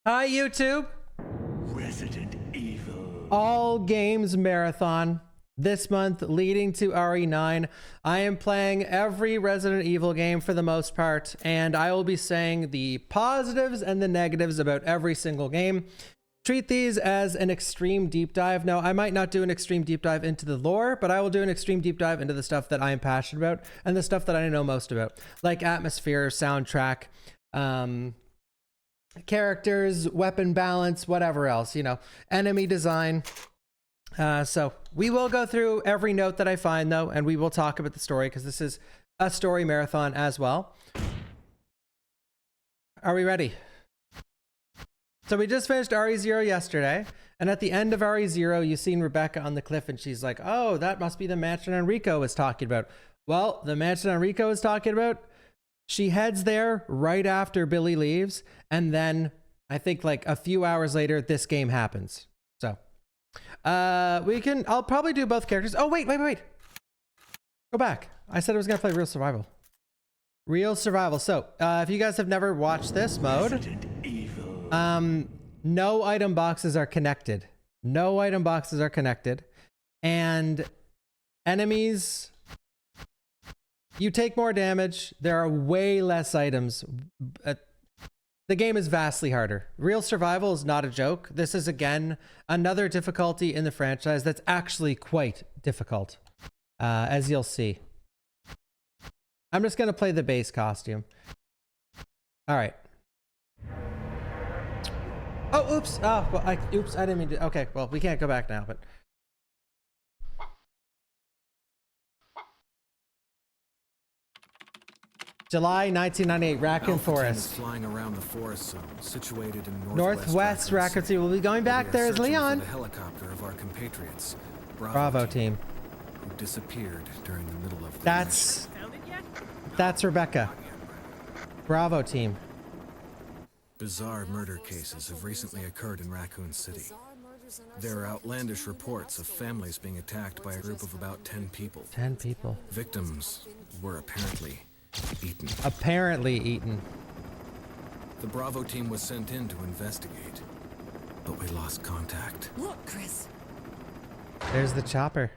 Hi, YouTube. Resident Evil. All games marathon this month leading to RE9. I am playing every Resident Evil game for the most part, and I will be saying the positives and the negatives about every single game. Treat these as an extreme deep dive. Now, I might not do an extreme deep dive into the lore, but I will do an extreme deep dive into the stuff that I am passionate about and the stuff that I know most about, like atmosphere, soundtrack, characters, weapon balance, whatever else, you know, enemy design. So we will go through every note that I find, though, and we will talk about the story because this is a story marathon as well. Are we ready? So we just finished RE0 yesterday, and at the end of RE0, you've seen Rebecca on the cliff, and she's like, oh, that must be the mansion Enrico was talking about. Well, the mansion Enrico was talking about, she heads there right after Billy leaves, and then I think like a few hours later, this game happens. So I'll probably do both characters. Oh, wait. Go back. I said I was going to play Real Survival. Real Survival. So if you guys have never watched this mode, no item boxes are connected. No item boxes are connected. And enemies, you take more damage. There are way less items. The game is vastly harder. Real Survival is not a joke. This is, again, another difficulty in the franchise that's actually quite difficult, as you'll see. I'm just going to play the base costume. All right. Oh, oops. Oh, well, I didn't mean to. Okay, well, we can't go back now, but. July 1998, Raccoon Forest. Flying around the forest zone, situated in Northwest Raccoon City. We'll be going back there as Leon. The helicopter of our compatriots, Bravo team. Who disappeared during the middle of the That's Rebecca. Bravo team. Bizarre murder cases have recently occurred in Raccoon City. There are outlandish reports of families being attacked by a group of about 10 people. 10 people. Victims were apparently eaten. The Bravo team was sent in to investigate, but we lost contact. Look, Chris. There's the chopper.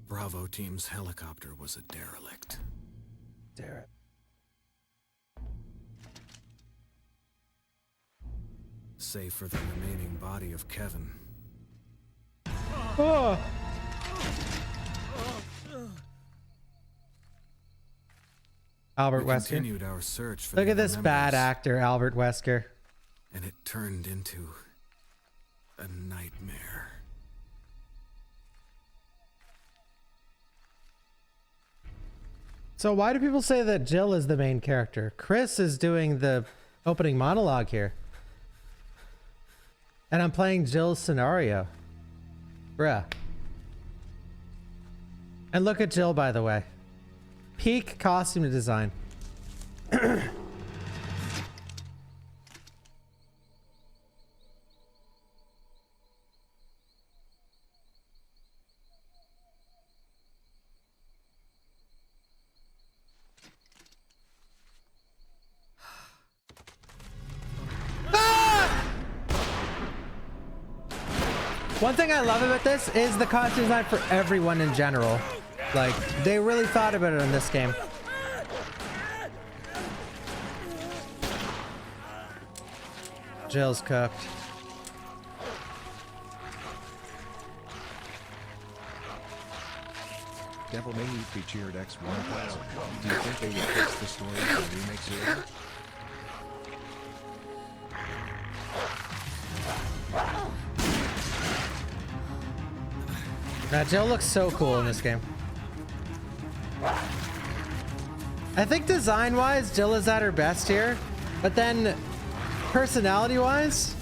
Bravo team's helicopter was a derelict. Derek. Save for the remaining body of Kevin. Oh. Albert Wesker. Continued our search for Look at this bad actor, Albert Wesker. And it turned into a nightmare. So why do people say that Jill is the main character? Chris is doing the opening monologue here. And I'm playing Jill's scenario. Bruh. And look at Jill, by the way. Peak costume design. One thing I love about this is the costume design for everyone in general. Like, they really thought about it in this game. Jill's cooked. Devil May Be cheered X1000. Do you think they will fix the story for Remake 0? Now, Jill looks so cool in this game. I think design-wise, Jill is at her best here. But then, personality-wise,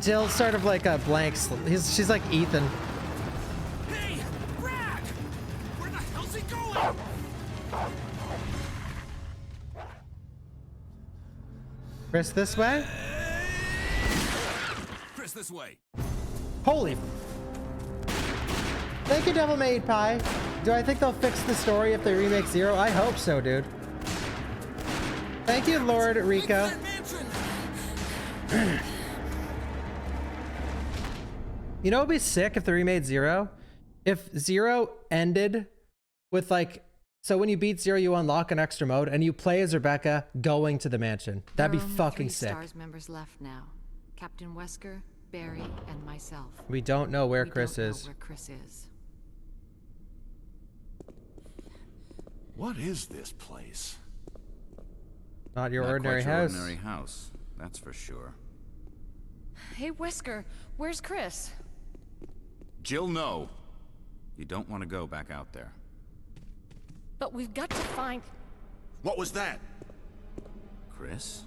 Jill's sort of like a blank she's like Ethan. Hey, Brad! Where the hell's he going? Chris, this way? Chris, this way. Holy... Thank you, Devil May Pie. Do I think they'll fix the story if they remake 0? I hope so, dude. Thank you, Lord Rico. You know, it'd be sick if they remade Zero. If Zero ended with like, so when you beat Zero, you unlock an extra mode and you play as Rebecca going to the mansion. That'd be fucking sick. 3 Stars members left now. Captain Wesker, Barry, and myself. We don't know where We Chris don't know is. where Chris is. What is this place? Not your Not ordinary quite your house. ordinary house, that's for sure. Hey, Wesker, where's Chris? Jill, no. You don't want to go back out there. But we've got to find... What was that? Chris?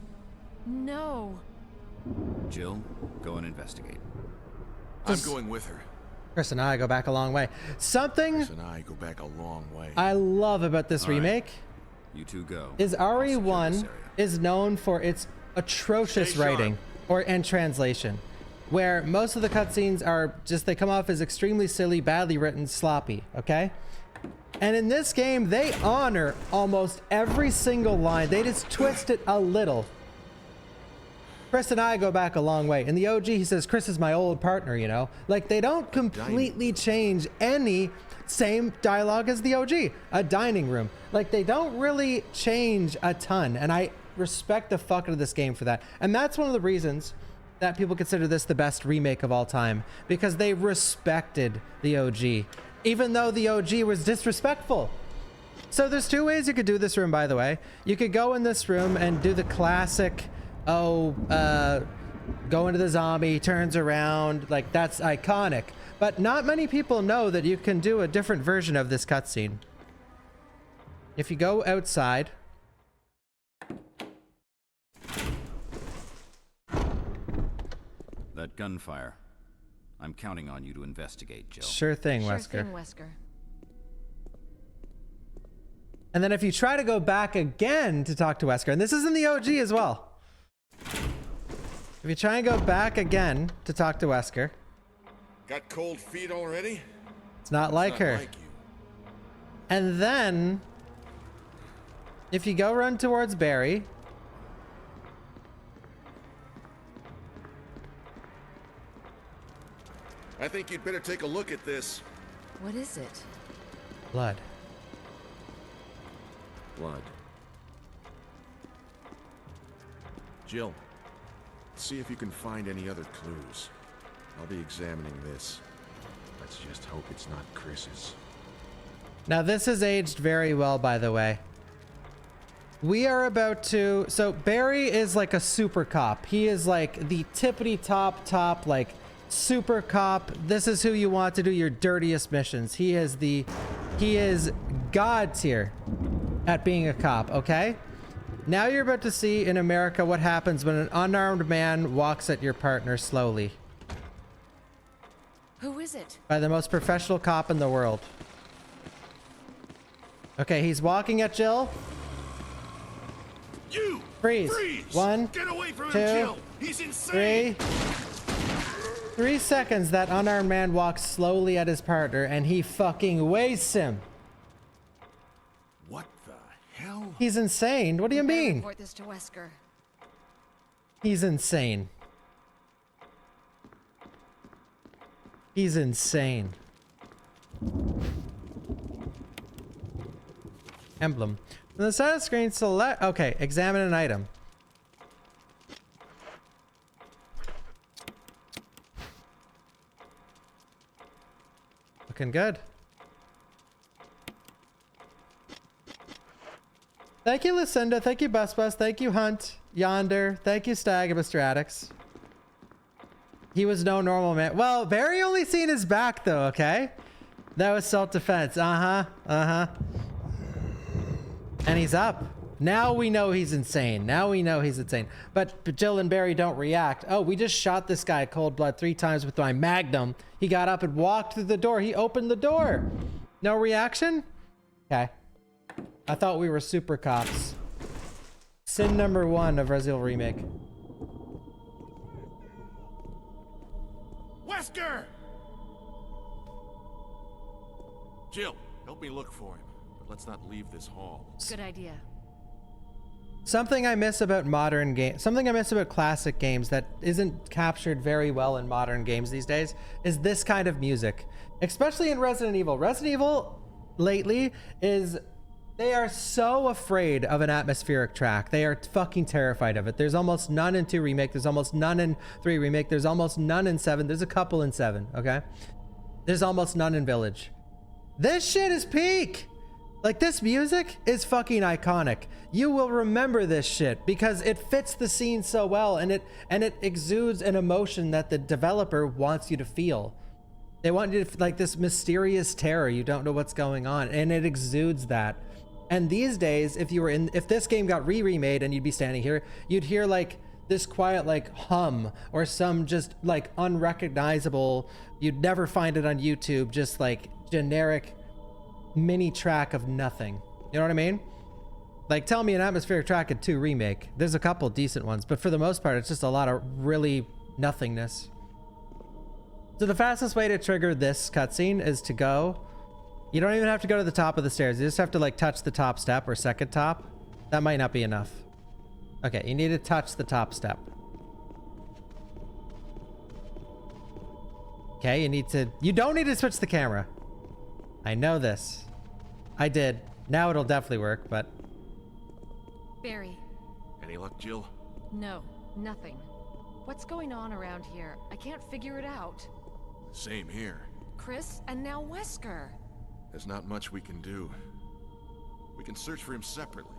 No. Jill, go and investigate. I'm going with her. Chris and I go back a long way. Something Chris and I go back a long way. I love about this All right. remake You two go. is I'll secure this RE1 area. is known for its atrocious Stay sharp. writing and translation, where most of the cutscenes are just, they come off as extremely silly, badly written, sloppy, okay? And in this game, they honor almost every single line. They just twist it a little. Chris and I go back a long way. In the OG, he says, Chris is my old partner, you know? Like, they don't completely change any same dialogue as the OG. A dining room. Like, they don't really change a ton. And I respect the fuck out of this game for that. And that's one of the reasons that people consider this the best remake of all time. Because they respected the OG. Even though the OG was disrespectful. So there's 2 ways you could do this room, by the way. You could go in this room and do the classic... go into the zombie, turns around, like that's iconic. But not many people know that you can do a different version of this cutscene. If you go outside, That gunfire. I'm counting on you to investigate, Jill. sure thing, Sure Wesker. thing, Wesker. And then if you try to go back again to talk to Wesker, and this is in the OG as well. If you try and go back again to talk to Wesker, Got cold feet already? it's not like Not her. like you. And then, if you go run towards Barry, I think you'd better take a look at this. What is it? blood. Blood. Jill, see if you can find any other clues. I'll be examining this. Let's just hope it's not Chris's. Now this has aged very well, by the way. We are about to, so Barry is like a super cop. He is like the tippity top, like super cop. This is who you want to do your dirtiest missions. He is god tier at being a cop, okay? Now you're about to see in America what happens when an unarmed man walks at your partner slowly. Who is it? By the most professional cop in the world. Okay, he's walking at Jill. You! Freeze. Freeze! 1, Get away from 2, him, Jill! He's insane! 3 seconds that unarmed man walks slowly at his partner and he fucking wastes him. What the hell? He's insane. What do you Better mean? report this to Wesker. He's insane. He's insane. Emblem. On the side of the screen, select... Okay, examine an item. Looking good. Thank you, Lucinda. Thank you, Bus. Thank you, Hunt. Yonder. Thank you, Stag and Mr. Addicts. He was no normal man. Well, Barry only seen his back, though, okay? That was self-defense. And he's up. Now we know he's insane. Now we know he's insane. But Jill and Barry don't react. Oh, we just shot this guy cold blood 3 times with my Magnum. He got up and walked through the door. He opened the door. No reaction? Okay. I thought we were super cops. Sin number 1 of Resident Evil Remake. Wesker! Jill, help me look for him. But let's not leave this hall. Good idea. something I miss about modern games, something I miss about classic games that isn't captured very well in modern games these days is this kind of music, especially in Resident Evil. Resident Evil lately they are so afraid of an atmospheric track. They are fucking terrified of it. There's almost none in 2 Remake. There's almost none in 3 Remake. There's almost none in 7. There's a couple in 7, okay? There's almost none in Village. This shit is peak. Like, this music is fucking iconic. You will remember this shit because it fits the scene so well, and it exudes an emotion that the developer wants you to feel. They want you to, like, this mysterious terror. You don't know what's going on, and it exudes that. And these days, if this game got remade and you'd be standing here, you'd hear like this quiet like hum or some just like unrecognizable, you'd never find it on YouTube, just like generic mini track of nothing. You know what I mean? Like, tell me an atmospheric track in 2 Remake. There's a couple decent ones, but for the most part, it's just a lot of really nothingness. So the fastest way to trigger this cutscene is to go. You don't even have to go to the top of the stairs. You just have to like touch the top step or second top. That might not be enough. Okay, you need to touch the top step. Okay, you don't need to switch the camera. I know this. I did. Now it'll definitely work, but. Barry. Any luck, Jill? No, nothing. What's going on around here? I can't figure it out. Same here. Chris and now Wesker. There's not much we can do. We can search for him separately.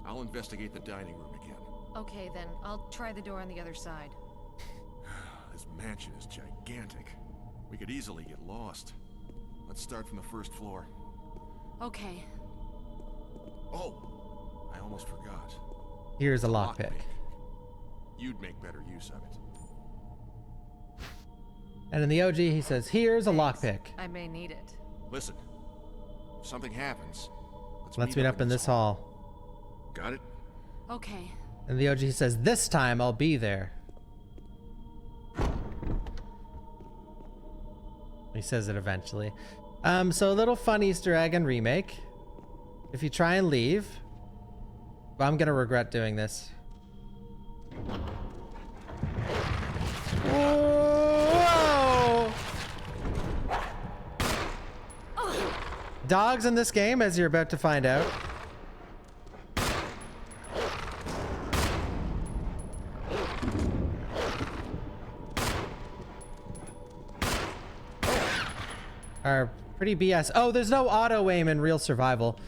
I'll investigate the dining room again. Okay, then. I'll try the door on the other side. This mansion is gigantic. We could easily get lost. Let's start from the first floor. Okay. Oh, I almost forgot. Here's a lockpick. You'd make better use of it. And in the OG, he says, here's a lockpick. I may need it. Listen, if something happens, Let's meet up in this hall. Got it? Okay. And the OG says, this time I'll be there. He says it eventually. So a little fun Easter egg in Remake. If you try and leave, well, I'm gonna regret doing this. Whoa! Dogs in this game, as you're about to find out. Are pretty BS. Oh, there's no auto aim in real survival.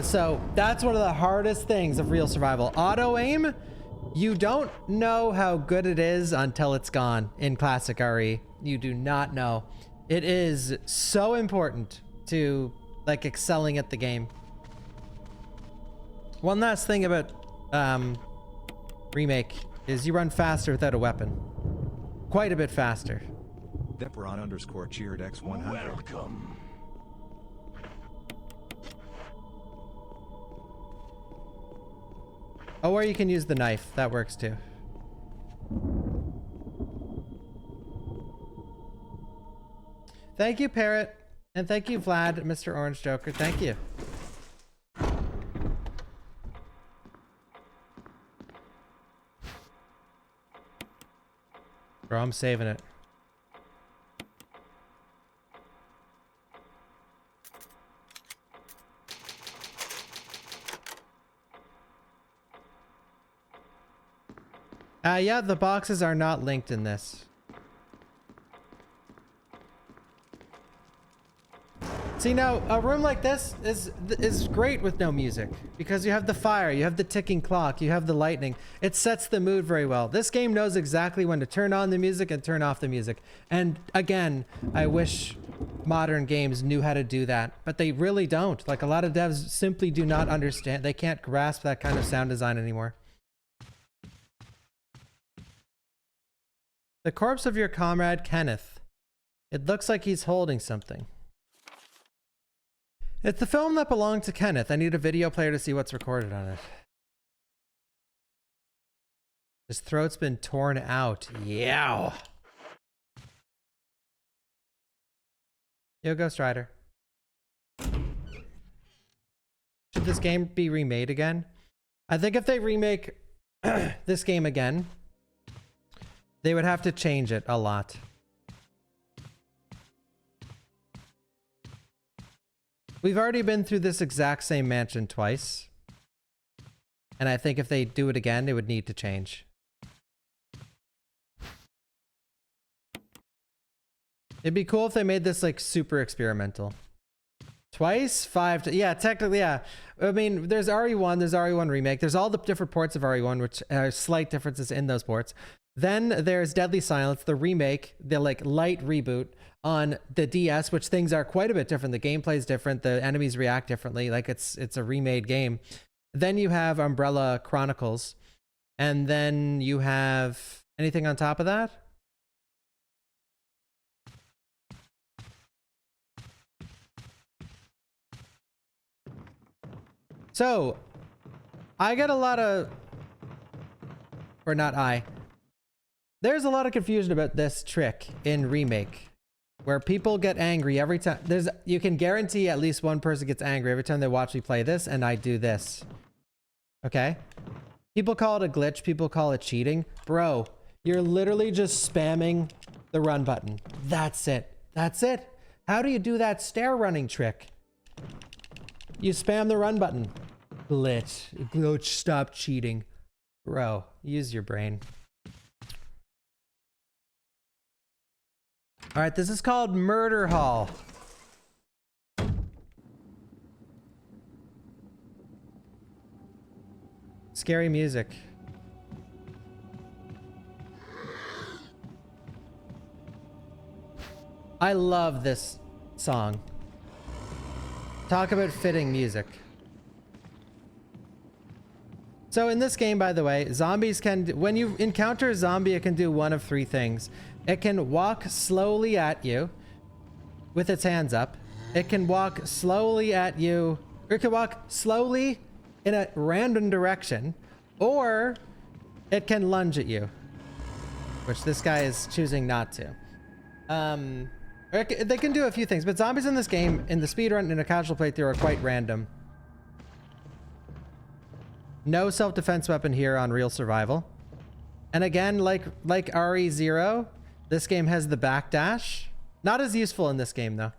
So that's one of the hardest things of real survival. Auto aim, you don't know how good it is until it's gone in classic RE. You do not know. It is so important to like excelling at the game. One last thing about Remake is you run faster without a weapon. Quite a bit faster. Depron_cheered X100. Welcome. Oh, or you can use the knife. That works too. Thank you, Parrot. And thank you, Vlad, Mr. Orange Joker. Thank you. Bro, I'm saving it. Yeah, the boxes are not linked in this. See, now a room like this is great with no music because you have the fire, you have the ticking clock, you have the lightning. It sets the mood very well. This game knows exactly when to turn on the music and turn off the music. And again, I wish modern games knew how to do that, but they really don't. Like, a lot of devs simply do not understand. They can't grasp that kind of sound design anymore. The corpse of your comrade, Kenneth. It looks like he's holding something. It's the film that belonged to Kenneth. I need a video player to see what's recorded on it. His throat's been torn out. Yeah. Yo, Ghost Rider. Should this game be remade again? I think if they remake this game again, they would have to change it a lot. We've already been through this exact same mansion twice. And I think if they do it again, it would need to change. It'd be cool if they made this like super experimental. Twice? 5 yeah, technically, yeah. I mean, there's RE1, there's RE1 Remake. There's all the different ports of RE1, which are slight differences in those ports. Then there's Deadly Silence, the remake, the like light reboot on the DS, which things are quite a bit different. The gameplay is different. The enemies react differently. Like it's a remade game. Then you have Umbrella Chronicles. And then you have anything on top of that? So, I get a lot of, or not I, there's a lot of confusion about this trick in Remake, where people get angry every time. You can guarantee at least one person gets angry every time they watch me play this, and I do this. Okay? People call it a glitch, people call it cheating. Bro, you're literally just spamming the run button. That's it. That's it. How do you do that stair running trick? You spam the run button. Glitch, stop cheating. Bro, use your brain. All right, this is called Murder Hall. Scary music. I love this song. Talk about fitting music. So in this game, by the way, zombies can, when you encounter a zombie, it can do one of 3 things. It can walk slowly at you with its hands up. It can walk slowly at you, or it can walk slowly in a random direction, or it can lunge at you, which this guy is choosing not to. They can do a few things, but zombies in this game, in the speedrun and in a casual playthrough, are quite random. No self-defense weapon here on Real Survival. And again, like RE0, this game has the backdash. Not as useful in this game, though.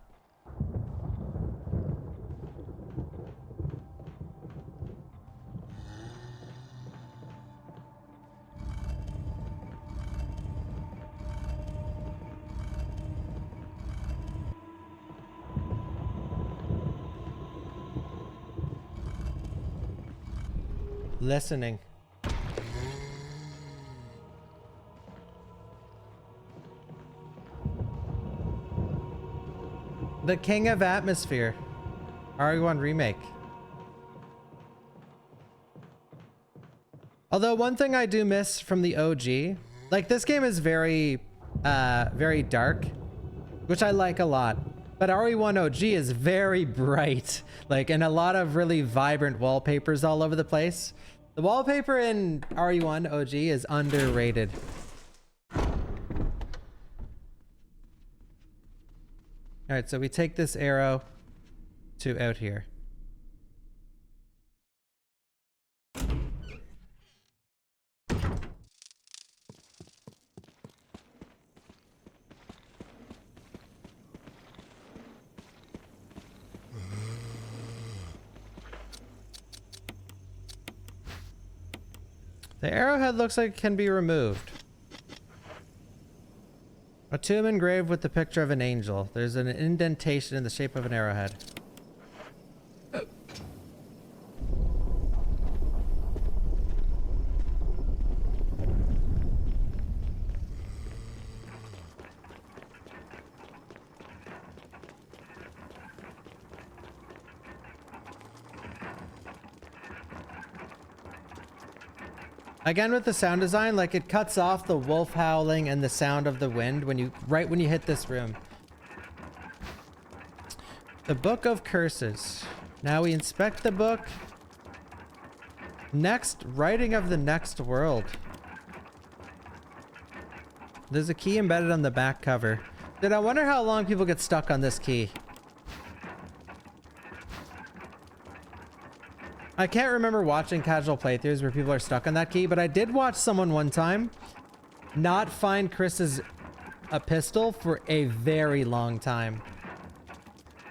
Listening. The King of Atmosphere. RE1 Remake. Although one thing I do miss from the OG, like this game is very dark, which I like a lot. But RE1 OG is very bright, like, and a lot of really vibrant wallpapers all over the place. The wallpaper in RE1 OG is underrated. All right, so we take this arrow to out here. The arrowhead looks like it can be removed. A tomb engraved with the picture of an angel. There's an indentation in the shape of an arrowhead. Again with the sound design, like it cuts off the wolf howling and the sound of the wind right when you hit this room. The Book of Curses. Now we inspect the book. Next, writing of the next world. There's a key embedded on the back cover. Dude, I wonder how long people get stuck on this key. I can't remember watching casual playthroughs where people are stuck on that key, but I did watch someone one time not find Chris's pistol for a very long time.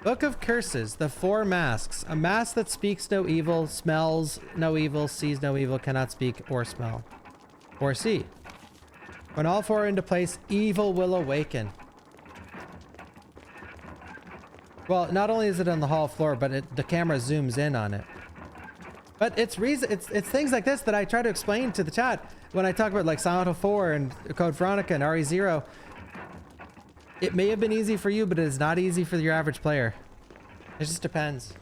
Book of Curses, the 4 masks. A mask that speaks no evil, smells no evil, sees no evil, cannot speak or smell or see. When all 4 are into place, evil will awaken. Well, not only is it on the hall floor, but the camera zooms in on it. But it's things like this that I try to explain to the chat when I talk about like Silent Hill 4 and Code Veronica and RE0. It may have been easy for you, but it is not easy for your average player. It just depends.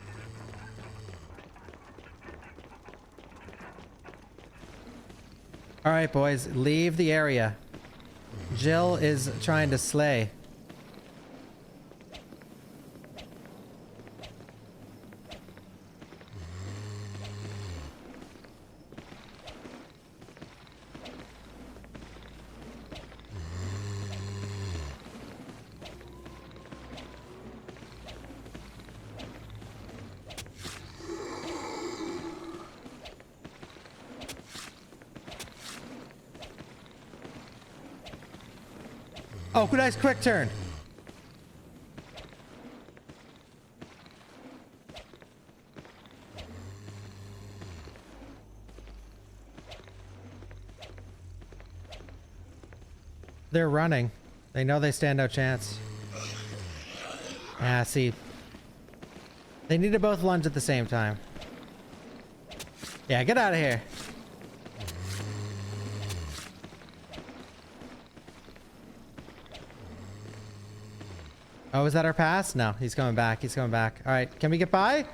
All right, boys, leave the area. Jill is trying to slay. Oh, nice quick turn. They're running. They know they stand no chance. Ah, see. They need to both lunge at the same time. Yeah, get out of here. Oh, is that our pass? No, he's coming back. He's coming back. All right, can we get by?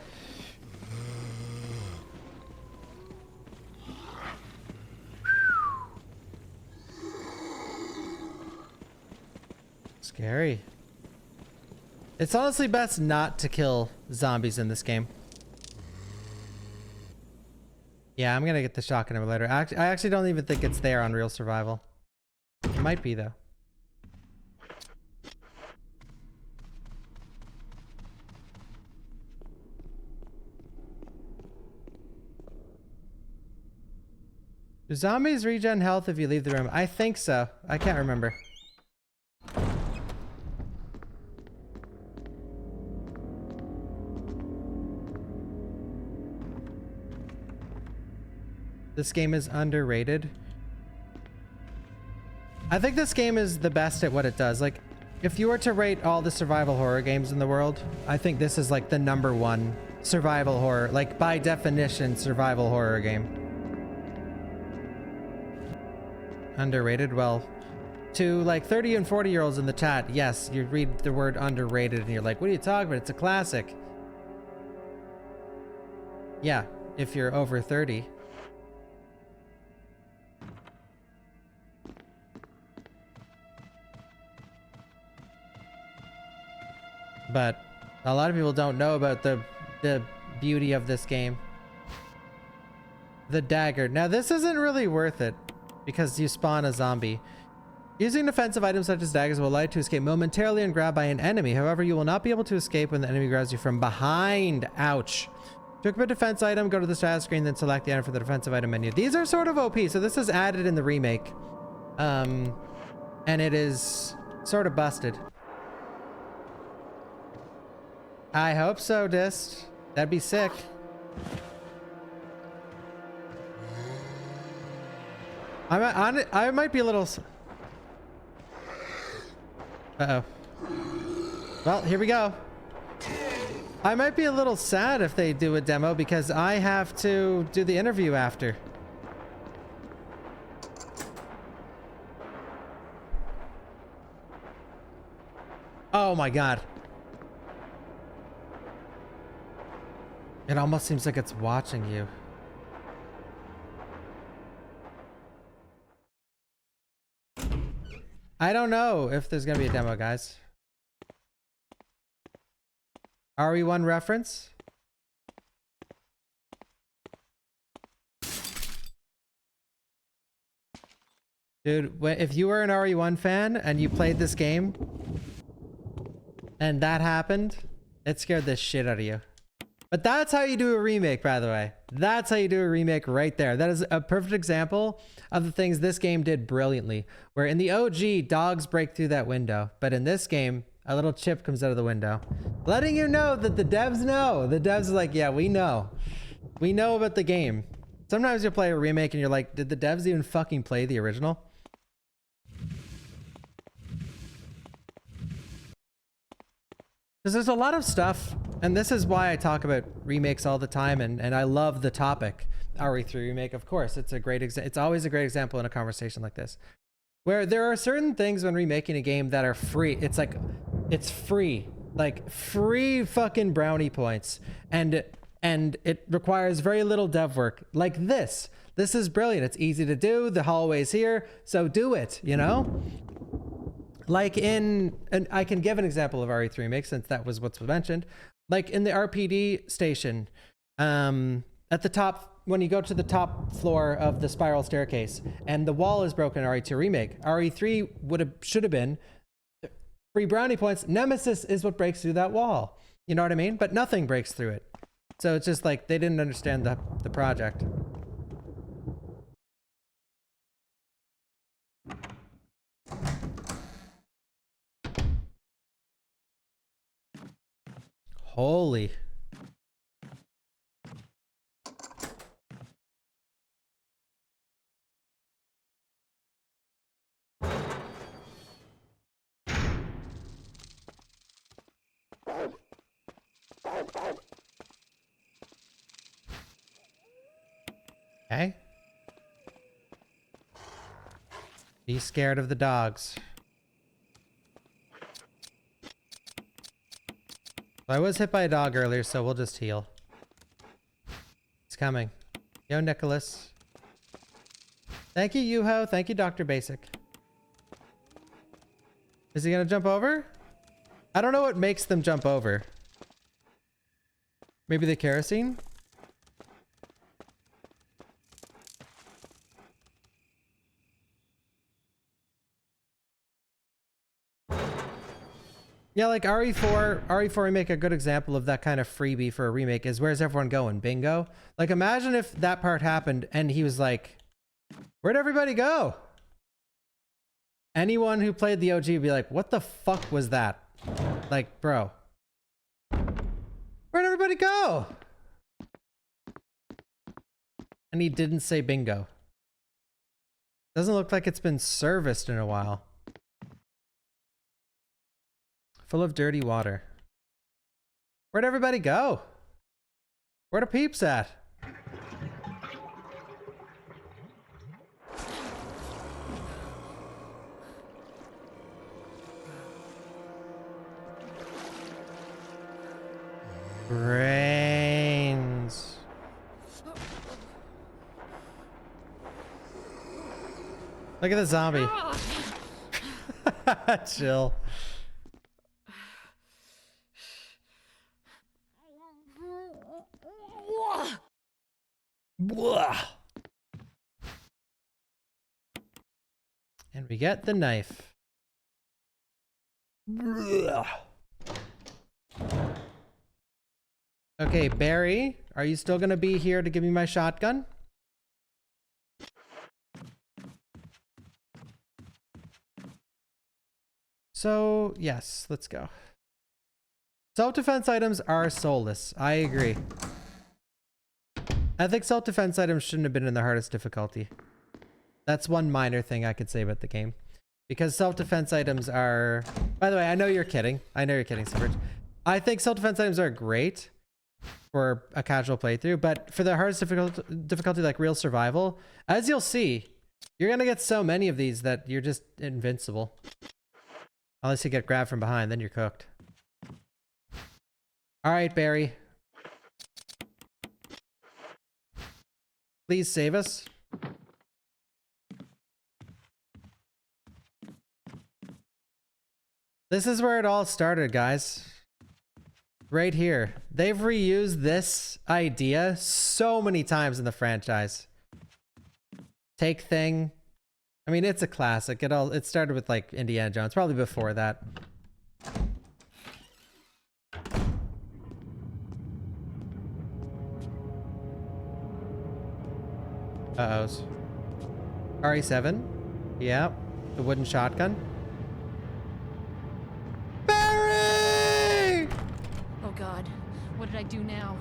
Scary. It's honestly best not to kill zombies in this game. Yeah, I'm gonna get the shotgun ammo later. I actually don't even think it's there on Real Survival. It might be though. Do zombies regen health if you leave the room? I think so. I can't remember. This game is underrated. I think this game is the best at what it does. Like, if you were to rate all the survival horror games in the world, I think this is like the #1 survival horror, like by definition, survival horror game. Underrated? Well, to like 30 and 40-year-olds in the chat, yes, you read the word underrated and you're like, what are you talking about? It's a classic. Yeah, if you're over 30. But a lot of people don't know about the beauty of this game. The dagger. Now this isn't really worth it because you spawn a zombie. Using defensive items such as daggers will allow you to escape momentarily and grabbed by an enemy. However, you will not be able to escape when the enemy grabs you from behind. Ouch. To equip a defense item, go to the status screen, then select the item for the defensive item menu. These are sort of OP, so this is added in the remake. And it is sort of busted. I hope so, Dist. That'd be sick. I might be a little... Uh-oh. Well, here we go. I might be a little sad if they do a demo because I have to do the interview after. Oh my god. It almost seems like it's watching you. I don't know if there's gonna be a demo, guys. RE1 reference? Dude, if you were an RE1 fan and you played this game and that happened, it scared the shit out of you. But that's how you do a remake, by the way. That's how you do a remake right there. That is a perfect example of the things this game did brilliantly. Where in the OG, dogs break through that window. But in this game, a little chip comes out of the window. Letting you know that the devs know. The devs are like, yeah, we know. We know about the game. Sometimes you'll play a remake and you're like, did the devs even fucking play the original? Because there's a lot of stuff, and this is why I talk about remakes all the time, and I love the topic. RE3 remake, of course, it's always a great example in a conversation like this, where there are certain things when remaking a game that are free. It's like, it's free, like free fucking brownie points, and it requires very little dev work. Like this is brilliant. It's easy to do. The hallway's here, so do it. You know. Like and I can give an example of RE3 remake since that was what's mentioned. Like in the RPD station, at the top, when you go to the top floor of the spiral staircase and the wall is broken in RE2 remake, RE3 should have been free brownie points. Nemesis is what breaks through that wall. You know what I mean? But nothing breaks through it. So it's just like they didn't understand the project. Holy. Okay. Be scared of the dogs. I was hit by a dog earlier, so we'll just heal. It's coming. Yo, Nicholas. Thank you, Yuho. Thank you, Dr. Basic. Is he gonna jump over? I don't know what makes them jump over. Maybe the kerosene? Yeah, like RE4 remake, a good example of that kind of freebie for a remake is where's everyone going? Bingo. Like imagine if that part happened and he was like, where'd everybody go? Anyone who played the OG would be like, what the fuck was that? Like, bro. Where'd everybody go? And he didn't say bingo. Doesn't look like it's been serviced in a while. Full of dirty water. Where'd everybody go? Where the peeps at? Brains. Look at the zombie. Chill. Blah. And we get the knife. Blah. Okay, Barry, are you still gonna be here to give me my shotgun? So, yes, let's go. Self-defense items are soulless. I agree. I think self-defense items shouldn't have been in the hardest difficulty. That's one minor thing I could say about the game. Because self-defense items are... By the way, I know you're kidding. I know you're kidding, Silverge. I think self-defense items are great for a casual playthrough, but for the hardest difficulty like real survival, as you'll see, you're gonna get so many of these that you're just invincible. Unless you get grabbed from behind, then you're cooked. Alright, Barry. Please save us. This is where it all started, guys. Right here. They've reused this idea so many times in the franchise. Take thing. I mean, it's a classic. It started with like Indiana Jones, probably before that. Uh-ohs. RE7. Yeah. The wooden shotgun. Barry! Oh God, what did I do now?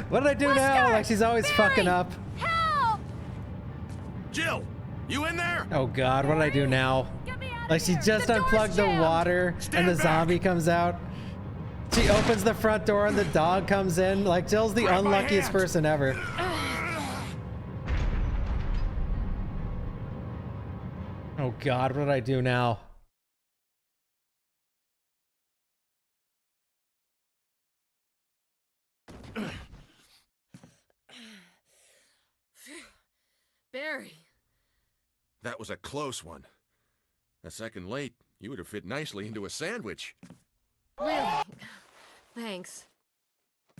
What did I do now? Wesker! Like she's always fucking up. Help! Jill, you in there? Oh God, what did I do now? Get me out of Like she here. just The door's unplugged the jammed. water and the back. zombie comes out. She opens the front door and the dog comes in. Like Jill's the Grab my unluckiest hand. person ever. Oh God, what did I do now? Barry. That was a close one. A second late, you would have fit nicely into a sandwich. Really? Thanks.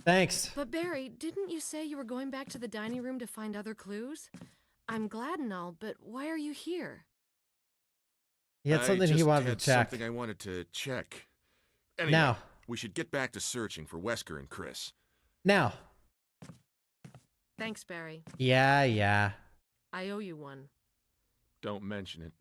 Thanks. But Barry, didn't you say you were going back to the dining room to find other clues? I'm glad and all, but why are you here? He had I something he just wanted had to check. Something I wanted to check. Anyway, Now. we should get back to searching for Wesker and Chris. Now. Thanks, Barry. Yeah. I owe you one. Don't mention it.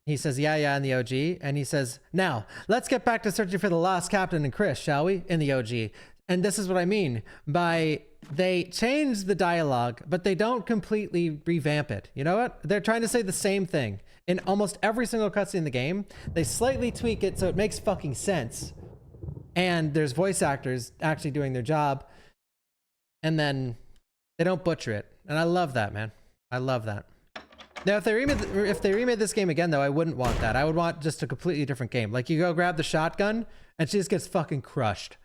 He says, yeah, in the OG. And he says, now, let's get back to searching for the lost captain and Chris, shall we? In the OG. And this is what I mean by they change the dialogue, but they don't completely revamp it. You know what? They're trying to say the same thing. In almost every single cutscene in the game, they slightly tweak it so it makes fucking sense. And there's voice actors actually doing their job. And then they don't butcher it. And I love that, man. I love that. Now, if they remade this game again, though, I wouldn't want that. I would want just a completely different game. Like, you go grab the shotgun, and she just gets fucking crushed.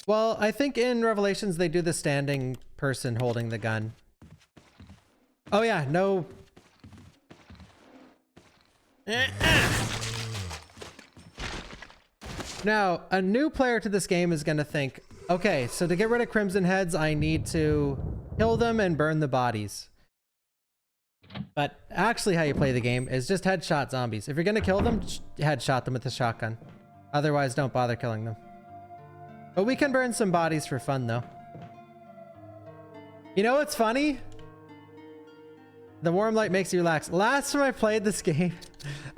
Well, I think in Revelations, they do the standing person holding the gun. Oh, yeah, no... Now, a new player to this game is going to think, okay, so to get rid of Crimson Heads, I need to kill them and burn the bodies. But actually how you play the game is just headshot zombies. If you're going to kill them, headshot them with a shotgun. Otherwise, don't bother killing them. But we can burn some bodies for fun, though. You know what's funny? The warm light makes you relax. Last time I played this game,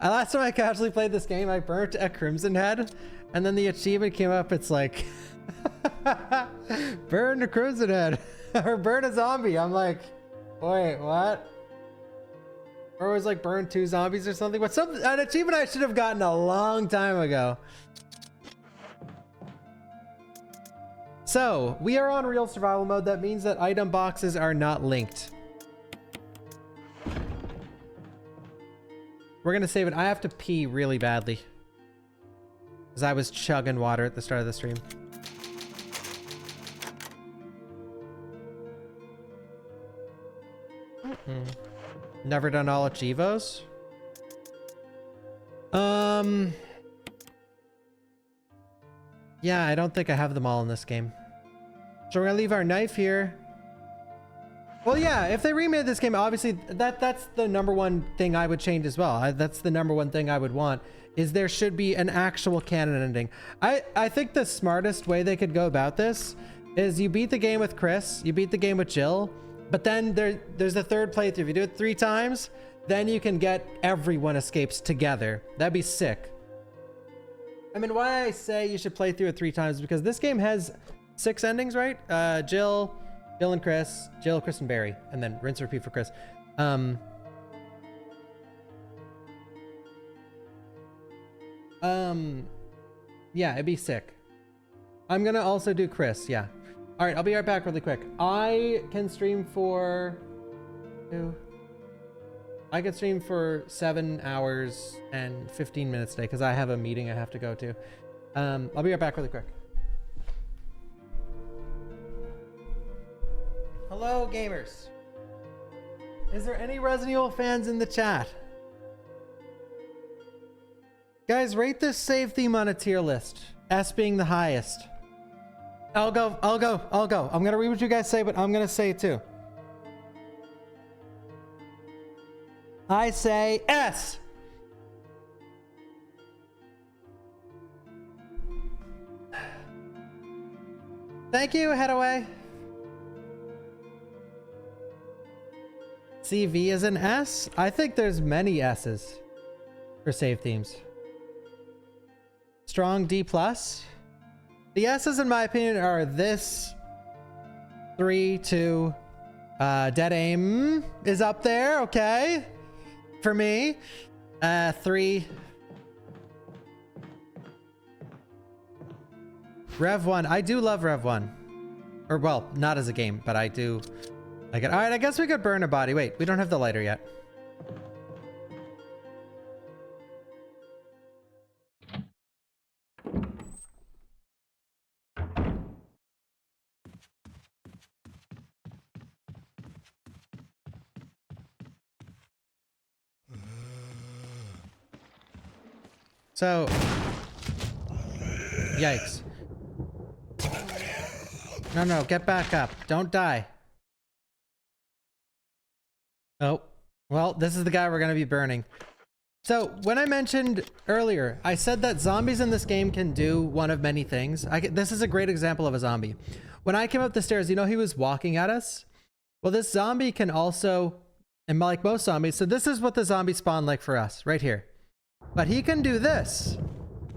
last time I casually played this game, I burnt a Crimson Head, and then the achievement came up. It's like, burn a Crimson Head, or burn a zombie. I'm like, wait, what? Or it was like burn 2 zombies or something. But an achievement I should have gotten a long time ago. So we are on real survival mode. That means that item boxes are not linked. We're gonna save it. I have to pee really badly because I was chugging water at the start of the stream. Never done all Achievos. Yeah, I don't think I have them all in this game. So we're gonna leave our knife here. Well, yeah, if they remade this game, obviously that's the number one thing I would change as well. That's the number one thing I would want, is there should be an actual canon ending. I think the smartest way they could go about this is you beat the game with Chris, you beat the game with Jill, but then there's a third playthrough. If you do it 3 times, then you can get everyone escapes together. That'd be sick. I mean, why I say you should play through it 3 times, because this game has 6 endings, right? Jill and Chris, Jill, Chris, and Barry, and then rinse and repeat for Chris. Yeah, it'd be sick. I'm gonna also do Chris, yeah. All right, I'll be right back really quick. I can stream for 7 hours and 15 minutes today because I have a meeting I have to go to. I'll be right back really quick. Hello, gamers. Is there any Resident Evil fans in the chat? Guys, rate this save theme on a tier list. S being the highest. I'll go. I'm gonna read what you guys say, but I'm gonna say it too. I say S. Thank you, Headaway. CV is an S? I think there's many S's for save themes. Strong D+. The S's, in my opinion, are this. 3, 2. Dead aim is up there, okay? For me. 3. Rev 1. I do love Rev 1. Or, well, not as a game, but I do like it. All right, I guess we could burn a body. Wait, we don't have the lighter yet. So, yikes. No, get back up. Don't die. Oh, well, this is the guy we're going to be burning. So, when I mentioned earlier, I said that zombies in this game can do one of many things. This is a great example of a zombie. When I came up the stairs, you know he was walking at us? Well, this zombie can also, and like most zombies, so this is what the zombie spawned like for us, right here. But he can do this.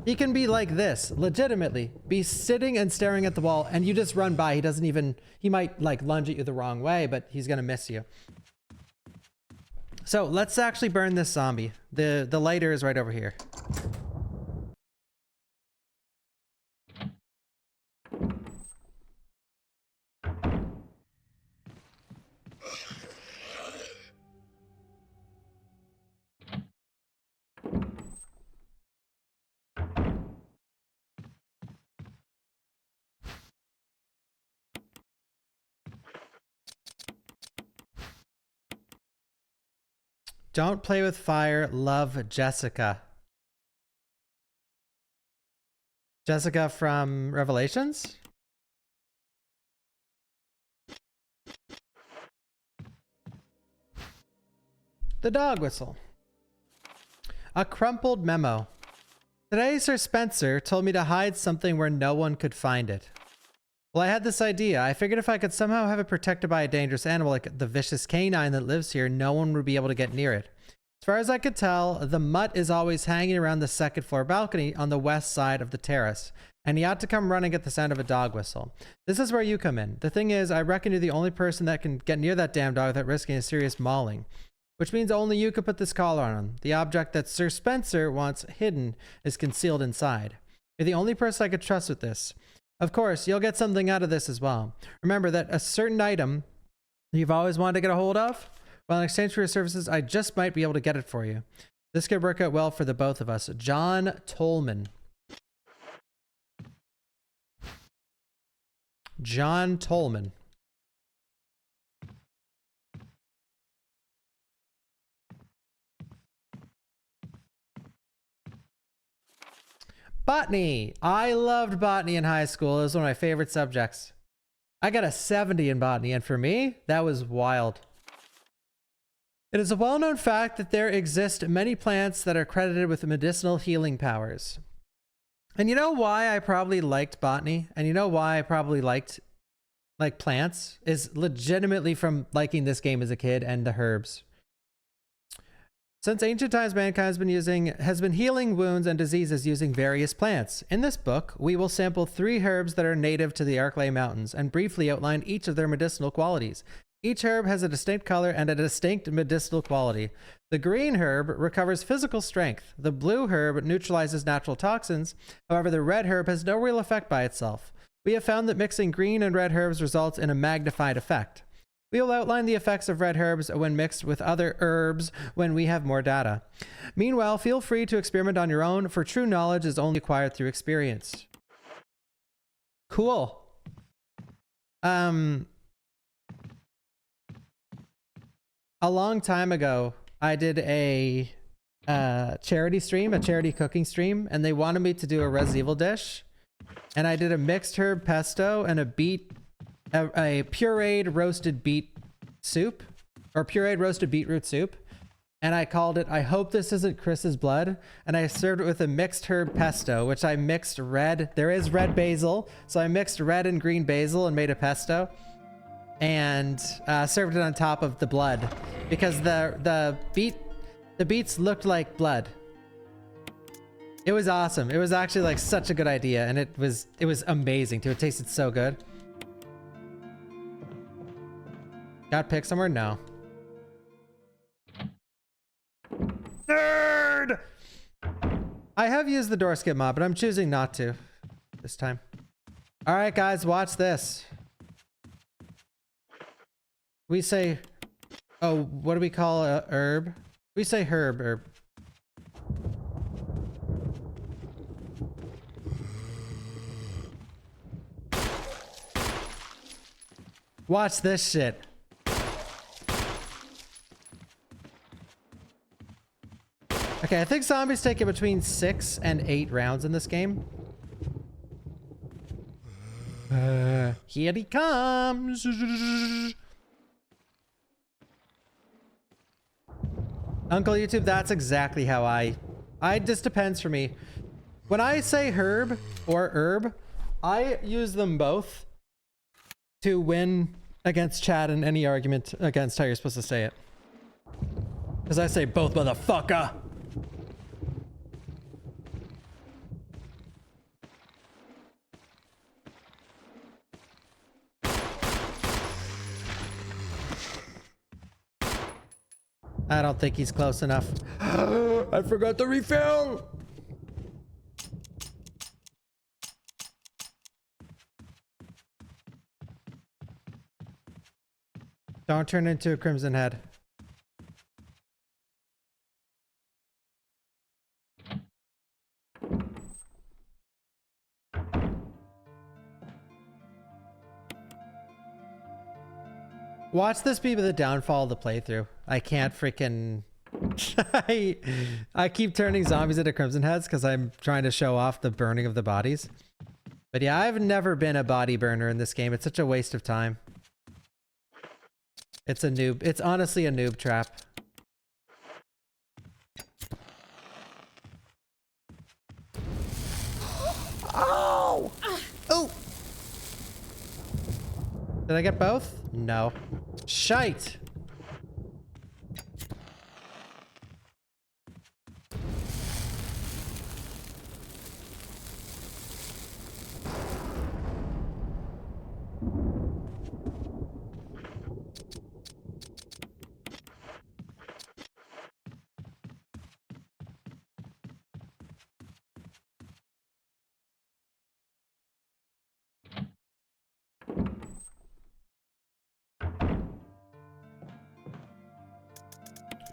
He can be like this, legitimately. Be sitting and staring at the wall, and you just run by. He doesn't even, he might like lunge at you the wrong way, but he's gonna miss you. So let's actually burn this zombie. The lighter is right over here. Don't play with fire. Love, Jessica. Jessica from Revelations? The dog whistle. A crumpled memo. Today, Sir Spencer told me to hide something where no one could find it. Well, I had this idea. I figured if I could somehow have it protected by a dangerous animal like the vicious canine that lives here, no one would be able to get near it. As far as I could tell, the mutt is always hanging around the second floor balcony on the west side of the terrace, and he ought to come running at the sound of a dog whistle. This is where you come in. The thing is, I reckon you're the only person that can get near that damn dog without risking a serious mauling, which means only you could put this collar on him. The object that Sir Spencer wants hidden is concealed inside. You're the only person I could trust with this. Of course, you'll get something out of this as well. Remember that a certain item you've always wanted to get a hold of? Well, in exchange for your services, I just might be able to get it for you. This could work out well for the both of us. John Tolman. John Tolman. Botany. I loved botany in high school. It was one of my favorite subjects. I got a 70 in botany, and for me, that was wild. It is a well-known fact that there exist many plants that are credited with medicinal healing powers. And you know why I probably liked botany? And you know why I probably liked plants? Is legitimately from liking this game as a kid and the herbs. Since ancient times, mankind has been healing wounds and diseases using various plants. In this book, we will sample 3 herbs that are native to the Arklay Mountains and briefly outline each of their medicinal qualities. Each herb has a distinct color and a distinct medicinal quality. The green herb recovers physical strength. The blue herb neutralizes natural toxins. However, the red herb has no real effect by itself. We have found that mixing green and red herbs results in a magnified effect. We will outline the effects of red herbs when mixed with other herbs when we have more data. Meanwhile, feel free to experiment on your own, for true knowledge is only acquired through experience. Cool. A long time ago, I did a charity stream, a charity cooking stream, and they wanted me to do a Resident Evil dish. And I did a mixed herb pesto and a pureed roasted beet soup, or pureed roasted beetroot soup. and I called it, I hope this isn't Chris's blood. And I served it with a mixed herb pesto, which I mixed red. There is red basil. So I mixed red and green basil and made a pesto and served it on top of the blood because the beets looked like blood. It was awesome. It was actually like such a good idea. And it was amazing too. It tasted so good. Got picked somewhere? No. Nerd! I have used the door skip mod, but I'm choosing not to this time. All right, guys, watch this. We say, oh, what do we call a herb? We say herb. Watch this shit. Okay, I think zombies take it between 6 and 8 rounds in this game. Here he comes. Uncle YouTube, that's exactly how I just depends for me. When I say herb or herb, I use them both to win against chat in any argument against how you're supposed to say it. Because I say both, motherfucker. I don't think he's close enough. I forgot the refill. Don't turn into a crimson head. Watch this be the downfall of the playthrough. I can't freaking... I keep turning zombies into crimson heads because I'm trying to show off the burning of the bodies. But yeah, I've never been a body burner in this game. It's such a waste of time. It's a noob. It's honestly a noob trap. Oh! Oh! Did I get both? No. Shite!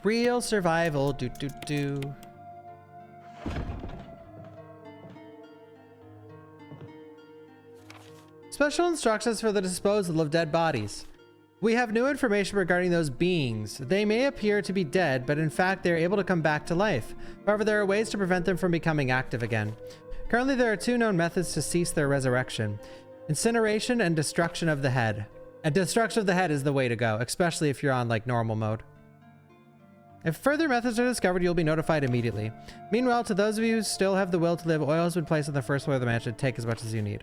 Real survival, do. Special instructions for the disposal of dead bodies. We have new information regarding those beings. They may appear to be dead, but in fact they are able to come back to life. However, there are ways to prevent them from becoming active again. Currently, there are 2 known methods to cease their resurrection: incineration and destruction of the head. And destruction of the head is the way to go, especially if you're on like normal mode. If further methods are discovered, you'll be notified immediately. Meanwhile, to those of you who still have the will to live, oil has been placed on the first floor of the mansion. Take as much as you need.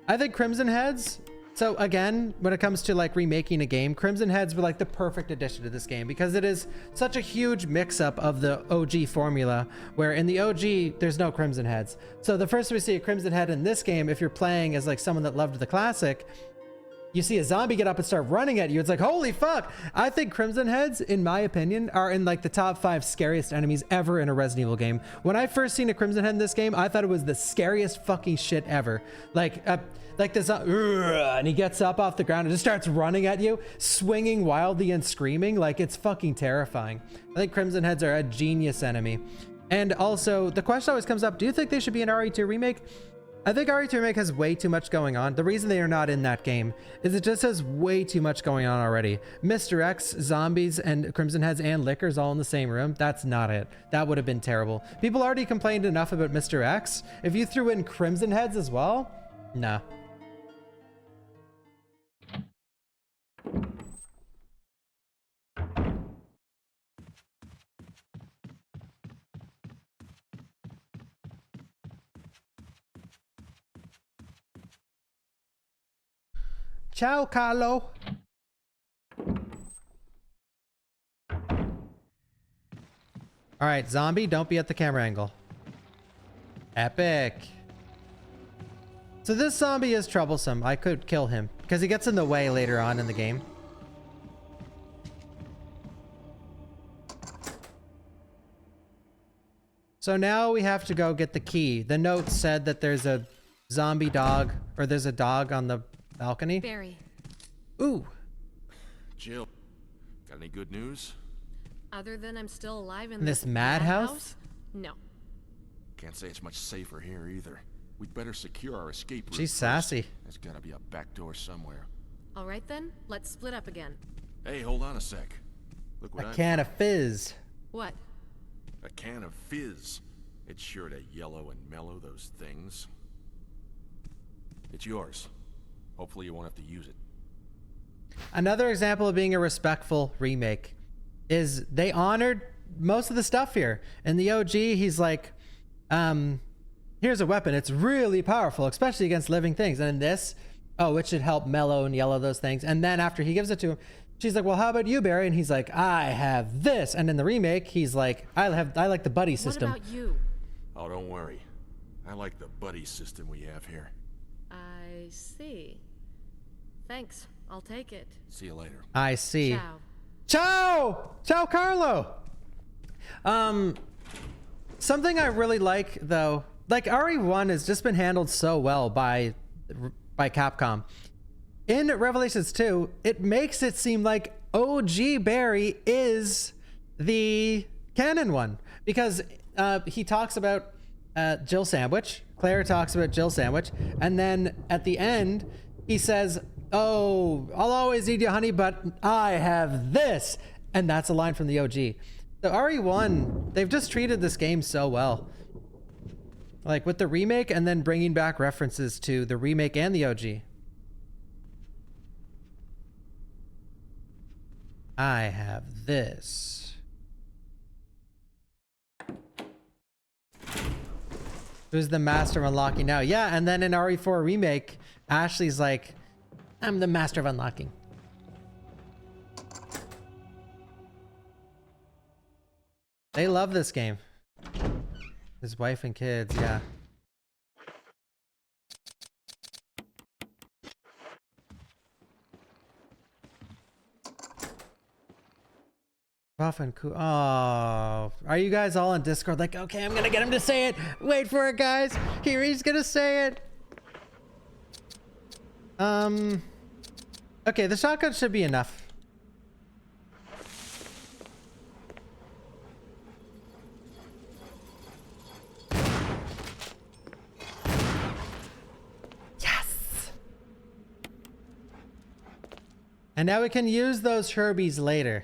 I think Crimson Heads... So again, when it comes to like remaking a game, Crimson Heads were like the perfect addition to this game because it is such a huge mix-up of the OG formula, where in the OG, there's no Crimson Heads. So the first time we see a Crimson Head in this game, if you're playing as like someone that loved the classic, you see a zombie get up and start running at you. It's like, holy fuck. I think Crimson Heads, in my opinion, are in like the top 5 scariest enemies ever in a Resident Evil game. When I first seen a Crimson Head in this game, I thought it was the scariest fucking shit ever. Like this, and he gets up off the ground and just starts running at you, swinging wildly and screaming. Like, it's fucking terrifying. I think Crimson Heads are a genius enemy. And also, the question always comes up, do you think they should be an RE2 remake? I think RE2 Remake has way too much going on. The reason they are not in that game is it just has way too much going on already. Mr. X, zombies, and Crimson Heads and Lickers all in the same room. That's not it. That would have been terrible. People already complained enough about Mr. X. If you threw in Crimson Heads as well, nah. Ciao, Carlo. All right, zombie, don't be at the camera angle. Epic. So this zombie is troublesome. I could kill him because he gets in the way later on in the game. So now we have to go get the key. The note said that there's a zombie dog, or there's a dog on the balcony. Barry. Ooh. Jill, got any good news? Other than I'm still alive in This madhouse? No. Can't say it's much safer here either. We'd better secure our escape route. She's first. sassy. There's gotta be a back door somewhere. All right then, let's split up again. Hey, hold on a sec. Look what A I can of fizz. What? A can of fizz. It's sure to yellow and mellow those things. It's yours. Hopefully you won't have to use it. Another example of being a respectful remake is they honored most of the stuff here. In the OG, he's like, here's a weapon. It's really powerful, especially against living things. And in this, oh, it should help mellow and yellow those things. And then after he gives it to him, she's like, well, how about you, Barry? And he's like, I have this. And in the remake, he's like, I like the buddy system. What about you? Oh, don't worry. I like the buddy system we have here. I see. Thanks. I'll take it. See you later. I see. Ciao. Ciao! Ciao, Carlo! Something I really like, though, like RE1 has just been handled so well by Capcom. In Revelations 2, it makes it seem like OG Barry is the canon one. Because he talks about Jill Sandwich. Claire talks about Jill Sandwich. And then at the end, he says, oh, I'll always eat you, honey, but I have this. And that's a line from the OG. The RE1, they've just treated this game so well. Like with the remake and then bringing back references to the remake and the OG. I have this. Who's the master of unlocking now? Yeah, and then in RE4 remake, Ashley's like, I'm the master of unlocking. They love this game. His wife and kids, yeah. Rough and cool. Oh, are you guys all on Discord? Like, okay, I'm gonna get him to say it. Wait for it, guys. Here, he's gonna say it. Okay, the shotgun should be enough. Yes. And now we can use those Herbies later.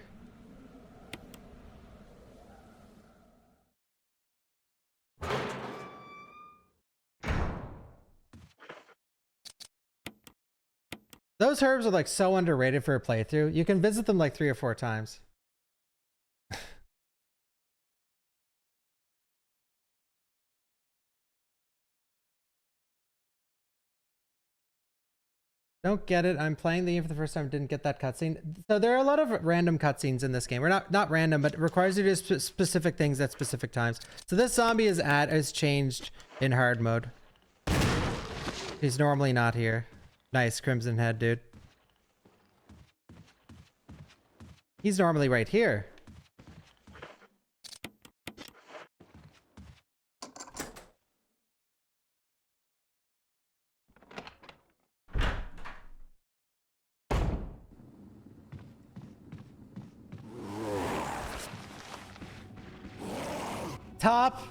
Those herbs are like so underrated for a playthrough. You can visit them like 3 or 4 times. Don't get it. I'm playing the game for the first time. Didn't get that cutscene. So there are a lot of random cutscenes in this game. Or not random, but it requires you to do specific things at specific times. So this zombie is changed in hard mode. He's normally not here. Nice crimson head, dude. He's normally right here. Top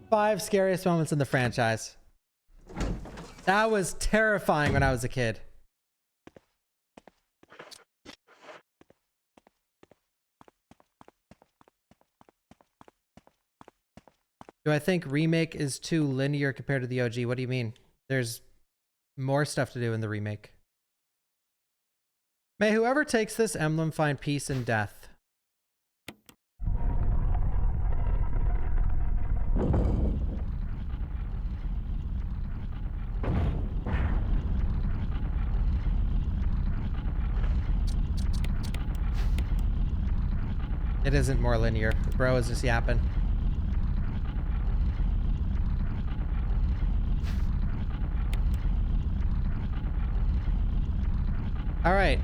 5 scariest moments in the franchise. That was terrifying when I was a kid. Do I think Remake is too linear compared to the OG? What do you mean? There's more stuff to do in the remake. May whoever takes this emblem find peace in death. It isn't more linear. Bro is just yapping. All right.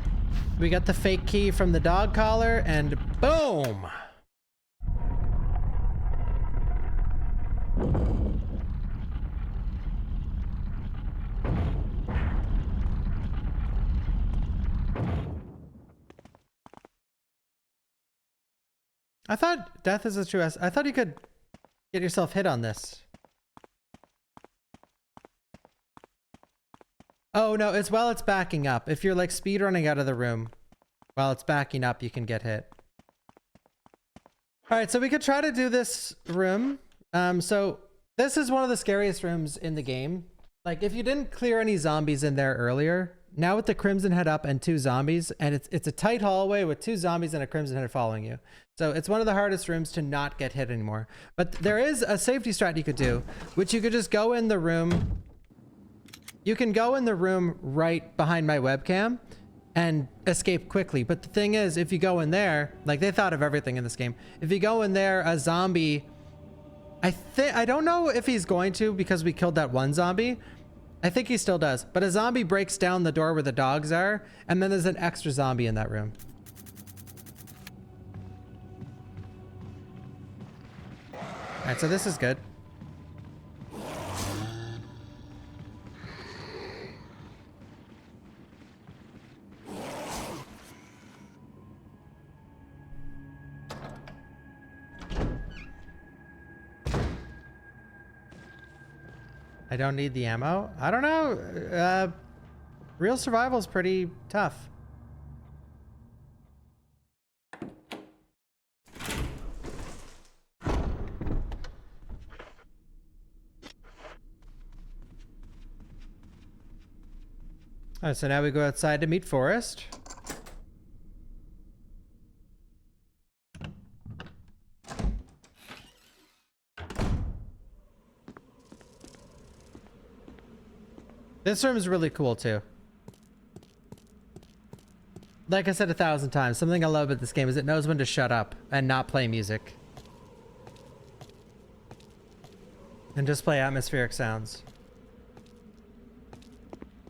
We got the fake key from the dog collar and boom. I thought death is a true I thought you could get yourself hit on this. Oh no, it's while it's backing up. If you're like speed running out of the room while it's backing up, you can get hit. All right, so we could try to do this room. So this is one of the scariest rooms in the game. Like if you didn't clear any zombies in there earlier, now with the Crimson Head up and 2 zombies, and it's a tight hallway with 2 zombies and a Crimson Head following you. So it's one of the hardest rooms to not get hit anymore. But there is a safety strat you could do, which you could just go in the room. You can go in the room right behind my webcam and escape quickly. But the thing is, if you go in there, like they thought of everything in this game. If you go in there, a zombie, I don't know if he's going to because we killed that one zombie. I think he still does. But a zombie breaks down the door where the dogs are, and then there's an extra zombie in that room. All right, so this is good. I don't need the ammo. I don't know. Real survival is pretty tough. All right, so now we go outside to meet Forrest. This room is really cool too. Like I said 1,000 times, something I love about this game is it knows when to shut up and not play music. And just play atmospheric sounds.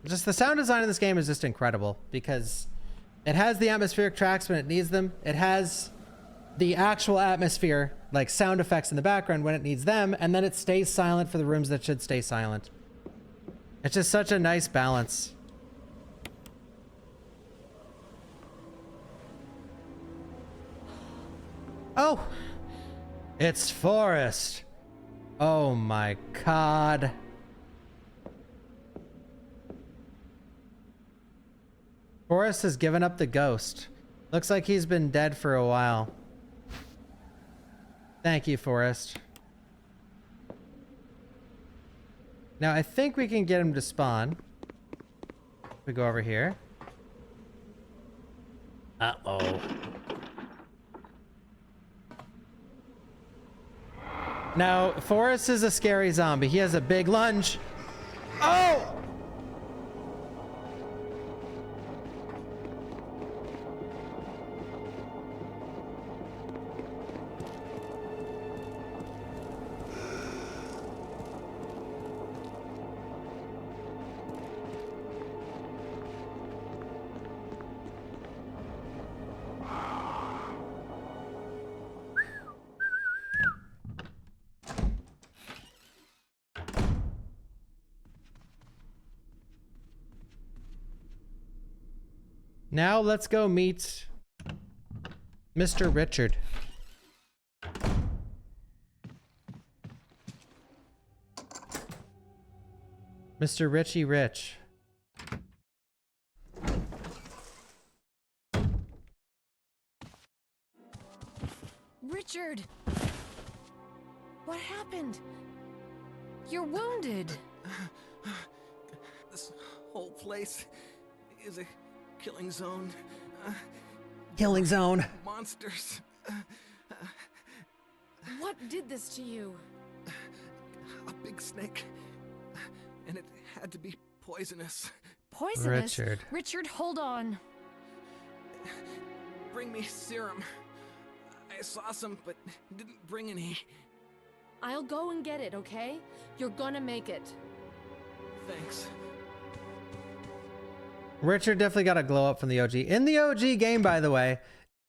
Just the sound design of this game is just incredible because it has the atmospheric tracks when it needs them. It has the actual atmosphere, like sound effects in the background when it needs them, and then it stays silent for the rooms that should stay silent. It's just such a nice balance. Oh! It's Forrest! Oh my god. Forrest has given up the ghost. Looks like he's been dead for a while. Thank you, Forrest. Now, I think we can get him to spawn. We go over here. Uh-oh. Now, Forrest is a scary zombie. He has a big lunge. Oh! Now let's go meet Mr. Richard. Mr. Richie Rich. Richard! What happened? You're wounded. This whole place is a killing zone. Killing zone. Monsters. What did this to you? A big snake. And it had to be poisonous. Poisonous? Richard. Richard, hold on. Bring me serum. I saw some, but didn't bring any. I'll go and get it, okay? You're gonna make it. Thanks. Richard definitely got a glow up from the OG. In the OG game, by the way,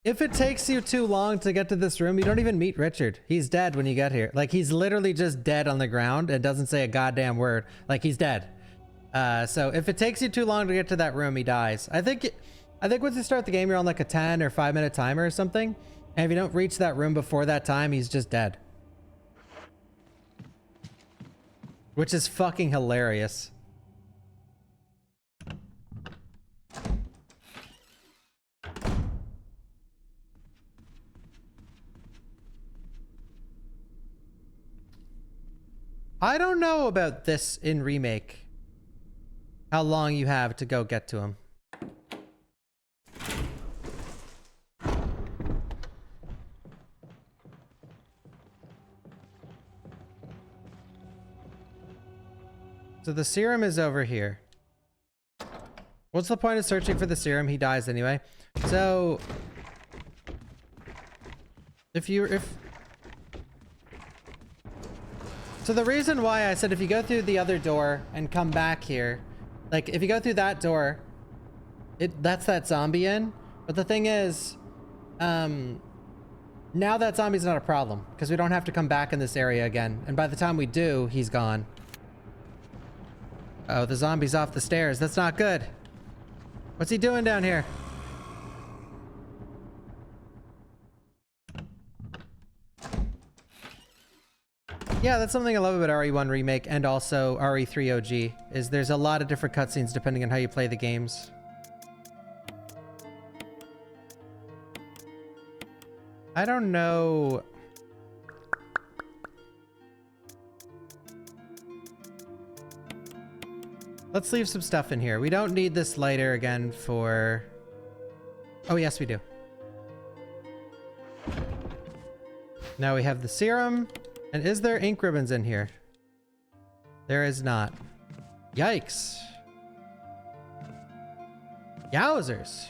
if it takes you too long to get to this room, you don't even meet Richard. He's dead when you get here. Like, he's literally just dead on the ground and doesn't say a goddamn word. Like, he's dead. So if it takes you too long to get to that room, he dies. I think once you start the game, you're on like a 10 or 5-minute timer or something. And if you don't reach that room before that time, he's just dead. Which is fucking hilarious. I don't know about this in Remake. How long you have to go get to him. So the serum is over here. What's the point of searching for the serum? He dies anyway. So So the reason why I said if you go through the other door and come back here, like if you go through that door, that's that zombie in. But the thing is, now that zombie's not a problem because we don't have to come back in this area again. And by the time we do, he's gone. Oh, the zombie's off the stairs. That's not good. What's he doing down here? Yeah, that's something I love about RE1 Remake and also RE3 OG, is there's a lot of different cutscenes depending on how you play the games. I don't know. Let's leave some stuff in here. We don't need this lighter again for... Oh, yes, we do. Now we have the serum. And is there ink ribbons in here? There is not. Yikes. Yowzers.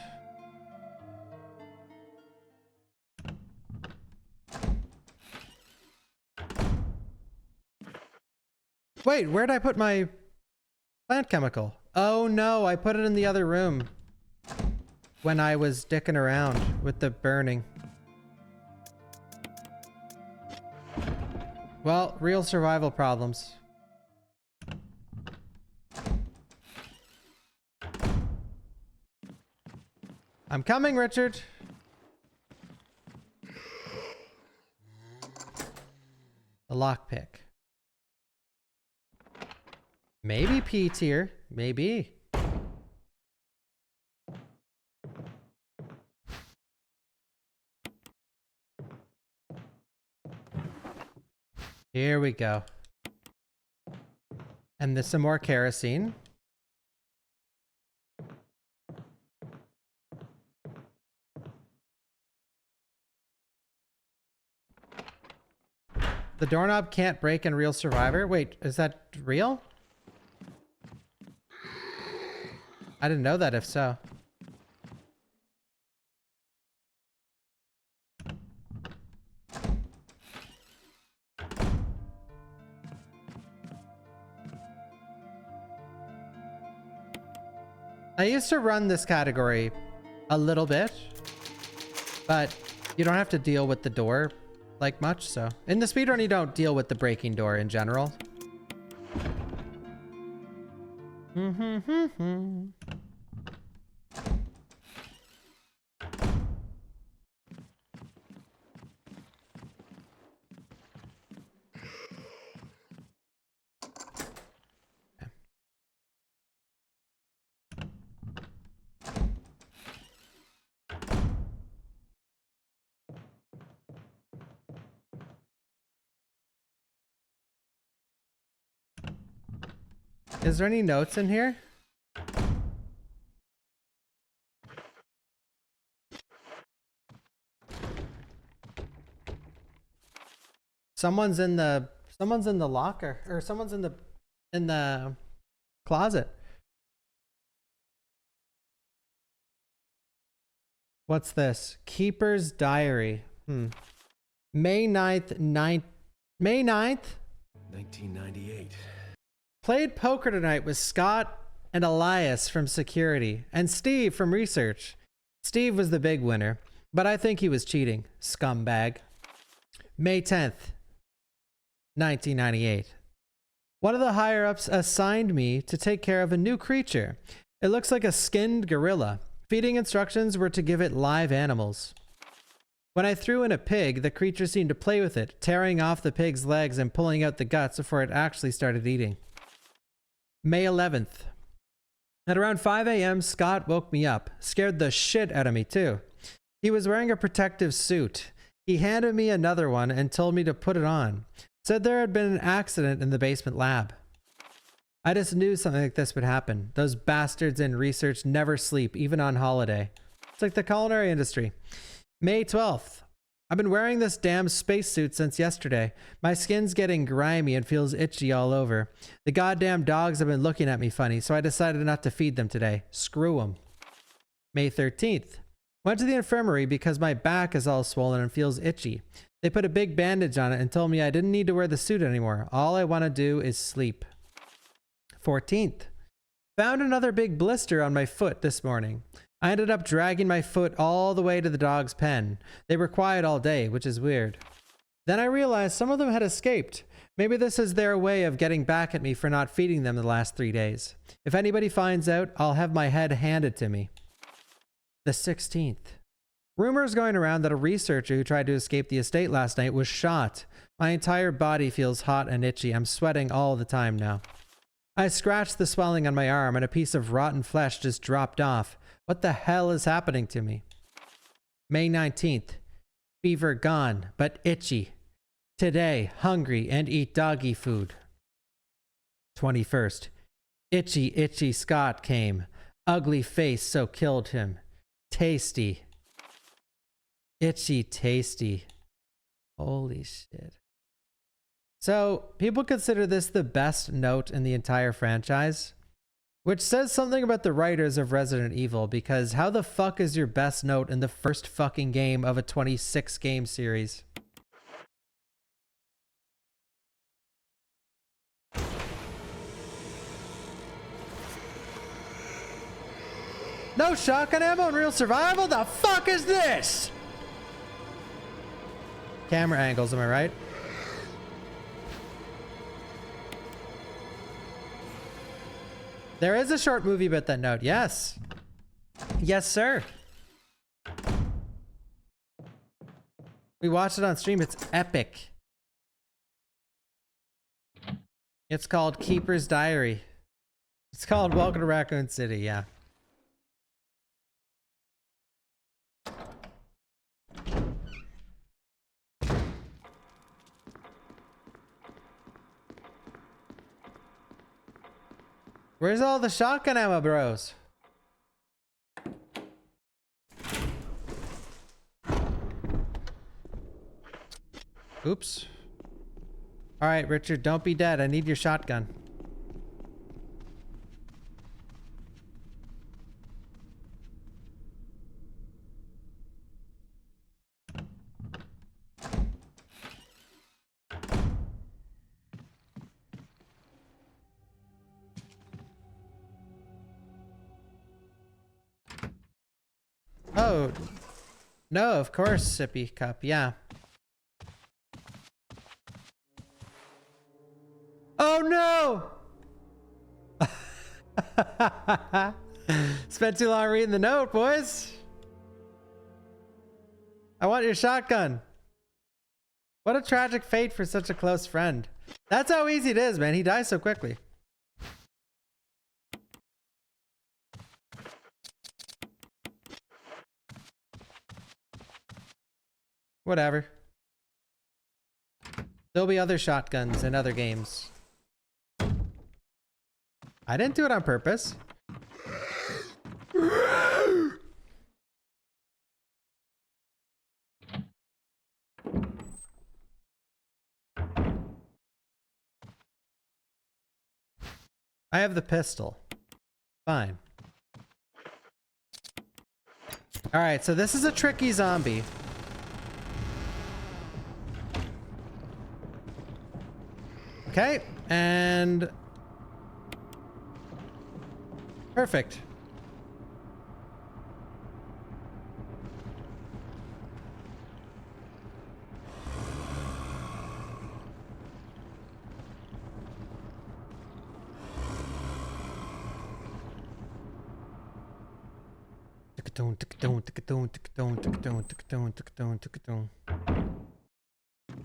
Wait, where'd I put my plant chemical? Oh no, I put it in the other room when I was dicking around with the burning. Well, real survival problems. I'm coming, Richard. A lockpick. Maybe P tier. Maybe. Here we go. And there's some more kerosene. The doorknob can't break in Real Survivor. Wait, is that real? I didn't know that if so. I used to run this category a little bit, but you don't have to deal with the door like much, so. In the speedrun, you don't deal with the breaking door in general. Is there any notes in here? Someone's in the locker, or someone's in the closet. What's this? Keeper's diary. May 9th, May 9th? 1998. Played poker tonight with Scott and Elias from security and Steve from research. Steve was the big winner, but I think he was cheating. Scumbag. May 10th, 1998. One of the higher-ups assigned me to take care of a new creature. It looks like a skinned gorilla. Feeding instructions were to give it live animals. When I threw in a pig, the creature seemed to play with it, tearing off the pig's legs and pulling out the guts before it actually started eating. May 11th. At around 5 a.m., Scott woke me up. Scared the shit out of me, too. He was wearing a protective suit. He handed me another one and told me to put it on. Said there had been an accident in the basement lab. I just knew something like this would happen. Those bastards in research never sleep, even on holiday. It's like the culinary industry. May 12th. I've been wearing this damn spacesuit since yesterday. My skin's getting grimy and feels itchy all over. The goddamn dogs have been looking at me funny, so I decided not to feed them today. Screw them. May 13th. Went to the infirmary because my back is all swollen and feels itchy. They put a big bandage on it and told me I didn't need to wear the suit anymore. All I want to do is sleep. 14th. Found another big blister on my foot this morning. I ended up dragging my foot all the way to the dog's pen. They were quiet all day, which is weird. Then I realized some of them had escaped. Maybe this is their way of getting back at me for not feeding them the last 3 days. If anybody finds out, I'll have my head handed to me. The 16th. Rumors going around that a researcher who tried to escape the estate last night was shot. My entire body feels hot and itchy. I'm sweating all the time now. I scratched the swelling on my arm and a piece of rotten flesh just dropped off. What the hell is happening to me? May 19th. Fever gone, but itchy. Today, hungry and eat doggy food. 21st. Itchy, itchy Scott came. Ugly face so killed him. Tasty. Itchy, tasty. Holy shit. So, people consider this the best note in the entire franchise, which says something about the writers of Resident Evil, because how the fuck is your best note in the first fucking game of a 26 game series? No shotgun ammo in real survival? The fuck is this? Camera angles, am I right? There is a short movie about that note. Yes. Yes, sir. We watched it on stream. It's epic. It's called Keeper's Diary. It's called Welcome to Raccoon City. Yeah. Where's all the shotgun ammo, bros? Oops. All right, Richard, don't be dead. I need your shotgun. Oh, no, of course, Sippy Cup, yeah. Oh no! Spent too long reading the note, boys. I want your shotgun. What a tragic fate for such a close friend. That's how easy it is, man. He dies so quickly. Whatever. There'll be other shotguns in other games. I didn't do it on purpose. I have the pistol. Fine. Alright, so this is a tricky zombie. Okay, and perfect.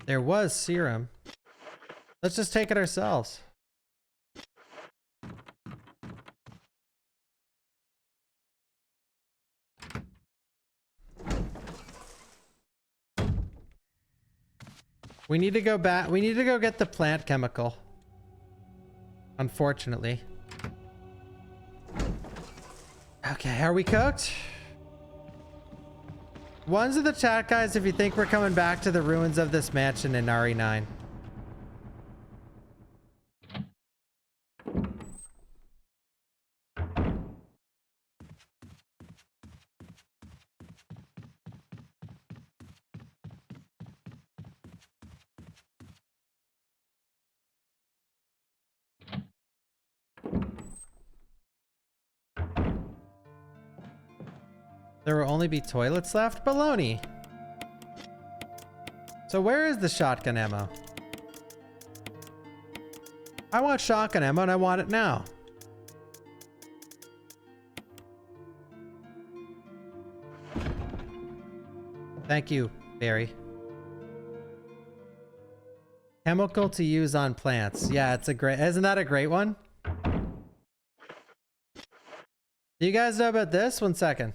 There was serum. Let's just take it ourselves. We need to go back. We need to go get the plant chemical. Unfortunately. Okay, are we cooked? Ones of the chat guys if you think we're coming back to the ruins of this mansion in RE9. There will only be toilets left? Baloney. So where is the shotgun ammo? I want shotgun ammo and I want it now. Thank you, Barry. Chemical to use on plants. Yeah, it's a great, isn't that a great one? Do you guys know about this? 1 second.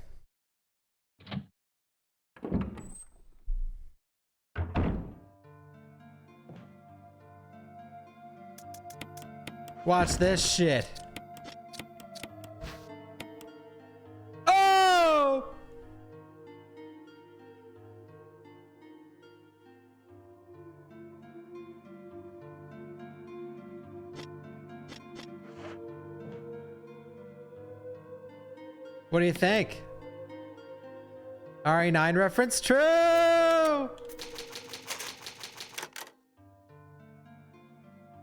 Watch this shit. Oh! What do you think? RE9 reference? True!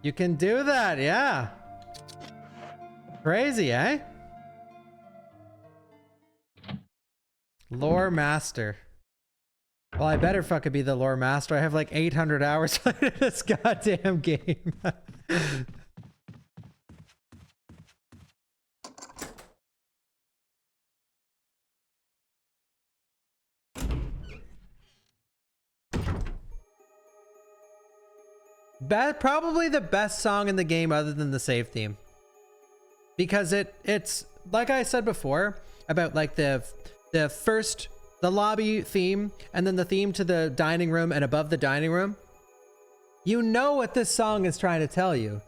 You can do that, yeah. Crazy, eh? Lore master. Well, I better fucking be the lore master. I have like 800 hours in this goddamn game. Probably the best song in the game other than the save theme. Because it's like I said before about like the lobby theme and then the theme to the dining room and above the dining room. You know what this song is trying to tell you.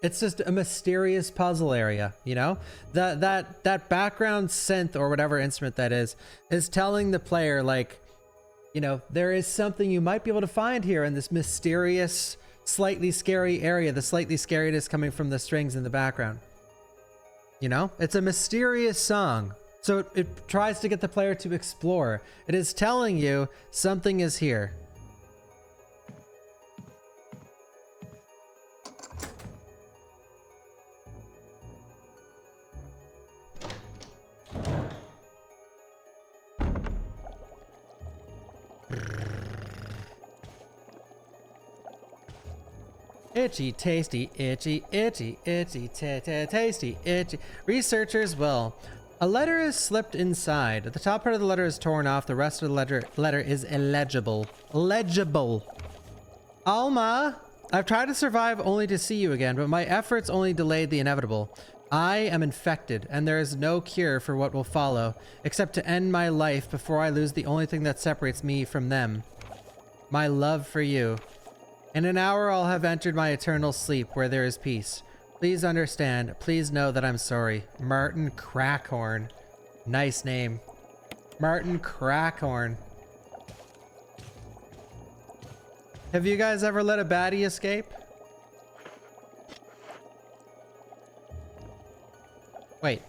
It's just a mysterious puzzle area, you know? That background synth or whatever instrument that is telling the player like, you know, there is something you might be able to find here in this mysterious, slightly scary area. The slightly scariness coming from the strings in the background. You know, it's a mysterious song. So it tries to get the player to explore. It is telling you something is here. Itchy, tasty, itchy, itchy, itchy, tasty, itchy. Researchers will. A letter is slipped inside. The top part of the letter is torn off. The rest of the letter is illegible. Legible. Alma, I've tried to survive only to see you again, but my efforts only delayed the inevitable. I am infected, and there is no cure for what will follow, except to end my life before I lose the only thing that separates me from them. My love for you. In an hour, I'll have entered my eternal sleep where there is peace. Please understand. Please know that I'm sorry. Martin Crackhorn. Nice name. Martin Crackhorn. Have you guys ever let a baddie escape? Wait.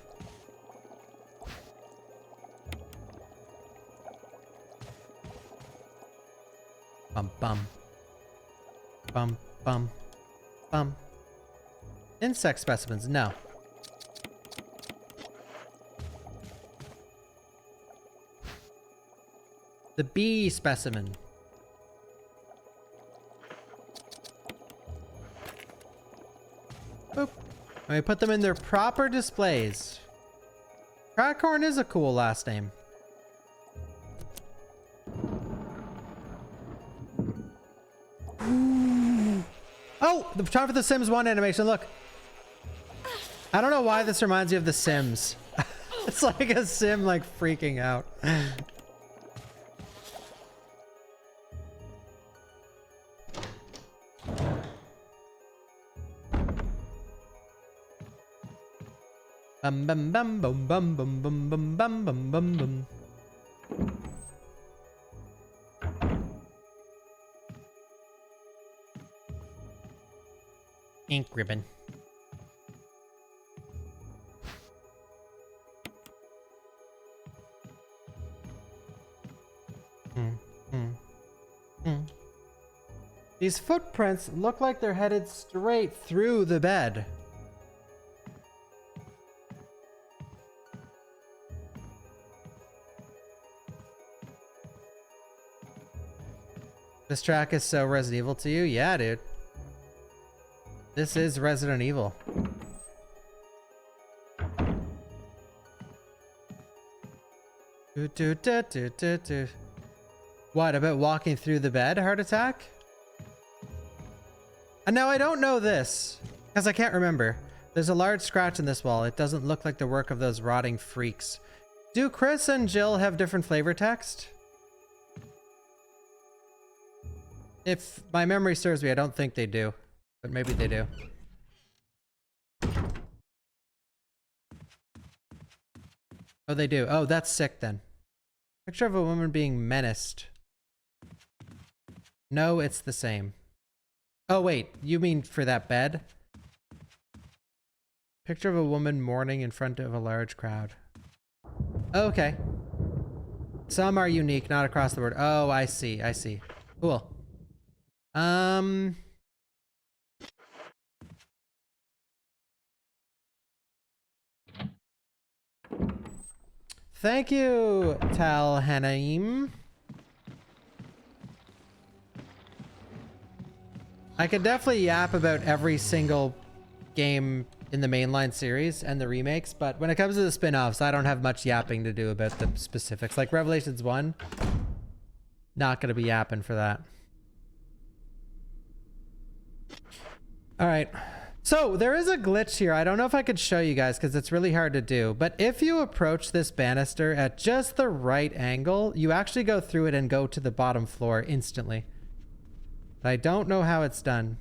Bum bum. Bum bum bum. Insect specimens, no. The bee specimen. Boop. And we put them in their proper displays. Crackhorn is a cool last name. Oh, the time for the Sims 1 animation, look. I don't know why this reminds me of The Sims. It's like a sim like freaking out. Bum bum bum bum bum bum bum bum bum bum bum bum. Ink ribbon. These footprints look like they're headed straight through the bed. This track is so Resident Evil to you? Yeah, dude. This is Resident Evil. What, about walking through the bed? Heart attack? And now I don't know this, because I can't remember. There's a large scratch in this wall. It doesn't look like the work of those rotting freaks. Do Chris and Jill have different flavor text? If my memory serves me, I don't think they do, but maybe they do. Oh, they do. Oh, that's sick then. Picture of a woman being menaced. No, it's the same. Oh, wait, you mean for that bed? Picture of a woman mourning in front of a large crowd. Oh, okay. Some are unique, not across the board. Oh, I see, I see. Cool. Thank you, Tal Hanaim. I could definitely yap about every single game in the mainline series and the remakes, but when it comes to the spin-offs, I don't have much yapping to do about the specifics. Like Revelations 1, not gonna be yapping for that. All right, so there is a glitch here. I don't know if I could show you guys because it's really hard to do, but if you approach this banister at just the right angle, you actually go through it and go to the bottom floor instantly. But I don't know how it's done.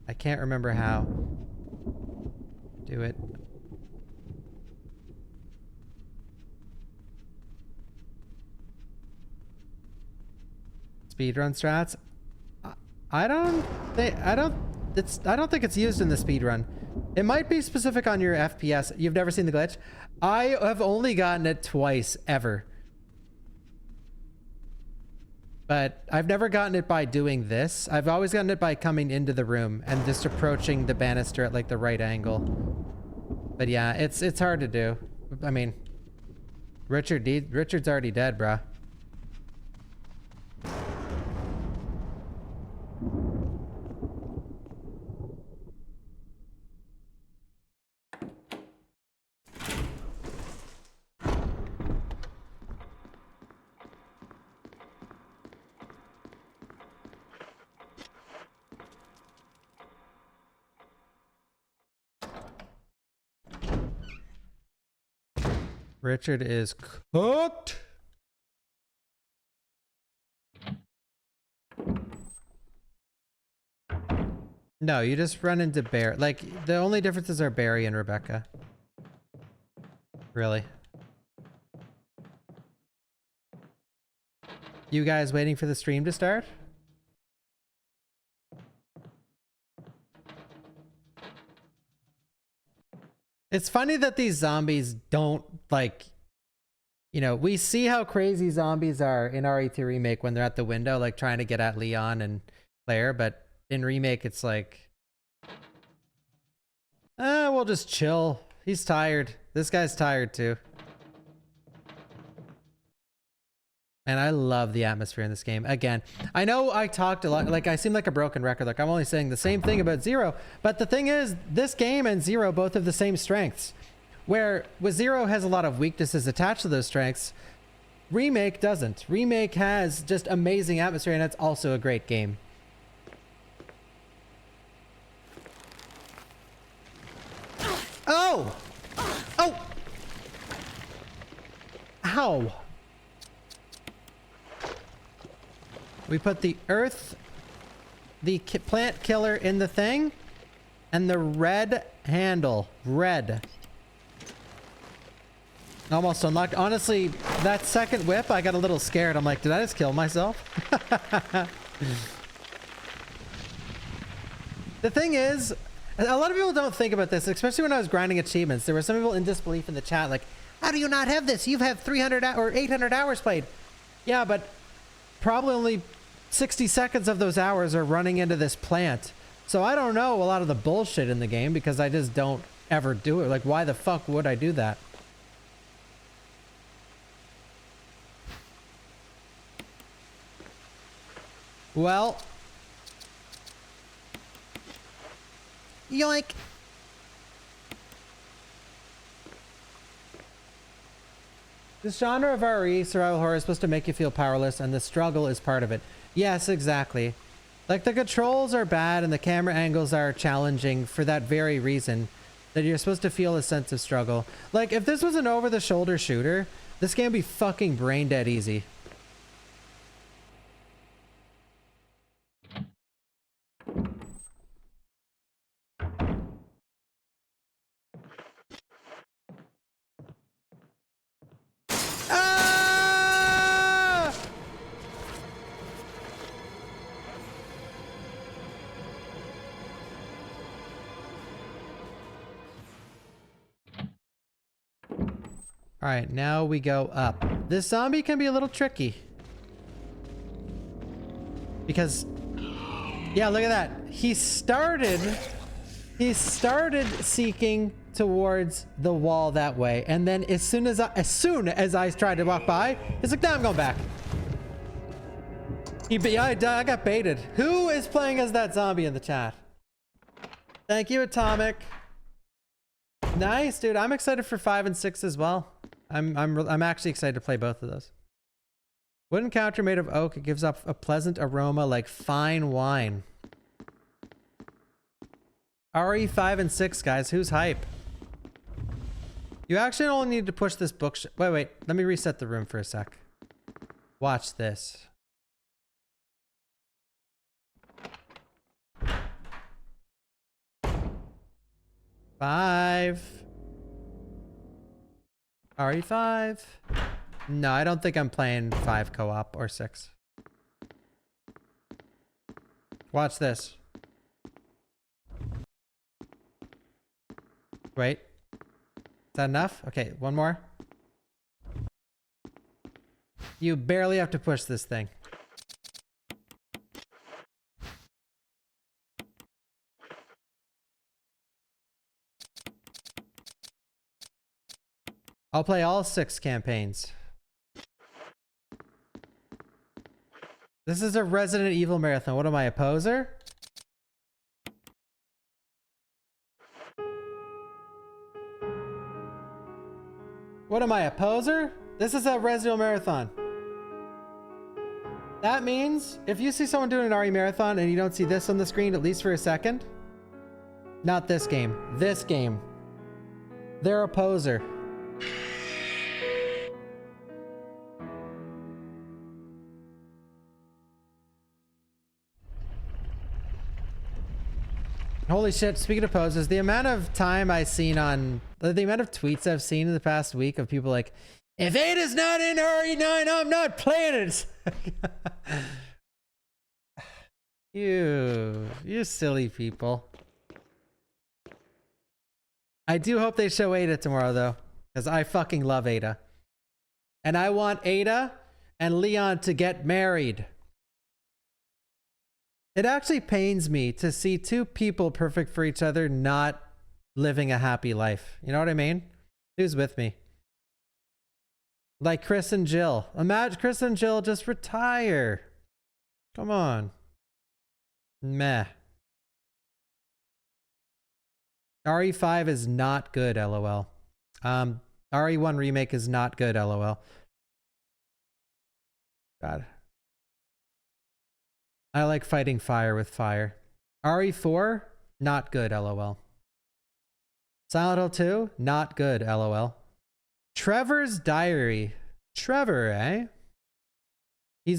I can't remember how. Do it. Speedrun strats. I don't think it's used in the speedrun. It might be specific on your FPS. You've never seen the glitch? I have only gotten it twice ever. But I've never gotten it by doing this. I've always gotten it by coming into the room and just approaching the banister at like the right angle. But yeah, it's hard to do. I mean, Richard's already dead, bruh. Richard is cooked. No, you just run into Barry. Like, the only differences are Barry and Rebecca. Really. You guys waiting for the stream to start? It's funny that these zombies don't, like, you know, we see how crazy zombies are in RE2 Remake when they're at the window, like, trying to get at Leon and Claire, but in Remake, it's like, We'll just chill. He's tired. This guy's tired too. And I love the atmosphere in this game. Again, I know I talked a lot, like I seem like a broken record. Like I'm only saying the same thing about Zero. But the thing is, this game and Zero both have the same strengths. Where with Zero has a lot of weaknesses attached to those strengths, Remake doesn't. Remake has just amazing atmosphere, and it's also a great game. Oh! Oh! Ow! We put the earth, the plant killer in the thing, and the red handle. Red. Almost unlocked. Honestly, that second whip, I got a little scared. I'm like, did I just kill myself? The thing is, a lot of people don't think about this, especially when I was grinding achievements. There were some people in disbelief in the chat, like, how do you not have this? You've had 300 or 800 hours played. Yeah, but probably only 60 seconds of those hours are running into this plant. So I don't know a lot of the bullshit in the game because I just don't ever do it. Like, why the fuck would I do that? Well, yoink. This genre of RE, survival horror, is supposed to make you feel powerless, and the struggle is part of it. Yes, exactly. Like, the controls are bad and the camera angles are challenging for that very reason, that you're supposed to feel a sense of struggle. Like, if this was an over-the-shoulder shooter, this game would be fucking brain dead easy. All right, now we go up. This zombie can be a little tricky. Because, yeah, look at that. He started seeking towards the wall that way. And then as soon as I tried to walk by, he's like, nah, I'm going back. I got baited. Who is playing as that zombie in the chat? Thank you, Atomic. Nice, dude. I'm excited for 5 and 6 as well. I'm actually excited to play both of those. Wooden counter made of oak. It gives off a pleasant aroma like fine wine. RE 5 and 6, guys. Who's hype? You actually only need to push this bookshelf. Wait. Let me reset the room for a sec. Watch this. Five. RE5. No, I don't think I'm playing 5 co-op or 6. Watch this. Wait. Is that enough? Okay, one more. You barely have to push this thing. I'll play all 6 campaigns. This is a Resident Evil marathon. What am I, a poser? What am I, a poser? This is a Resident Evil marathon. That means if you see someone doing an RE marathon and you don't see this on the screen, at least for a second, not this game, this game, they're a poser. Holy shit, speaking of poses, the amount of time I've seen on, the amount of tweets I've seen in the past week of people like, if Ada's not in RE9, I'm not playing it. You silly people. I do hope they show Ada tomorrow though, because I fucking love Ada. And I want Ada and Leon to get married. It actually pains me to see 2 people perfect for each other not living a happy life. You know what I mean? Who's with me? Like Chris and Jill. Imagine Chris and Jill just retire. Come on. Meh. RE5 is not good, LOL. RE1 Remake is not good, LOL. God. I like fighting fire with fire. RE4, not good, LOL. Silent Hill 2, not good, LOL. Trevor's Diary. Trevor, eh?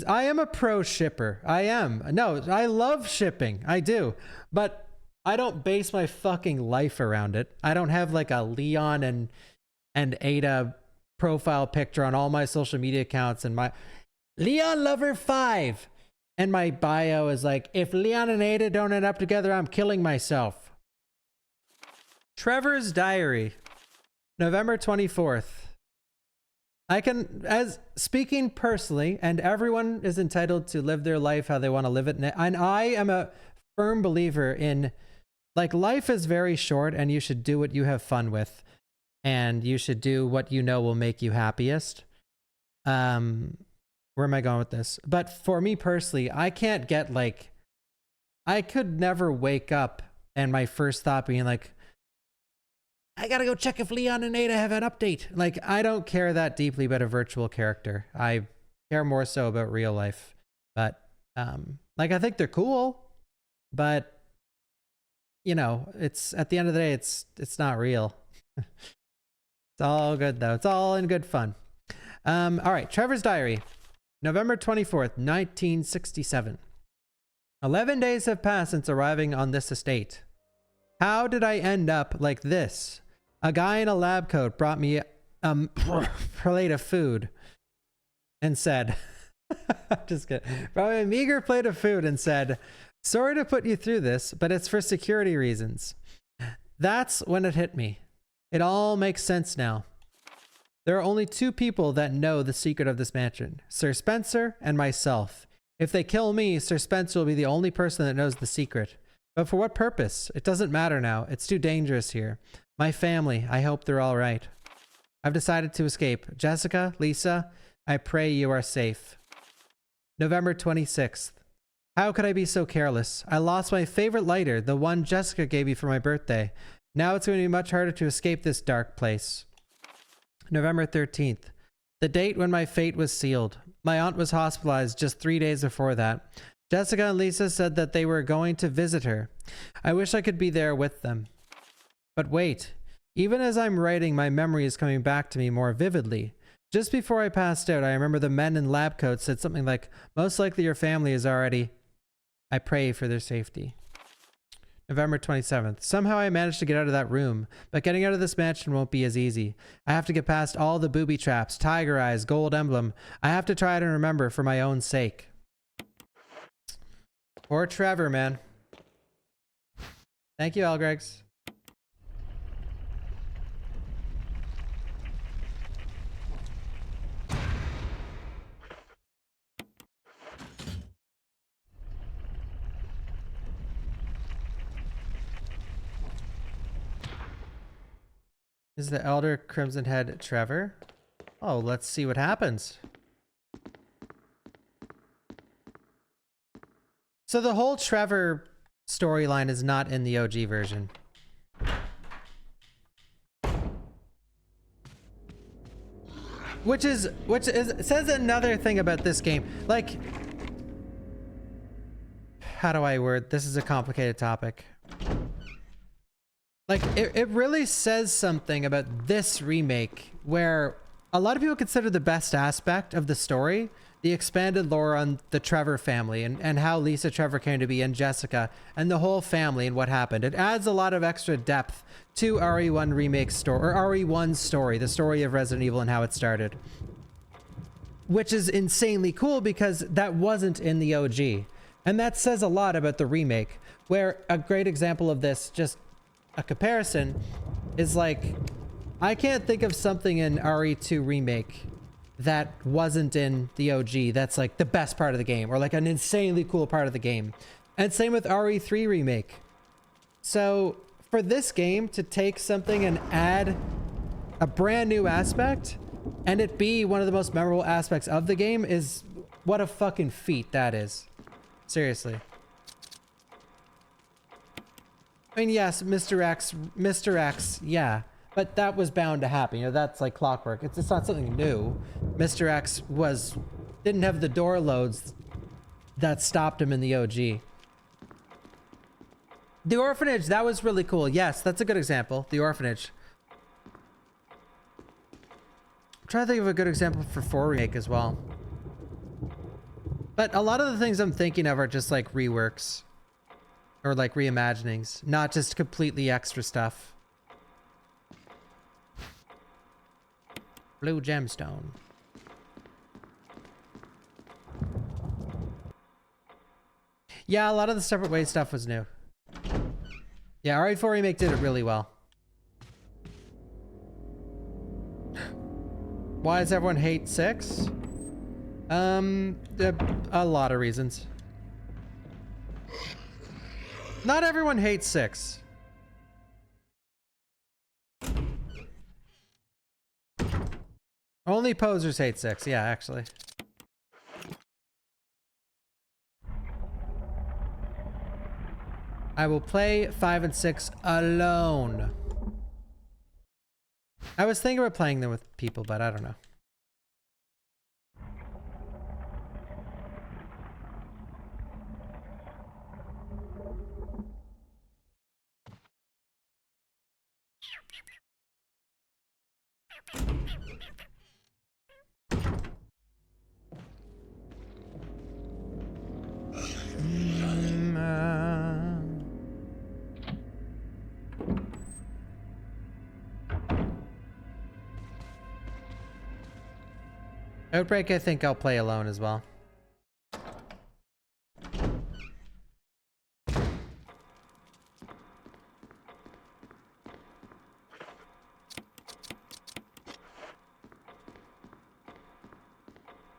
I am a pro shipper. I am. No, I love shipping. I do. But I don't base my fucking life around it. I don't have like a Leon and Ada profile picture on all my social media accounts and my Leon Lover 5. And my bio is like, if Leon and Ada don't end up together, I'm killing myself. Trevor's Diary. November 24th. I can, as speaking personally, and everyone is entitled to live their life how they want to live it. And I am a firm believer in, like, life is very short and you should do what you have fun with. And you should do what you know will make you happiest. Where am I going with this? But for me personally, I can't get like, I could never wake up and my first thought being like, I gotta go check if Leon and Ada have an update. Like, I don't care that deeply about a virtual character. I care more so about real life. But, like, I think they're cool, but, you know, it's, at the end of the day, it's not real. It's all good though. It's all in good fun. All right. Trevor's Diary, November 24th, 1967. 11 days have passed since arriving on this estate. How did I end up like this? A guy in a lab coat brought me a plate of food and said, just kidding, brought me a meager plate of food and said, sorry to put you through this, but it's for security reasons. That's when it hit me. It all makes sense now. There are only two people that know the secret of this mansion, Sir Spencer and myself. If they kill me, Sir Spencer will be the only person that knows the secret. But for what purpose? It doesn't matter now. It's too dangerous here. My family, I hope they're all right. I've decided to escape. Jessica, Lisa, I pray you are safe. November 26th. How could I be so careless? I lost my favorite lighter, the one Jessica gave me for my birthday. Now it's going to be much harder to escape this dark place. November 13th. The date when my fate was sealed. My aunt was hospitalized just 3 days before that. Jessica and Lisa said that they were going to visit her. I wish I could be there with them. But wait, even as I'm writing, my memory is coming back to me more vividly. Just before I passed out, I remember the men in lab coats said something like, most likely your family is already... I pray for their safety. November 27th. Somehow I managed to get out of that room, but getting out of this mansion won't be as easy. I have to get past all the booby traps, tiger eyes, gold emblem. I have to try to remember for my own sake. Poor Trevor, man. Thank you, Algregs. Is the Elder Crimson Head Trevor? Oh, let's see what happens. So the whole Trevor storyline is not in the OG version. Which says another thing about this game. Like, how do I word? This is a complicated topic. Like, it really says something about this remake where a lot of people consider the best aspect of the story the expanded lore on the Trevor family and how Lisa Trevor came to be and Jessica and the whole family and what happened. It adds a lot of extra depth to RE1 Remake story, or RE1's story, the story of Resident Evil and how it started. Which is insanely cool because that wasn't in the OG. And that says a lot about the remake, where a great example of this, just a comparison, is like, I can't think of something in RE2 Remake that wasn't in the OG that's like the best part of the game or like an insanely cool part of the game. And same with RE3 Remake. So for this game to take something and add a brand new aspect and it be one of the most memorable aspects of the game is what a fucking feat that is. Seriously. I mean, yes, Mr. X, yeah, but that was bound to happen. You know, that's like clockwork. It's not something new. Mr. X didn't have the door loads that stopped him in the OG. The orphanage, that was really cool. Yes, that's a good example. The orphanage. I'm trying to think of a good example for Remake as well. But a lot of the things I'm thinking of are just like reworks. Or like reimaginings. Not just completely extra stuff. Blue gemstone. Yeah, a lot of the separate way stuff was new. Yeah, RE4 Remake did it really well. Why does everyone hate 6? A lot of reasons. Not everyone hates 6. Only posers hate 6. Yeah, actually. I will play 5 and 6 alone. I was thinking about playing them with people, but I don't know. Outbreak, I think I'll play alone as well.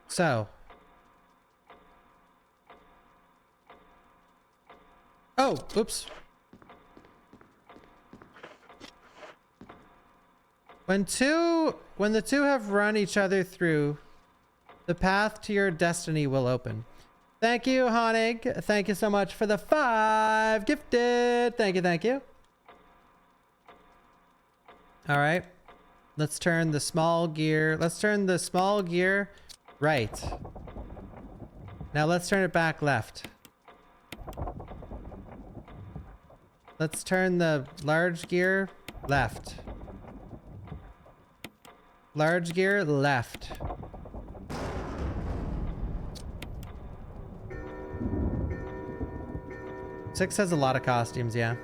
So. Oh, oops. When the two have run each other through, the path to your destiny will open. Thank you, Honig. Thank you so much for the 5 gifted. Thank you, thank you. All right. Let's turn the small gear. Let's turn the small gear right. Now let's turn it back left. Let's turn the large gear left. Large gear left. Six has a lot of costumes, yeah.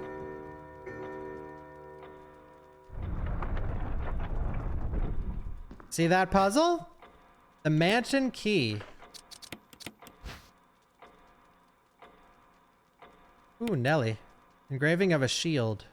See that puzzle? The mansion key. Ooh, Nelly. Engraving of a shield.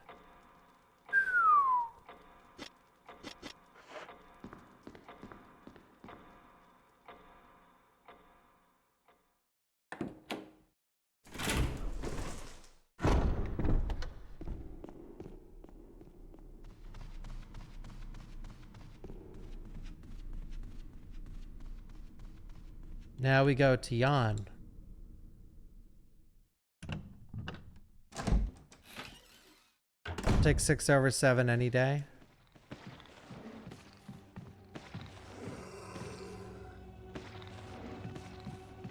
Now we go to Jan. Take 6 over 7 any day.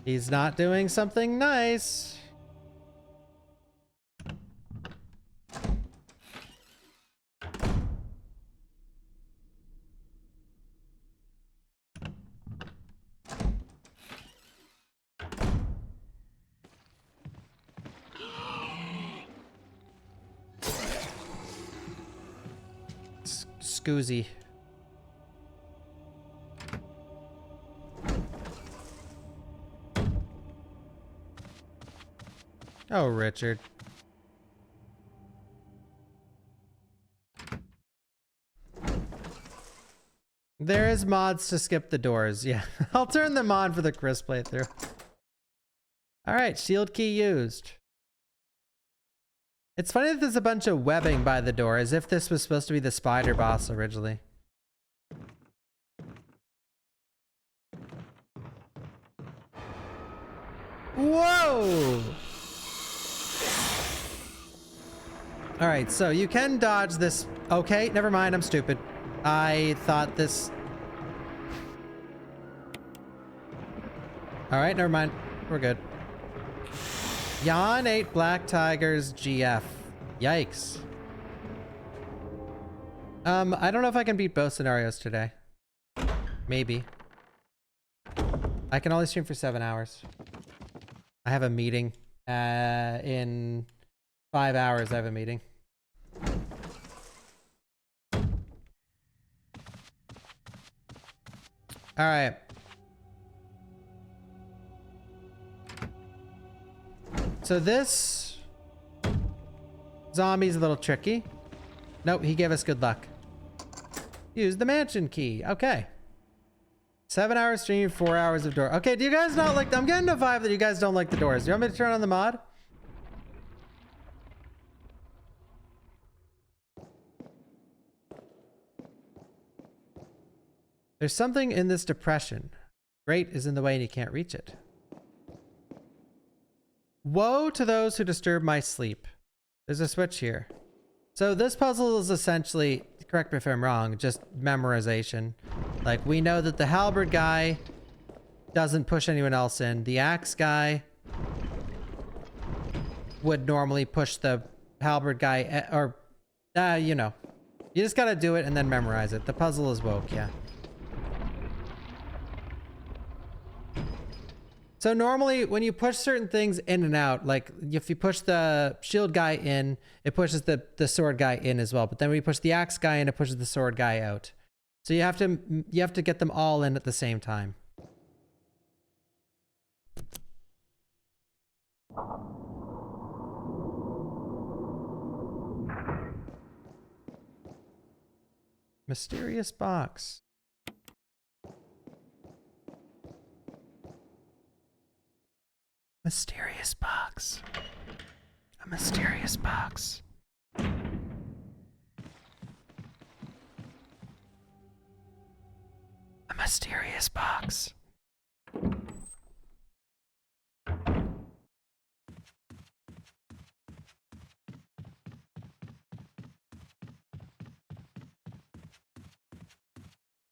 He's not doing something nice. Scoozy. Oh, Richard. There is mods to skip the doors. Yeah, I'll turn them on for the Chris playthrough. All right, shield key used. It's funny that there's a bunch of webbing by the door, as if this was supposed to be the spider boss originally. Whoa! Alright, so you can dodge this. Okay, never mind, I'm stupid. I thought this... Alright, never mind. We're good. Yawn 8 Black Tigers GF. Yikes. I don't know if I can beat both scenarios today. Maybe. I can only stream for 7 hours. I have a meeting. In 5 hours I have a meeting. Alright. So this zombie's a little tricky. Nope, he gave us good luck. Use the mansion key. Okay. 7 hours stream, 4 hours of door. Okay, do you guys not like... I'm getting a vibe that you guys don't like the doors. Do you want me to turn on the mod? There's something in this depression. Great is in the way and you can't reach it. Woe to those who disturb my sleep. There's a switch here. So this puzzle is essentially, correct me if I'm wrong, just memorization. Like, we know that the halberd guy doesn't push anyone else in. The axe guy would normally push the halberd guy, or, you know. You just gotta do it and then memorize it. The puzzle is woke, yeah. So normally when you push certain things in and out, like if you push the shield guy in, it pushes the sword guy in as well. But then when you push the axe guy in, it pushes the sword guy out. So you have to get them all in at the same time. Mysterious box. Mysterious box. A mysterious box. A mysterious box.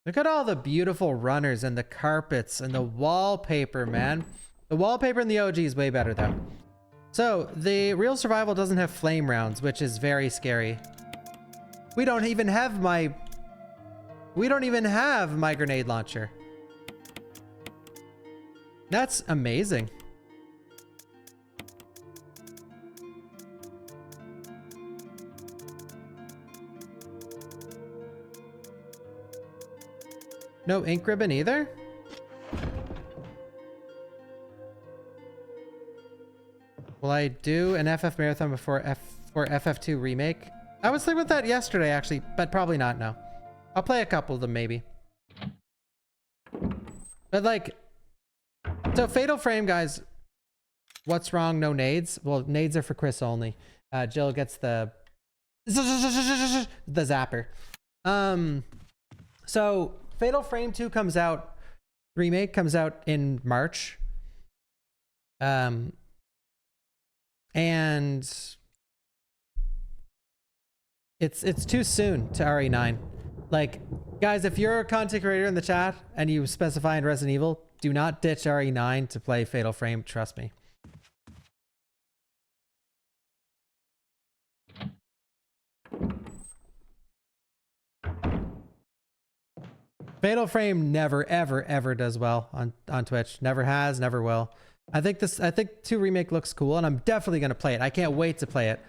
Look at all the beautiful runners and the carpets and the wallpaper, man. The wallpaper in the OG is way better though. So the real survival doesn't have flame rounds, which is very scary. We don't even have my grenade launcher. That's amazing. No ink ribbon either? Will I do an FF marathon before FF2 remake? I was thinking about that yesterday actually, but probably not, no. I'll play a couple of them maybe. But like, so Fatal Frame, guys, what's wrong? No nades? Well, nades are for Chris only. Jill gets the zapper. So Fatal Frame 2 comes out, remake comes out in March. And it's too soon to RE9. Like, guys, if you're a content creator in the chat and you specify in Resident Evil, do not ditch RE9 to play Fatal Frame, trust me. Fatal Frame never, ever, ever does well on Twitch. Never has, never will. I think 2 remake looks cool and I'm definitely going to play it. I can't wait to play it.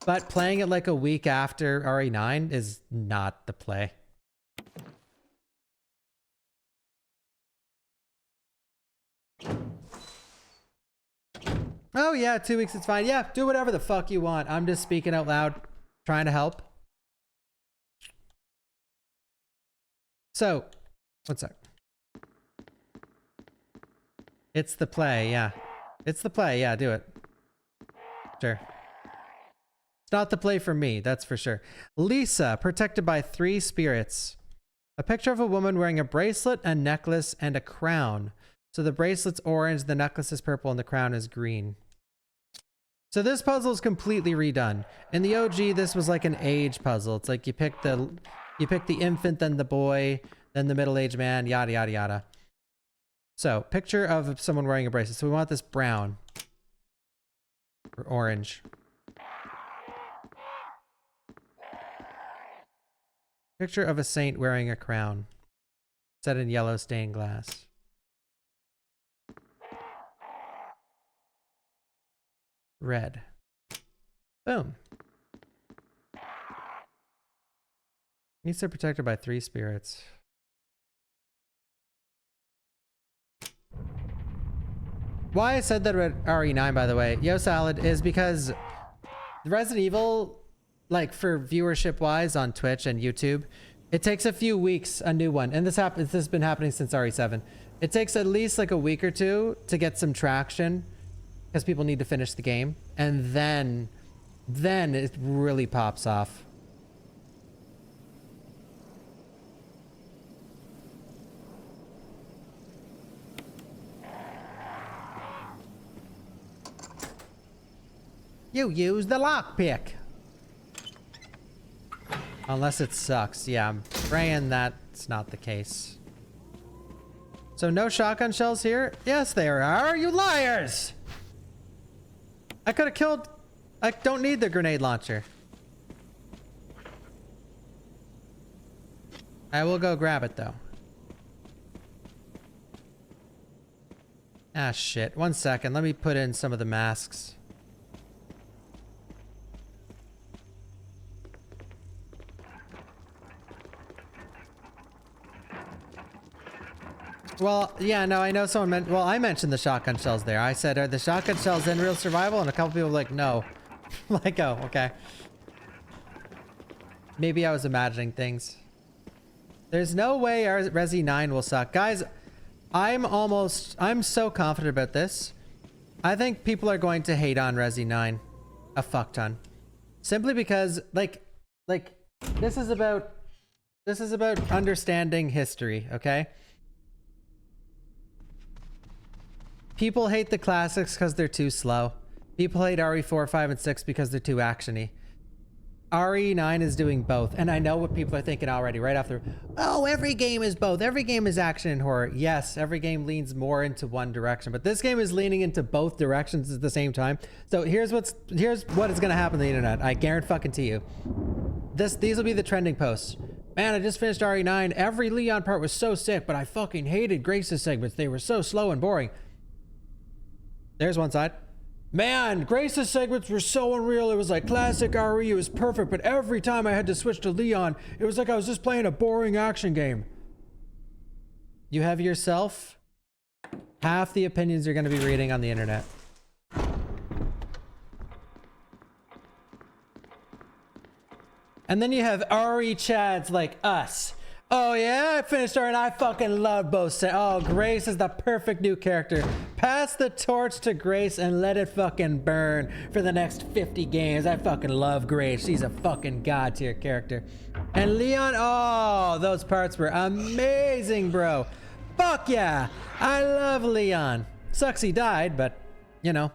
But playing it like a week after RE9 is not the play. Oh yeah, 2 weeks, it's fine. Yeah, do whatever the fuck you want. I'm just speaking out loud, trying to help. So, what's up? It's the play, yeah. It's the play, yeah, do it. Sure. It's not the play for me, that's for sure. Lisa, protected by 3 spirits. A picture of a woman wearing a bracelet, a necklace, and a crown. So the bracelet's orange, the necklace is purple, and the crown is green. So this puzzle is completely redone. In the OG, this was like an age puzzle. It's like you pick the infant, then the boy, then the middle-aged man, yada, yada, yada. So, picture of someone wearing a bracelet. So we want this brown. Or orange. Picture of a saint wearing a crown. Set in yellow stained glass. Red. Boom. Needs to be protected by 3 spirits. Why I said that with RE9, by the way, Yo Salad, is because Resident Evil, like for viewership wise on Twitch and YouTube, it takes a few weeks, a new one. And this has been happening since RE7. It takes at least like a week or 2 to get some traction because people need to finish the game. And then it really pops off. You use the lockpick. Unless it sucks. Yeah, I'm praying that's not the case. So no shotgun shells here? Yes, there are. You liars! I could have killed... I don't need the grenade launcher. I will go grab it, though. Ah, shit. 1 second. Let me put in some of the masks. Well, yeah, no, I know someone meant... Well, I mentioned the shotgun shells there. I said, are the shotgun shells in real survival? And a couple people were like, no. Like, oh, okay. Maybe I was imagining things. There's no way our Resi 9 will suck. Guys, I'm so confident about this. I think people are going to hate on Resi 9 a fuck ton. Simply because, like, this is about understanding history, okay? People hate the classics because they're too slow. People hate RE4, 5, and 6 because they're too actiony. RE9 is doing both. And I know what people are thinking already right after. Oh, every game is both. Every game is action and horror. Yes, every game leans more into one direction. But this game is leaning into both directions at the same time. So here's what is going to happen on the internet. I guarantee you. These will be the trending posts. Man, I just finished RE9. Every Leon part was so sick, but I fucking hated Grace's segments. They were so slow and boring. There's one side. Man, Grace's segments were so unreal. It was like classic RE. It was perfect, but every time I had to switch to Leon, it was like I was just playing a boring action game. You have yourself half the opinions you're going to be reading on the internet. And then you have RE chads like us. Oh yeah, I finished her and I fucking love both. Oh, Grace is the perfect new character. Pass the torch to Grace and let it fucking burn for the next 50 games. I fucking love Grace. She's a fucking god tier character. And Leon, oh, those parts were amazing, bro. Fuck yeah, I love Leon. Sucks he died, but you know.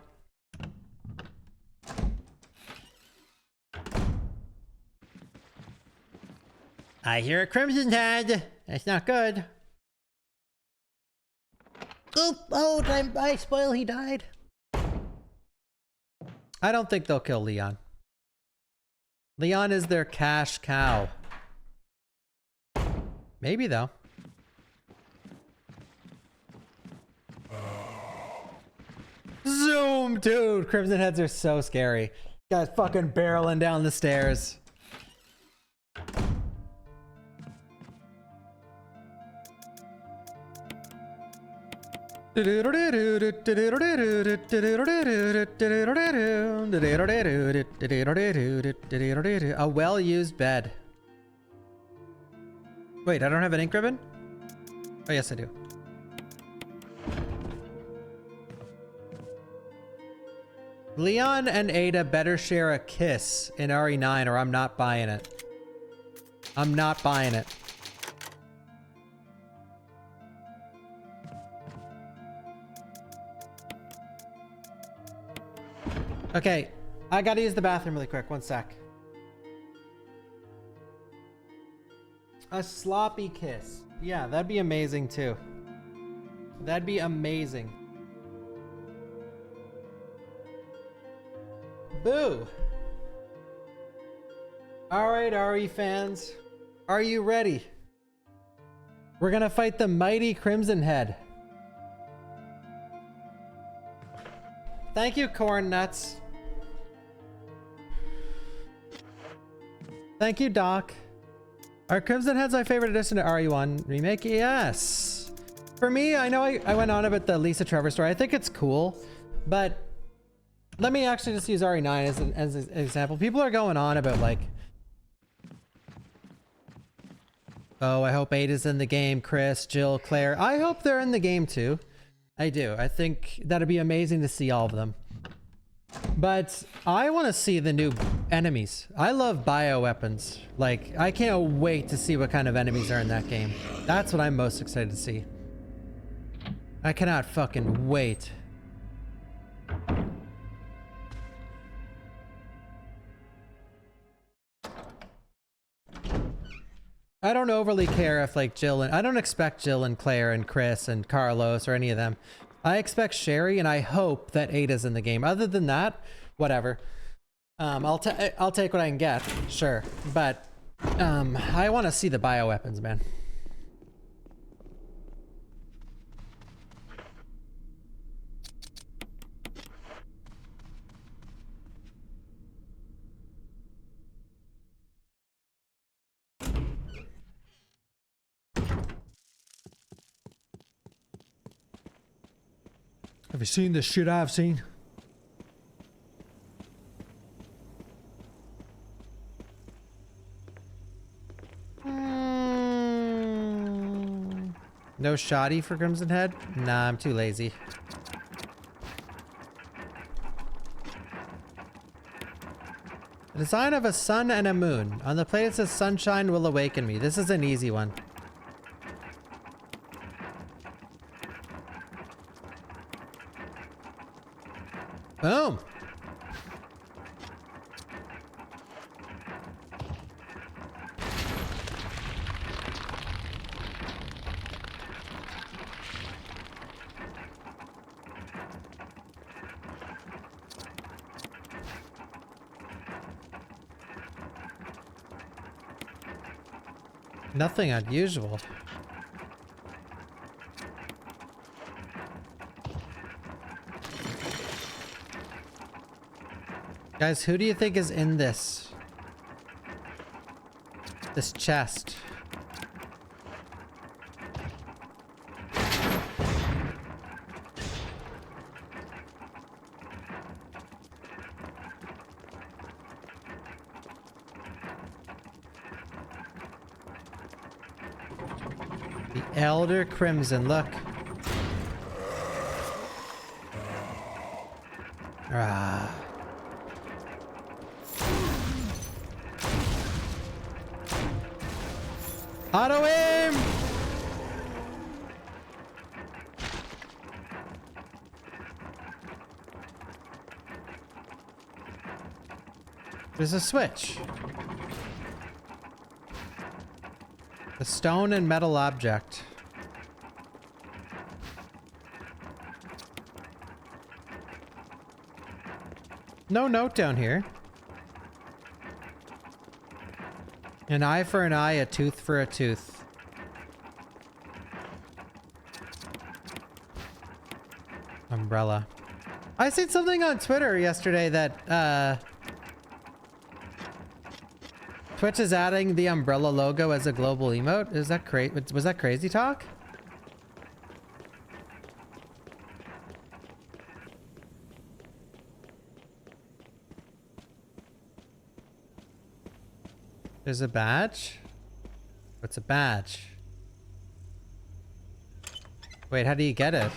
I hear a crimson head. That's not good. Oop! Oh, did I spoil he died? I don't think they'll kill Leon. Leon is their cash cow. Maybe though. Zoom, dude! Crimson heads are so scary. Guys fucking barreling down the stairs. A well-used bed. Wait, I don't have an ink ribbon? Oh, yes, I do. Leon and Ada better share a kiss in RE9 or I'm not buying it. I'm not buying it. Okay, I gotta use the bathroom really quick. One sec. A sloppy kiss. Yeah, that'd be amazing too. That'd be amazing. Boo! Alright, RE fans. Are you ready? We're gonna fight the mighty Crimson Head. Thank you, Corn Nuts. Thank you, Doc. Are Crimson Heads my favorite addition to RE1 Remake? Yes. For me, I know I went on about the Lisa Trevor story. I think it's cool, but let me actually just use RE9 as an example. People are going on about like, oh, I hope Ada's in the game, Chris, Jill, Claire. I hope they're in the game too. I do. I think that'd be amazing to see all of them. But I want to see the new enemies. I love bioweapons. Like, I can't wait to see what kind of enemies are in that game. That's what I'm most excited to see. I cannot fucking wait. I don't overly care if like Jill and I don't expect Jill and Claire and Chris and Carlos or any of them. I expect Sherry and I hope that Ada's in the game. Other than that, whatever. I'll take what I can get, sure. But I want to see the bioweapons, man. Have you seen the shit I've seen? No shoddy for Crimson Head? Nah, I'm too lazy. The design of a sun and a moon. On the plate it says sunshine will awaken me. This is an easy one. Boom. Nothing unusual. Guys, who do you think is in this chest? The Elder Crimson, look. Ah. Auto aim! There's a switch. A stone and metal object. No note down here. An eye for an eye, a tooth for a tooth. Umbrella. I seen something on Twitter yesterday that Twitch is adding the umbrella logo as a global emote. Is that was that crazy talk? There's a badge? What's a badge? Wait, how do you get it?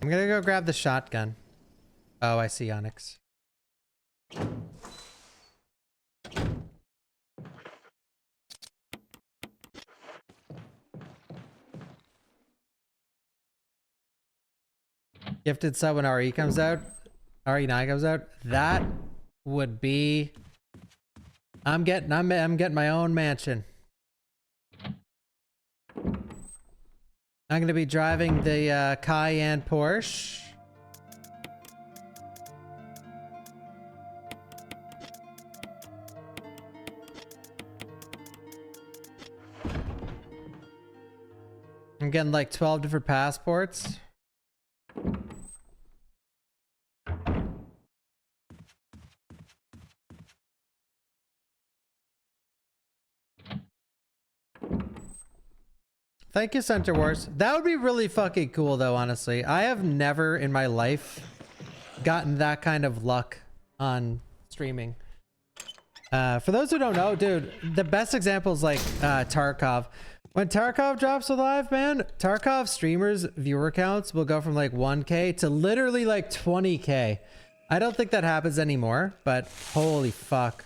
I'm gonna go grab the shotgun. Oh, I see Onyx. Gifted sub when RE comes out. RE9 comes out. That would be... I'm getting my own mansion. I'm gonna be driving the Cayenne Porsche. I'm getting like 12 different passports. Thank you, Center Wars. That would be really fucking cool though, honestly. I have never in my life gotten that kind of luck on streaming. For those who don't know, dude, the best example is like Tarkov. When Tarkov drops live, man, Tarkov streamers' viewer counts will go from like 1K to literally like 20K. I don't think that happens anymore, but holy fuck.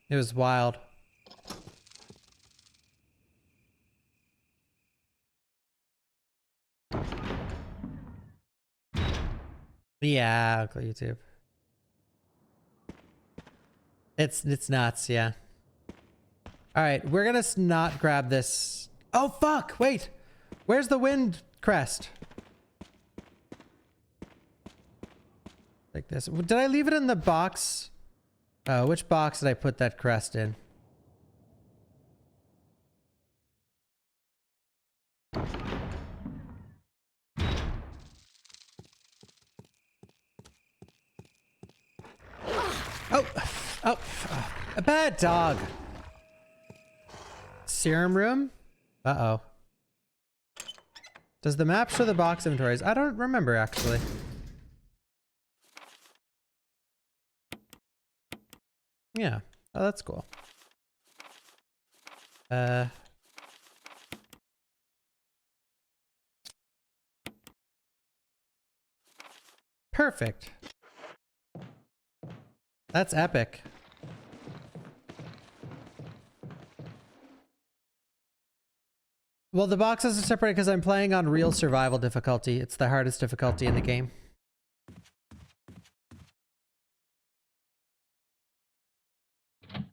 It was wild. Yeah, Uncle YouTube. It's nuts, yeah. All right, we're gonna not grab this. Oh fuck! Wait, where's the wind crest? Like this. Did I leave it in the box? Oh, which box did I put that crest in? Oh, a bad dog. Serum room? Uh-oh. Does the map show the box inventories? I don't remember, actually. Yeah. Oh, that's cool. Perfect. That's epic. Well, the boxes are separated because I'm playing on real survival difficulty. It's the hardest difficulty in the game.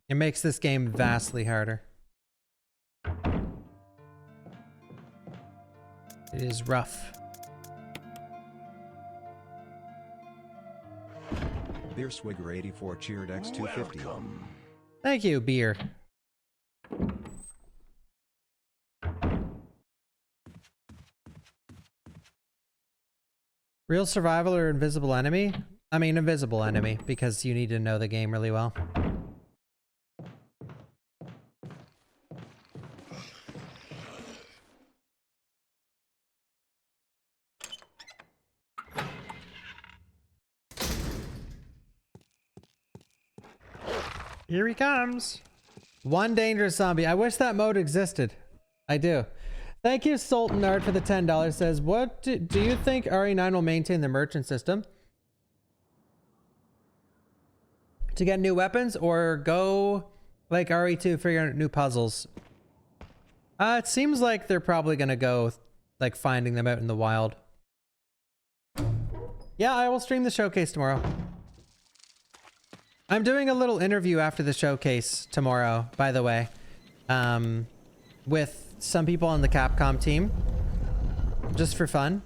It makes this game vastly harder. It is rough. Beer Swigger 84 cheered X250. Welcome. Thank you, beer. Real survival or invisible enemy? I mean, invisible enemy, because you need to know the game really well. Here he comes. One dangerous zombie. I wish that mode existed. I do. Thank you, Sultan Art, for the $10. Says, what do you think RE9 will maintain the merchant system? To get new weapons or go like RE2 figuring out new puzzles? It seems like they're probably going to go like finding them out in the wild. Yeah, I will stream the showcase tomorrow. I'm doing a little interview after the showcase tomorrow, by the way, with some people on the Capcom team, just for fun.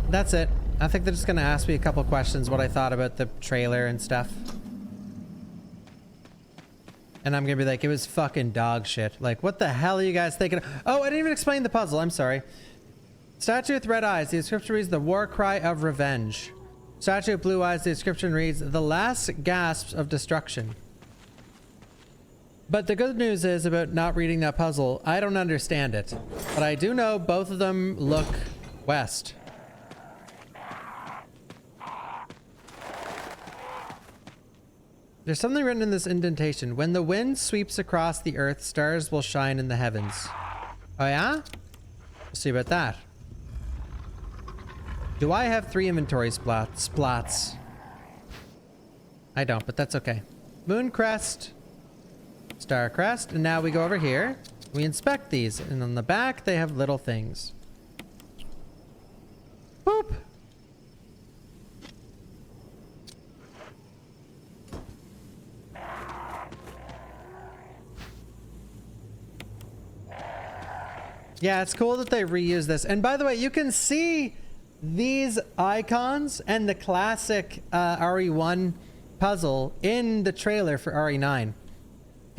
That's it. I think they're just gonna ask me a couple questions, what I thought about the trailer and stuff. And I'm gonna be like, it was fucking dog shit. Like, what the hell are you guys thinking? Oh, I didn't even explain the puzzle. I'm sorry. Statue with red eyes. The description reads, the war cry of revenge. Statue with blue eyes. The description reads, the last gasps of destruction. But the good news is about not reading that puzzle, I don't understand it. But I do know both of them look west. There's something written in this indentation. When the wind sweeps across the earth, stars will shine in the heavens. Oh yeah? Let's see about that. Do I have 3 inventory splots? I don't, but that's okay. Moon crest, star crest, and now we go over here. We inspect these, and on the back they have little things. Boop! Yeah, it's cool that they reuse this. And by the way, you can see these icons and the classic RE1 puzzle in the trailer for RE9.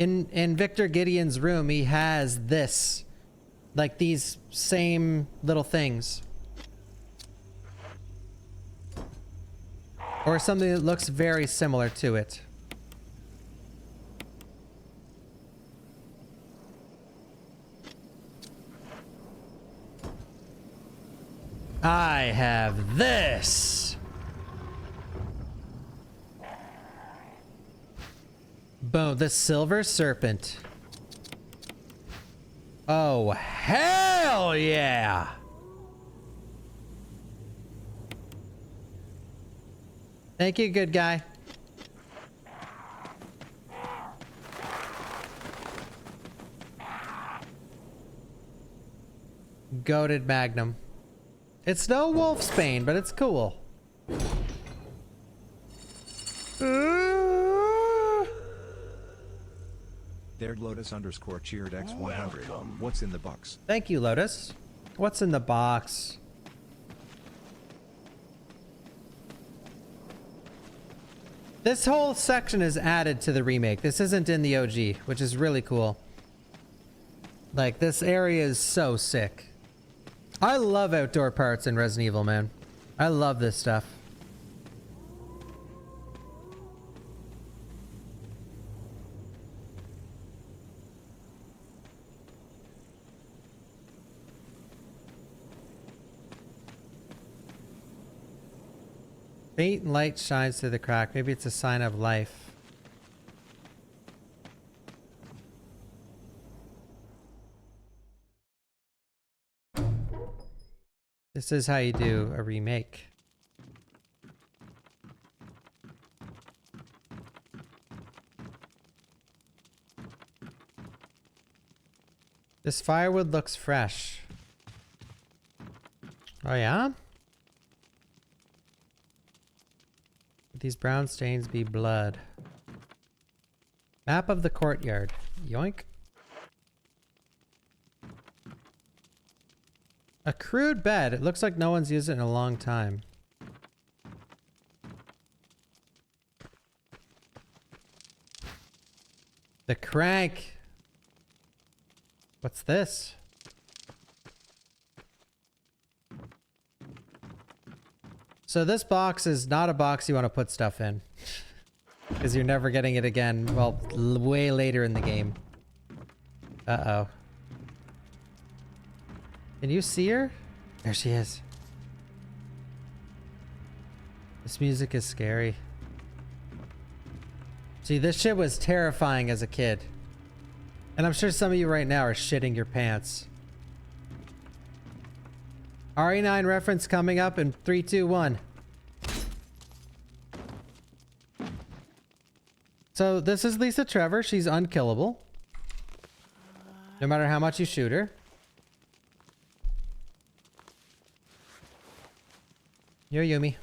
In Victor Gideon's room, he has this. Like these same little things. Or something that looks very similar to it. I have this. Boom, the silver serpent. Oh, hell yeah. Thank you, good guy. Goated Magnum. It's no wolfsbane, but it's cool. There'd Lotus _ cheered X100. What's in the box? Thank you, Lotus. What's in the box? This whole section is added to the remake. This isn't in the OG, which is really cool. Like, this area is so sick. I love outdoor parts in Resident Evil, man. I love this stuff. Faint light shines through the crack. Maybe it's a sign of life. This is how you do a remake. This firewood looks fresh. Oh yeah? Could these brown stains be blood? Map of the courtyard. Yoink. A crude bed. It looks like no one's used it in a long time. The crank. What's this? So this box is not a box you want to put stuff in. Because you're never getting it again. Well, way later in the game. Uh-oh. Can you see her? There she is. This music is scary. See, this shit was terrifying as a kid. And I'm sure some of you right now are shitting your pants. RE9 reference coming up in 3, 2, 1. So this is Lisa Trevor. She's unkillable. No matter how much you shoot her. You're Yumi.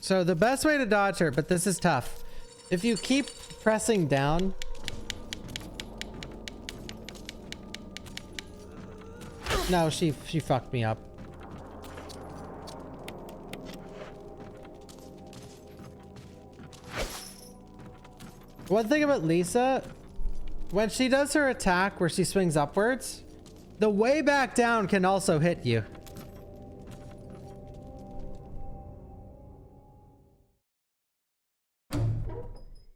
So the best way to dodge her, but this is tough. If you keep pressing down. No, she fucked me up. One thing about Lisa, when she does her attack where she swings upwards, the way back down can also hit you.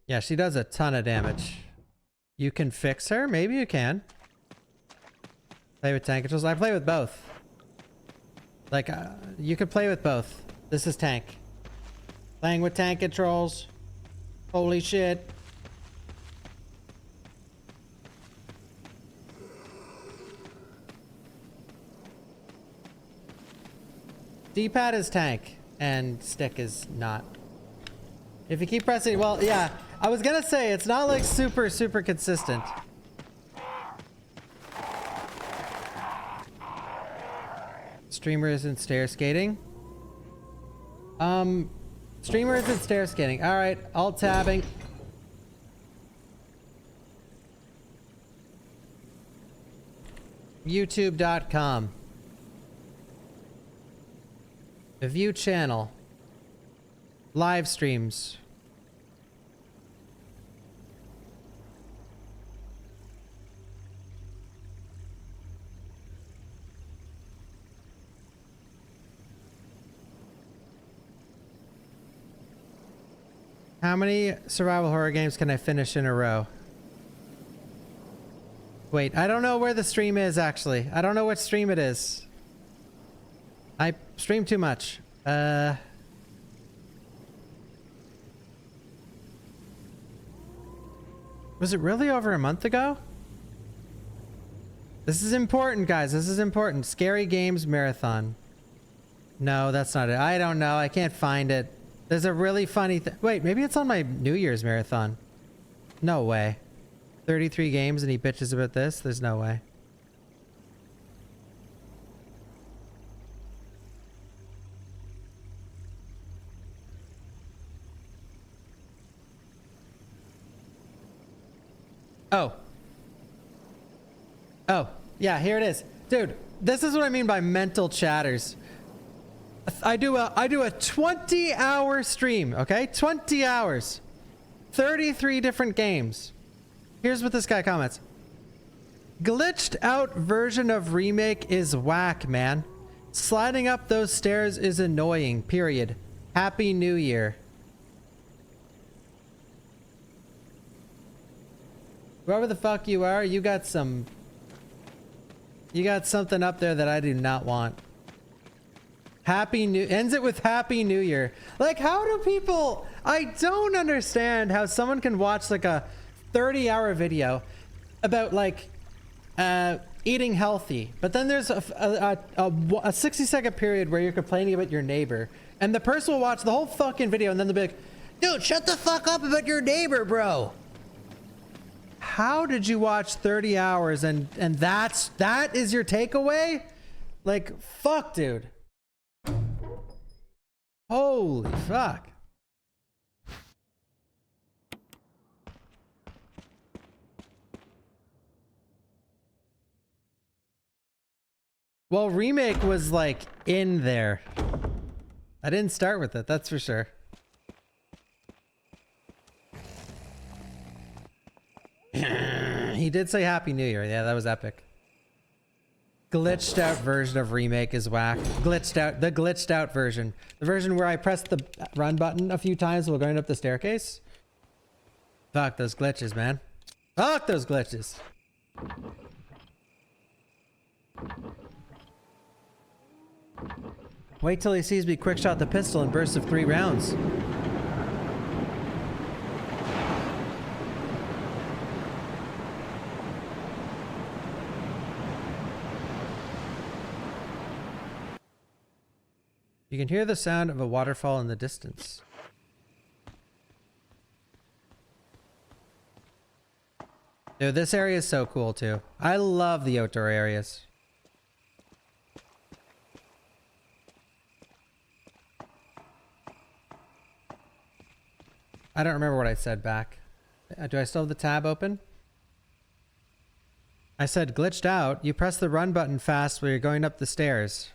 Yeah, she does a ton of damage. You can fix her? Maybe you can. Play with tank controls. I play with both. Like, you could play with both. This is tank. Playing with tank controls. Holy shit. D-pad is tank and stick is not. If you keep pressing, well, yeah, I was gonna say it's not like super consistent. Streamer isn't stair skating. Streamer isn't stair skating. All right, alt tabbing. YouTube.com. View channel. Live streams. How many survival horror games can I finish in a row? Wait, I don't know where the stream is actually. I don't know what stream it is. I stream too much. Was it really over a month ago? This is important, guys. This is important. Scary Games Marathon. No, that's not it. I don't know. I can't find it. There's a really funny thing. Wait, maybe it's on my New Year's marathon. No way. 33 games and he bitches about this? There's no way. Oh. Oh, yeah, here it is. Dude, this is what I mean by mental chatters. I do a 20-hour stream, okay? 20 hours. 33 different games. Here's what this guy comments. Glitched out version of Remake is whack, man. Sliding up those stairs is annoying, period. Happy New Year. Whoever the fuck you are, you got something up there that I do not want. Ends it with Happy New Year. Like, how do people, I don't understand how someone can watch like a 30-hour video about like eating healthy, but then there's a 60-second period where you're complaining about your neighbor, and the person will watch the whole fucking video and then they'll be like, dude, shut the fuck up about your neighbor, bro. How did you watch 30 hours and that is your takeaway? Like, fuck, dude. Holy fuck. Well, Remake was like in there. I didn't start with it, that's for sure. He did say Happy New Year. Yeah, that was epic. Glitched out version of Remake is whack. Glitched out, the glitched out version. The version where I pressed the run button a few times while going up the staircase. Fuck those glitches, man. Fuck those glitches. Wait till he sees me quick shot the pistol in bursts of 3 rounds. You can hear the sound of a waterfall in the distance. Dude, this area is so cool too. I love the outdoor areas. I don't remember what I said back. Do I still have the tab open? I said glitched out. You press the run button fast when you're going up the stairs.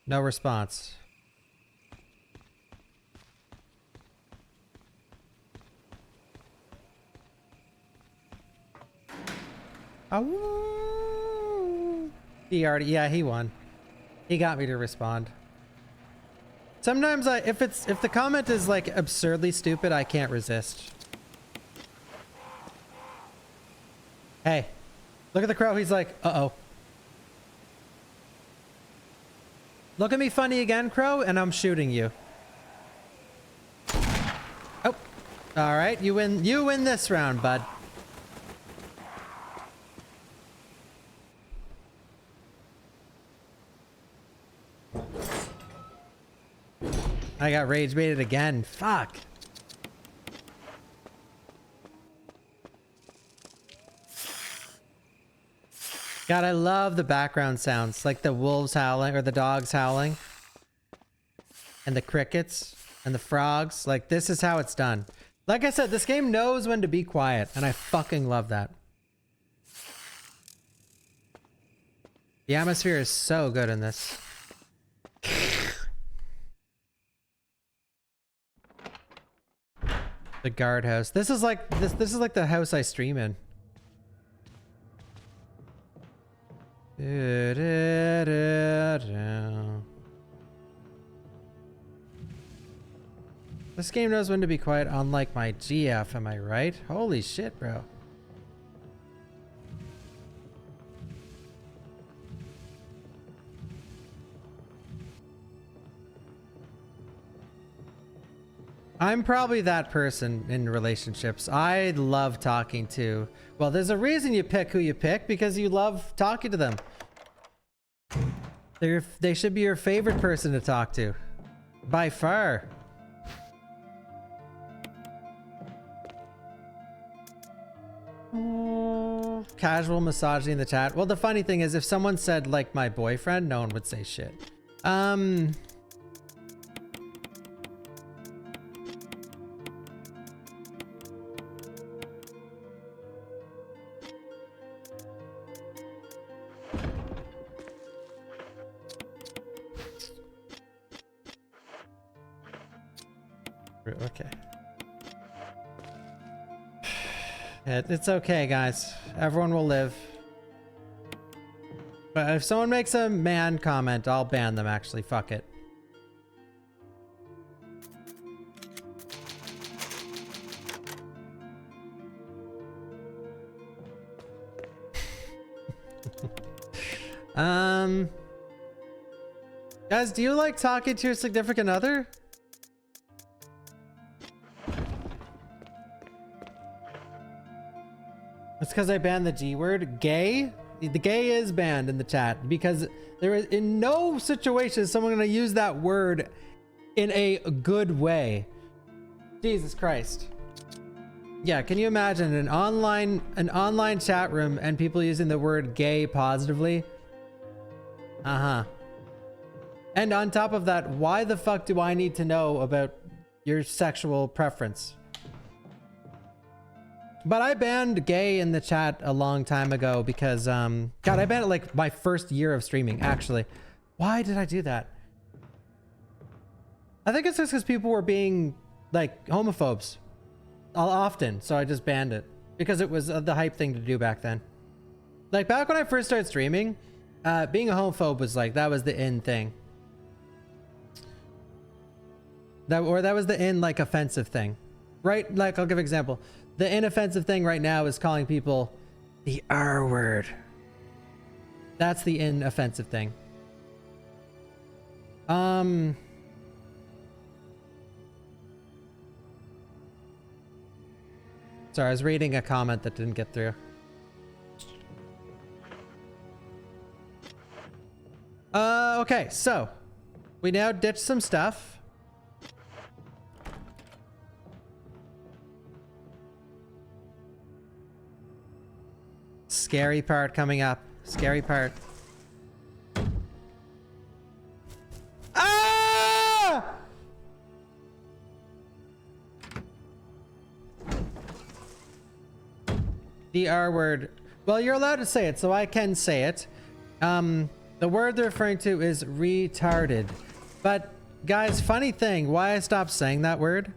No response. Oh. He already, yeah, he won. He got me to respond. Sometimes if the comment is like absurdly stupid, I can't resist. Hey, look at the crow. He's like, uh-oh. Look at me funny again, crow, and I'm shooting you. All right, you win. You win this round, bud. I got rage baited again. Fuck. God, I love the background sounds, like the wolves howling or the dogs howling and the crickets and the frogs. Like, this is how it's done. Like I said, this game knows when to be quiet, and I fucking love that. The atmosphere is so good in this. The guardhouse. This is like this is like the house I stream in. This game knows when to be quiet, unlike my GF, am I right? Holy shit, bro. I'm probably that person in relationships. I love talking to... Well, there's a reason you pick who you pick, because you love talking to them. They should be your favorite person to talk to. By far. Casual misogyny in the chat. Well, the funny thing is, if someone said, like, my boyfriend, no one would say shit. Okay. It's okay, guys. Everyone will live. But if someone makes a man comment, I'll ban them, actually. Fuck it. Guys, do you like talking to your significant other? It's because I banned the G word. Gay? The gay is banned in the chat because there is in no situation is someone going to use that word in a good way. Jesus Christ. Yeah, can you imagine an online chat room and people using the word gay positively? Uh-huh. And on top of that, why the fuck do I need to know about your sexual preference? But I banned gay in the chat a long time ago because, God, I banned it like my first year of streaming, actually. Why did I do that? I think it's just because people were being, like, homophobes often, so I just banned it. Because it was the hype thing to do back then. Like, back when I first started streaming, being a homophobe was like, that was the in thing. That was the in, like, offensive thing. Right? Like, I'll give an example. The inoffensive thing right now is calling people the R word. That's the inoffensive thing. Sorry, I was reading a comment that didn't get through. Okay, so we now ditched some stuff. Scary part coming up. Scary part. Ah! The R word. Well, you're allowed to say it, so I can say it. The word they're referring to is retarded. But, guys, funny thing, why I stopped saying that word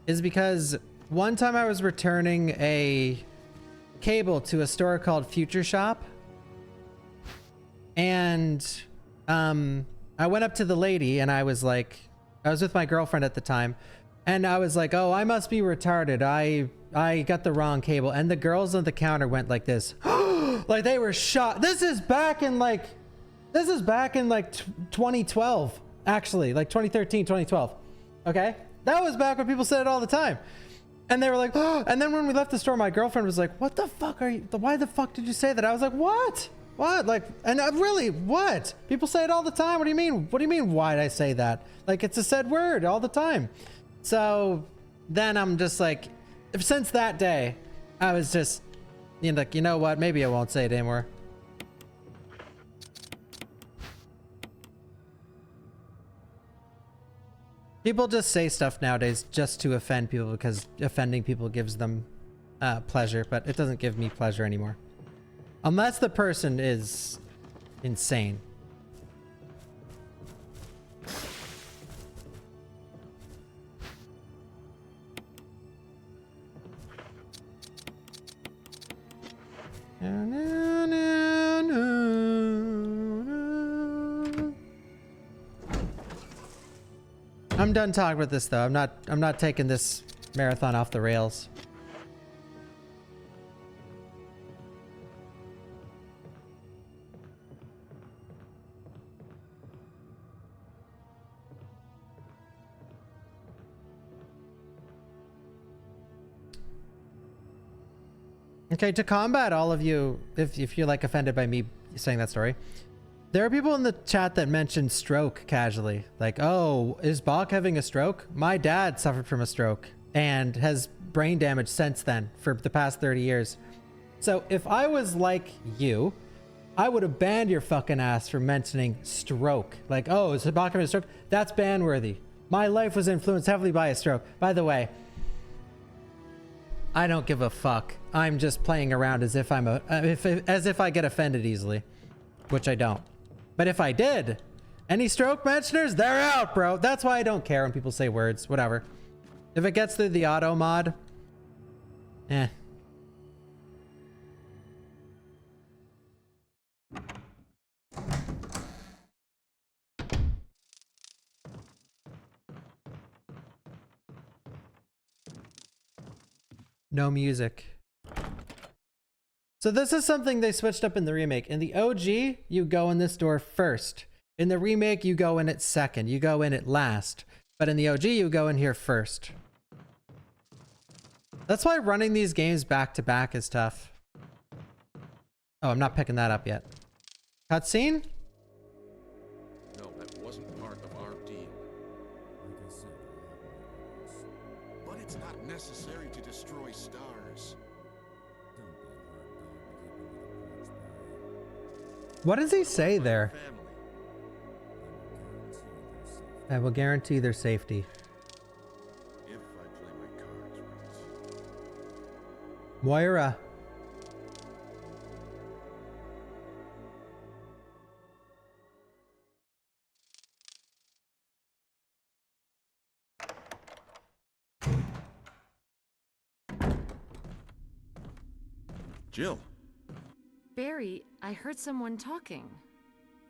is because one time I was returning a cable to a store called Future Shop, and I went up to the lady and I was like, I was with my girlfriend at the time, and I was like, oh, I must be retarded, I got the wrong cable. And the girls on the counter went like this. Like they were shocked. This is back in like 2012, actually, like 2013, 2012. Okay, that was back when people said it all the time. And they were like, oh, and then when we left the store, my girlfriend was like, what the fuck are you, why the fuck did you say that? I was like, what? What? Like, and really, what? People say it all the time. What do you mean? What do you mean, why'd I say that? Like, it's a said word all the time. So then I'm just like, since that day, I was just, you know, like, you know what? Maybe I won't say it anymore. People just say stuff nowadays just to offend people because offending people gives them pleasure, but it doesn't give me pleasure anymore. Unless the person is insane. No, no, no, no, no. I'm done talking about this though. I'm not taking this marathon off the rails. Okay, to combat all of you, if you're like offended by me saying that story, there are people in the chat that mention stroke casually. Like, oh, is Bach having a stroke? My dad suffered from a stroke and has brain damage since then for the past 30 years. So if I was like you, I would have banned your fucking ass for mentioning stroke. Like, oh, is Bach having a stroke? That's ban worthy. My life was influenced heavily by a stroke. By the way, I don't give a fuck. I'm just playing around as if I'm as if I get offended easily, which I don't. But if I did, any stroke mentioners, they're out, bro. That's why I don't care when people say words. Whatever. If it gets through the auto mod, eh. No music. So this is something they switched up in the remake. In the OG, you go in this door first. In the remake, you go in it second. You go in it last. But in the OG, you go in here first. That's why running these games back to back is tough. Oh, I'm not picking that up yet. Cutscene? No, that wasn't part of our deal. But it's not necessary to destroy stars. What does he say there? I will guarantee their safety. If I play my cards right. Moira. Jill. Barry, I heard someone talking.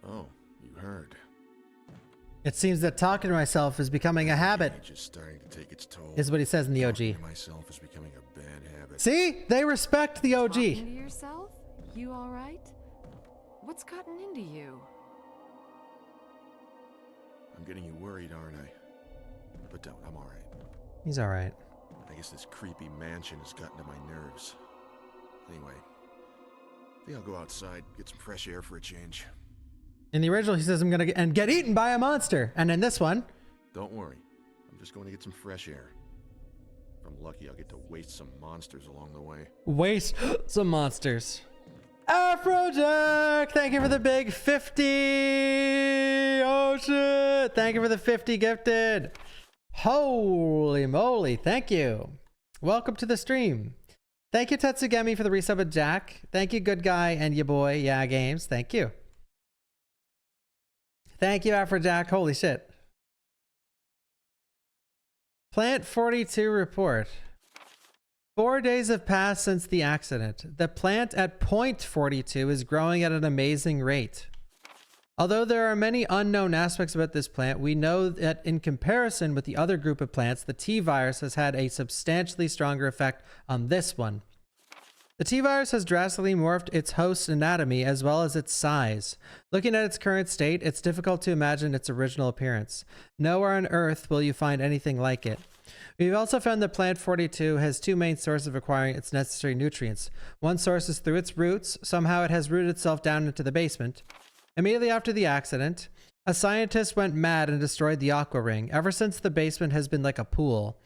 Oh, you heard. It seems that talking to myself is becoming a habit, It's just starting to take its toll. is what he says in the Talking OG. to myself is becoming a bad habit. See? They respect the OG. Talking to yourself? You all right? What's gotten into you? I'm getting you worried, aren't I? But don't, I'm alright. He's alright. I guess this creepy mansion has gotten to my nerves. Anyway, I think I'll go outside, get some fresh air for a change. In the original, he says, I'm gonna get eaten by a monster. And in this one, Don't worry, I'm just going to get some fresh air. If I'm lucky, I'll get to waste some monsters along the way. waste some monsters. Afrojack, thank you for the big 50. Oh shit. Thank you for the 50 gifted. Holy moly. Thank you. Welcome to the stream. Thank you, Tetsugemi, for the resub of Jack. Thank you, good guy, and your boy, Yeah Games. Thank you. Thank you, Afrojack. Holy shit. Plant 42 report. 4 days have passed since the accident. The plant at point 42 is growing at an amazing rate. Although there are many unknown aspects about this plant, we know that in comparison with the other group of plants, the T-virus has had a substantially stronger effect on this one. The T-virus has drastically morphed its host's anatomy as well as its size. Looking at its current state, it's difficult to imagine its original appearance. Nowhere on Earth will you find anything like it. We've also found that Plant 42 has two main sources of acquiring its necessary nutrients. One source is through its roots. Somehow it has rooted itself down into the basement. Immediately after the accident, a scientist went mad and destroyed the aqua ring. Ever since, the basement has been like a pool.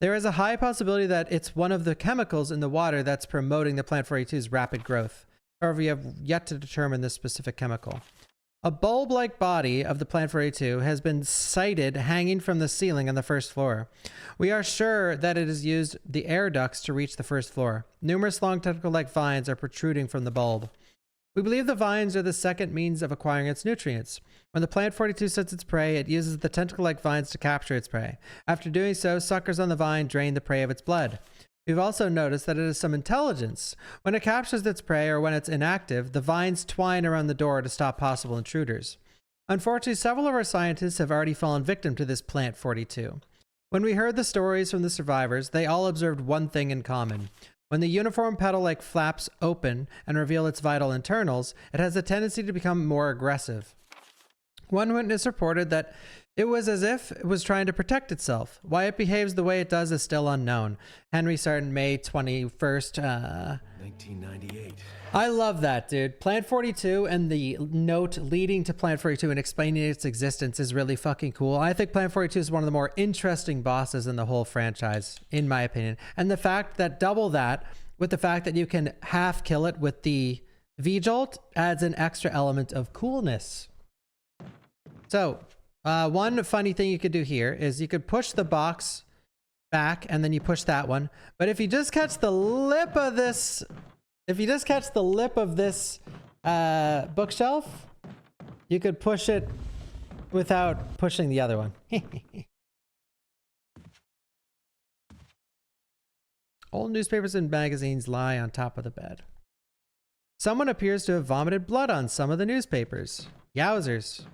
There is a high possibility that it's one of the chemicals in the water that's promoting the Plant 42's rapid growth. However, we have yet to determine this specific chemical. A bulb-like body of the Plant 42 has been sighted hanging from the ceiling on the first floor. We are sure that it has used the air ducts to reach the first floor. Numerous long tentacle-like vines are protruding from the bulb. We believe the vines are the second means of acquiring its nutrients. When the Plant 42 sets its prey, it uses the tentacle-like vines to capture its prey. After doing so, suckers on the vine drain the prey of its blood. We've also noticed that it has some intelligence. When it captures its prey or when it's inactive, the vines twine around the door to stop possible intruders. Unfortunately, several of our scientists have already fallen victim to this Plant 42. When we heard the stories from the survivors, they all observed one thing in common. When the uniform petal-like flaps open and reveal its vital internals, it has a tendency to become more aggressive. One witness reported that it was as if it was trying to protect itself. Why it behaves the way it does is still unknown. Henry Sarton, May 21st, 1998. I love that, dude. Plant 42 and the note leading to Plant 42 and explaining its existence is really fucking cool. I think Plant 42 is one of the more interesting bosses in the whole franchise, in my opinion. And the fact that double that with the fact that you can half kill it with the V-Jolt adds an extra element of coolness. So, one funny thing you could do here is you could push the box back and then you push that one. But if you just catch the lip of this, bookshelf, you could push it without pushing the other one. Old newspapers and magazines lie on top of the bed. Someone appears to have vomited blood on some of the newspapers. Yowzers.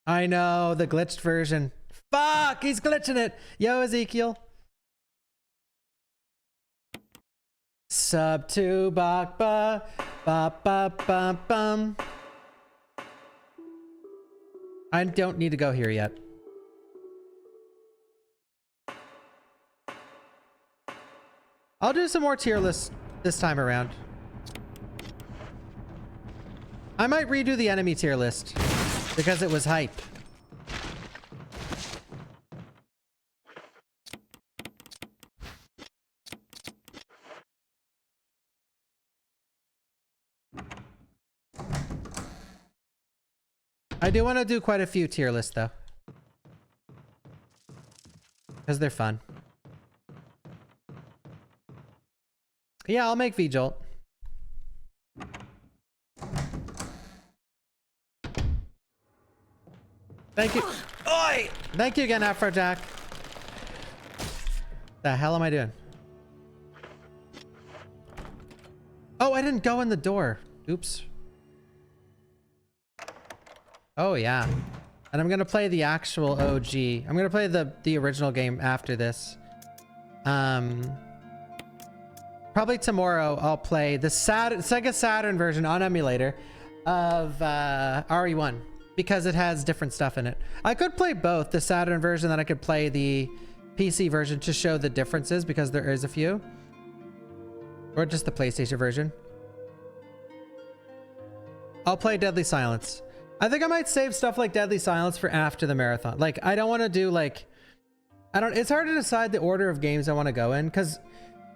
I know, the glitched version. Fuck, he's glitching it. Yo, Ezekiel. Sub to Bawkba, ba ba ba bum. I don't need to go here yet. I'll do some more tier lists this time around. I might redo the enemy tier list because it was hype. I do want to do quite a few tier lists though, because they're fun. Yeah, I'll make V-Jolt. Thank you. Oi! Thank you again, Afrojack. The hell am I doing? Oh, I didn't go in the door. Oops. Oh, yeah. And I'm going to play the actual OG. I'm going to play the original game after this. Probably tomorrow I'll play the Sega Saturn version on emulator of RE1 because it has different stuff in it. I could play both the Saturn version, then I could play the PC version to show the differences because there is a few. Or just the PlayStation version. I'll play Deadly Silence. I think I might save stuff like Deadly Silence for after the marathon. Like, I don't want to do like... It's hard to decide the order of games I want to go in because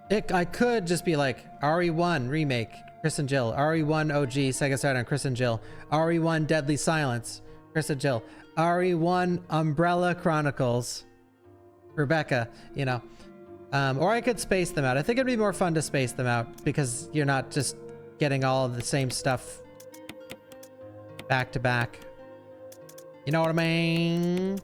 I could just be like RE1 Remake, Chris and Jill. RE1 OG, Sega Saturn, Chris and Jill. RE1 Deadly Silence, Chris and Jill. RE1 Umbrella Chronicles, Rebecca, you know. Or I could space them out. I think it'd be more fun to space them out because you're not just getting all of the same stuff back to back. You know what I mean?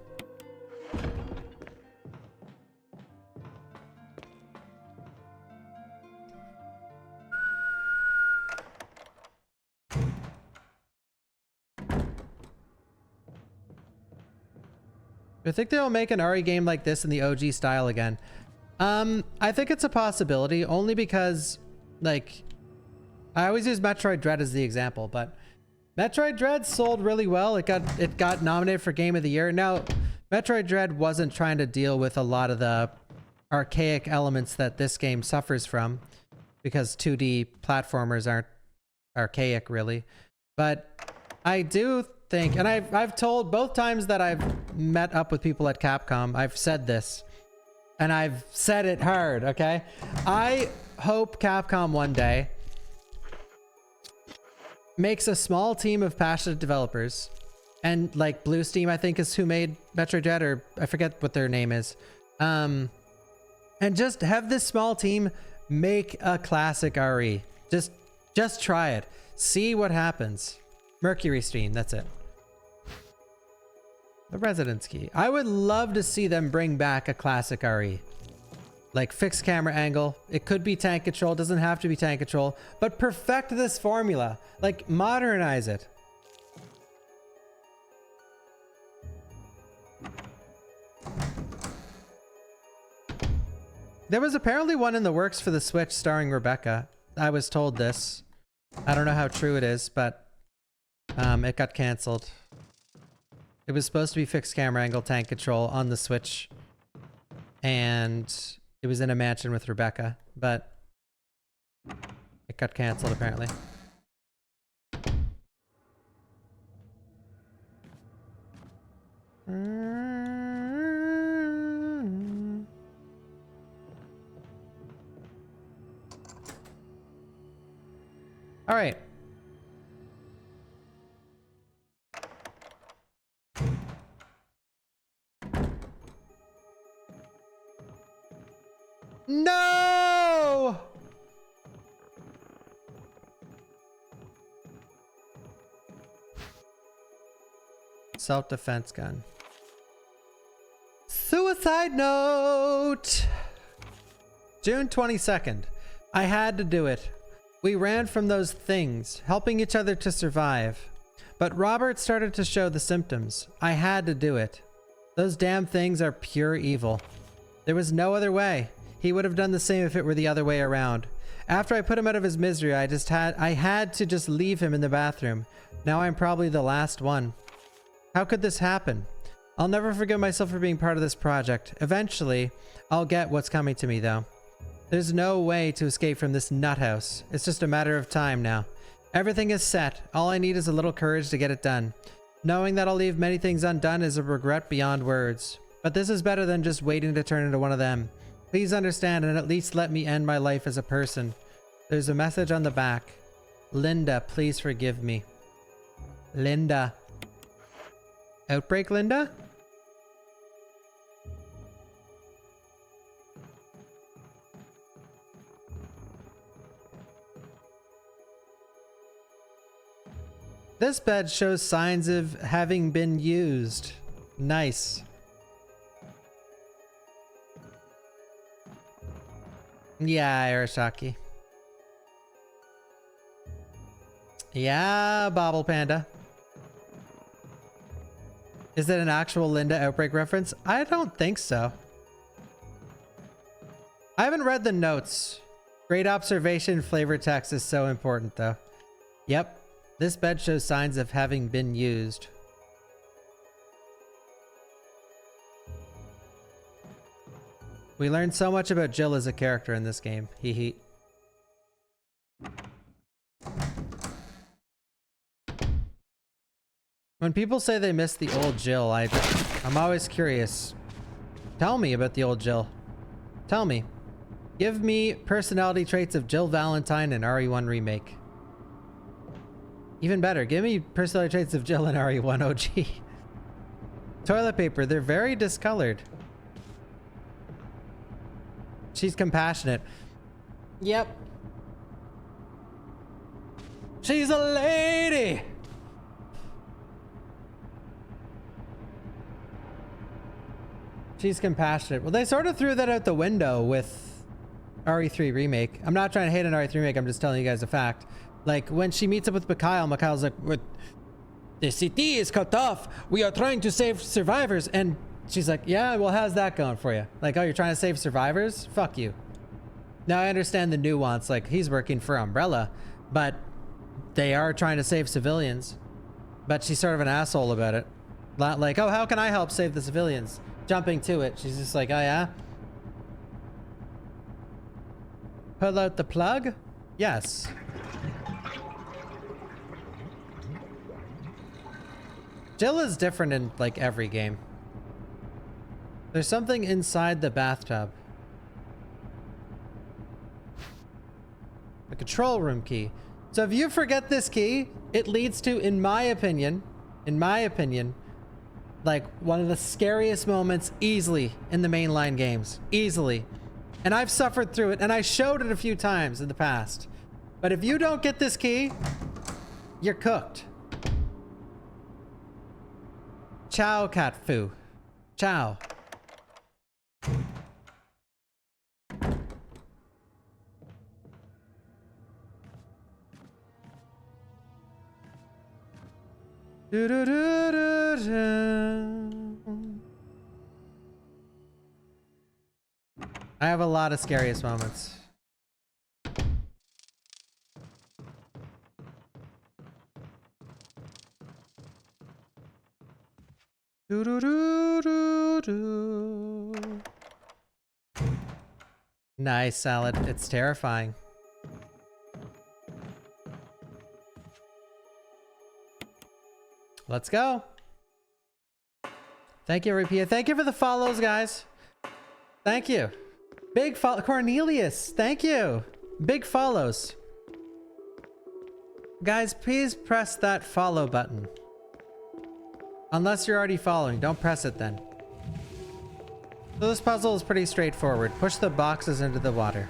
I think they'll make an RE game like this in the OG style again. I think it's a possibility only because, like, I always use Metroid Dread as the example, but Metroid Dread sold really well. It got nominated for Game of the Year. Now, Metroid Dread wasn't trying to deal with a lot of the archaic elements that this game suffers from, because 2D platformers aren't archaic really. But I do think, and I've told both times that I've met up with people at Capcom, I've said this, and I've said it hard, okay? I hope Capcom one day makes a small team of passionate developers, and like Blue Steam, I think, is who made Metroid Dread, or I forget what their name is. And just have this small team make a classic RE. Just try it. See what happens. Mercury Stream, that's it. The Residence Key. I would love to see them bring back a classic RE. Like fixed camera angle. It could be tank control, doesn't have to be tank control, but perfect this formula. Like modernize it. There was apparently one in the works for the Switch starring Rebecca. I was told this. I don't know how true it is, but it got canceled. It was supposed to be fixed camera angle tank control on the Switch, and it was in a mansion with Rebecca, but it got canceled apparently. All right. No! Self-defense gun. Suicide note! June 22nd. I had to do it. We ran from those things, helping each other to survive. But Robert started to show the symptoms. I had to do it. Those damn things are pure evil. There was no other way. He would have done the same if it were the other way around. After I put him out of his misery, I had to just leave him in the bathroom. Now I'm probably the last one. How could this happen? I'll never forgive myself for being part of this project. Eventually, I'll get what's coming to me though. There's no way to escape from this nut house. It's just a matter of time now. Everything is set. All I need is a little courage to get it done. Knowing that I'll leave many things undone is a regret beyond words. But this is better than just waiting to turn into one of them. Please understand and at least let me end my life as a person. There's a message on the back. Linda, please forgive me. Linda. Outbreak Linda? This bed shows signs of having been used. Nice. Yeah, Arasaki. Yeah, Bobble Panda. Is it an actual Linda Outbreak reference? I don't think so. I haven't read the notes. Great observation. Flavor text is so important though. Yep. This bed shows signs of having been used. We learned so much about Jill as a character in this game. Hee hee. When people say they miss the old Jill, I'm always curious. Tell me about the old Jill. Tell me. Give me personality traits of Jill Valentine in RE1 Remake. Even better, give me personality traits of Jill in RE1 OG. Toilet paper, they're very discolored. She's compassionate. Yep. She's a lady! She's compassionate. Well, they sort of threw that out the window with RE3 Remake. I'm not trying to hate on RE3 Remake, I'm just telling you guys a fact. Like, when she meets up with Mikhail, Mikhail's like, the city is cut off. We are trying to save survivors. And she's like, yeah, well, how's that going for you? Like, oh, you're trying to save survivors? Fuck you. Now, I understand the nuance. Like, he's working for Umbrella, but they are trying to save civilians. But she's sort of an asshole about it. Not like, oh, how can I help save the civilians? Jumping to it. She's just like, oh yeah? Pull out the plug? Yes. Jill is different in like every game. There's something inside the bathtub. The control room key. So if you forget this key, it leads to, in my opinion, like one of the scariest moments easily in the mainline games. Easily. And I've suffered through it, and I showed it a few times in the past. But if you don't get this key, you're cooked. Ciao, cat foo. Ciao. I have a lot of scariest moments. Nice, Salad. It's terrifying. Let's go. Thank you, Rupia. Thank you for the follows, guys. Thank you. Big follow. Cornelius, thank you. Big follows. Guys, please press that follow button. Unless you're already following, don't press it then. So this puzzle is pretty straightforward. Push the boxes into the water.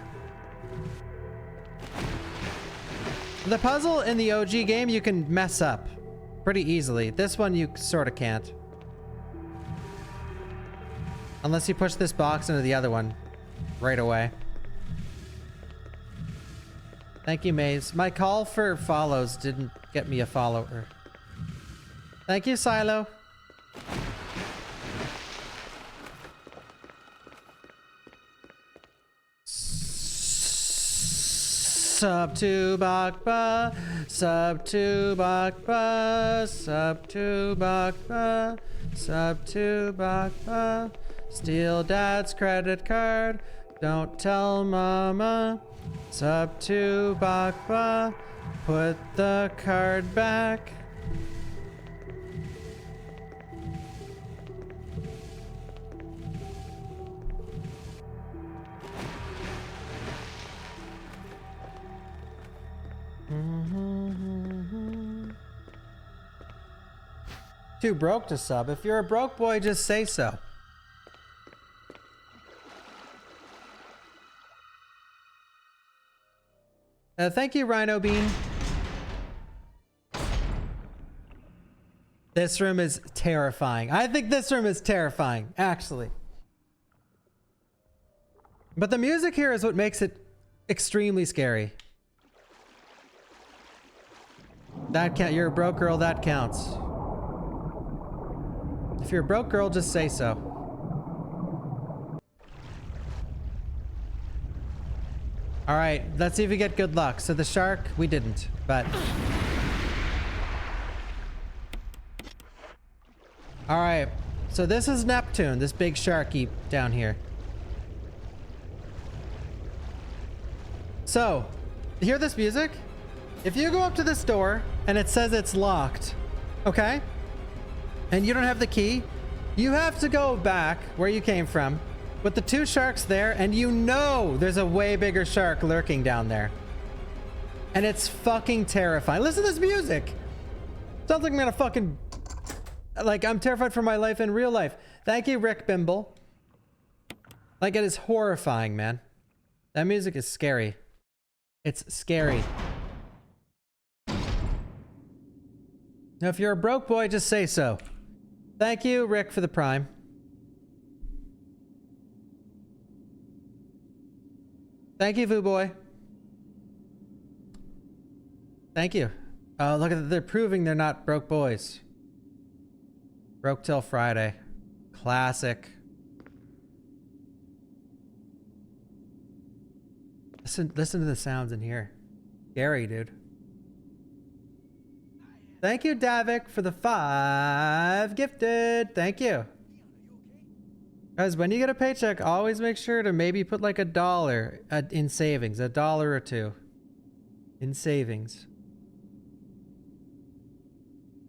The puzzle in the OG game you can mess up pretty easily. This one you sort of can't. Unless you push this box into the other one right away. Thank you, Maze. My call for follows didn't get me a follower. Thank you, Silo. Sub to Bawkba, sub to Bawkba, sub to Bawkba, sub to Bawkba. Steal dad's credit card, don't tell mama. Sub to Bawkba, put the card back. Too broke to sub. If you're a broke boy, just say so. Thank you, Rhino Bean. This room is terrifying. I think this room is terrifying, actually. But the music here is what makes it extremely scary. That count. You're a broke girl, that counts. If you're a broke girl, just say so. All right, let's see if we get good luck. So the shark, we didn't, but... All right, so this is Neptune, this big sharky down here. So, hear this music? If you go up to this door and it says it's locked, okay? And you don't have the key, you have to go back where you came from with the two sharks there, and you know there's a way bigger shark lurking down there. And it's fucking terrifying. Listen to this music. Sounds like I'm gonna fucking... Like, I'm terrified for my life in real life. Thank you, Rick Bimble. Like, it is horrifying, man. That music is scary. It's scary. Now, if you're a broke boy, just say so. Thank you, Rick, for the prime. Thank you, Vu Boy. Thank you. Oh, look at that. They're proving they're not broke boys. Broke till Friday. Classic. Listen to the sounds in here. Scary, dude. Thank you, Davik, for the 5 gifted. Thank you. Guys, when you get a paycheck, always make sure to maybe put like $1 in savings, $1 or $2 in savings.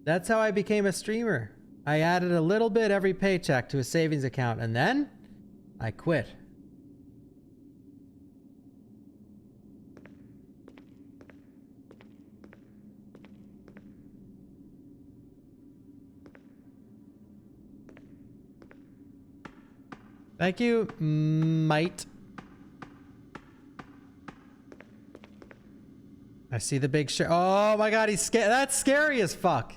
That's how I became a streamer. I added a little bit every paycheck to a savings account, and then I quit. Thank you, Mite. I see the big share. Oh my god, he's scared. That's scary as fuck.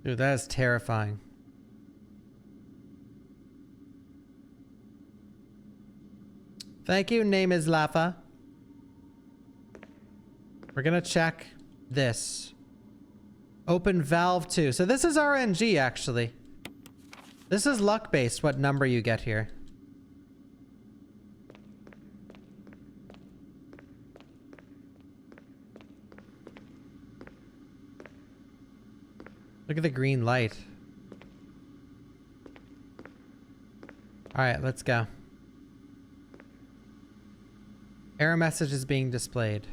Dude, that is terrifying. Thank you, name is Lafa. We're gonna check this. Open valve 2. So this is RNG actually. This is luck based what number you get here. Look at the green light. All right, let's go. Error message is being displayed.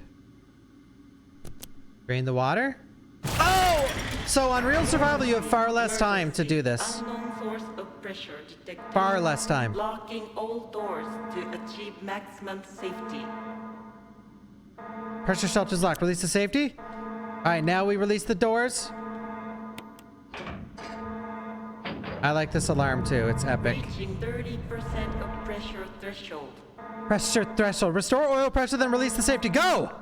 Drain the water? Oh! So on real survival, you have far less time to do this. Unknown source of pressure detected. Far less time. Locking all doors to achieve maximum safety. Pressure shelter's locked. Release the safety. All right, now we release the doors. I like this alarm too. It's epic. Reaching 30% of pressure threshold. Pressure threshold. Restore oil pressure, then release the safety. Go!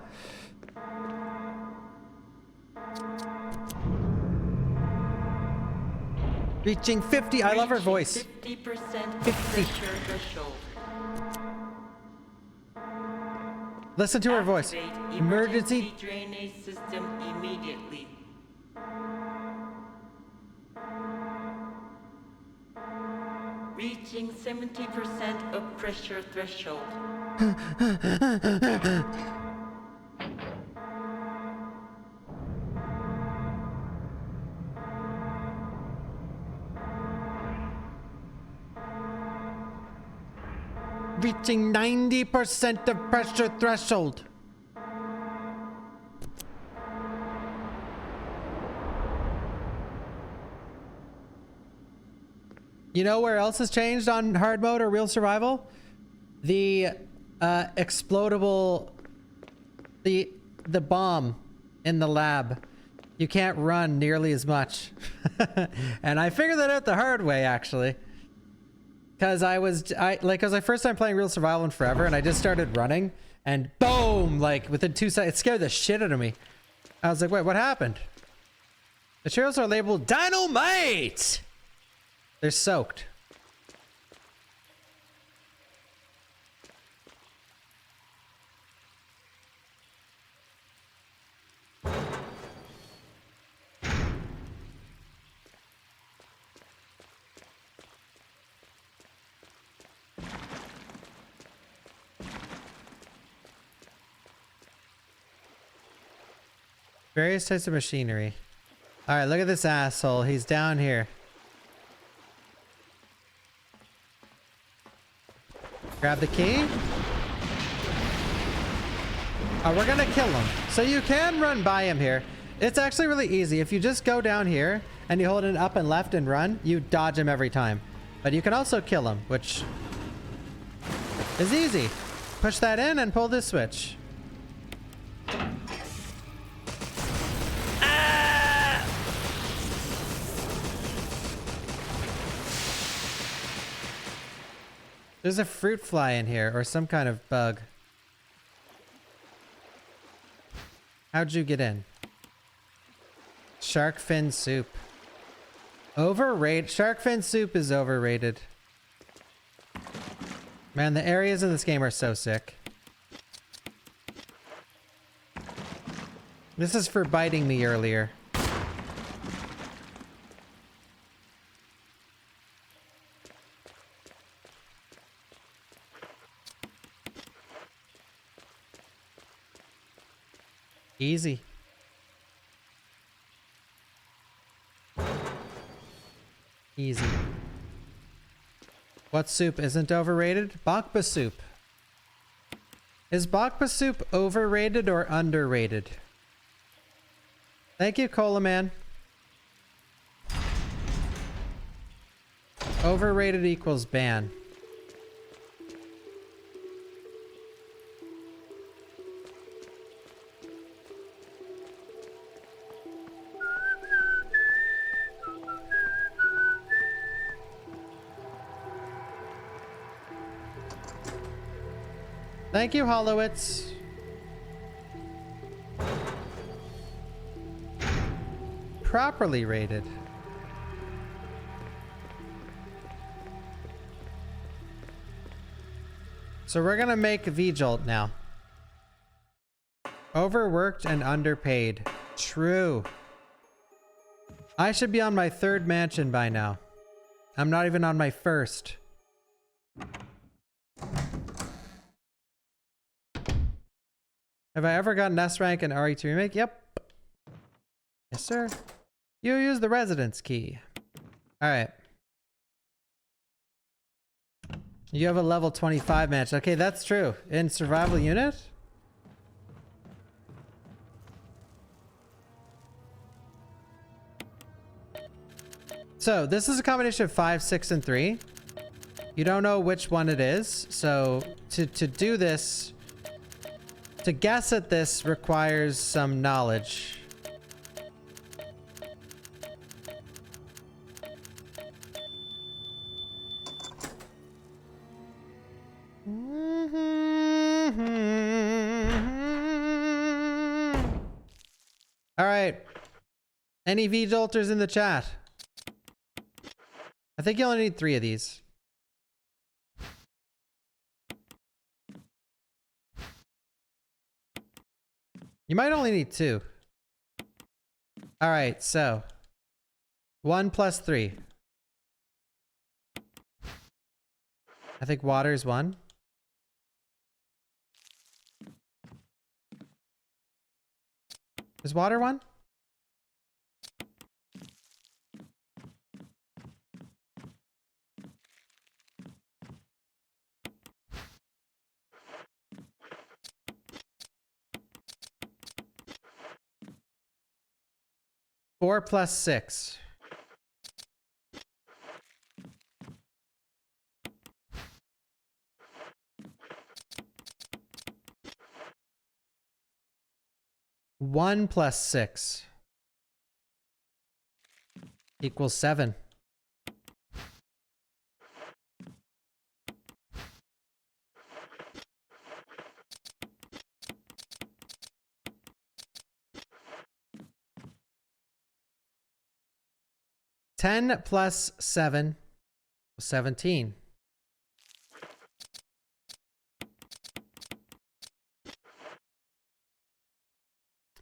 Reaching 50. I love her voice. 50% 50. pressure threshold. Listen to her voice. Activate Emergency. drainage system immediately. Reaching 70% of pressure threshold. Reaching 90% of pressure threshold. You know where else has changed on hard mode or real survival? The explodable, the bomb in the lab. You can't run nearly as much. And I figured that out the hard way actually. Cause I first time playing real survival in forever and I just started running and boom, like within 2 seconds, it scared the shit out of me. I was like, wait, what happened? Materials are labeled dynamite! They're soaked. Various types of machinery. All right, look at this asshole. He's down here. Grab the key. Oh, we're gonna kill him. So you can run by him here. It's actually really easy. If you just go down here and you hold it up and left and run, you dodge him every time. But you can also kill him, which is easy. Push that in and pull this switch. There's a fruit fly in here, or some kind of bug. How'd you get in? Shark fin soup. Overrated. Shark fin soup is overrated. Man, the areas in this game are so sick. This is for biting me earlier. Easy. Easy. What soup isn't overrated? Bawkbasoup. Is Bawkbasoup overrated or underrated? Thank you, Cola Man. Overrated equals ban. Thank you, Hollowitz. Properly rated. So we're gonna make V-Jolt now. Overworked and underpaid. True. I should be on my 3rd mansion by now. I'm not even on my 1st. Have I ever gotten S rank in RE2 Remake? Yep. Yes, sir. You use the residence key. Alright. You have a level 25 match. Okay, that's true. In survival unit? So, this is a combination of 5, 6, and 3. You don't know which one it is. So, to do this, to guess at this requires some knowledge. All right. Any V-Jolters in the chat? I think you only need 3 of these. You might only need 2. All right, so 1 plus 3. I think water is 1. Is water 1? Four plus 6. One plus 6 equals 7. Ten plus 7 was 17.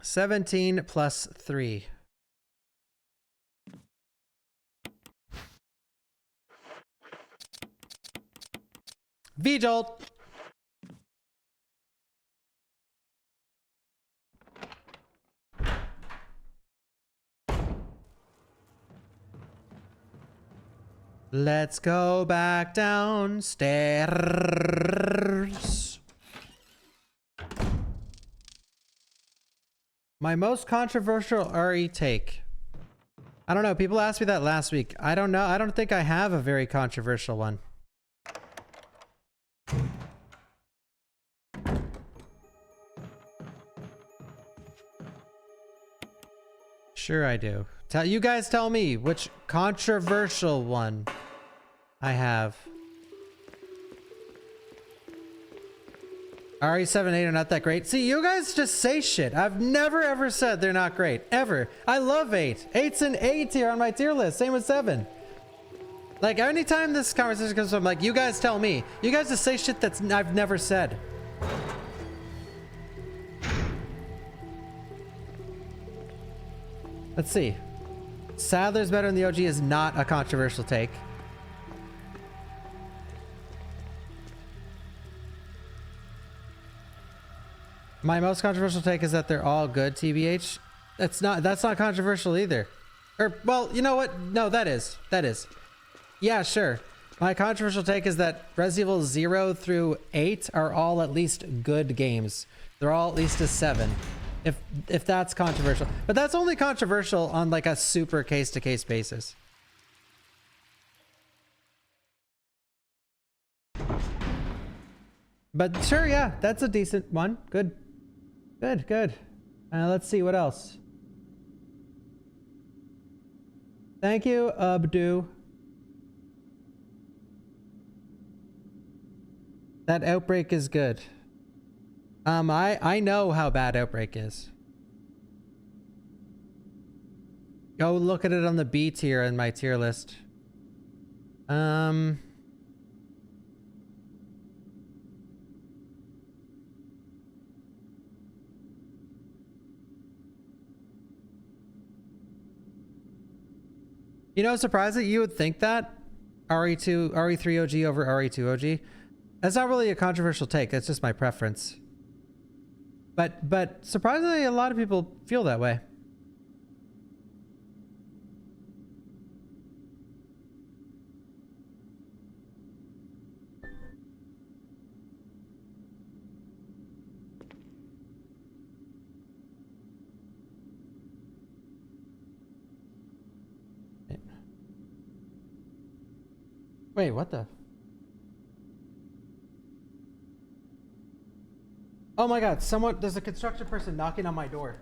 Seventeen plus 3. V-Jolt. Let's go back downstairs. My most controversial RE take. I don't know. People asked me that last week. I don't know. I don't think I have a very controversial one. Sure I do. You guys tell me which controversial one I have. RE7 8 are not that great. See, you guys just say shit. I've never ever said they're not great. Ever. I love 8. 8's an A tier on my tier list. Same with 7. Like, anytime this conversation comes up, I'm like, you guys tell me. You guys just say shit that's I've never said. Let's see. Sadler's better than the OG is not a controversial take. My most controversial take is that they're all good, TBH. That's not controversial either. Or, well, you know what? No, that is. Yeah, sure. My controversial take is that Resident Evil 0 through 8 are all at least good games. They're all at least a 7. If that's controversial. But that's only controversial on like a super case-to-case basis. But sure, yeah, that's a decent one. Good. Let's see what else. Thank you, Abdu. That Outbreak is good. I know how bad Outbreak is. Go look at it on the B tier in my tier list. You know, surprising, you would think that RE3 OG over RE2 OG. That's not really a controversial take. That's just my preference. But surprisingly, a lot of people feel that way. Wait, what the? Oh my god, there's a construction person knocking on my door.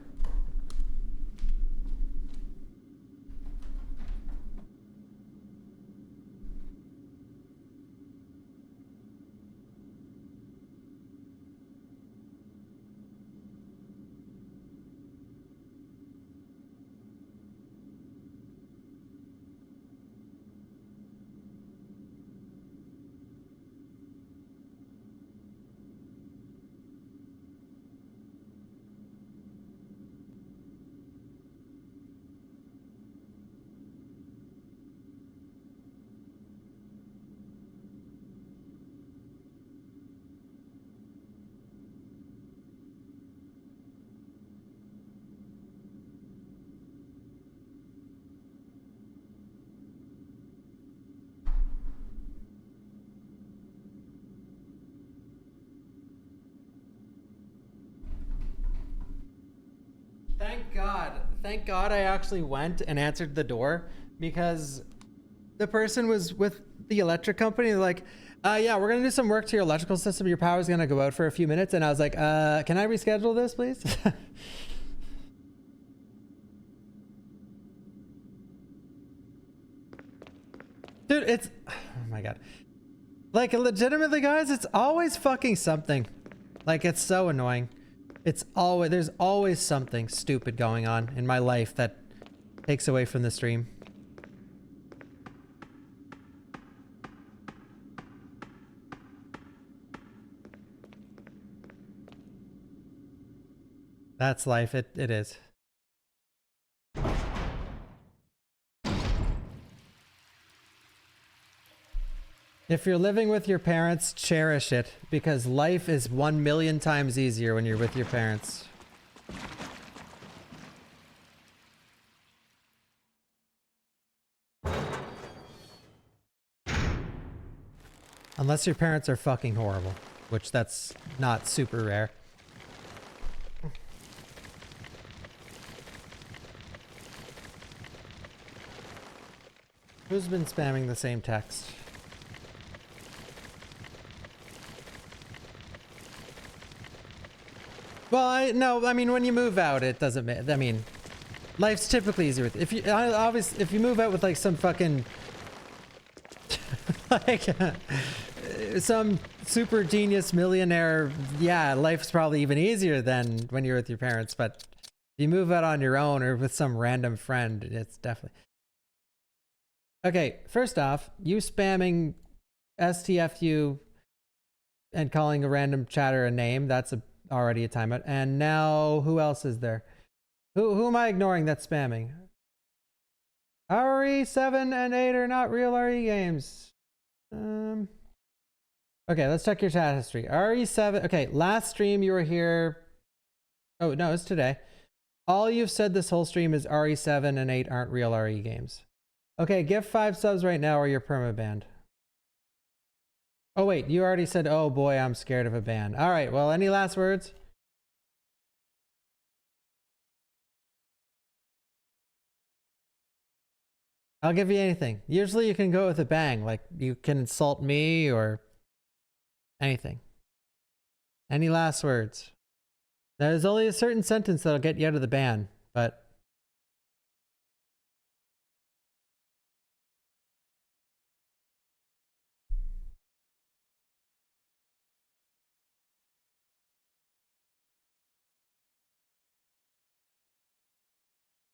Thank God I actually went and answered the door, because the person was with the electric company. They're like, yeah, we're gonna do some work to your electrical system. Your power's gonna go out for a few minutes. And I was like, can I reschedule this, please? Dude, it's, oh my God. Like, legitimately, guys, it's always fucking something. Like, it's so annoying. There's always something stupid going on in my life that takes away from the stream. That's life. It is. If you're living with your parents, cherish it, because life is 1,000,000 times easier when you're with your parents. Unless your parents are fucking horrible, which that's not super rare. Who's been spamming the same text? Well, I mean, when you move out, it doesn't matter. I mean, life's typically easier with, if you move out with like some fucking like some super genius millionaire, yeah, life's probably even easier than when you're with your parents. But if you move out on your own or with some random friend, it's definitely. Okay, first off, you spamming STFU and calling a random chatter a name, that's already a timeout. And now, who else is there? Who am I ignoring that's spamming? RE7 and 8 are not real RE games. Okay, let's check your chat history. RE7, okay, last stream you were here Oh, no, it's today. All you've said this whole stream is RE7 and 8 aren't real RE games. Okay, give 5 subs right now or you're permabanned. Oh, wait, you already said, oh boy, I'm scared of a ban. All right, well, any last words? I'll give you anything. Usually you can go with a bang, like you can insult me or anything. Any last words? There's only a certain sentence that'll get you out of the ban, but...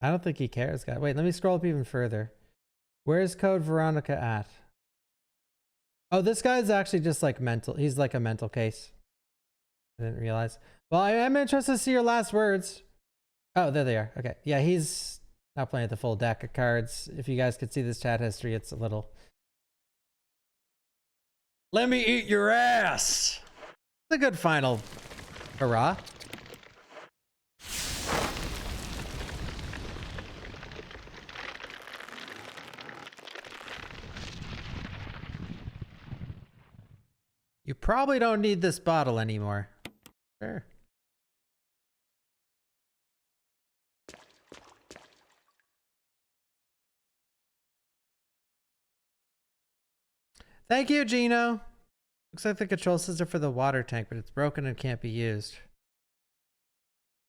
I don't think he cares, guys. Wait, let me scroll up even further. Where's Code Veronica at? Oh, this guy's actually just like mental. He's like a mental case. I didn't realize. Well, I am interested to see your last words. Oh, there they are. Okay. Yeah, he's not playing with the full deck of cards. If you guys could see this chat history, it's a little... Let me eat your ass! It's a good final hurrah. You probably don't need this bottle anymore. Sure. Thank you, Gino. Looks like the control system for the water tank, but it's broken and can't be used.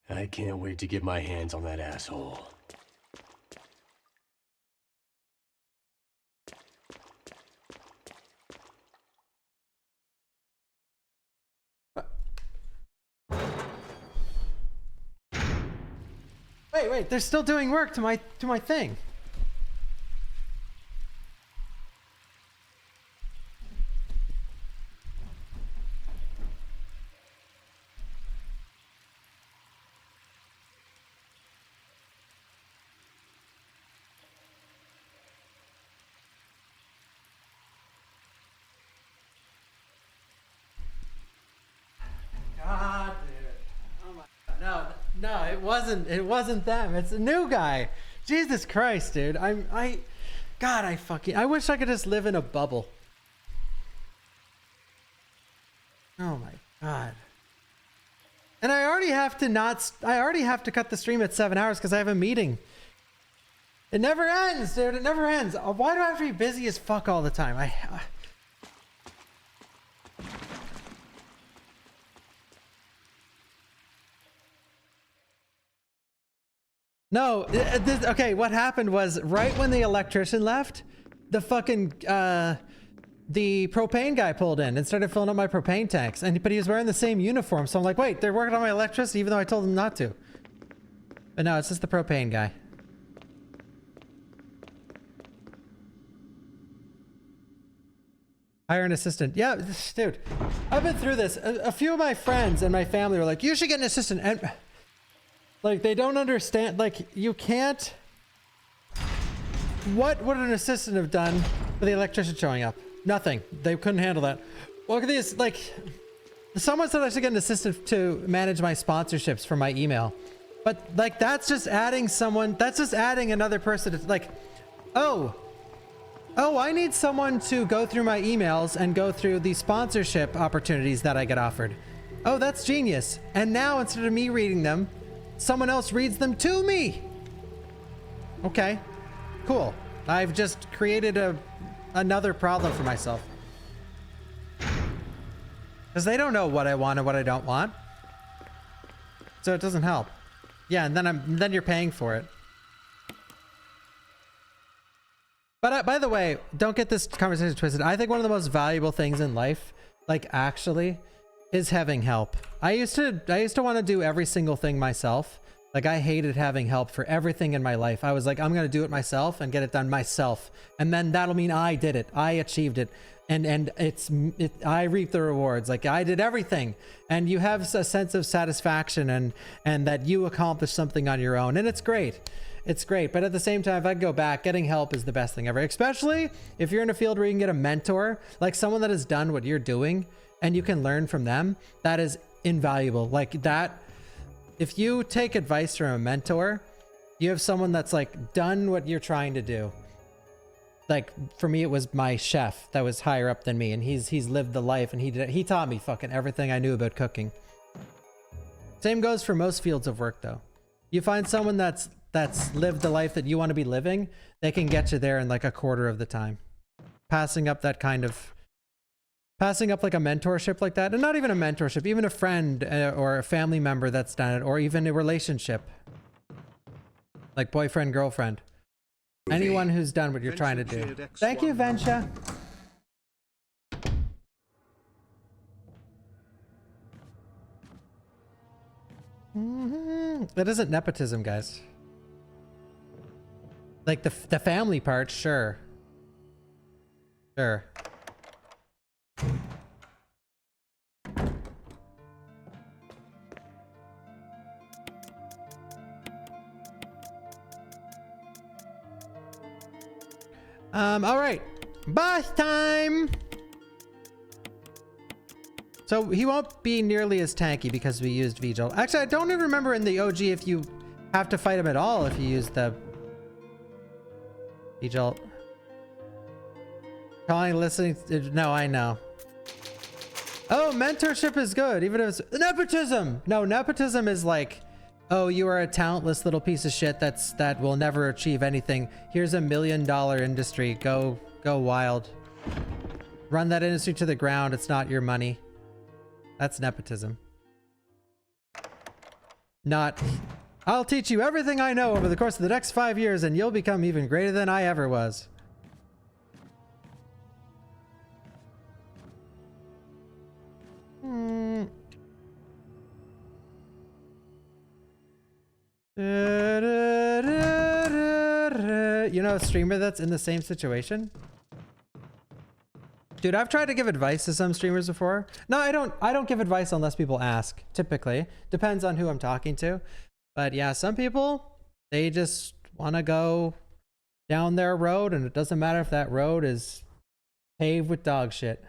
I can't wait to get my hands on that asshole. Wait, they're still doing work to my thing. God, dude. Oh my God. No, it wasn't them. It's a new guy. Jesus Christ, dude. I wish I could just live in a bubble. Oh my God. And I already have to cut the stream at 7 hours because I have a meeting. It never ends, dude. It never ends. Why do I have to be busy as fuck all the time? No, okay, what happened was right when the electrician left, the fucking, the propane guy pulled in and started filling up my propane tanks. But he was wearing the same uniform, so I'm like, wait, they're working on my electricity even though I told them not to. But no, it's just the propane guy. Hire an assistant. Yeah, dude, I've been through this. A few of my friends and my family were like, you should get an assistant. And like, they don't understand, like, you can't... What would an assistant have done with the electrician showing up? Nothing. They couldn't handle that. Look at these, like... Someone said I should get an assistant to manage my sponsorships for my email. But, like, that's just adding someone... That's just adding another person to, like... Oh, I need someone to go through my emails and go through the sponsorship opportunities that I get offered. Oh, that's genius. And now, instead of me reading them... Someone else reads them to me. Okay, cool. I've just created another problem for myself. Because they don't know what I want and what I don't want. So it doesn't help. Yeah, and then you're paying for it. But by the way, don't get this conversation twisted. I think one of the most valuable things in life, like actually, is having help. I used to want to do every single thing myself. Like, I hated having help for everything in my life. I was like, I'm going to do it myself and get it done myself. And then that'll mean I did it. I achieved it. And I reap the rewards. Like, I did everything. And you have a sense of satisfaction and that you accomplished something on your own. And it's great. It's great. But at the same time, if I go back, getting help is the best thing ever. Especially if you're in a field where you can get a mentor, like someone that has done what you're doing and you can learn from them. That is invaluable. Like, that if you take advice from a mentor, you have someone that's like done what you're trying to do. Like for me, it was my chef that was higher up than me, and he's lived the life, and he taught me fucking everything I knew about cooking. Same goes for most fields of work though. You find someone that's lived the life that you want to be living, they can get you there in like a quarter of the time. Passing up like a mentorship like that, and not even a mentorship, even a friend or a family member that's done it, or even a relationship, like boyfriend, girlfriend. Anyone who's done what you're trying to do. Thank you, Vensha. That isn't nepotism, guys. Like the family part, sure. Sure. All right, boss time. So he won't be nearly as tanky because we used V-Jolt. Actually, I don't even remember in the OG if you have to fight him at all if you use the V-Jolt. Calling, listening. No, I know. Oh, mentorship is good, even if it's nepotism. No, nepotism is like, oh, you are a talentless little piece of shit that will never achieve anything. Here's $1 million industry. Go wild. Run that industry to the ground. It's not your money. That's nepotism. Not, I'll teach you everything I know over the course of the next 5 years and you'll become even greater than I ever was. You know a streamer that's in the same situation? Dude, I've tried to give advice to some streamers before. No, I don't give advice unless people ask, typically. Depends on who I'm talking to. But yeah, some people, they just want to go down their road, and it doesn't matter if that road is paved with dog shit.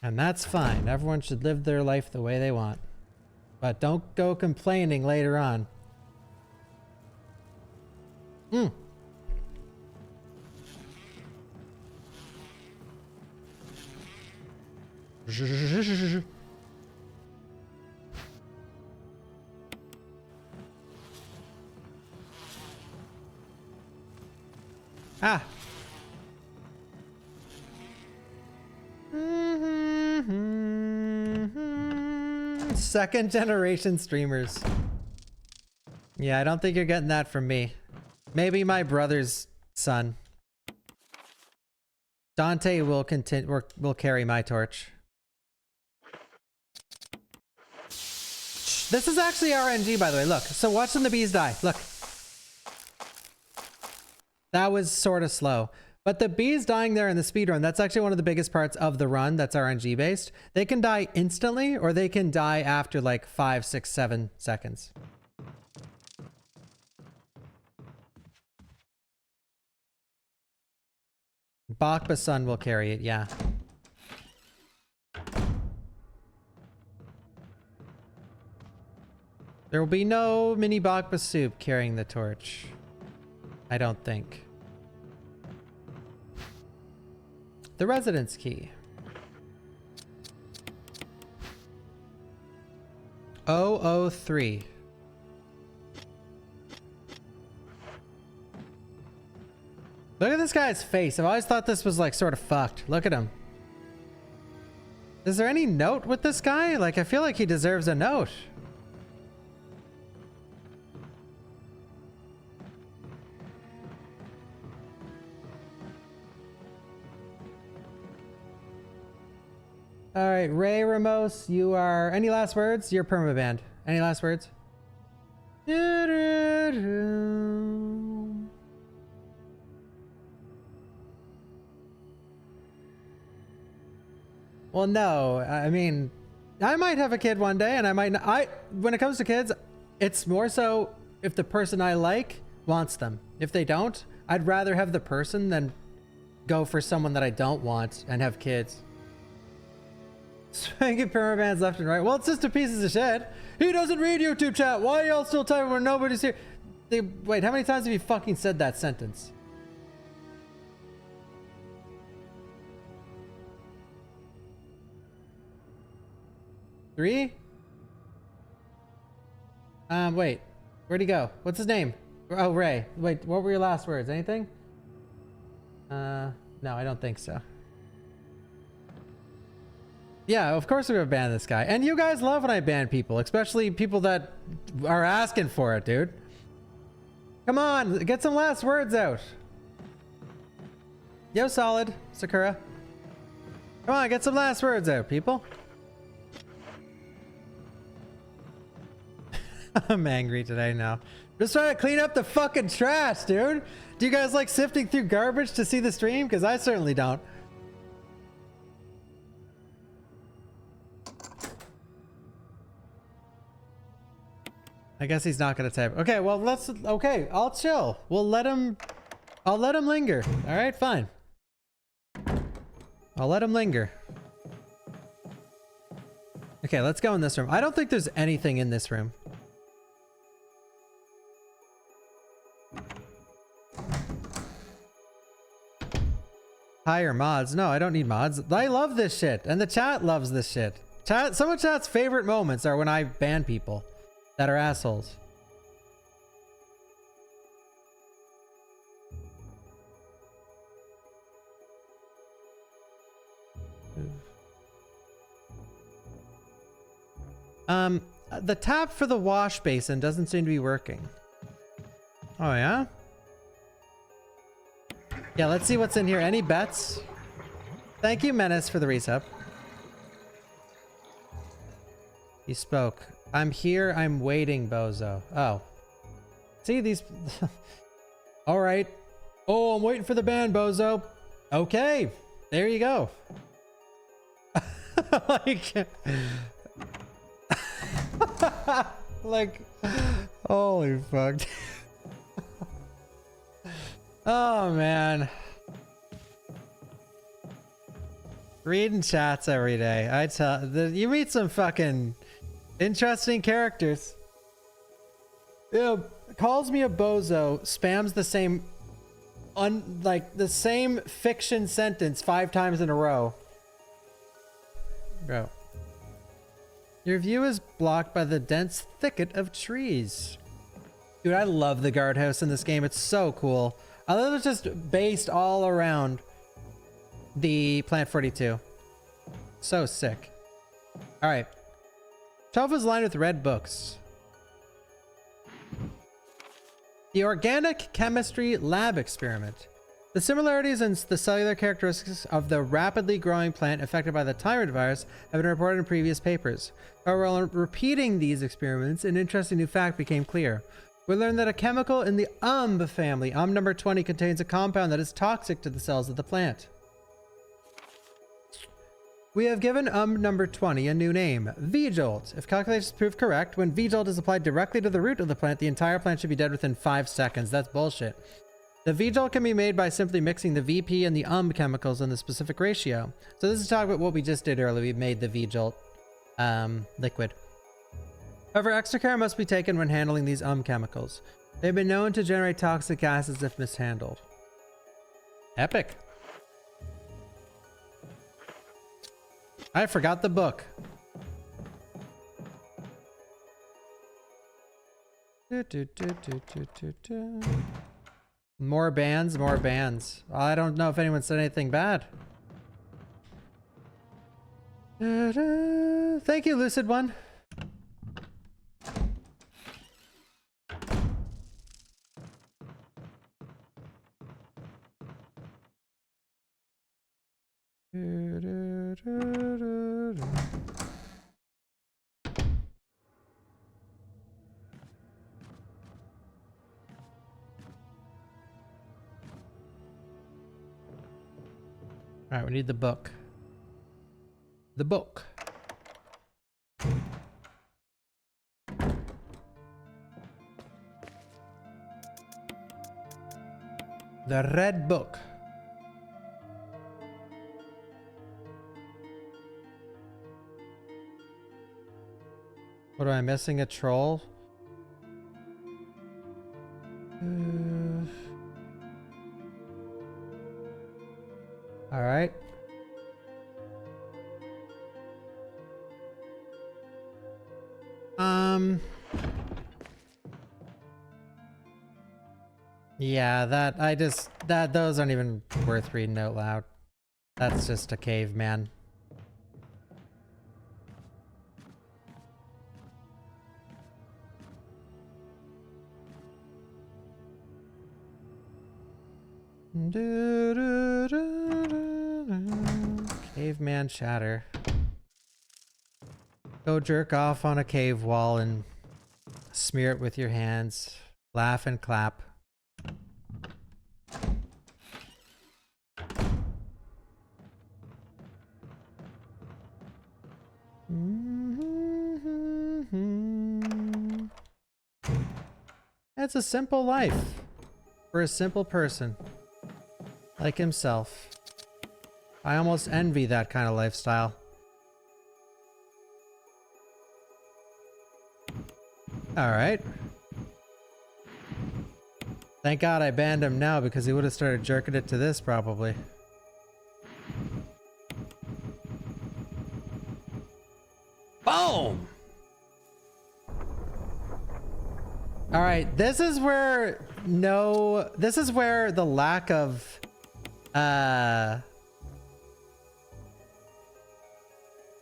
And that's fine. Everyone should live their life the way they want. But don't go complaining later on. Ah. Second generation streamers. Yeah, I don't think you're getting that from me. Maybe my brother's son. Dante will will carry my torch. This is actually RNG, by the way. Look, so watching the bees die. Look. That was sort of slow. But the bees dying there in the speedrun, that's actually one of the biggest parts of the run that's RNG based. They can die instantly, or they can die after like 5, 6, 7 seconds. Bawkbasoup will carry it, yeah. There will be no mini Bawkbasoup carrying the torch. I don't think. The residence key. 003. Look at this guy's face. I've always thought this was like sort of fucked. Look at him. Is there any note with this guy? Like, I feel like he deserves a note. All right, Ray Ramos, you are... Any last words? You're permabanned. Any last words? Well, no. I mean, I might have a kid one day, and I might not. When it comes to kids, it's more so if the person I like wants them. If they don't, I'd rather have the person than go for someone that I don't want and have kids. Spanking permabans left and right. Well, it's just a piece of shit. He doesn't read YouTube chat. Why are y'all still typing when nobody's here? Wait, how many times have you fucking said that sentence? Three? Wait. Where'd he go? What's his name? Oh, Ray. Wait, what were your last words? Anything? No, I don't think so. Yeah, of course we're gonna ban this guy. And you guys love when I ban people, especially people that are asking for it, dude. Come on, get some last words out. Yo, solid, Sakura. Come on, get some last words out, people. I'm angry today now. Just trying to clean up the fucking trash, dude. Do you guys like sifting through garbage to see the stream? Because I certainly don't. I guess he's not gonna type. Okay, well okay, I'll chill. I'll let him linger. All right, fine. I'll let him linger. Okay, let's go in this room. I don't think there's anything in this room. Hire mods. No, I don't need mods. I love this shit, and the chat loves this shit. Some of chat's favorite moments are when I ban people that are assholes. The tap for the wash basin doesn't seem to be working. Oh yeah? Yeah, let's see what's in here. Any bets? Thank you, Menace, for the resub. He spoke. I'm here. I'm waiting, bozo. Oh. See these... All right. Oh, I'm waiting for the ban, bozo. Okay. There you go. Like... like... Holy fuck. Oh, man. Reading chats every day. I tell... You meet some fucking... interesting characters. Yeah, calls me a bozo, spams the same the same fiction sentence 5 times in a row. Bro. Your view is blocked by the dense thicket of trees. Dude, I love the guardhouse in this game. It's so cool. I love it's just based all around the Plant 42. So sick. All right. Shelf is lined with red books. The Organic Chemistry Lab Experiment. The similarities in the cellular characteristics of the rapidly growing plant affected by the Tyrant virus have been reported in previous papers. However, while repeating these experiments, an interesting new fact became clear. We learned that a chemical in the family, number 20, contains a compound that is toxic to the cells of the plant. We have given number 20 a new name, V-Jolt. If calculations prove correct, when V-Jolt is applied directly to the root of the plant, the entire plant should be dead within 5 seconds. That's bullshit. The V-Jolt can be made by simply mixing the VP and the chemicals in the specific ratio. So this is talking about what we just did earlier. We made the V-Jolt liquid. However, extra care must be taken when handling these chemicals. They've been known to generate toxic gases if mishandled. Epic. I forgot the book. More bans, more bans. I don't know if anyone said anything bad. Thank you, Lucid One. All right, we need the book. The book. The red book. What am I missing? A troll? All right. Yeah, those aren't even worth reading out loud. That's just a caveman. Caveman chatter. Go jerk off on a cave wall and smear it with your hands. Laugh and clap. It's a simple life for a simple person like himself. I almost envy that kind of lifestyle. All right. Thank God I banned him now, because he would have started jerking it to this probably. Boom! All right, this is where the lack of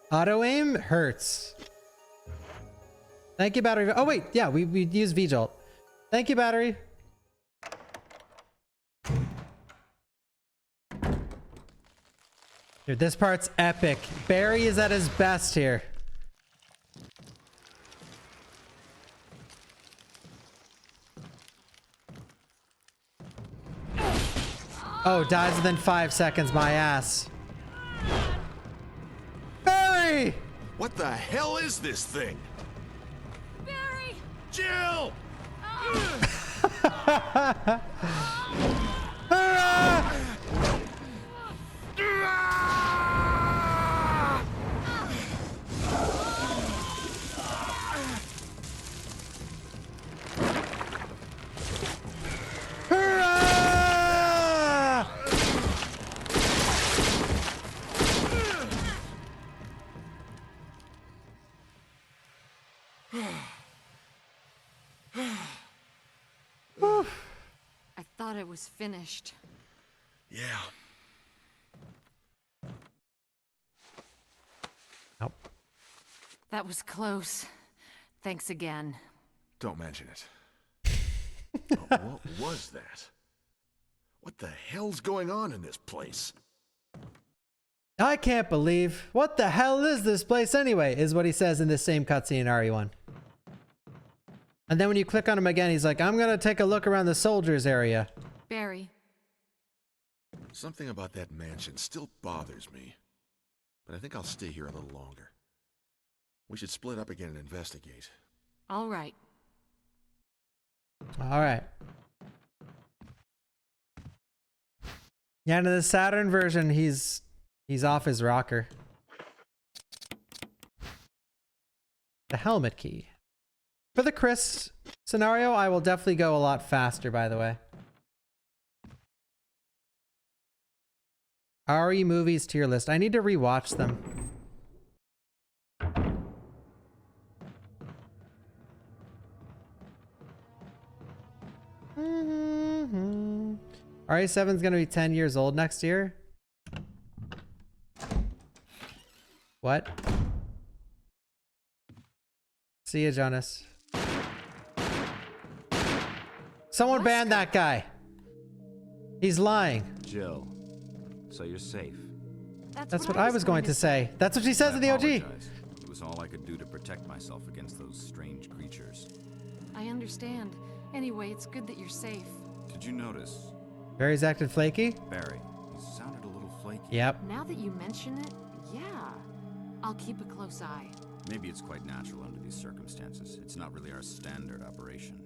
auto aim hurts. Thank you, battery. Oh wait, yeah, we use V-Jolt. Thank you, battery. Dude, this part's epic. Barry is at his best here. Oh, dies within 5 seconds, my ass. Barry! What the hell is this thing? Barry! Jill! I thought it was finished. Yeah. Nope. That was close. Thanks again. Don't mention it. What was that? What the hell's going on in this place? I can't believe. What the hell is this place anyway? Is what he says in this same cutscene in RE1. And then when you click on him again, he's like, I'm gonna take a look around the soldiers area. Barry. Something about that mansion still bothers me. But I think I'll stay here a little longer. We should split up again and investigate. All right. All right. Yeah, in the Saturn version, he's off his rocker. The helmet key. For the Chris scenario, I will definitely go a lot faster, by the way. RE movies tier list. I need to rewatch them. RE7 is going to be 10 years old next year. What? See ya, Jonas. Someone ban that guy. He's lying. Jill, so you're safe. That's what I was going to say. That's what she says in the OG. It was all I could do to protect myself against those strange creatures. I understand. Anyway, it's good that you're safe. Did you notice? Barry's acted flaky? Barry, he sounded a little flaky. Yep. Now that you mention it, yeah. I'll keep a close eye. Maybe it's quite natural under these circumstances. It's not really our standard operation.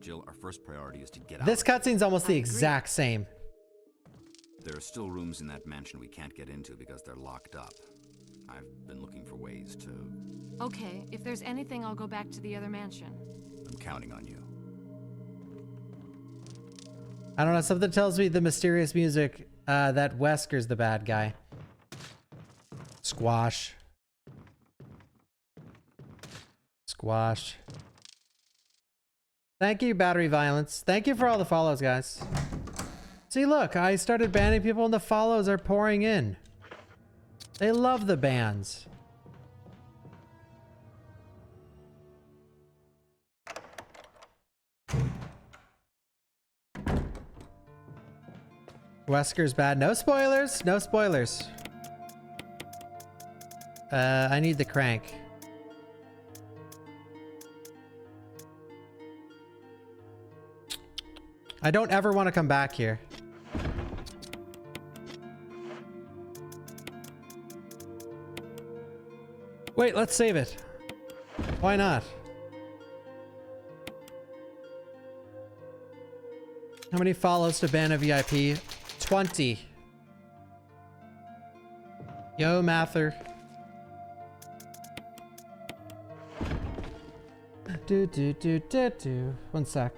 Jill, our first priority is to get out. This cutscene's almost the exact same. There are still rooms in that mansion we can't get into because they're locked up. I've been looking for ways to... Okay, if there's anything, I'll go back to the other mansion. I'm counting on you. I don't know, something tells me the mysterious music, that Wesker's the bad guy. Squash. Squash. Thank you, Battery Violence. Thank you for all the follows, guys. See, look, I started banning people and the follows are pouring in. They love the bans. Wesker's bad. No spoilers. No spoilers. I need the crank. I don't ever want to come back here. Wait, let's save it. Why not? How many follows to ban a VIP? 20. Yo, Mather. Do. 1 sec.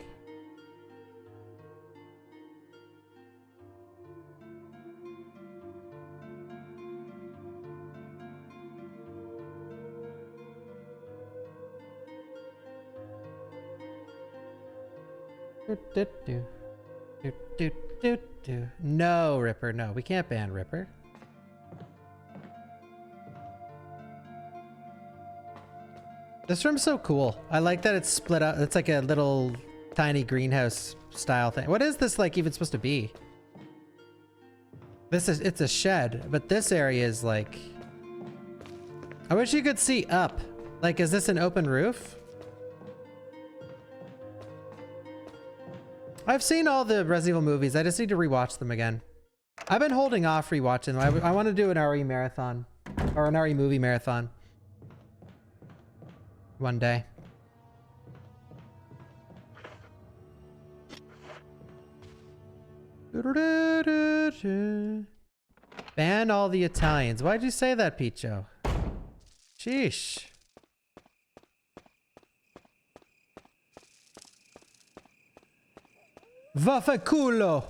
Do. No, Ripper. No, we can't ban Ripper. This room's so cool. I like that it's split up. It's like a little tiny greenhouse style thing. What is this like even supposed to be? It's a shed, but this area is like... I wish you could see up. Like, is this an open roof? I've seen all the Resident Evil movies. I just need to rewatch them again. I've been holding off rewatching them. I want to do an RE marathon. Or an RE movie marathon. One day. Ban all the Italians. Why'd you say that, Picho? Sheesh. Vaffanculo.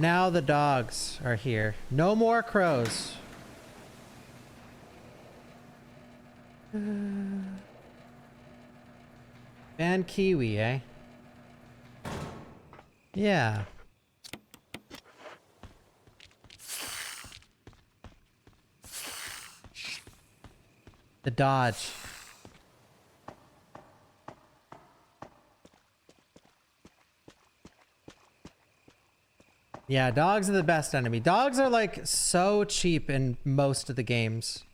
Now the dogs are here. No more crows. Ban Kiwi, eh? Yeah. The dodge. Yeah, dogs are the best enemy. Dogs are like so cheap in most of the games.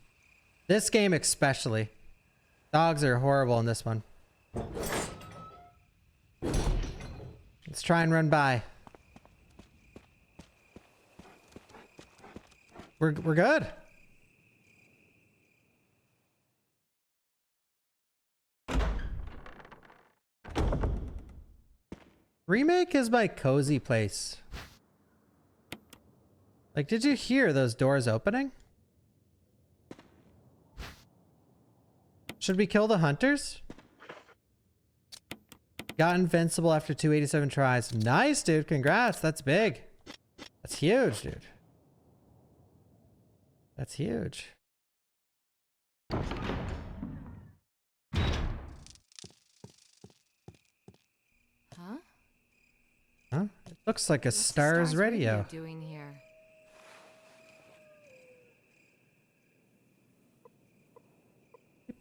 This game especially. Dogs are horrible in this one. Let's try and run by. We're good. Remake is my cozy place. Like, did you hear those doors opening? Should we kill the hunters? Got invincible after 287 tries. Nice, dude. Congrats. That's big. That's huge, dude. That's huge. Huh? Huh? It looks like a Stars radio. Doing here?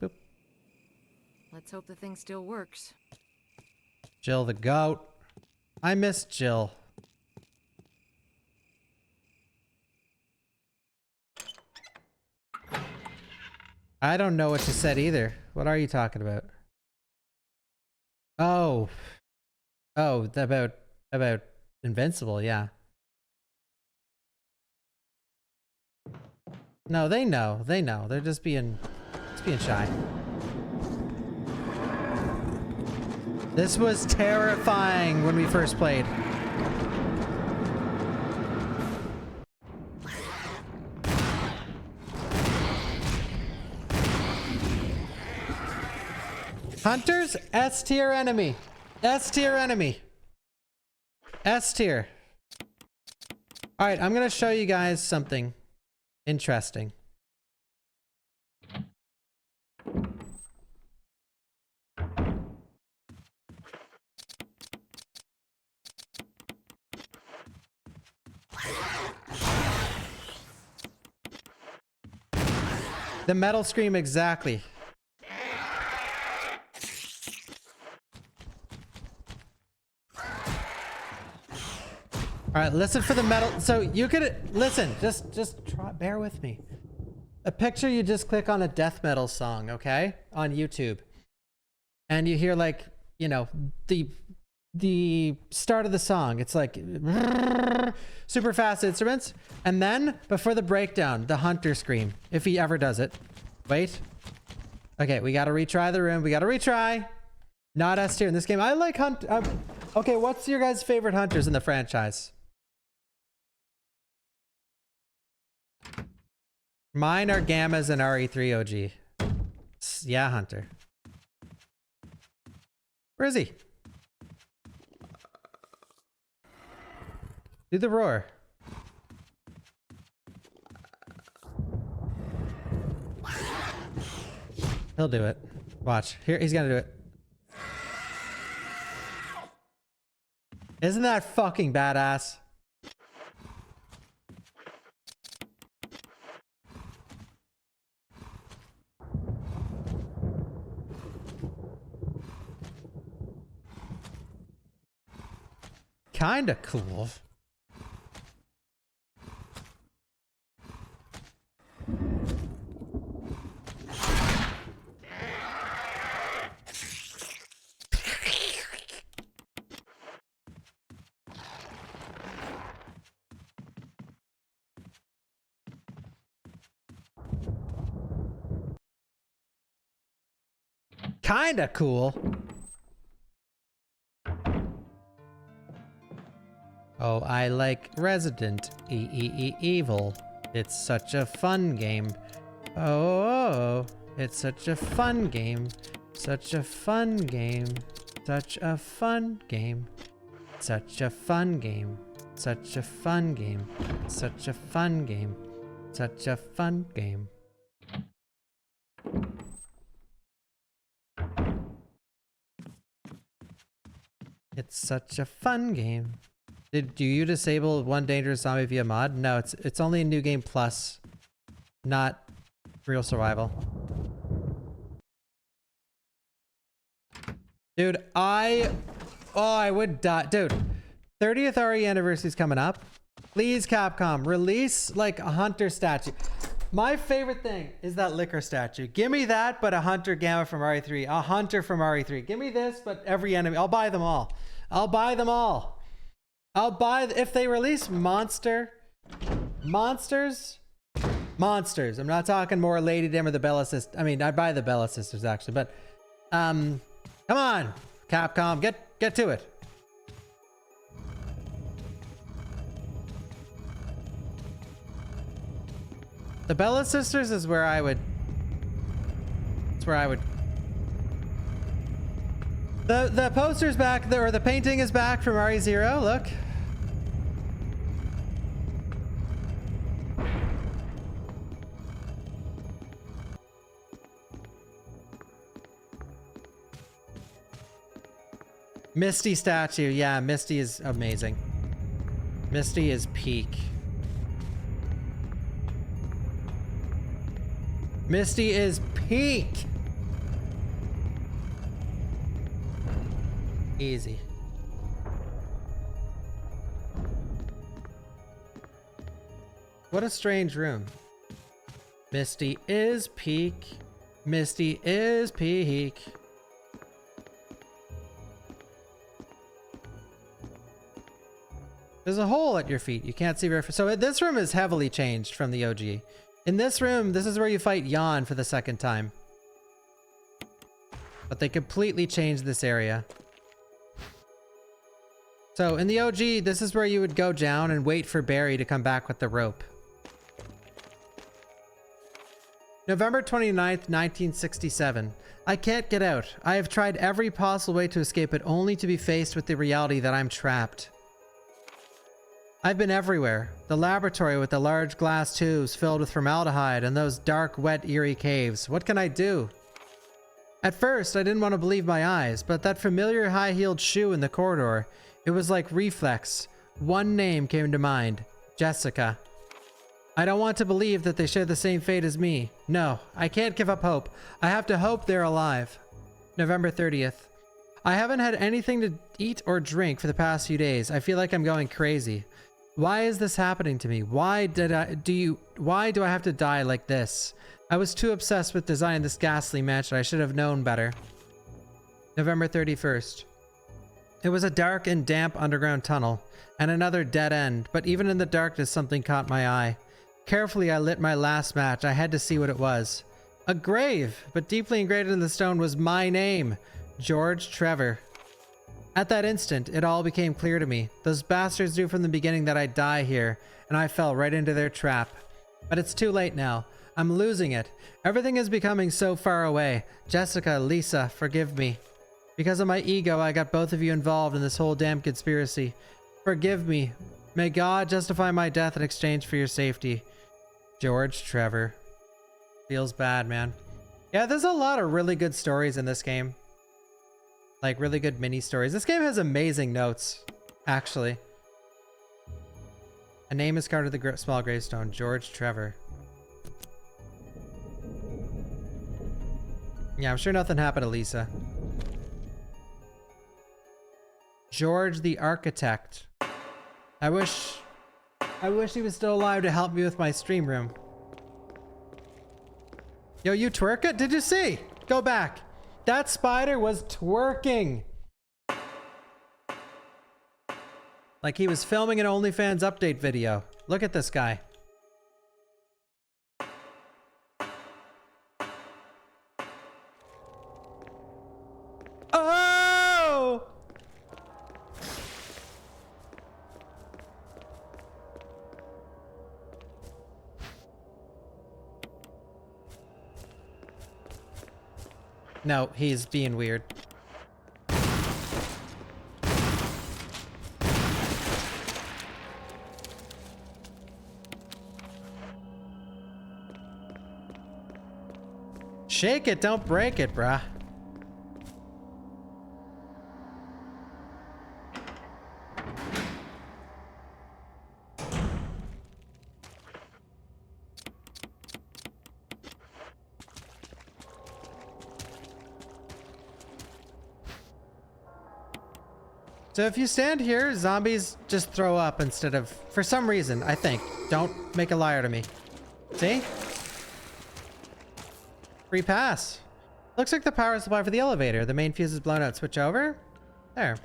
Boop. Let's hope the thing still works. Jill the goat. I miss Jill. I don't know what you said either. What are you talking about? Oh. Oh, about About Invincible, yeah. No, they know. They know. They're just being shy. This was terrifying when we first played. Hunters, S tier enemy. S tier enemy. S tier. All right, I'm going to show you guys something interesting. The metal scream exactly. All right, listen for the metal. So you could listen, just try, bear with me. A picture, you just click on a death metal song, okay? On YouTube. And you hear like, you know, the start of the song. It's like super fast instruments. And then before the breakdown, the hunter scream, if he ever does it. Wait. Okay, we got to retry the room. We got to retry. Not S tier in this game. I like hunt. Okay, what's your guys' favorite hunters in the franchise? Mine are Gammas and RE3 OG. Yeah, Hunter. Where is he? Do the roar. He'll do it. Watch. Here, he's gonna do it. Isn't that fucking badass? Kinda cool. Kinda cool. Oh, I like Resident Evil. It's such a fun game. Oh, it's such a fun game. Such a fun game. Such a fun game. Such a fun game. Such a fun game. Such a fun game. Such a fun game. It's such a fun game. Do you disable one dangerous zombie via mod? No, it's only in New Game Plus, not real survival. Dude, I would die. Dude, 30th RE anniversary is coming up. Please, Capcom, release like a hunter statue. My favorite thing is that liquor statue. Give me that, but a hunter gamma from RE3, a hunter from RE3. Give me this, but every enemy. I'll buy them all. I'll buy them all. I'll buy, if they release monsters. I'm not talking more Lady Dim or the Bella Sisters. I mean, I'd buy the Bella Sisters actually, but come on, Capcom, get to it. The Bella Sisters is where I would. It's where I would. The poster's back, or the painting is back from RE0. Look. Misty statue. Yeah, Misty is amazing. Misty is peak. Misty is peak. Easy. What a strange room. Misty is peak. Misty is peak. There's a hole at your feet. You can't see very far. So this room is heavily changed from the OG. In this room, this is where you fight Jan for the second time. But they completely changed this area. So in the OG, this is where you would go down and wait for Barry to come back with the rope. November 29th, 1967. I can't get out. I have tried every possible way to escape it, only to be faced with the reality that I'm trapped. I've been everywhere. The laboratory with the large glass tubes filled with formaldehyde and those dark, wet, eerie caves. What can I do? At first, I didn't want to believe my eyes, but that familiar high-heeled shoe in the corridor, it was like reflex. One name came to mind. Jessica. I don't want to believe that they share the same fate as me. No, I can't give up hope. I have to hope they're alive. November 30th. I haven't had anything to eat or drink for the past few days. I feel like I'm going crazy. Why is this happening to me? Why do I have to die like this? I was too obsessed with designing this ghastly mansion. I should have known better. November 31st. It was a dark and damp underground tunnel and another dead end, but even in the darkness something caught my eye. Carefully I lit my last match. I had to see what it was. A grave, but deeply engraved in the stone was my name, George Trevor. At that instant, it all became clear to me. Those bastards knew from the beginning that I'd die here, and I fell right into their trap. But it's too late now. I'm losing it. Everything is becoming so far away. Jessica, Lisa, forgive me. Because of my ego, I got both of you involved in this whole damn conspiracy. Forgive me. May God justify my death in exchange for your safety. George Trevor. Feels bad, man. Yeah, there's a lot of really good stories in this game. Like, really good mini stories. This game has amazing notes, actually. A name is carved to the small gravestone. George Trevor. Yeah, I'm sure nothing happened to Lisa. George the Architect. I wish he was still alive to help me with my stream room. Yo, you twerk it? Did you see? Go back. That spider was twerking. Like he was filming an OnlyFans update video. Look at this guy. Oh! No, he's being weird. Shake it, don't break it, bruh. So if you stand here, zombies just throw up instead of, for some reason, I think. Don't make a liar to me. See? Free pass. Looks like the power supply for the elevator. The main fuse is blown out. Switch over. There.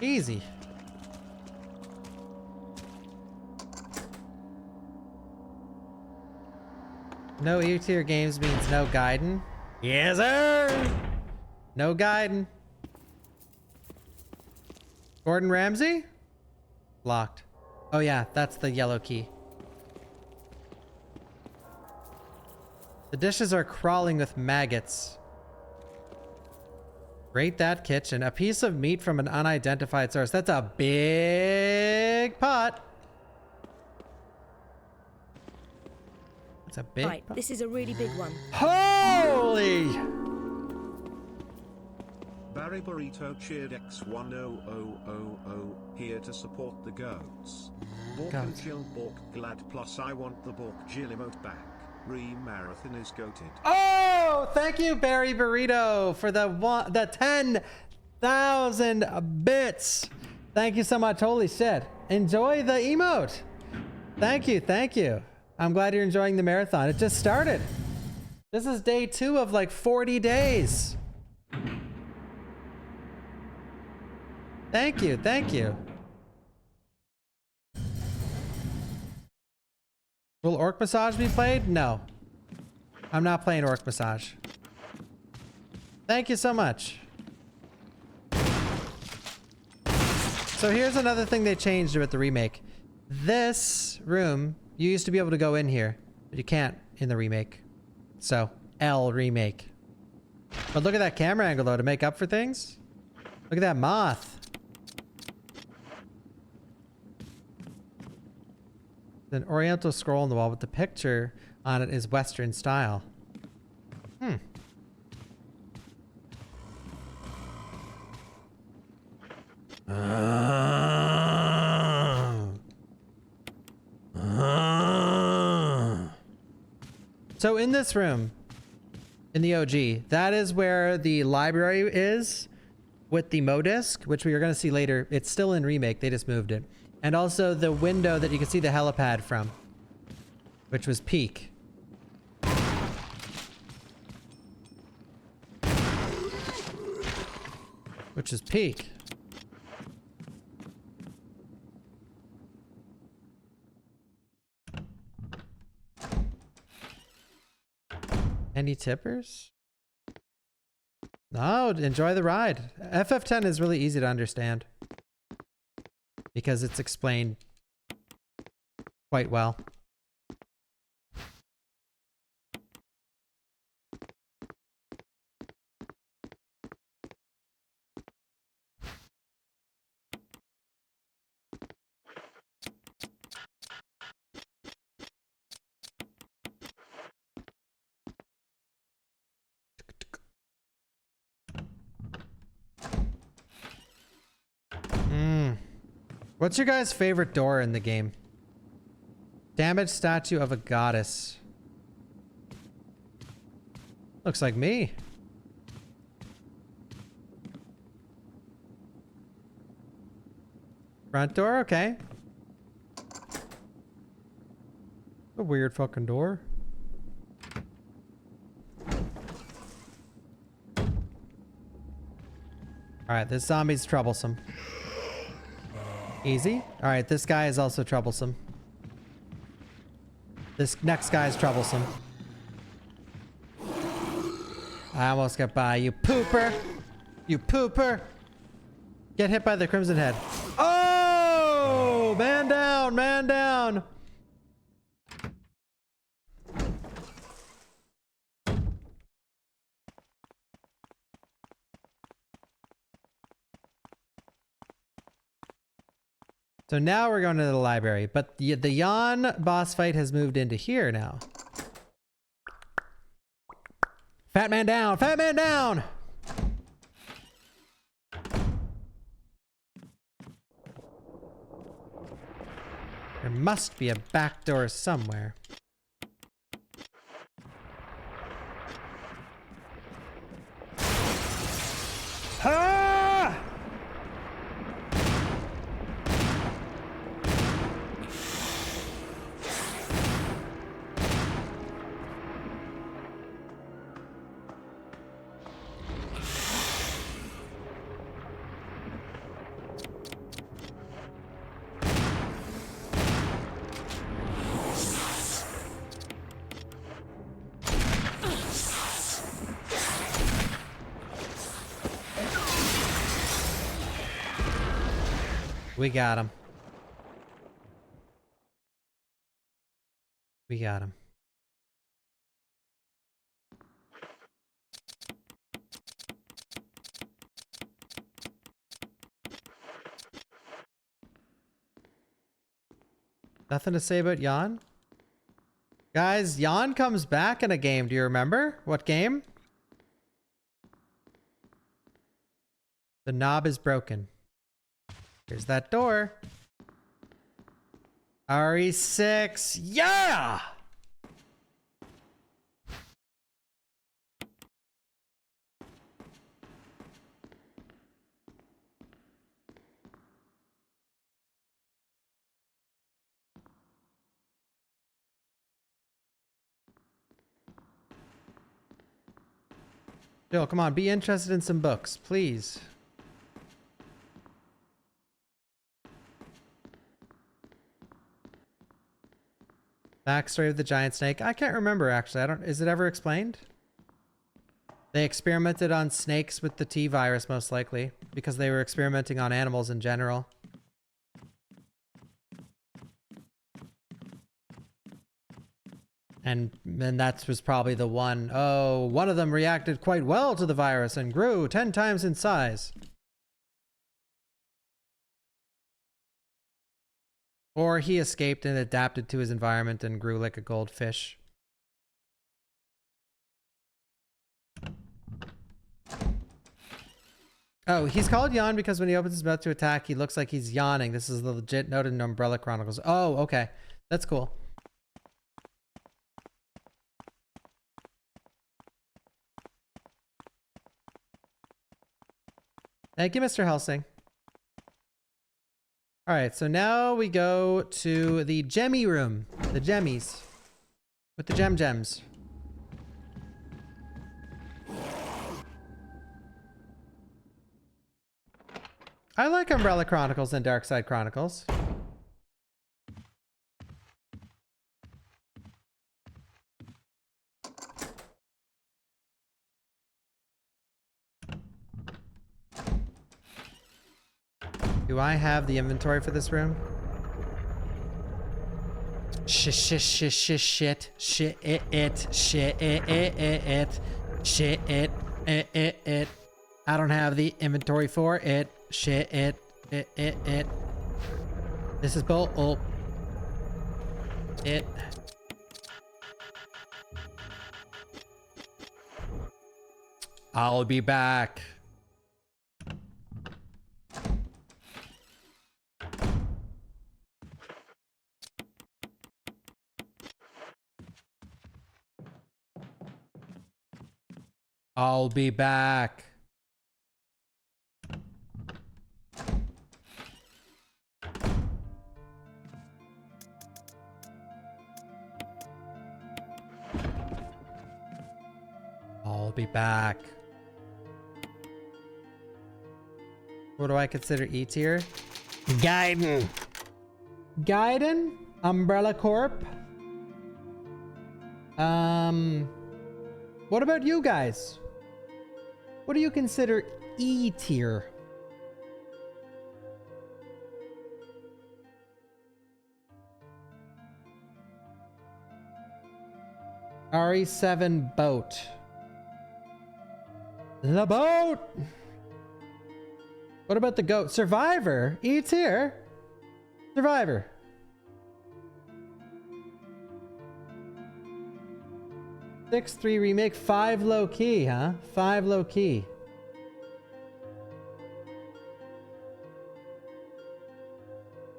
Easy. No E-tier games means no guiding. Yes, sir! No guiding. Gordon Ramsay? Locked. Oh yeah, that's the yellow key. The dishes are crawling with maggots. Rate that kitchen. A piece of meat from an unidentified source. That's a big pot. That's a big Right, pot. this is a really big one. Holy! Barry Burrito cheered X1000 here to support the goats. Bork and Jill Bork glad plus I want the Bork Jill emote back. Marathon is goated. Oh, thank you, Barry Burrito, for the 10,000 bits. Thank you so much. Holy shit. Enjoy the emote. Thank you. Thank you. I'm glad you're enjoying the marathon. It just started. This is day 2 of like 40 days. Thank you, thank you. Will Orc Massage be played? No. I'm not playing Orc Massage. Thank you so much. So here's another thing they changed with the remake. This room, you used to be able to go in here, but you can't in the remake. So, L remake. But look at that camera angle though, to make up for things. Look at that moth. An oriental scroll on the wall with the picture on it is Western style. Hmm. So in this room, in the OG, that is where the library is with the Modisc, which we are going to see later. It's still in Remake, they just moved it. And also the window that you can see the helipad from, which was Peak. Which is Peak. Any tippers? No, enjoy the ride. FF10 is really easy to understand because it's explained quite well. What's your guys' favorite door in the game? Damaged statue of a goddess. Looks like me. Front door, okay. A weird fucking door. Alright, this zombie's troublesome. Easy. Alright, this guy is also troublesome. This next guy is troublesome. I almost got by, you pooper! You pooper! Get hit by the Crimson Head. Oh! Man down! Man down! So now we're going to the library, but the Yawn boss fight has moved into here now. Fat man down! Fat man down! There must be a back door somewhere. Ah! We got him. We got him. Nothing to say about Yawn? Guys, Yawn comes back in a game. Do you remember? What game? The knob is broken. Here's that door. RE6. Yeah! Jill, come on. Be interested in some books, please. Backstory of the giant snake. I can't remember actually. Is it ever explained? They experimented on snakes with the T virus most likely because they were experimenting on animals in general. And then that was probably the one. Oh, one of them reacted quite well to the virus and grew 10 times in size. Or he escaped and adapted to his environment and grew like a goldfish. Oh, he's called Yawn because when he opens his mouth to attack, he looks like he's yawning. This is the legit noted in Umbrella Chronicles. Oh, okay. That's cool. Thank you, Mr. Helsing. All right, so now we go to the Gemmy room. The Gemmies. With the gems. I like Umbrella Chronicles and Darkside Chronicles. Do I have the inventory for this room? Shit. I don't have the inventory for it. Shit. This is bull. Oh. It. I'll be back. I'll be back. I'll be back. What do I consider E tier? Gaiden. Umbrella Corp. What about you guys? What do you consider E tier? RE7 boat. The boat! What about the goat? Survivor? E tier? Survivor. Six 3 remake, 5 low key, huh? 5 low key.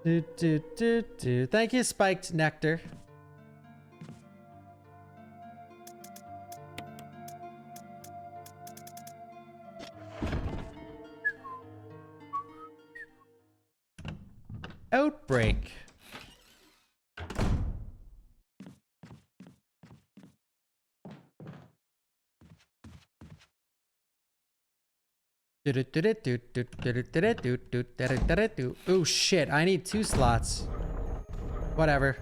Thank you, Spiked Nectar. Outbreak. Oh shit, I need 2 slots. Whatever.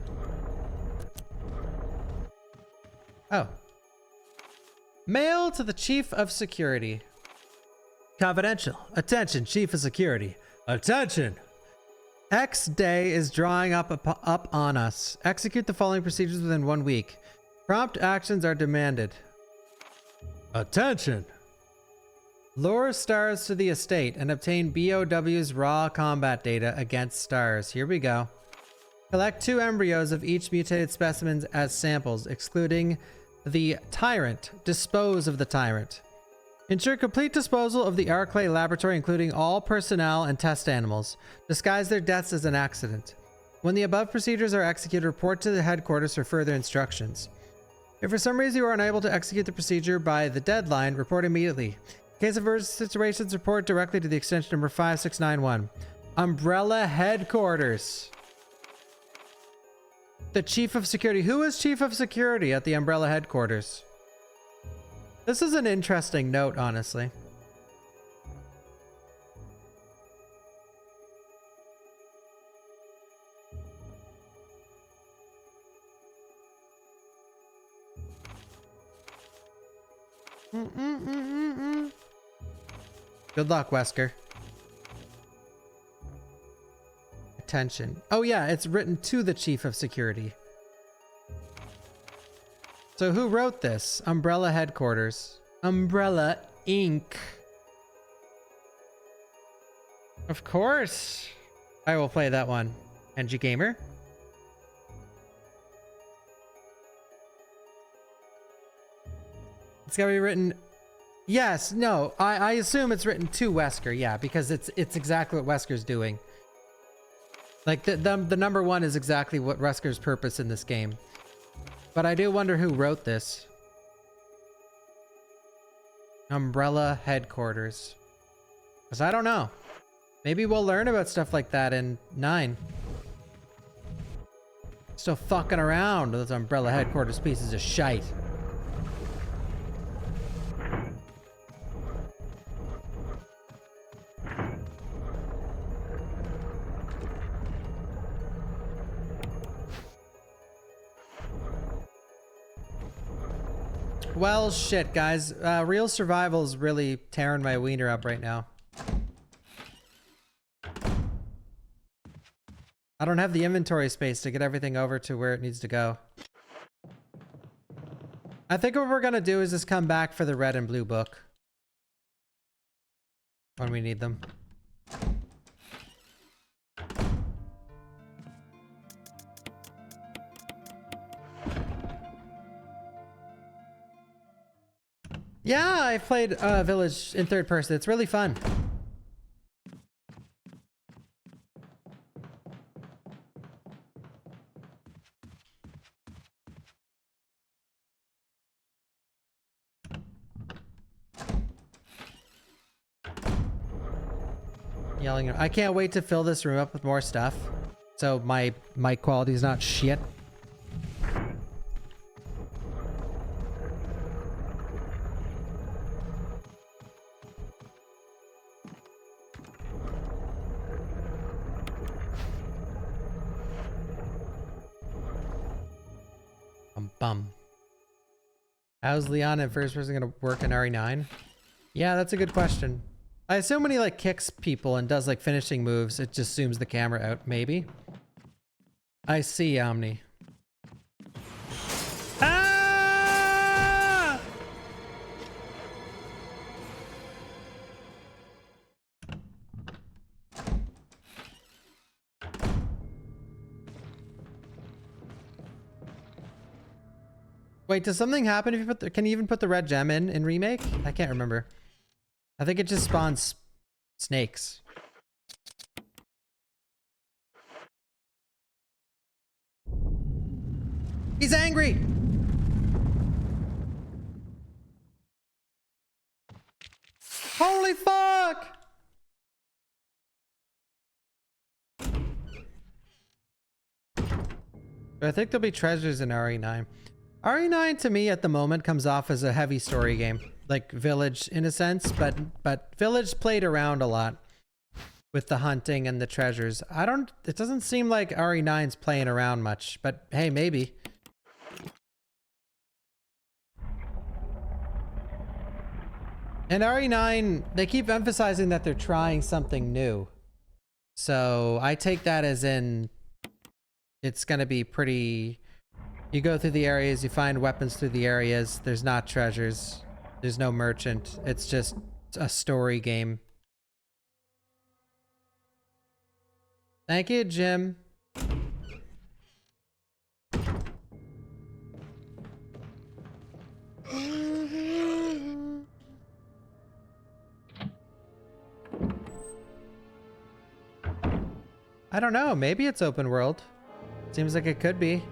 Oh. Mail to the Chief of Security. Confidential. Attention, Chief of Security. Attention! X day is drawing up on us. Execute the following procedures within 1 week. Prompt actions are demanded. Attention! Lure stars to the estate and obtain BOW's raw combat data against stars. Here we go. Collect 2 embryos of each mutated specimens as samples, excluding the Tyrant. Dispose of the Tyrant. Ensure complete disposal of the Arclay laboratory, including all personnel and test animals. Disguise their deaths as an accident. When the above procedures are executed, report to the headquarters for further instructions. If for some reason you are unable to execute the procedure by the deadline, report immediately. In case of emergency situations, report directly to the extension number 5691. Umbrella Headquarters. The Chief of Security. Who is Chief of Security at the Umbrella Headquarters? This is an interesting note, honestly. Good luck, Wesker. Attention. Oh yeah, it's written to the Chief of Security. So who wrote this? Umbrella Headquarters. Umbrella Inc. Of course. I will play that one. NG Gamer. It's gotta be written. Yes, no. I assume it's written to Wesker, yeah, because it's exactly what Wesker's doing. Like the number one is exactly what Wesker's purpose in this game. But I do wonder who wrote this. Umbrella Headquarters. Because I don't know. Maybe we'll learn about stuff like that in 9. Still fucking around with those Umbrella Headquarters pieces of shite. Well, shit, guys. Real survival is really tearing my wiener up right now. I don't have the inventory space to get everything over to where it needs to go. I think what we're gonna do is just come back for the red and blue book. When we need them. Yeah, I played Village in third person. It's really fun. Yelling. I can't wait to fill this room up with more stuff. So my mic quality is not shit. Bum. How's Leon in first person gonna work in RE9? Yeah, that's a good question. I assume when he like kicks people and does like finishing moves, it just zooms the camera out, maybe. I see, Omni. Ah! Wait, does something happen if you put the, can you even put the red gem in Remake? I can't remember. I think it just spawns snakes. He's angry! Holy fuck! I think there'll be treasures in RE9. RE9 to me at the moment comes off as a heavy story game. Like Village in a sense, but Village played around a lot with the hunting and the treasures. It doesn't seem like RE9's playing around much, but hey, maybe. And RE9, they keep emphasizing that they're trying something new. So I take that as in it's gonna be pretty, you go through the areas, you find weapons through the areas, there's not treasures. There's no merchant. It's just a story game. Thank you, Jim. I don't know. Maybe it's open world. Seems like it could be.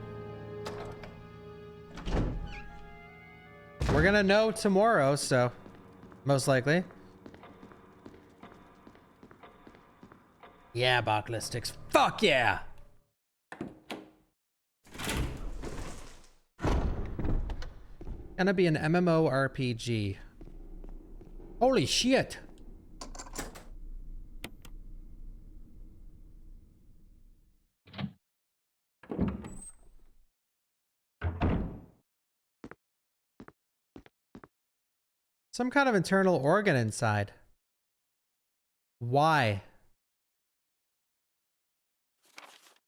We're gonna know tomorrow, so most likely. Yeah, Bachlistics. Fuck yeah! Gonna be an MMORPG. Holy shit! Some kind of internal organ inside. Why?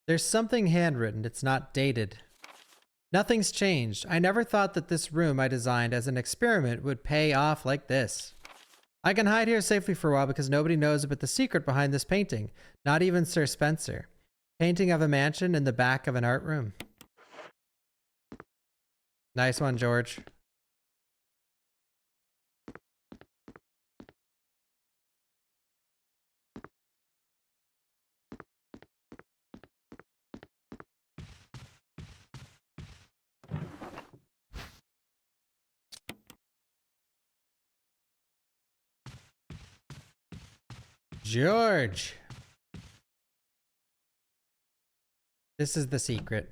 There's something handwritten. It's not dated. Nothing's changed. I never thought that this room I designed as an experiment would pay off like this. I can hide here safely for a while because nobody knows about the secret behind this painting. Not even Sir Spencer. Painting of a mansion in the back of an art room. Nice one, George. George. This is the secret.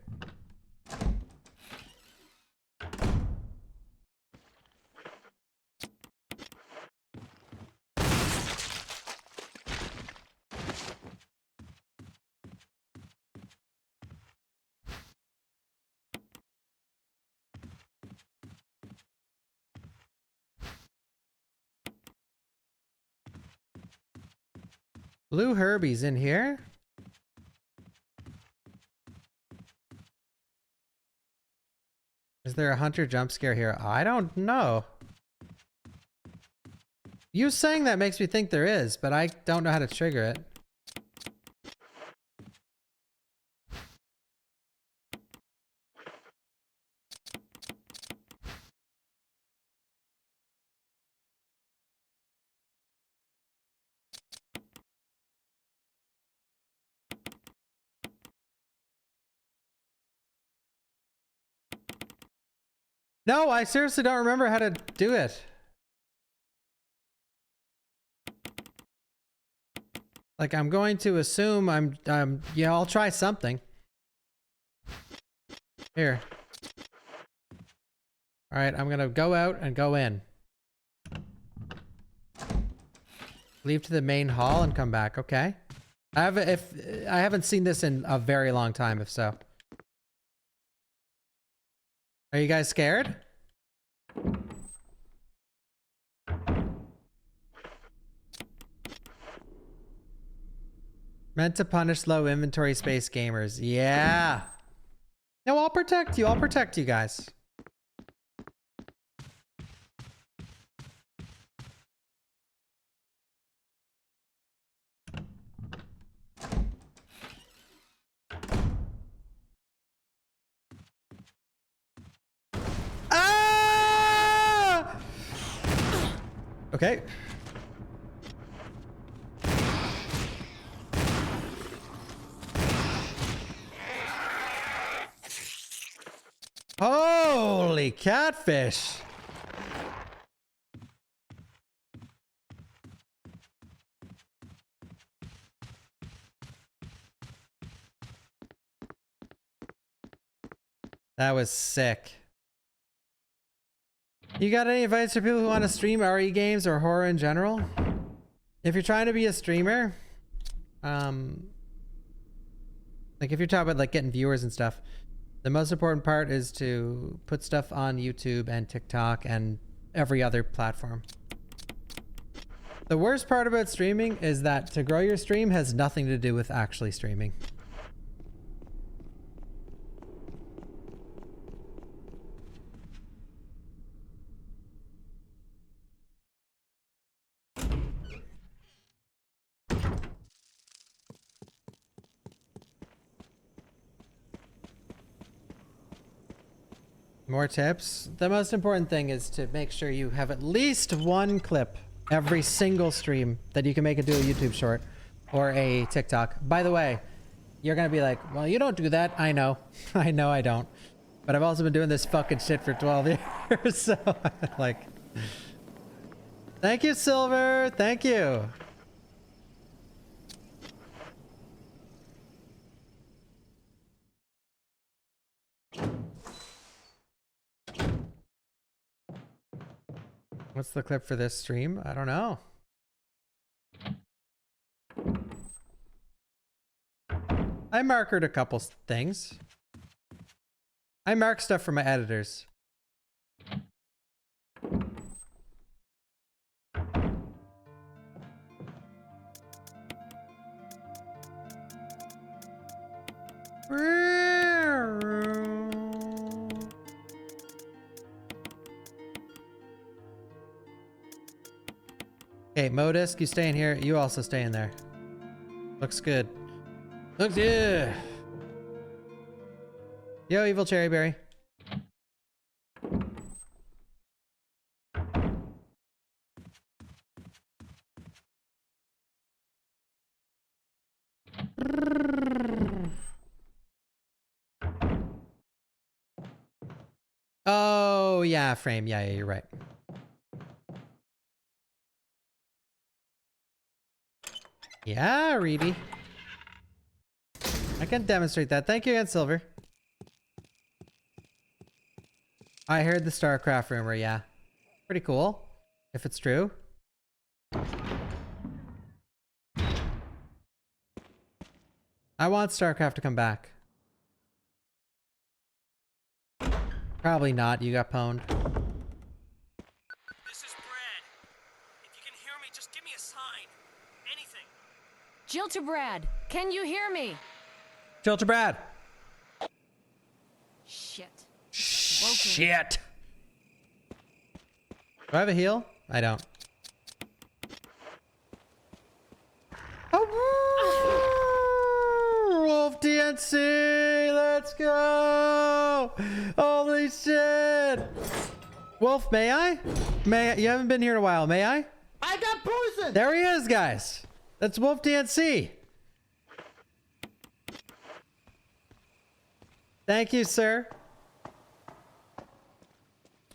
Blue Herbie's in here. Is there a hunter jump scare here? I don't know. You saying that makes me think there is, but I don't know how to trigger it. No, I seriously don't remember how to do it. Like, I'm going to assume yeah, I'll try something. Here. All right, I'm gonna go out and go in. Leave to the main hall and come back, okay? I haven't seen this in a very long time, if so. Are you guys scared? Meant to punish low inventory space gamers. Yeah. No, I'll protect you. I'll protect you guys. Okay. Holy catfish. That was sick. You got any advice for people who want to stream RE games or horror in general? If you're trying to be a streamer, like if you're talking about like getting viewers and stuff, the most important part is to put stuff on YouTube and TikTok and every other platform. The worst part about streaming is that to grow your stream has nothing to do with actually streaming. More tips. The most important thing is to make sure you have at least one clip every single stream that you can make into a YouTube short or a TikTok. By the way, you're gonna be like, well, you don't do that. I know. I know I don't. But I've also been doing this fucking shit for 12 years. So, like... Thank you, Silver. Thank you. What's the clip for this stream? I don't know. I markered a couple things. I mark stuff for my editors. Okay, Modisc, you stay in here. You also stay in there. Looks good. Looks good. Yo, evil cherry berry. Oh, yeah, frame. Yeah, you're right. Yeah, Reedy. I can demonstrate that. Thank you again, Silver. I heard the StarCraft rumor, yeah. Pretty cool, if it's true. I want StarCraft to come back. Probably not, you got pwned. This is Brad. If you can hear me, just give me a sign. Anything. Jill to Brad, can you hear me? Jill to Brad. Shit. Shit. Do I have a heal? I don't. Oh, Wolf DNC, let's go! Holy shit! Wolf, may I? May I? You haven't been here in a while. May I? I got poison. There he is, guys. That's Wolf DNC. Thank you, sir.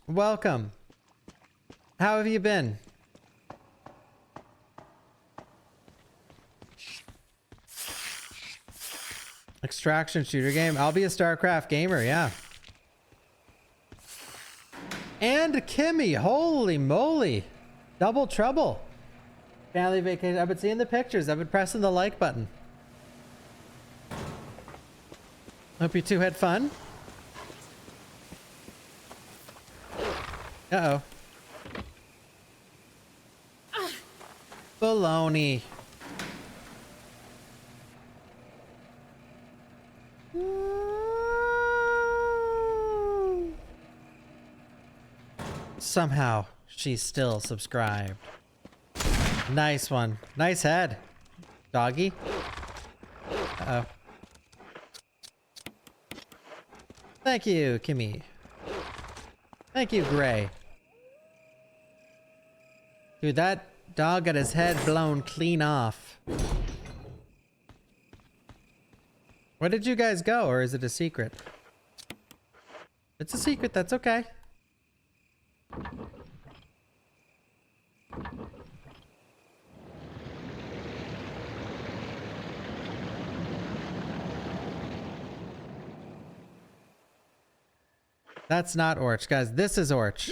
Welcome. How have you been? Extraction shooter game. I'll be a StarCraft gamer, yeah. And Kimmy, holy moly. Double trouble. Family vacation. I've been seeing the pictures. I've been pressing the like button. Hope you two had fun. Uh-oh. Baloney. Somehow, she's still subscribed. Nice one. Nice head. Doggy. Uh-oh. Thank you, Kimmy. Thank you, Gray. Dude, that dog got his head blown clean off. Where did you guys go, or is it a secret? It's a secret, that's okay. That's not Orch, guys. This is Orch.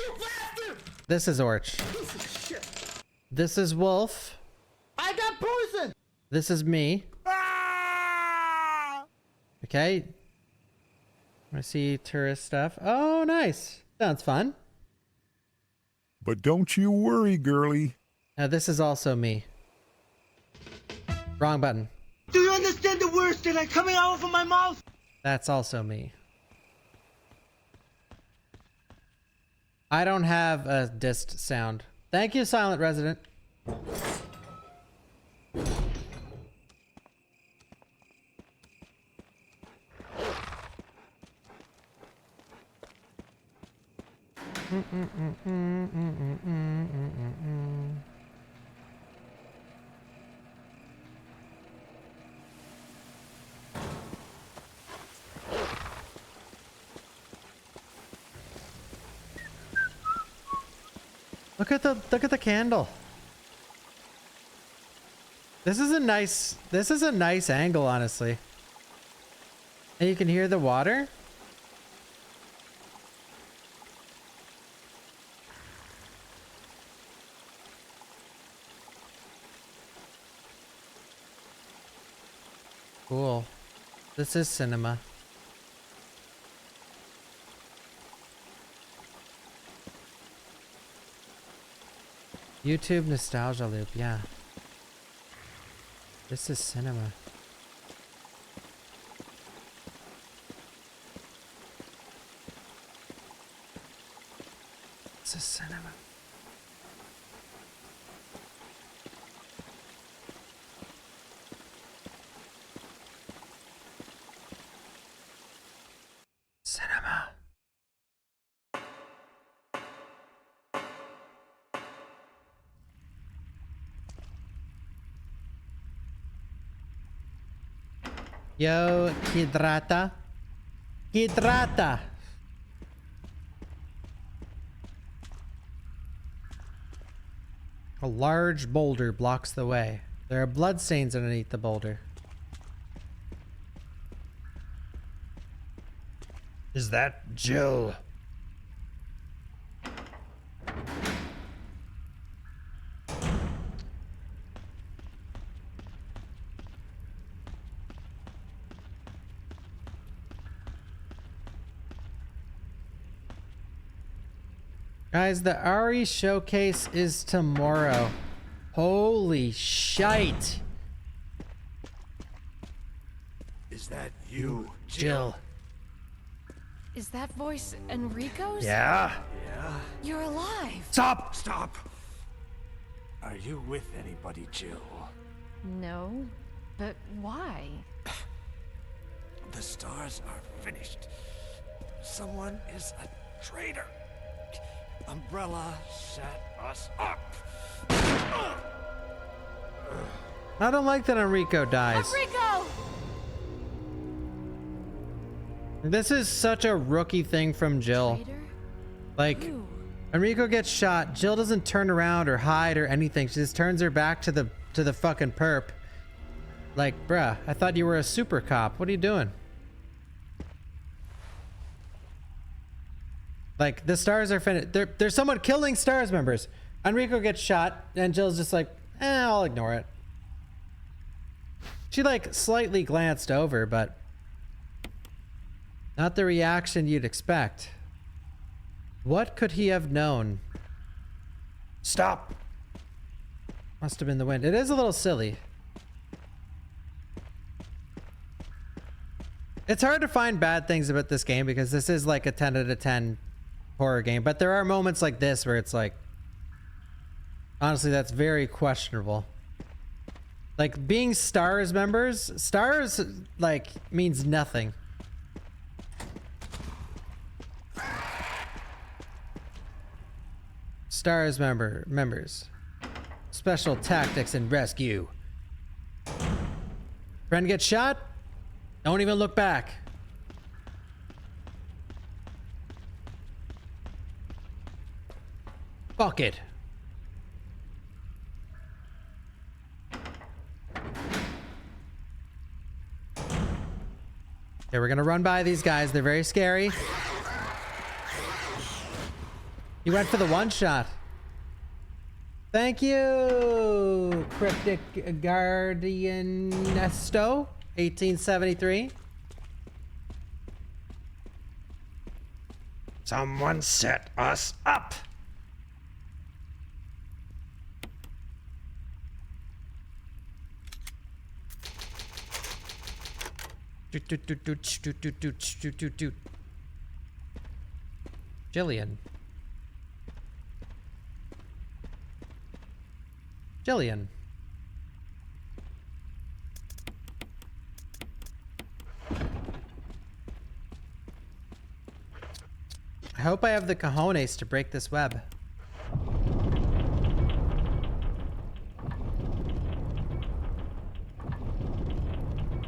This is Orch. This is Wolf. I got poison. This is me. Okay. I see tourist stuff. Oh, nice. Sounds fun. But don't you worry, girlie. Now this is also me. Wrong button. Do you understand the words that are coming out of my mouth? That's also me. I don't have a dist sound. Thank you, Silent Resident. Look at the candle. This is a nice angle, honestly. And you can hear the water. Cool. This is cinema. YouTube nostalgia loop, yeah. This is cinema. This is cinema. Yo, Kidrata. Kidrata! A large boulder blocks the way. There are bloodstains underneath the boulder. Is that Jill? Guys, the RE showcase is tomorrow. Holy shite. Is that you, Jill. Is that voice Enrico's? Yeah. Yeah? You're alive. Stop! Stop! Are you with anybody, Jill? No, but why? The stars are finished. Someone is a traitor. Umbrella set us up. I don't like that Enrico dies. Enrico! This is such a rookie thing from Jill. Traitor? Like, Who? Enrico gets shot. Jill doesn't turn around or hide or anything. She just turns her back to the fucking perp. Like, bruh, I thought you were a super cop. What are you doing? Like, the stars are finished. There's someone killing stars members. Enrico gets shot, and Jill's just like, I'll ignore it. She, like, slightly glanced over, but not the reaction you'd expect. What could he have known? Stop! Must have been the wind. It is a little silly. It's hard to find bad things about this game because this is like a 10 out of 10 horror game, but there are moments like this where it's like, honestly, that's very questionable. Like, being stars members, stars like means nothing. Stars members, special tactics and rescue. Friend gets shot, don't even look back. Fuck it. Okay, we're gonna run by these guys. They're very scary. You went for the one shot. Thank you, Cryptic Guardian Nesto, 1873. Someone set us up. Jillian. Jillian. I hope I have the cojones to break this web.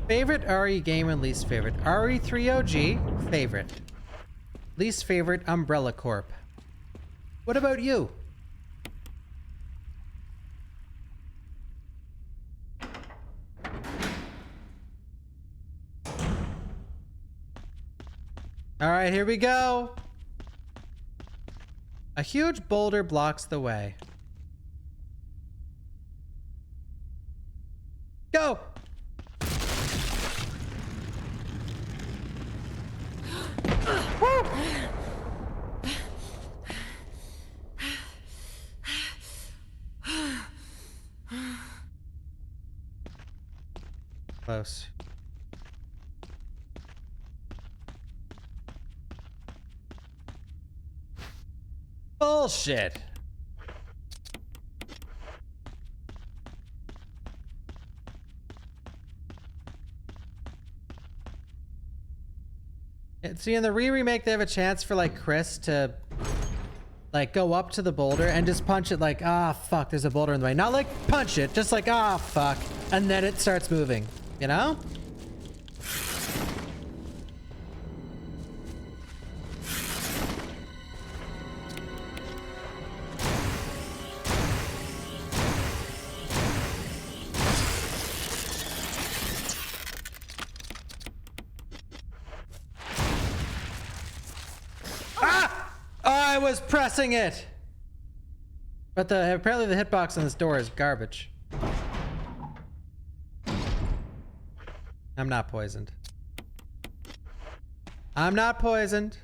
Favorite RE game and least favorite. RE3 OG, favorite. Least favorite, Umbrella Corp. What about you? All right, here we go. A huge boulder blocks the way. Go! Close. Bullshit. See, in the remake, they have a chance for like Chris to like go up to the boulder and just punch it like, ah, fuck, there's a boulder in the way. Not like punch it, just like, ah, fuck. And then it starts moving, you know? I was pressing it! But apparently the hitbox on this door is garbage. I'm not poisoned. I'm not poisoned.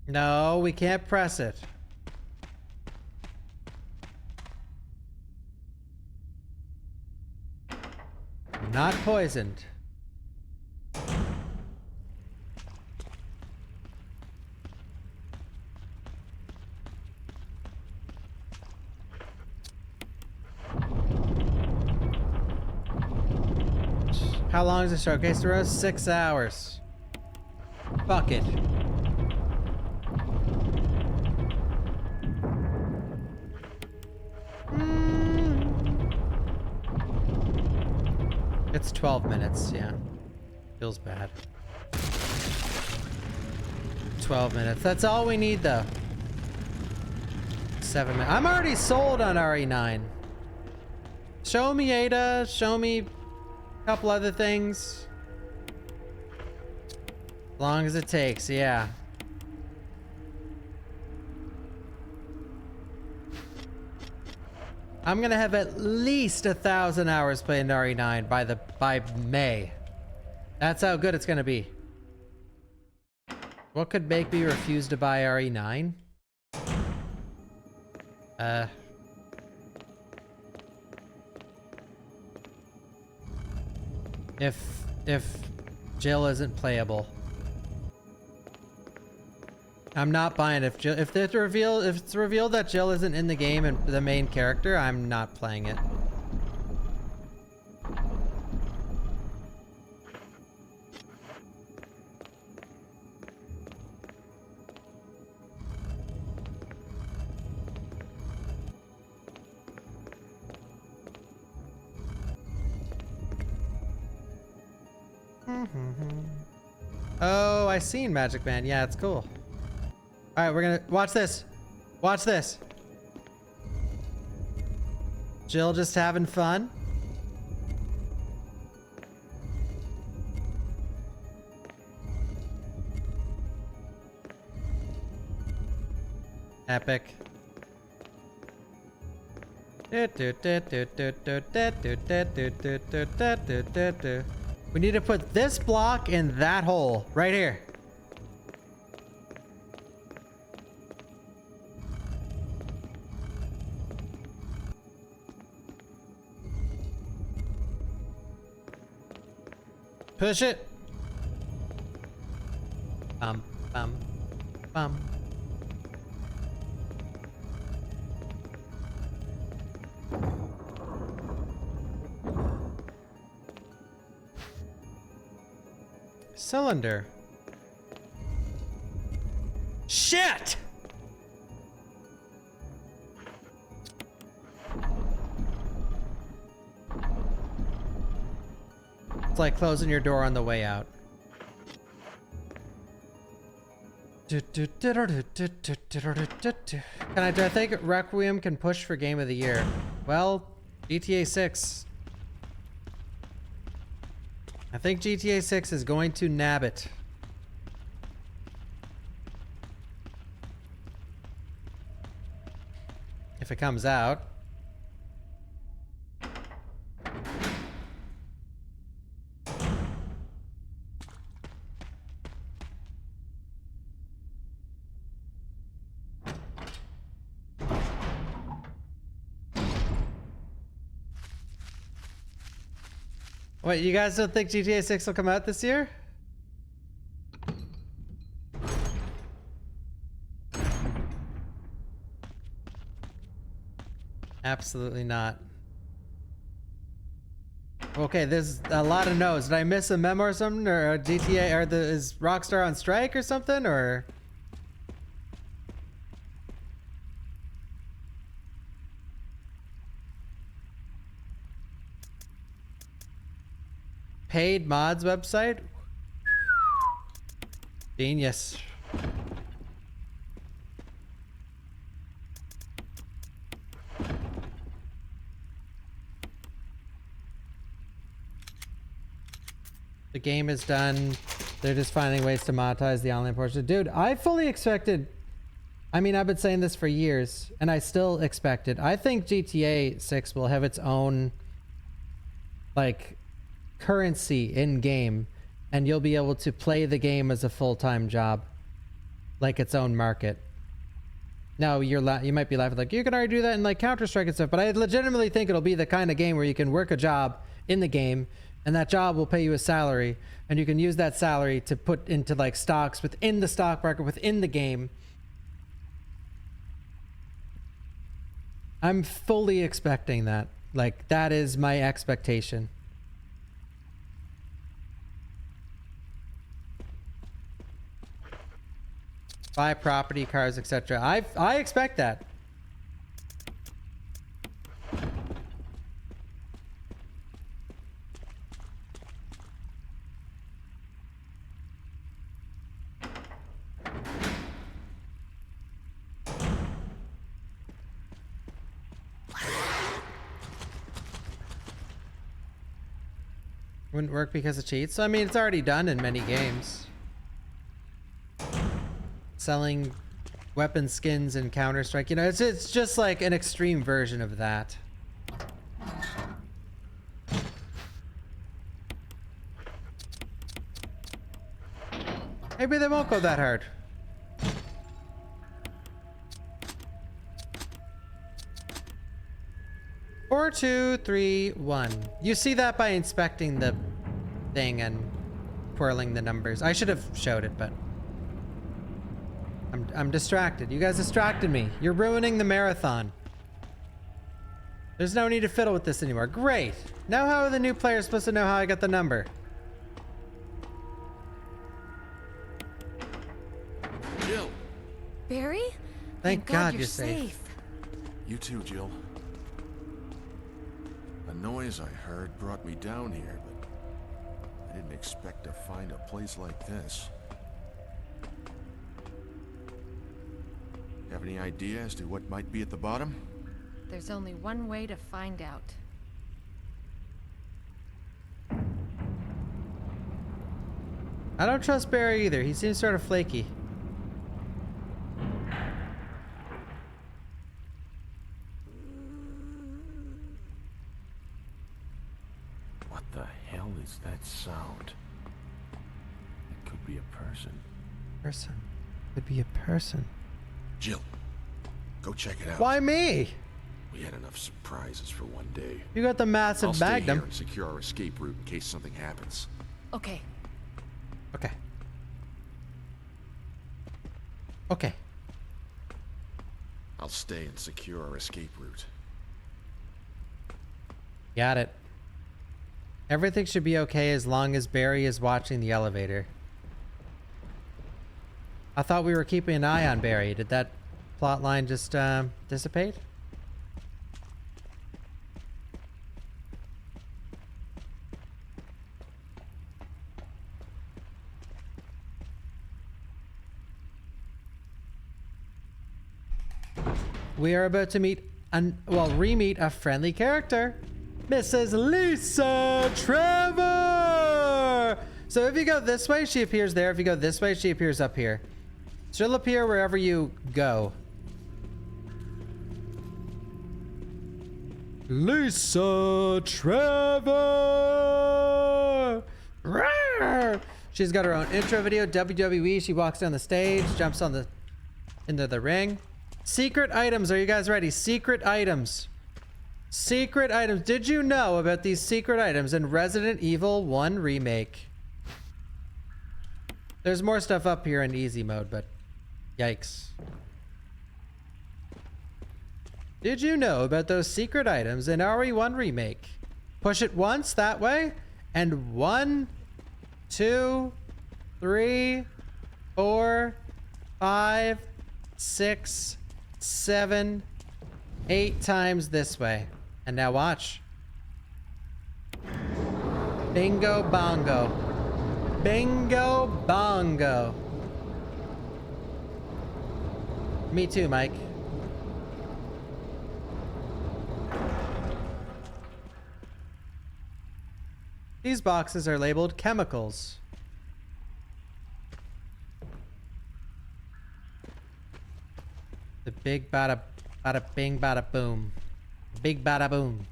No, we can't press it. I'm not poisoned. How long is the showcase to us? 6 hours. Fuck it. It's 12 minutes, yeah. Feels bad. 12 minutes. That's all we need, though. 7 minutes. I'm already sold on RE9. Show me Ada. Show me a couple other things. As long as it takes, yeah. I'm gonna have at least 1,000 hours playing RE9 by May. That's how good it's gonna be. What could make me refuse to buy RE9? If Jill isn't playable. I'm not buying it. If it's revealed that Jill isn't in the game and the main character, I'm not playing it. Oh, I seen Magic Man. Yeah, it's cool. All right, we're gonna watch this. Watch this. Jill just having fun. Epic. We need to put this block in that hole right here. Push it. Bum, bum, bum. Cylinder. Shit! It's like closing your door on the way out. Do I think Requiem can push for Game of the Year? Well, GTA 6. I think GTA 6 is going to nab it. If it comes out. Wait, you guys don't think GTA 6 will come out this year? Absolutely not. Okay, there's a lot of no's. Did I miss a memo or something? Or a GTA, or is Rockstar on strike or something? Or... Paid mods website? Genius. The game is done. They're just finding ways to monetize the online portion. Dude, I fully expected... I mean, I've been saying this for years, and I still expect it. I think GTA 6 will have its own, like, currency in-game, and you'll be able to play the game as a full-time job. Like its own market. Now, you might be laughing, like, you can already do that in, like, Counter-Strike and stuff, but I legitimately think it'll be the kind of game where you can work a job in the game, and that job will pay you a salary, and you can use that salary to put into, like, stocks within the stock market, within the game. I'm fully expecting that. Like, that is my expectation. Buy property, cars, etc. I expect that. Wouldn't work because of cheats. I mean, it's already done in many games. Selling weapon skins in Counter-Strike, you know, it's just like an extreme version of that. Maybe they won't go that hard. Four, 2, 3, 1. You see that by inspecting the thing and twirling the numbers. I should have showed it, but I'm distracted. You guys distracted me. You're ruining the marathon. There's no need to fiddle with this anymore. Great. Now how are the new players supposed to know how I got the number? Jill. Barry? Thank God you're safe. You too, Jill. The noise I heard brought me down here, but I didn't expect to find a place like this. Have any idea as to what might be at the bottom? There's only one way to find out. I don't trust Barry either. He seems sort of flaky. What the hell is that sound? It could be a person. Person. Could be a person. Jill, go check it out. Why me? We had enough surprises for one day. You got the massive I'll stay Magnum. here and secure our escape route in case something happens. Okay. Okay. Okay. I'll stay and secure our escape route. Got it. Everything should be okay as long as Barry is watching the elevator. I thought we were keeping an eye on Barry. Did that plot line just dissipate? We are about to meet, re-meet a friendly character, Mrs. Lisa Trevor! So if you go this way, she appears there. If you go this way, she appears up here. She'll appear wherever you go. Lisa Trevor! Rawr! She's got her own intro video, WWE. She walks down the stage, jumps on into the ring. Secret items. Are you guys ready? Secret items. Secret items. Did you know about these secret items in Resident Evil 1 Remake? There's more stuff up here in easy mode, but yikes. Did you know about those secret items in RE1 Remake? Push it once that way, and 1, 2, 3, 4, 5, 6, 7, 8 times this way. And now watch. Bingo bongo. Bingo bongo. Me too, Mike. These boxes are labeled chemicals. The big bada bing bada boom. Big bada boom.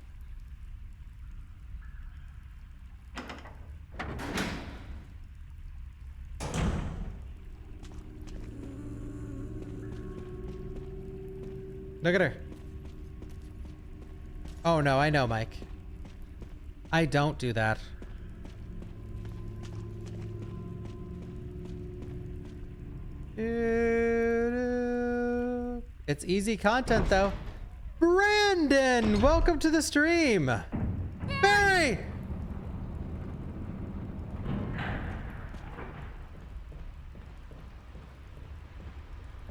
Look at her. Oh no, I know, Mike. I don't do that. It's easy content though. Brandon, welcome to the stream. Barry!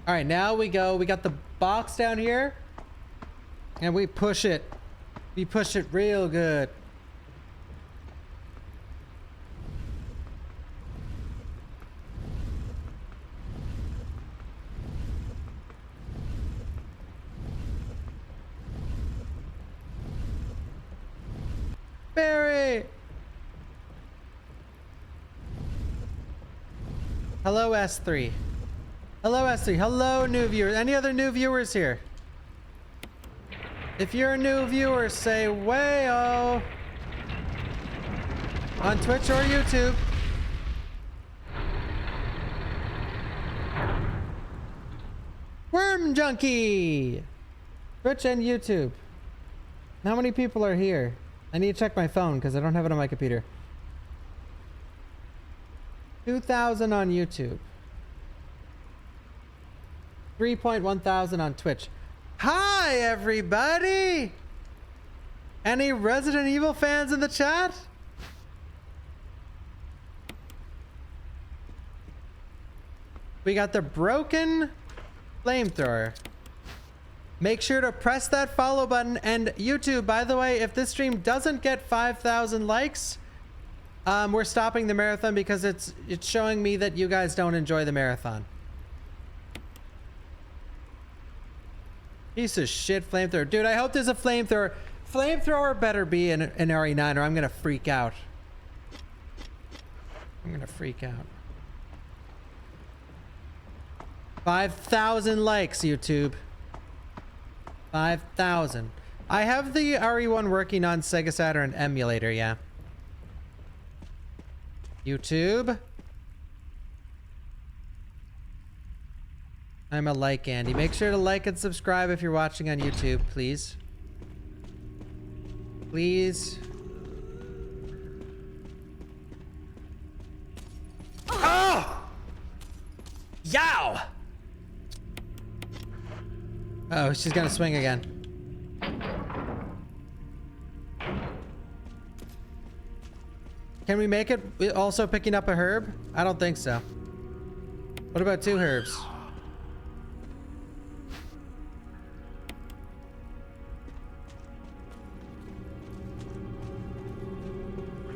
All right, now we go. We got the box down here and we push it. We push it real good. Barry! Hello, S3. Hello, S3. Hello, new viewers. Any other new viewers here? If you're a new viewer, say wayo on Twitch or YouTube. Worm Junkie! Twitch and YouTube. How many people are here? I need to check my phone because I don't have it on my computer. 2,000 on YouTube. 3.1 thousand on Twitch. Hi, everybody! Any Resident Evil fans in the chat? We got the broken flamethrower. Make sure to press that follow button. And YouTube, by the way, if this stream doesn't get 5,000 likes, we're stopping the marathon because it's showing me that you guys don't enjoy the marathon. Piece of shit flamethrower. Dude, I hope there's a flamethrower. Flamethrower better be an RE9 or I'm gonna freak out. I'm gonna freak out. 5,000 likes, YouTube. 5,000. I have the RE1 working on Sega Saturn emulator, yeah. YouTube. I'm a like Andy. Make sure to like and subscribe if you're watching on YouTube, please. Please. Oh! Yow! Oh, she's gonna swing again. Can we make it also picking up a herb? I don't think so. What about 2 herbs?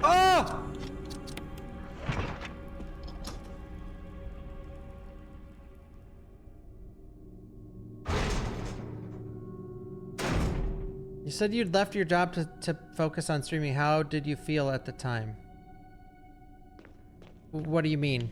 Oh! You said you'd left your job to focus on streaming. How did you feel at the time? What do you mean?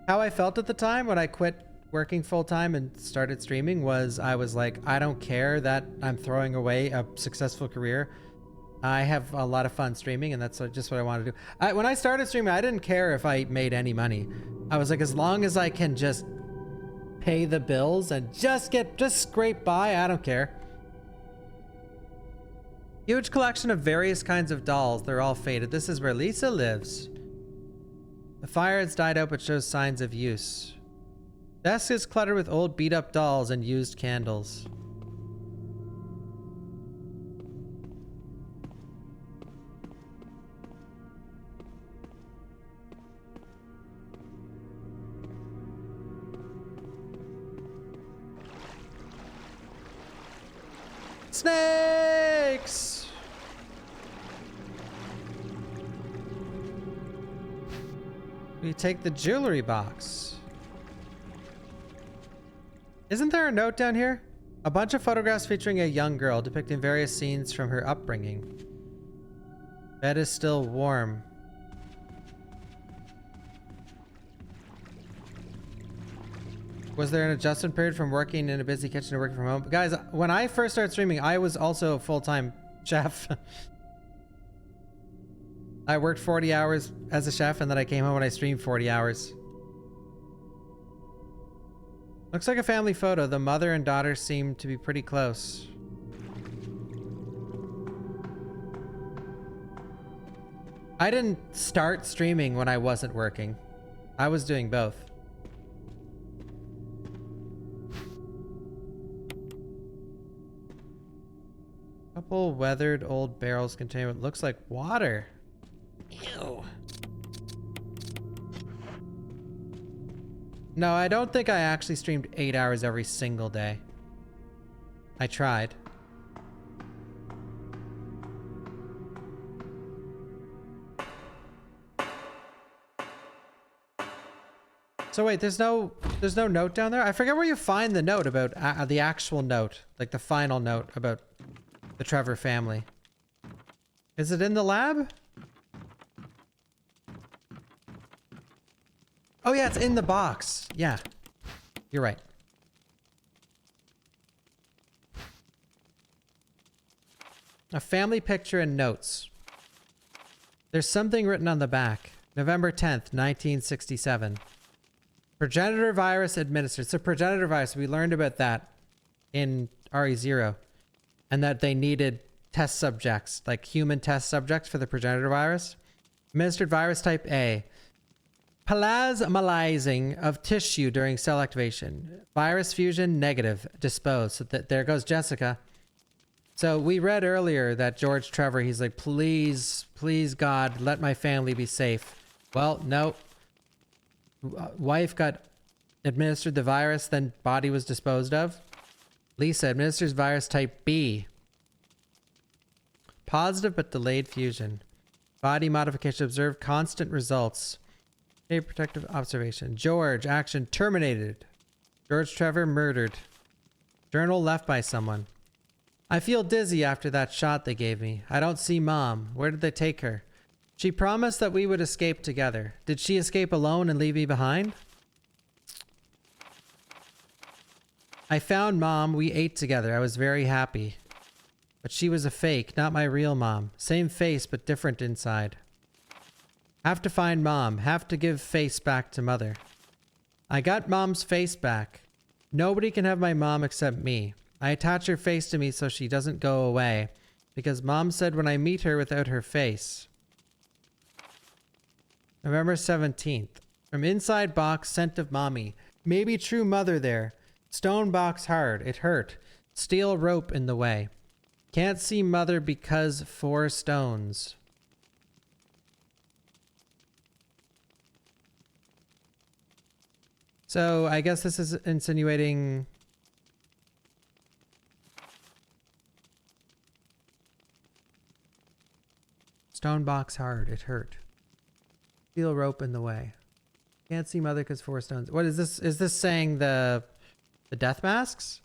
How I felt at the time when I quit working full-time and started streaming was I was like, I don't care that I'm throwing away a successful career. I have a lot of fun streaming and that's just what I want to do. When I started streaming, I didn't care if I made any money. I was like, as long as I can just pay the bills and just scrape by, I don't care. Huge collection of various kinds of dolls. They're all faded. This is where Lisa lives. The fire has died out but shows signs of use. Desk is cluttered with old beat up dolls and used candles. Snakes! We take the jewelry box. Isn't there a note down here? A bunch of photographs featuring a young girl depicting various scenes from her upbringing. Bed is still warm. Was there an adjustment period from working in a busy kitchen to working from home? Guys, when I first started streaming, I was also a full-time chef. I worked 40 hours as a chef, and then I came home and I streamed 40 hours. Looks like a family photo. The mother and daughter seem to be pretty close. I didn't start streaming when I wasn't working. I was doing both. Couple weathered old barrels contain what looks like water. Ew. No, I don't think I actually streamed 8 hours every single day. I tried. So wait, there's no note down there? I forget where you find the note about the actual note, like the final note about the Trevor family. Is it in the lab? Oh yeah, it's in the box. Yeah, you're right. A family picture and notes. There's something written on the back. November 10th, 1967. Progenitor virus administered. So progenitor virus, we learned about that in RE0. And that they needed test subjects, like human test subjects for the progenitor virus. Administered virus type A. Plasmalizing of tissue during cell activation. Virus fusion negative. Disposed. So there goes Jessica. So we read earlier that George Trevor, he's like, please, please God, let my family be safe. Well, no. Wife got administered the virus, then body was disposed of. Lisa administers virus type B. Positive but delayed fusion. Body modification observed constant results. A protective observation. George, action terminated. George Trevor murdered. Journal left by someone. I feel dizzy after that shot they gave me. I don't see Mom. Where did they take her? She promised that we would escape together. Did she escape alone and leave me behind? I found Mom. We ate together. I was very happy. But she was a fake, not my real mom. Same face, but different inside. Have to find Mom. Have to give face back to Mother. I got Mom's face back. Nobody can have my mom except me. I attach her face to me so she doesn't go away. Because Mom said when I meet her without her face. November 17th. From inside box, scent of mommy. Maybe true mother there. Stone box hard. It hurt. Steel rope in the way. Can't see mother because 4 stones. So I guess this is insinuating... Stone box hard. It hurt. Steel rope in the way. Can't see mother because 4 stones. What is this? Is this saying the death masks?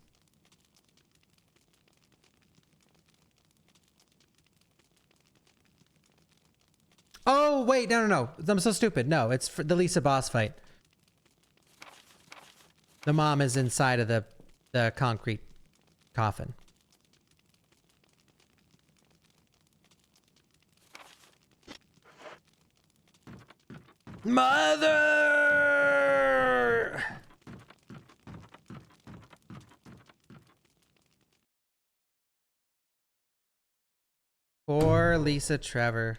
Oh, wait. No. I'm so stupid. No, it's for the Lisa boss fight. The mom is inside of the concrete coffin. Mother! Poor Lisa Trevor.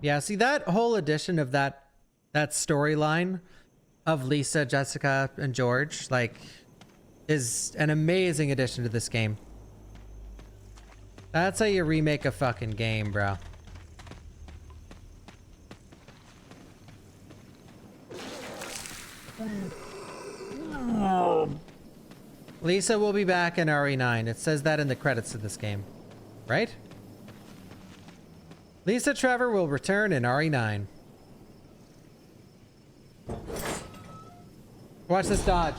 Yeah, see that whole edition of that storyline of Lisa, Jessica, and George, like, is an amazing addition to this game. That's how you remake a fucking game, bro. Lisa will be back in RE9. It says that in the credits of this game, right? Lisa Trevor will return in RE9. Watch this dodge.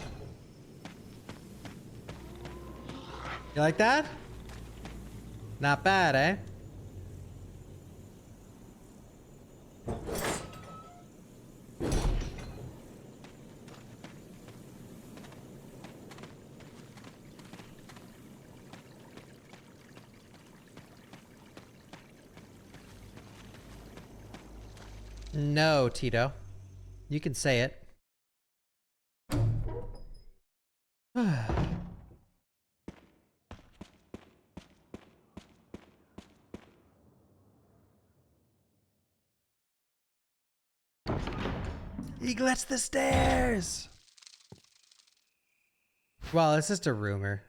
You like that? Not bad, eh? No, Tito. You can say it. He glitched the stairs! Well, it's just a rumor.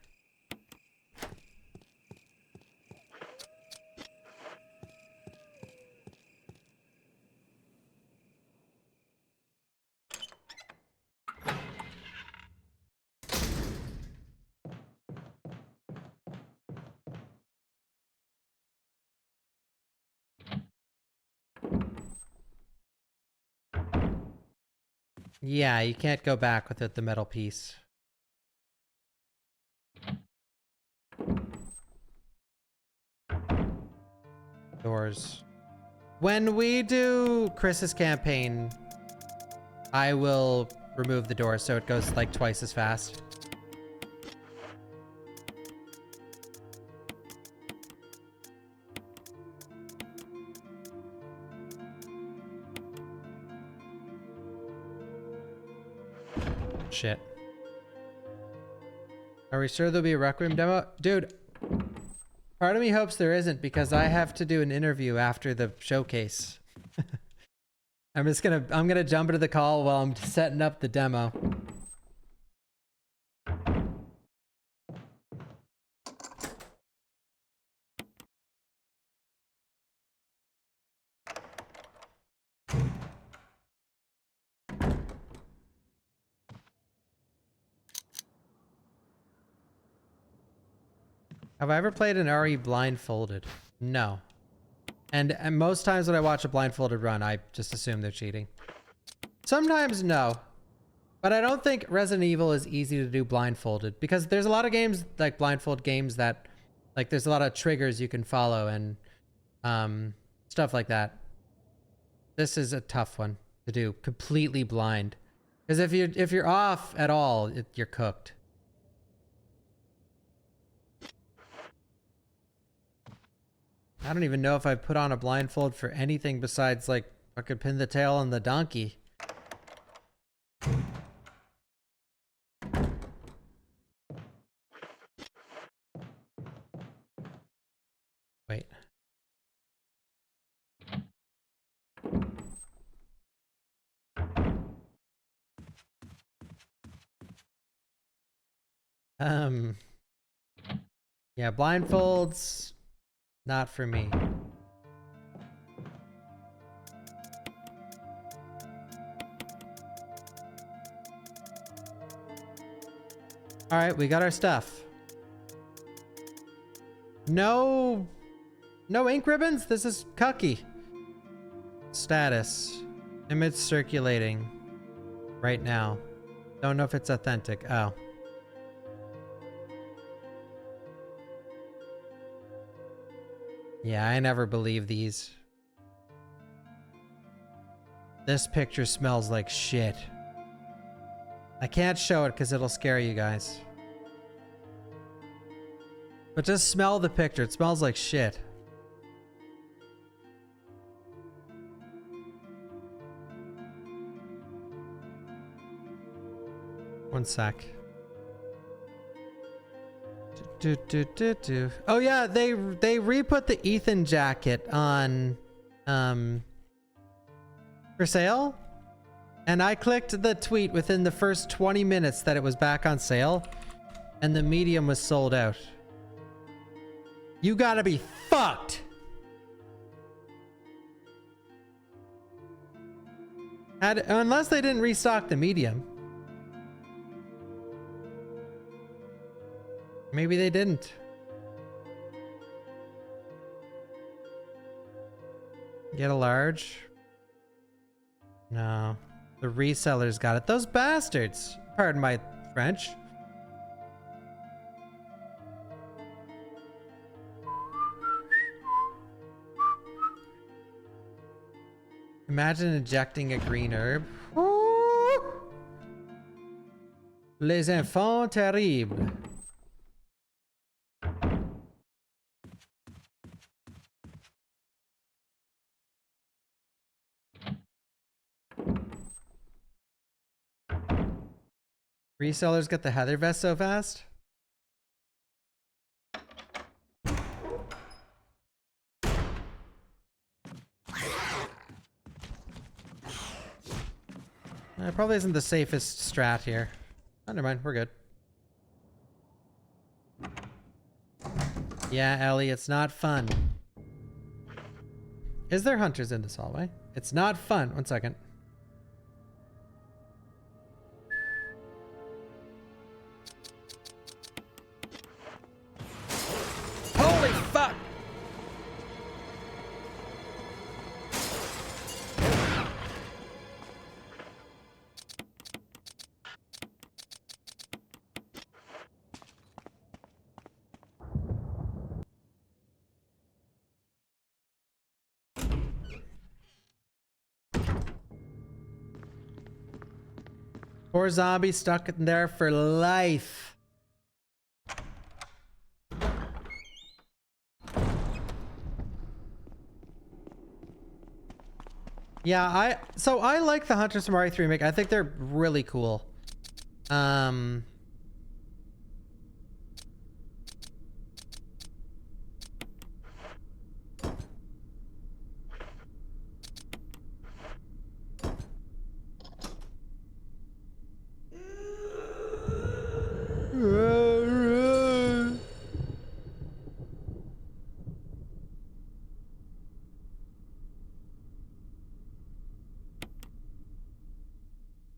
Yeah, you can't go back without the metal piece. Doors. When we do Chris's campaign, I will remove the door so it goes like twice as fast. Shit. Are we sure there'll be a Requiem demo? Dude, part of me hopes there isn't because I have to do an interview after the showcase. I'm gonna jump into the call while I'm setting up the demo. Have I ever played an RE blindfolded? No. And most times when I watch a blindfolded run, I just assume they're cheating. Sometimes no. But I don't think Resident Evil is easy to do blindfolded because there's a lot of games like blindfold games that like there's a lot of triggers you can follow and stuff like that. This is a tough one to do completely blind. Because if you're off at all, you're cooked. I don't even know if I put on a blindfold for anything besides like I could pin the tail on the donkey. Wait. Yeah, blindfolds. Not for me. All right, we got our stuff. No ink ribbons? This is cucky. Status. Image circulating right now. Don't know if it's authentic. Oh. Yeah, I never believe these. This picture smells like shit. I can't show it because it'll scare you guys. But just smell the picture. It smells like shit. One sec. Oh yeah, they re-put the Ethan jacket on for sale, and I clicked the tweet within the first 20 minutes that it was back on sale, and the medium was sold out. You gotta be fucked. Unless they didn't restock the medium. Maybe they didn't. Get a large? No. The resellers got it. Those bastards! Pardon my French. Imagine injecting a green herb. Les enfants terribles. Resellers get the Heather vest so fast? It probably isn't the safest strat here. Oh, never mind, we're good. Yeah, Ellie, it's not fun. Is there hunters in this hallway? It's not fun. 1 second. Holy fuck! Poor zombie stuck in there for life. Yeah, I like the Hunters from RE3 Remake. I think they're really cool.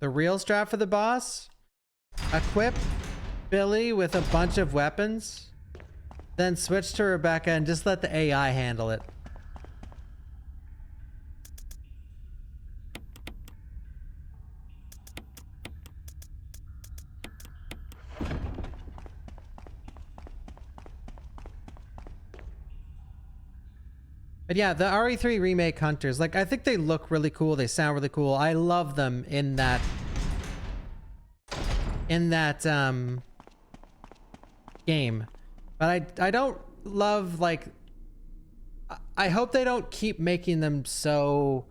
The real strat for the boss? Equip Billy with a bunch of weapons, then switch to Rebecca and just let the AI handle it. But yeah, the RE3 Remake Hunters, like, I think they look really cool. They sound really cool. I love them in that game. But I don't love, like, I hope they don't keep making them so,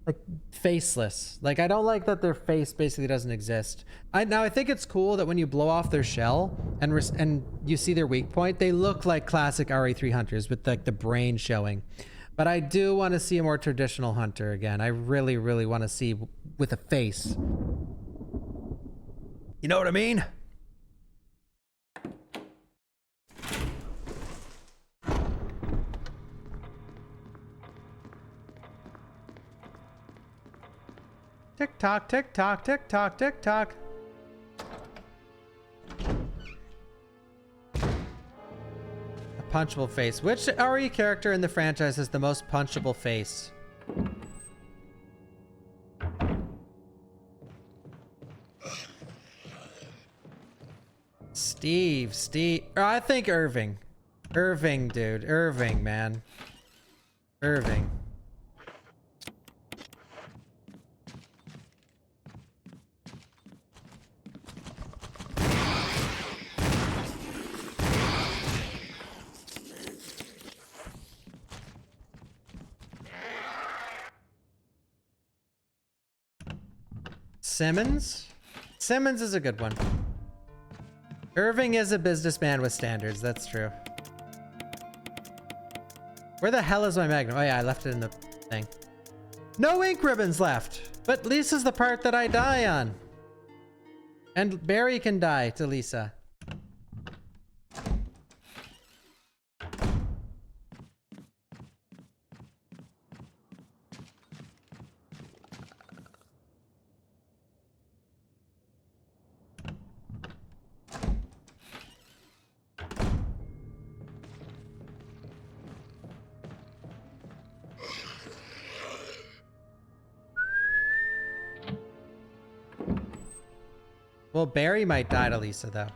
like, faceless. Like, I don't like that their face basically doesn't exist. Now I think it's cool that when you blow off their shell and you see their weak point, they look like classic RE3 hunters with like the brain showing. But I do want to see a more traditional hunter again. I really, really want to see with a face. You know what I mean? Tick tock, tick tock, tick tock, tick tock. A punchable face. Which RE character in the franchise has the most punchable face? Steve. I think Irving. Irving, dude. Irving, man. Irving. Simmons? Simmons is a good one. Irving is a businessman with standards, that's true. Where the hell is my magnum? Oh yeah, I left it in the thing. No ink ribbons left, but Lisa's the part that I die on. And Barry can die to Lisa. Well, Barry might die to Lisa, though.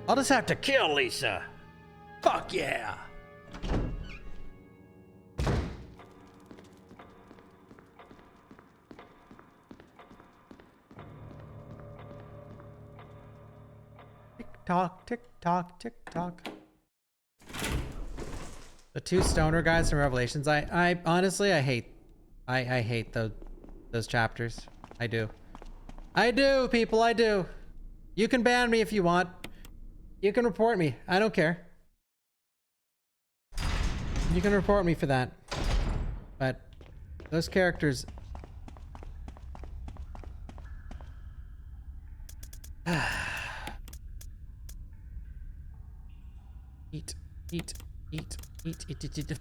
I'll just have to kill Lisa. Fuck yeah. Tick tock, tick tock, tick tock. The two stoner guys from Revelations. I honestly, I hate those chapters. I do. I do, people, I do. You can ban me if you want. You can report me. I don't care. You can report me for that. But those characters... Eat.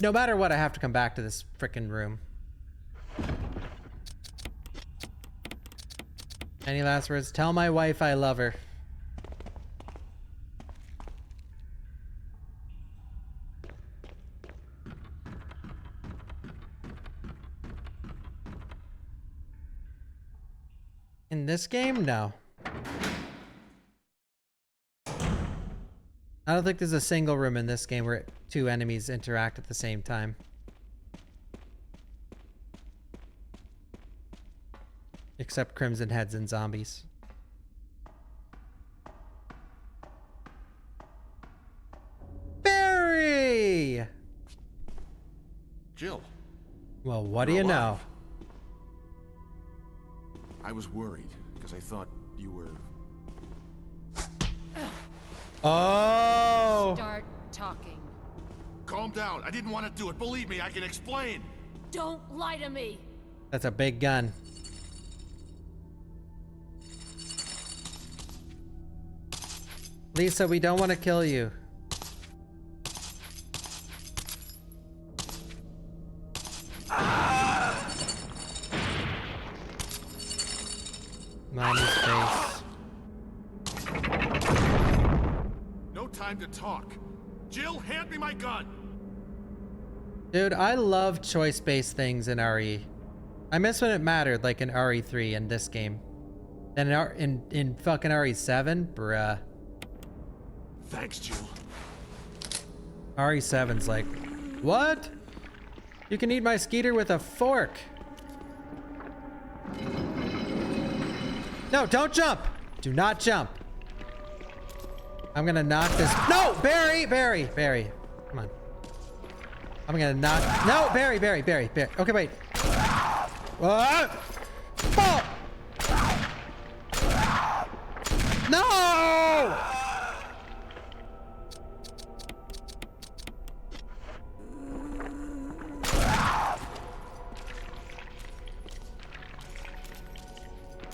No matter what, I have to come back to this frickin' room. Any last words? Tell my wife I love her. In this game? No. I don't think there's a single room in this game where two enemies interact at the same time. Except Crimson Heads and zombies. Barry! Jill. Well, what do You're you know? alive. I was worried because I thought you were... Oh! Start talking. Calm down. I didn't want to do it. Believe me, I can explain. Don't lie to me. That's a big gun. Lisa, we don't want to kill you. Mommy's face. No time to talk. Jill, hand me my gun. Dude, I love choice-based things in RE. I miss when it mattered, like in RE3 in this game. Then in fucking RE7, bruh. Thanks, Jill. RE7's like, what? You can eat my skeeter with a fork. No, don't jump. Do not jump. I'm gonna knock this. No, Barry. Come on. I'm gonna knock. No, Barry. Okay, wait. What? Oh! No!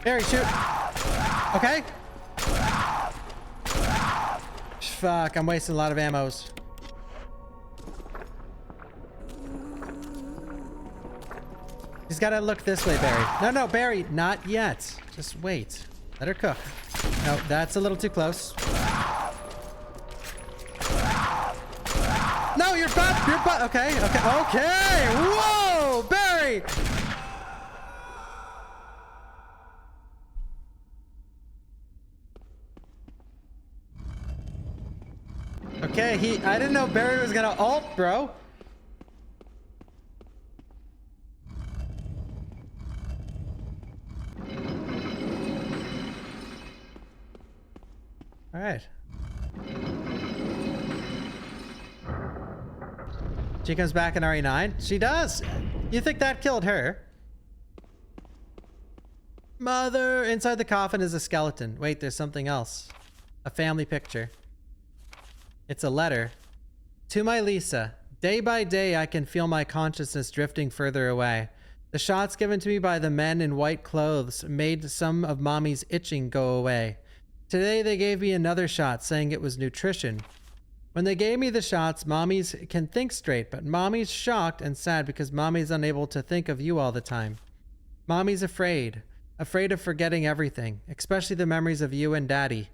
Barry, shoot. Okay. Fuck, I'm wasting a lot of ammos. He's gotta look this way, Barry. No, Barry, not yet. Just wait. Let her cook. No, that's a little too close. No, you're butt. Okay. Whoa, Barry! Okay, I didn't know Barry was gonna ult, bro. All right. She comes back in RE9. She does. You think that killed her? Mother, inside the coffin is a skeleton. Wait, there's something else. A family picture. It's a letter. To my Lisa. Day by day, I can feel my consciousness drifting further away. The shots given to me by the men in white clothes made some of Mommy's itching go away. Today, they gave me another shot, saying it was nutrition. When they gave me the shots, Mommy's can think straight, but Mommy's shocked and sad because Mommy's unable to think of you all the time. Mommy's afraid of forgetting everything, especially the memories of you and Daddy.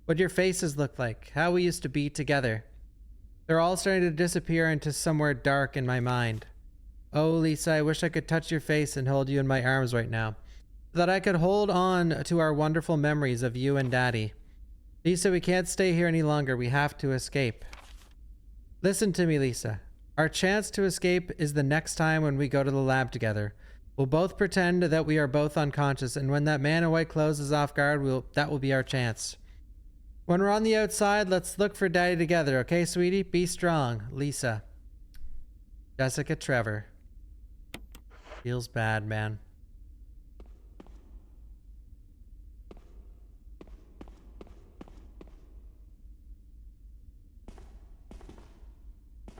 What your faces look like, how we used to be together. They're all starting to disappear into somewhere dark in my mind. Oh, Lisa, I wish I could touch your face and hold you in my arms right now, so that I could hold on to our wonderful memories of you and Daddy. Lisa, we can't stay here any longer. We have to escape. Listen to me, Lisa. Our chance to escape is the next time when we go to the lab together. We'll both pretend that we are both unconscious, and when that man in white clothes is off guard, that will be our chance. When we're on the outside, let's look for Daddy together, okay, sweetie? Be strong, Lisa. Jessica Trevor. Feels bad, man.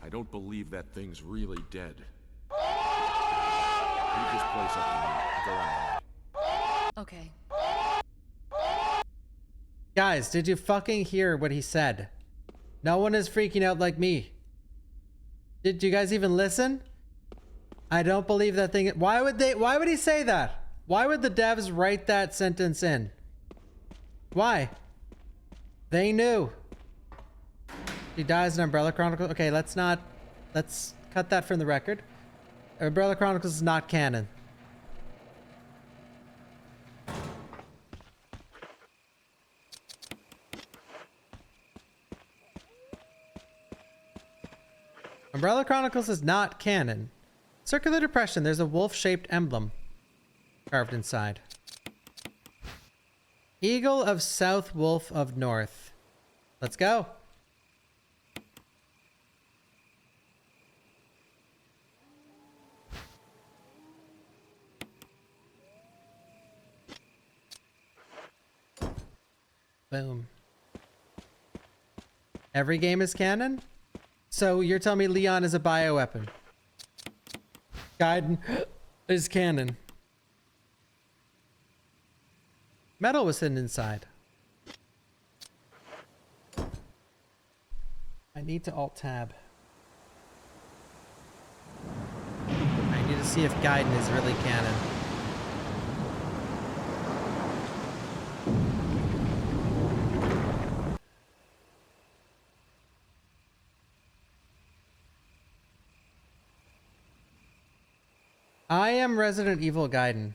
I don't believe that thing's really dead. Leave this place up to me. Go ahead. Okay. Guys, did you fucking hear what he said? No one is freaking out like me. Did you guys even listen? I don't believe that thing. Why would he say that? Why would the devs write that sentence in? Why? They knew. He dies in Umbrella Chronicles. Okay, let's cut that from the record. Umbrella Chronicles is not canon. Umbrella Chronicles is not canon. Circular Depression, there's a wolf-shaped emblem carved inside. Eagle of South, Wolf of North. Let's go. Boom. Every game is canon? So you're telling me Leon is a bioweapon? Gaiden is canon. Metal was hidden inside. I need to alt-tab. I need to see if Gaiden is really canon. I am Resident Evil Gaiden.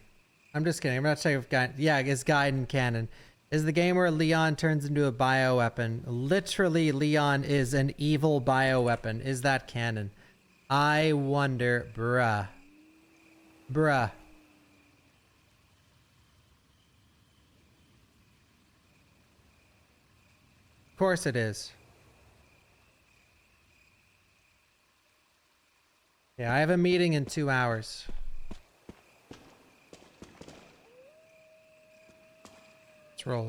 I'm just kidding. I'm not sure if Gaiden... Yeah, is Gaiden canon? Is the game where Leon turns into a bioweapon. Literally, Leon is an evil bioweapon. Is that canon? I wonder... Bruh. Bruh. Of course it is. Yeah, I have a meeting in 2 hours. Let's roll.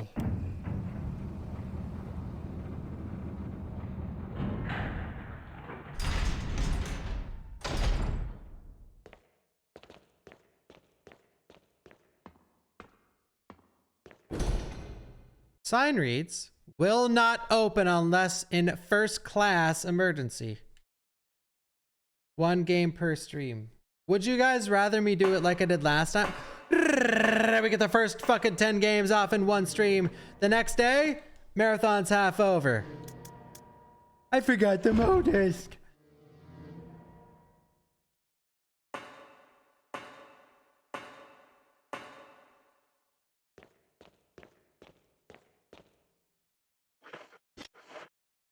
Sign reads, will not open unless in first class emergency. 1 game per stream. Would you guys rather me do it like I did last time? We get the first fucking 10 games off in 1 stream. The next day, marathon's half over. I forgot the Mo disc.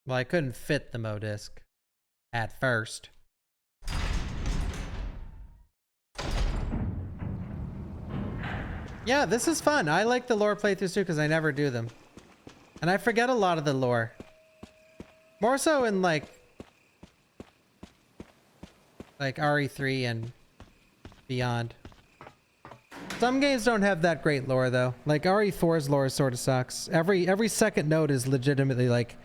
Well, I couldn't fit the Mo disc at first. Yeah, this is fun. I like the lore playthroughs too because I never do them. And I forget a lot of the lore. More so in like RE3 and beyond. Some games don't have that great lore though. Like RE4's lore sort of sucks. Every second note is legitimately like,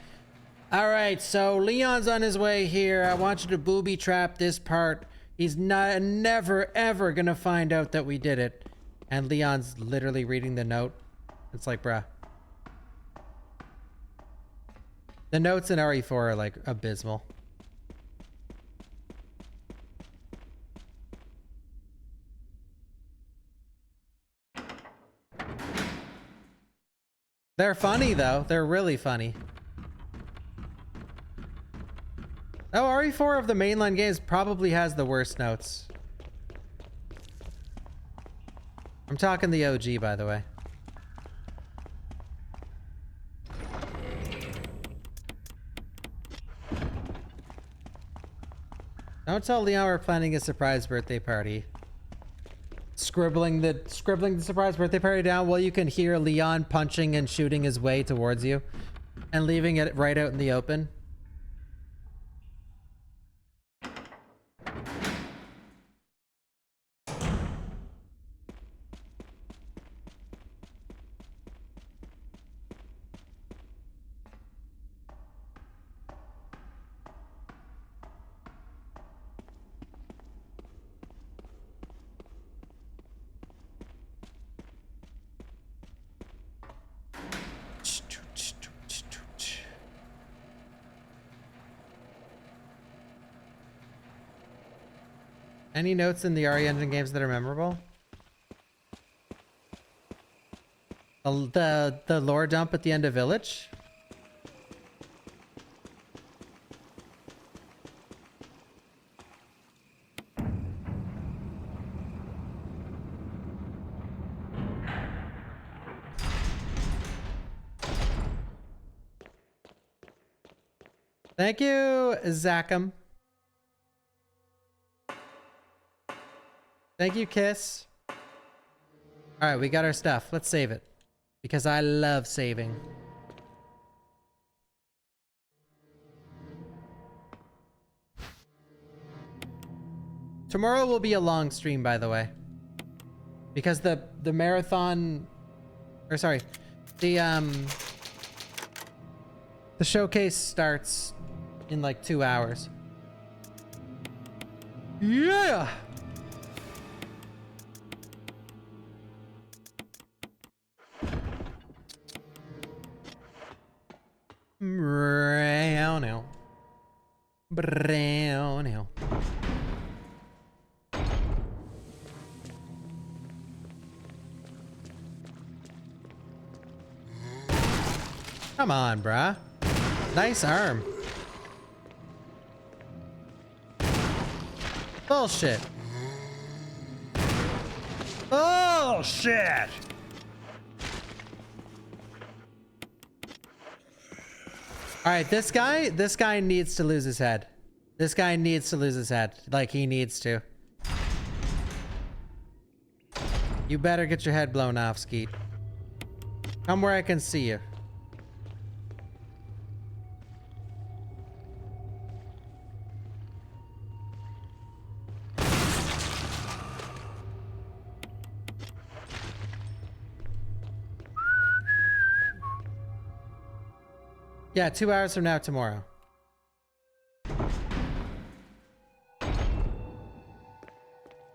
all right, so Leon's on his way here. I want you to booby trap this part. He's never ever gonna find out that we did it. And Leon's literally reading the note. It's like, bruh. The notes in RE4 are like abysmal. They're funny though. They're really funny. Oh, RE4 of the mainline games probably has the worst notes. I'm talking the OG, by the way. Don't tell Leon we're planning a surprise birthday party. Scribbling the surprise birthday party down while you can hear Leon punching and shooting his way towards you and leaving it right out in the open. Any notes in the RE Engine games that are memorable? The lore dump at the end of Village? Thank you, Zachem. Thank you, Kiss. All right, we got our stuff. Let's save it. Because I love saving. Tomorrow will be a long stream, by the way. Because the marathon... Or sorry. The showcase starts in like 2 hours. Yeah! Brown. Brown. Come on, bruh. Nice arm. Bullshit. Bullshit. All right, this guy needs to lose his head. This guy needs to lose his head. Like, he needs to. You better get your head blown off, Skeet. Come where I can see you. Yeah, 2 hours from now tomorrow.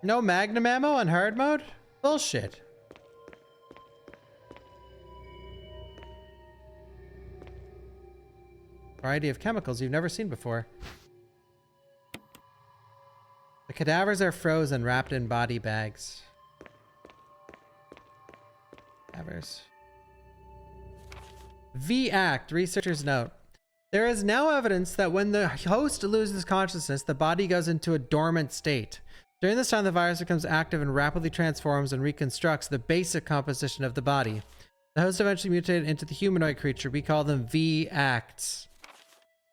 No magnum ammo on hard mode? Bullshit. Variety of chemicals you've never seen before. The cadavers are frozen, wrapped in body bags. Cadavers. V-Act, researchers note. There is now evidence that when the host loses consciousness, the body goes into a dormant state. During this time, the virus becomes active and rapidly transforms and reconstructs the basic composition of the body. The host eventually mutated into the humanoid creature. We call them V-Acts.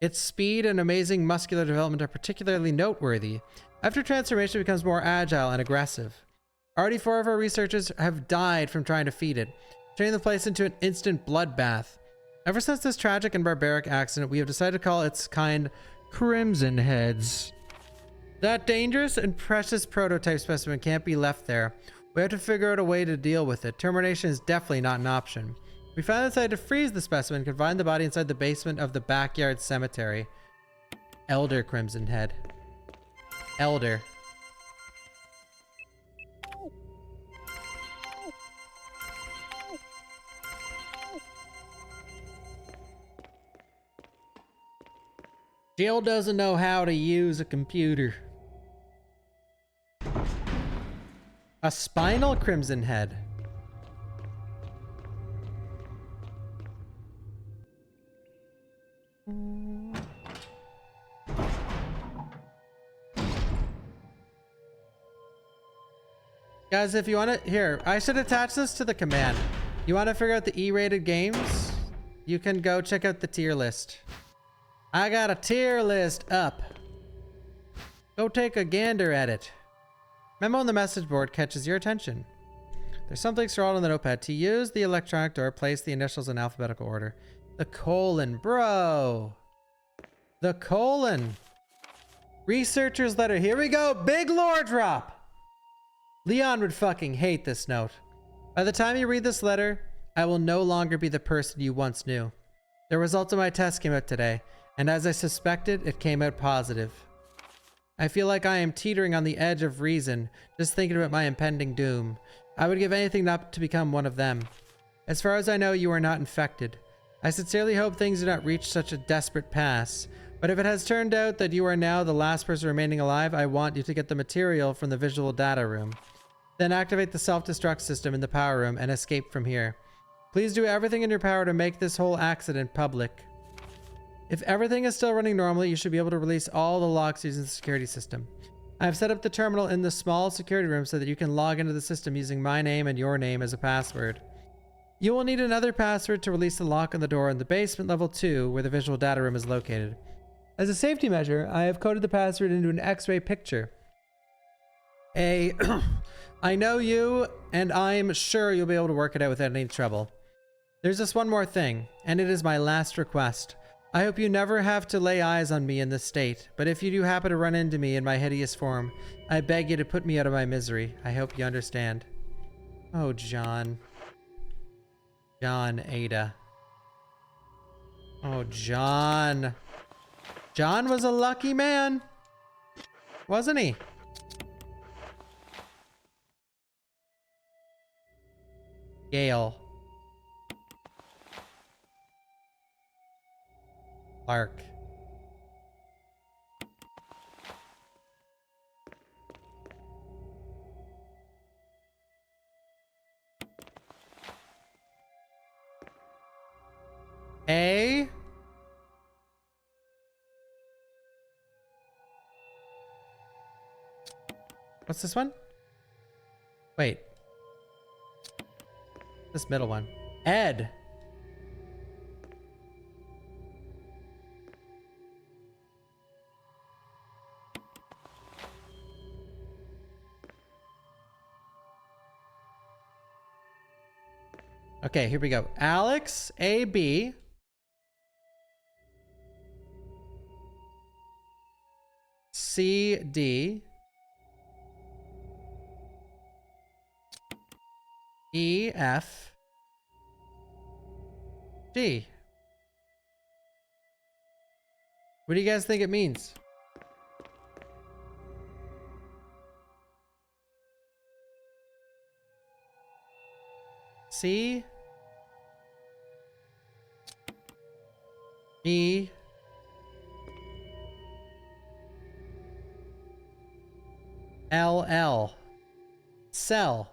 Its speed and amazing muscular development are particularly noteworthy. After transformation, it becomes more agile and aggressive. Already 4 of our researchers have died from trying to feed it, turning the place into an instant bloodbath. Ever since this tragic and barbaric accident, we have decided to call its kind Crimson Heads. That dangerous and precious prototype specimen can't be left there. We have to figure out a way to deal with it. Termination is definitely not an option. We finally decided to freeze the specimen and confine the body inside the basement of the backyard cemetery. Elder Crimson Head. Elder. Jill doesn't know how to use a computer. A spinal Crimson Head. Guys, if you want to, here, I should attach this to the command. You want to figure out the E-rated games? You can go check out the tier list. I got a tier list up. Go take a gander at it. Memo on the message board catches your attention. There's something scrawled on the notepad. To use the electronic door, place the initials in alphabetical order. The colon, bro. The colon. Researcher's letter. Here we go. Big lore drop. Leon would fucking hate this note. By the time you read this letter, I will no longer be the person you once knew. The results of my test came out today, and as I suspected, it came out positive. I feel like I am teetering on the edge of reason, just thinking about my impending doom. I would give anything not to become one of them. As far as I know, you are not infected. I sincerely hope things do not reach such a desperate pass. But if it has turned out that you are now the last person remaining alive, I want you to get the material from the visual data room. Then activate the self-destruct system in the power room and escape from here. Please do everything in your power to make this whole accident public. If everything is still running normally, you should be able to release all the locks using the security system. I have set up the terminal in the small security room so that you can log into the system using my name and your name as a password. You will need another password to release the lock on the door in the basement level 2 where the visual data room is located. As a safety measure, I have coded the password into an X-ray picture. I know you, and I'm sure you'll be able to work it out without any trouble. There's just one more thing, and it is my last request. I hope you never have to lay eyes on me in this state, but if you do happen to run into me in my hideous form, I beg you to put me out of my misery. I hope you understand. Oh, John. John, Ada. Oh, John. John was a lucky man, wasn't he? Gale. Clark. A. What's this one? Wait. This middle one. Ed. Okay, here we go. Alex, AB. CD. EF. G. What do you guys think it means? C. E. LL. Cell.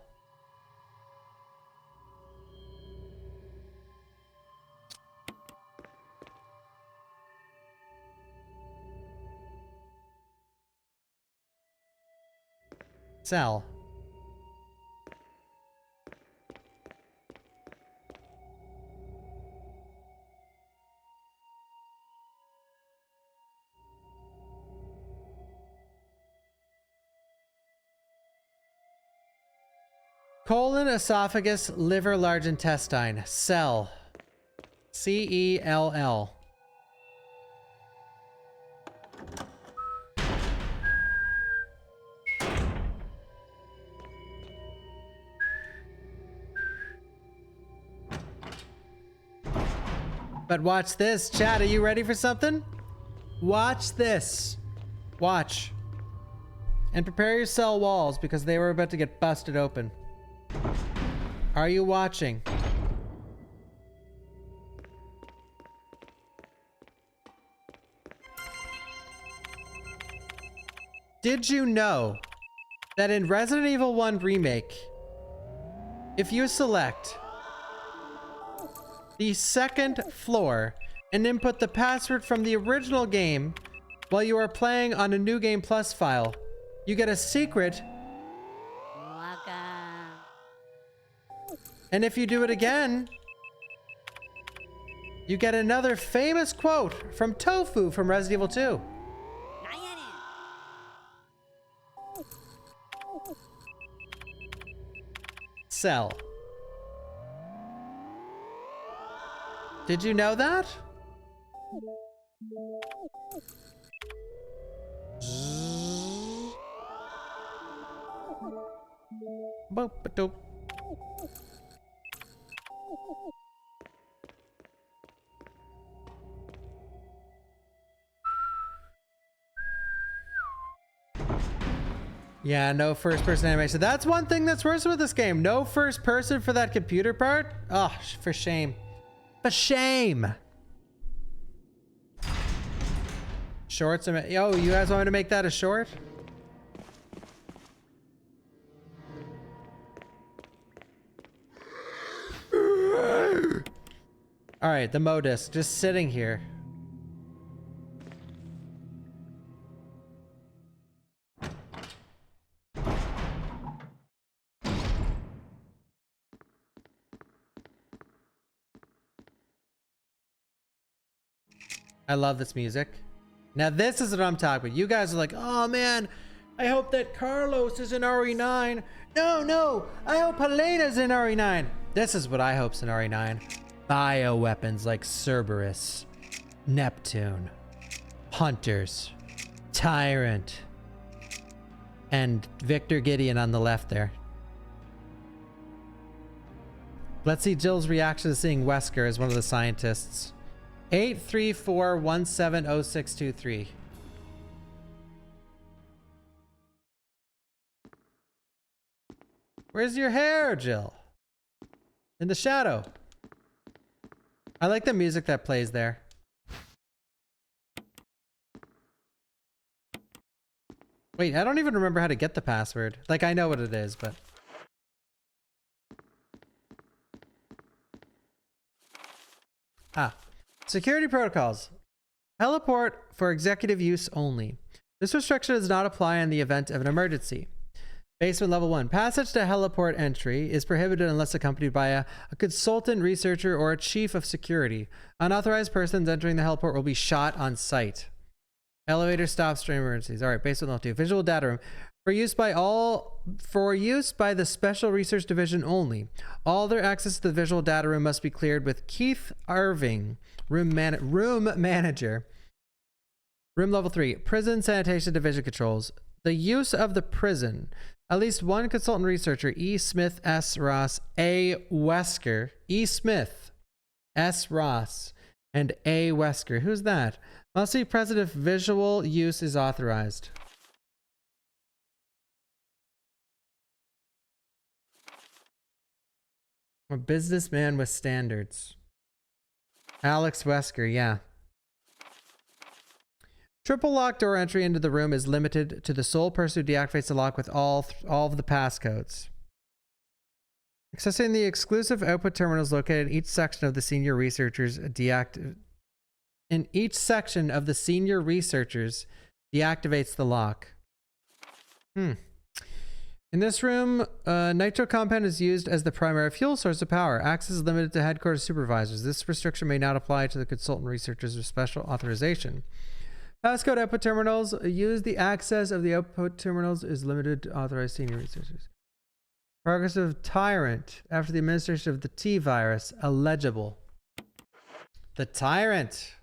Cell. Colon, esophagus, liver, large intestine. Cell. C-E-L-L. But watch this. Chat, are you ready for something? Watch this. Watch. And prepare your cell walls because they were about to get busted open. Are you watching? Did you know that in Resident Evil 1 Remake, if you select the second floor and input the password from the original game while you are playing on a New Game Plus file, you get a secret. And if you do it again, you get another famous quote from Tofu from Resident Evil 2. Cell. Did you know that? Boop-a-doop. Yeah, no first person animation. That's one thing that's worse with this game. No first person for that computer part. Oh, for shame. For shame. Shorts. Yo, you guys want me to make that a short? All right, the Modus just sitting here. I love this music. Now this is what I'm talking about. You guys are like, oh man, I hope that Carlos is in RE9. No, I hope Helena's in RE9. This is what I hope's in RE9. Bioweapons like Cerberus, Neptune, Hunters, Tyrant, and Victor Gideon on the left there. Let's see Jill's reaction to seeing Wesker as one of the scientists. 834170623. Where's your hair, Jill? In the shadow. I like the music that plays there. Wait, I don't even remember how to get the password. Like, I know what it is, but... Ah. Security protocols. Heliport for executive use only. This restriction does not apply in the event of an emergency. Basement level 1. Passage to heliport entry is prohibited unless accompanied by a consultant researcher or a chief of security. Unauthorized persons entering the heliport will be shot on sight. Elevator stops during emergencies. All right, basement level 2. Visual data room. For use by the Special Research Division only. All their access to the visual data room must be cleared with Keith Irving, room manager. Room level 3. Prison Sanitation Division controls. The use of the prison. At least one consultant researcher, E. Smith, S. Ross, A. Wesker. E. Smith, S. Ross, and A. Wesker. Who's that? Must be present if visual use is authorized. A businessman with standards. Alex Wesker, yeah. Triple lock door entry into the room is limited to the sole person who deactivates the lock with all of the passcodes. Accessing the exclusive output terminals located in each section of the senior researchers deactivates the lock. In this room, nitro compound is used as the primary fuel source of power. Access is limited to headquarters supervisors. This restriction may not apply to the consultant researchers with special authorization. Passcode output terminals. Use the access of the output terminals is limited to authorized senior researchers. Progress of Tyrant after the administration of the T-virus. Illegible. The Tyrant.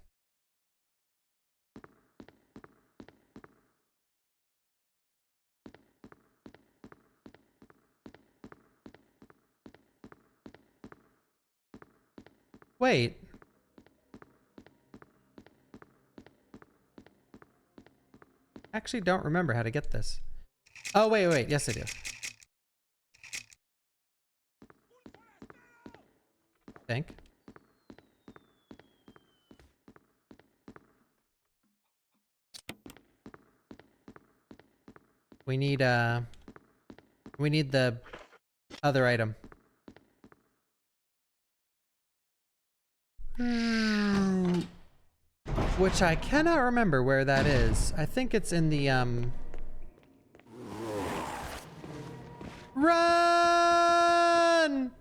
Wait. Actually don't remember how to get this. Oh, wait. Yes, I do. I think. We need the other item. Which I cannot remember where that is. I think it's in the Run!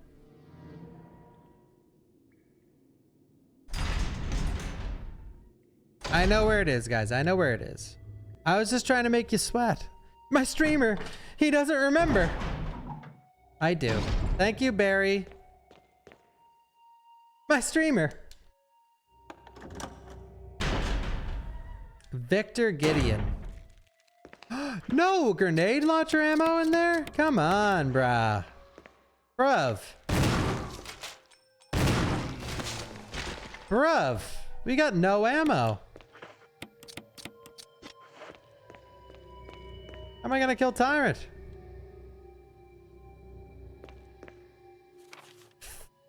I know where it is, guys. I know where it is. I was just trying to make you sweat. My streamer, he doesn't remember. I do. Thank you, Barry. My streamer. Victor Gideon. No grenade launcher ammo in there? Come on, bruh. Bruv, we got no ammo. How am I gonna kill Tyrant?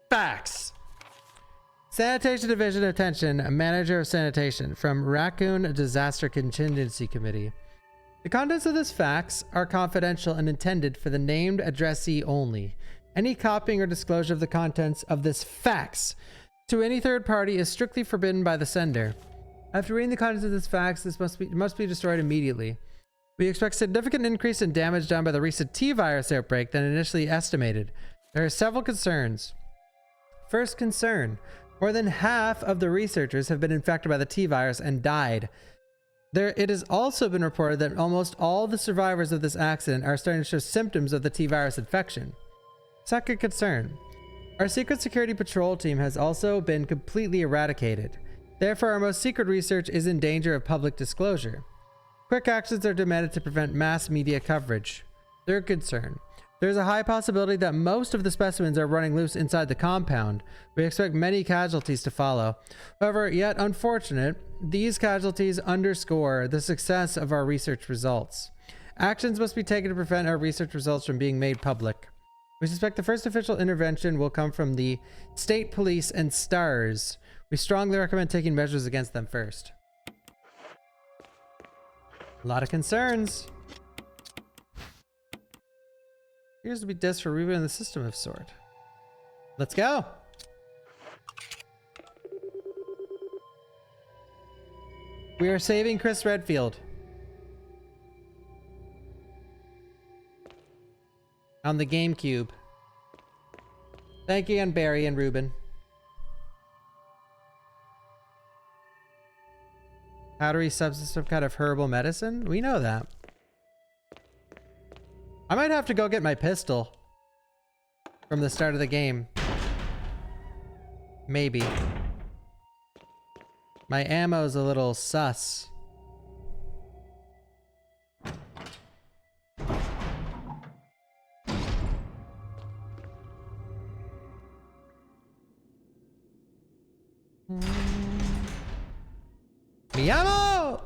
Facts. Sanitation Division Attention, Manager of Sanitation from Raccoon Disaster Contingency Committee. The contents of this fax are confidential and intended for the named addressee only. Any copying or disclosure of the contents of this fax to any third party is strictly forbidden by the sender. After reading the contents of this fax, this must be destroyed immediately. We expect significant increase in damage done by the recent T-virus outbreak than initially estimated. There are several concerns. First concern. More than half of the researchers have been infected by the T-virus and died. It has also been reported that almost all the survivors of this accident are starting to show symptoms of the T-virus infection. Second concern. Our secret security patrol team has also been completely eradicated. Therefore, our most secret research is in danger of public disclosure. Quick actions are demanded to prevent mass media coverage. Third concern. There's a high possibility that most of the specimens are running loose inside the compound. We expect many casualties to follow. However, yet unfortunate, these casualties underscore the success of our research results. Actions must be taken to prevent our research results from being made public. We suspect the first official intervention will come from the state police and STARS. We strongly recommend taking measures against them first. A lot of concerns. Appears to be disks for rebooting the system of sort. Let's go. We are saving Chris Redfield. On the GameCube. Thank you again, Barry and Ruben. Powdery substance, some kind of herbal medicine? We know that. I might have to go get my pistol from the start of the game. Maybe. My ammo's a little sus. Mi ammo!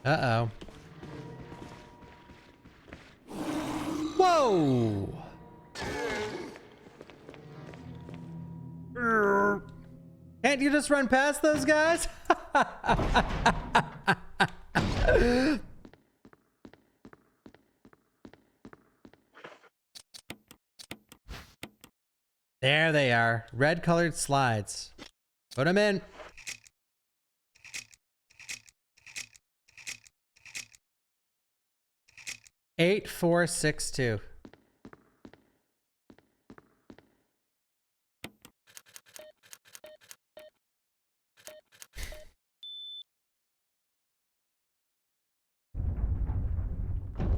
Uh-oh. Whoa! Can't you just run past those guys? There they are. Red colored slides. Put them in. Eight, 4, 6, 2.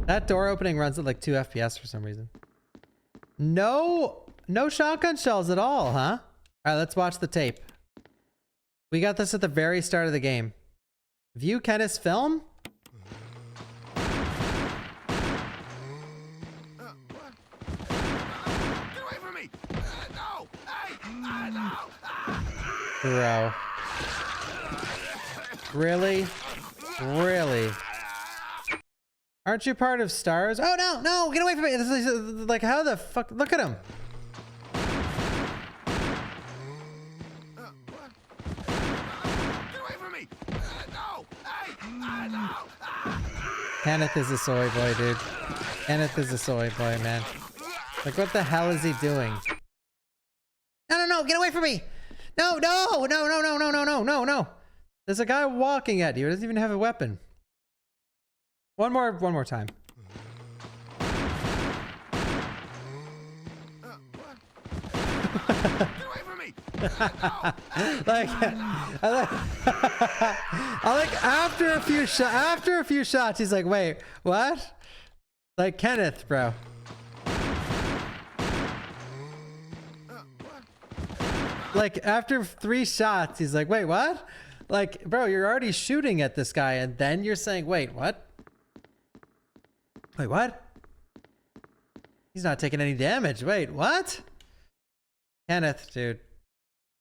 That door opening runs at like 2 FPS for some reason. No shotgun shells at all, huh? All right, let's watch the tape. We got this at the very start of the game. View Kenneth's film? Bro. Really? Really? Aren't you part of STARS? Oh no, no, get away from me. This is like, how the fuck? Look at him. Kenneth is a soy boy, dude. Kenneth is a soy boy, man. Like, what the hell is he doing? No, no, no, get away from me. No, no, no, no, no, no, no, no, no, no. There's a guy walking at you. He doesn't even have a weapon. One more time. Like, I like after a few shots, he's like, wait, what? Like, Kenneth, bro. Like, after 3 shots, he's like, wait, what? Like, bro, you're already shooting at this guy, and then you're saying, wait, what? Wait, what? He's not taking any damage. Wait, what? Kenneth, dude.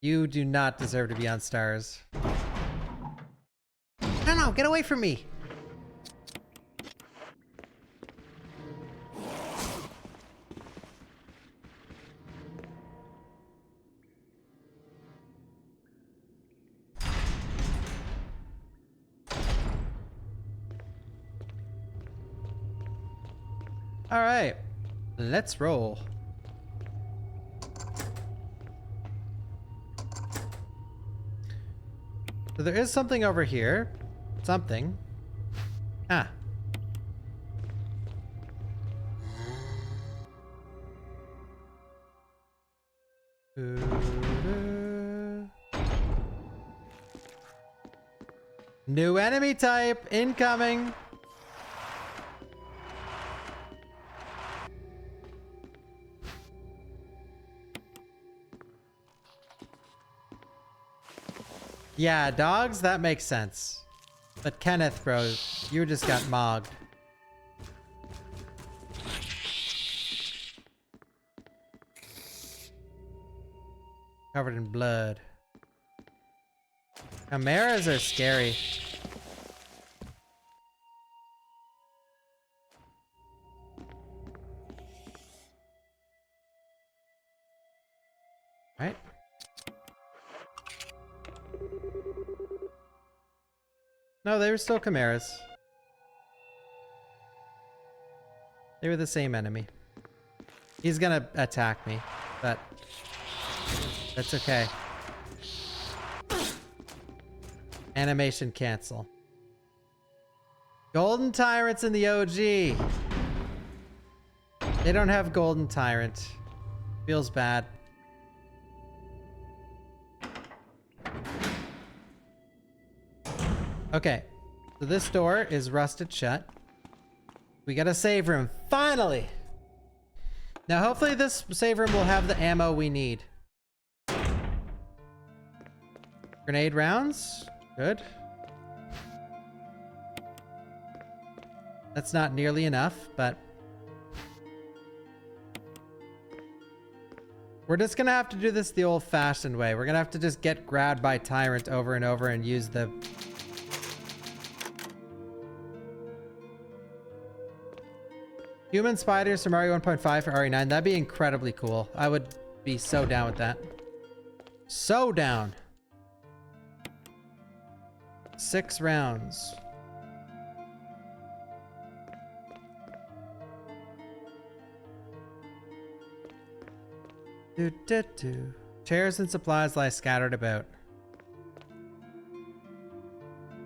You do not deserve to be on STARS. No, no, get away from me. All right, let's roll. So there is something over here. Something. Ah. New enemy type incoming. Yeah, dogs, that makes sense. But Kenneth, bro, you just got mogged. Covered in blood. Chimeras are scary. Right? No, they were still chimeras. They were the same enemy. He's gonna attack me, but that's okay. Animation cancel. Golden Tyrant's in the OG. They don't have Golden Tyrant. Feels bad. Okay, so this door is rusted shut. We got a save room, finally! Now hopefully this save room will have the ammo we need. Grenade rounds, good. That's not nearly enough, but we're just gonna have to do this the old-fashioned way. We're gonna have to just get grabbed by Tyrant over and over and use the human spiders from RE1.5 for RE9. That'd be incredibly cool. I would be so down with that. So down. 6 rounds. Chairs and supplies lie scattered about.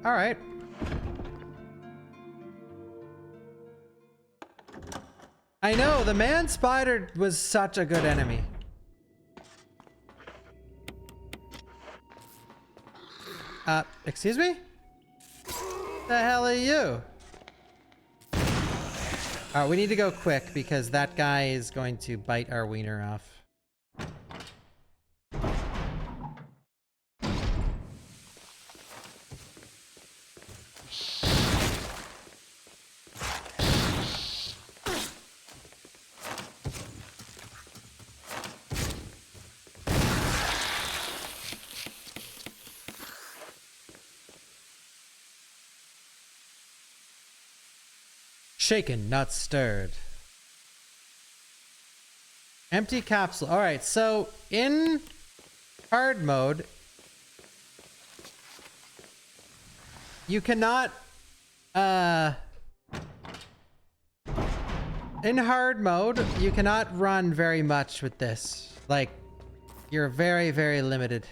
All right. I know, the man spider was such a good enemy. Excuse me? The hell are you? Alright, we need to go quick because that guy is going to bite our wiener off. Shaken, not stirred. Empty capsule. All right, so in hard mode, you cannot, in hard mode, you cannot run very much with this. Like, you're very, very limited.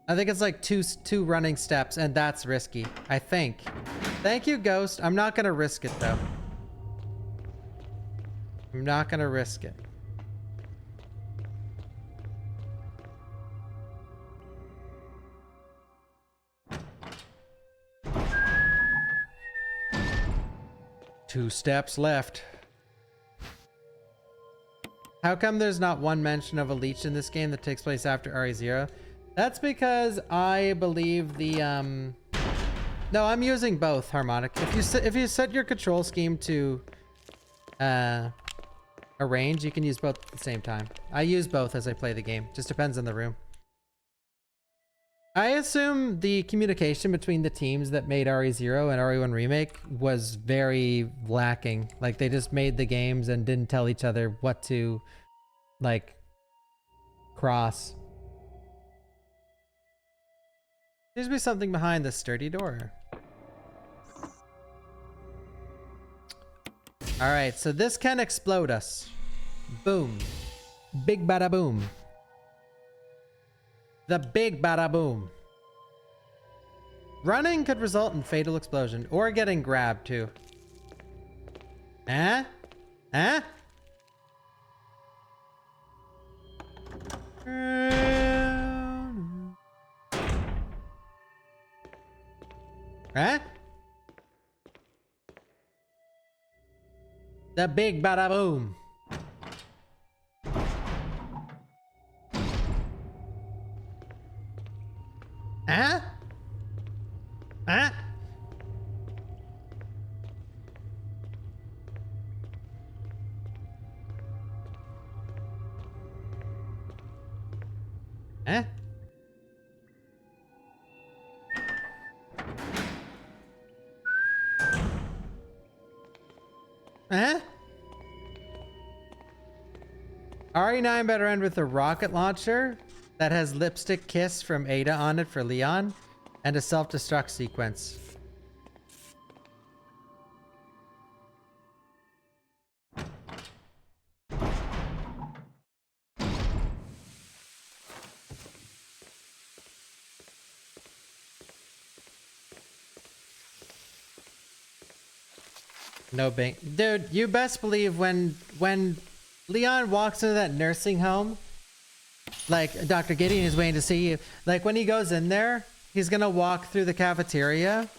I think it's like two running steps, and that's risky, I think. Thank you, Ghost. I'm not gonna risk it, though. I'm not gonna risk it. Two steps left. How come there's not one mention of a leech in this game that takes place after RE0? That's because I believe the no, I'm using both harmonic. If you set your control scheme to arrange, you can use both at the same time. I use both as I play the game. Just depends on the room. I assume the communication between the teams that made RE0 and RE1 Remake was very lacking. Like, they just made the games and didn't tell each other what to, like, cross. Seems to be something behind this sturdy door. All right, so this can explode us. Boom. Big bada boom. The big bada boom. Running could result in fatal explosion or getting grabbed too. Huh? Huh? Huh? The big bada boom. Huh? Huh? Huh? Huh? RE9 better end with a rocket launcher that has Lipstick Kiss from Ada on it for Leon and a self-destruct sequence. No bang. Dude, you best believe when Leon walks into that nursing home, like Dr. Gideon is waiting to see you. Like when he goes in there, he's gonna walk through the cafeteria,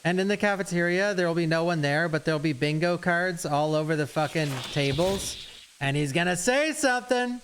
and in the cafeteria there will be no one there, but there'll be bingo cards all over the fucking tables, and he's gonna say something.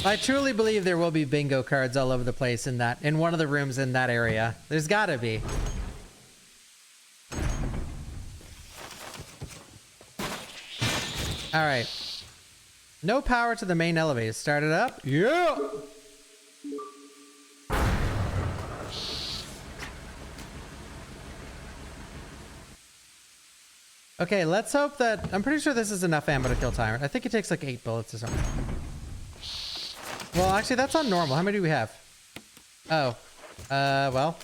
I truly believe there will be bingo cards all over the place in one of the rooms in that area. There's gotta be. All right. No power to the main elevator. Start it up. Yeah. Okay, let's hope that... I'm pretty sure this is enough ammo to kill Tyrant. I think it takes like 8 bullets or something. Well, actually, that's on normal. How many do we have? Oh. Well.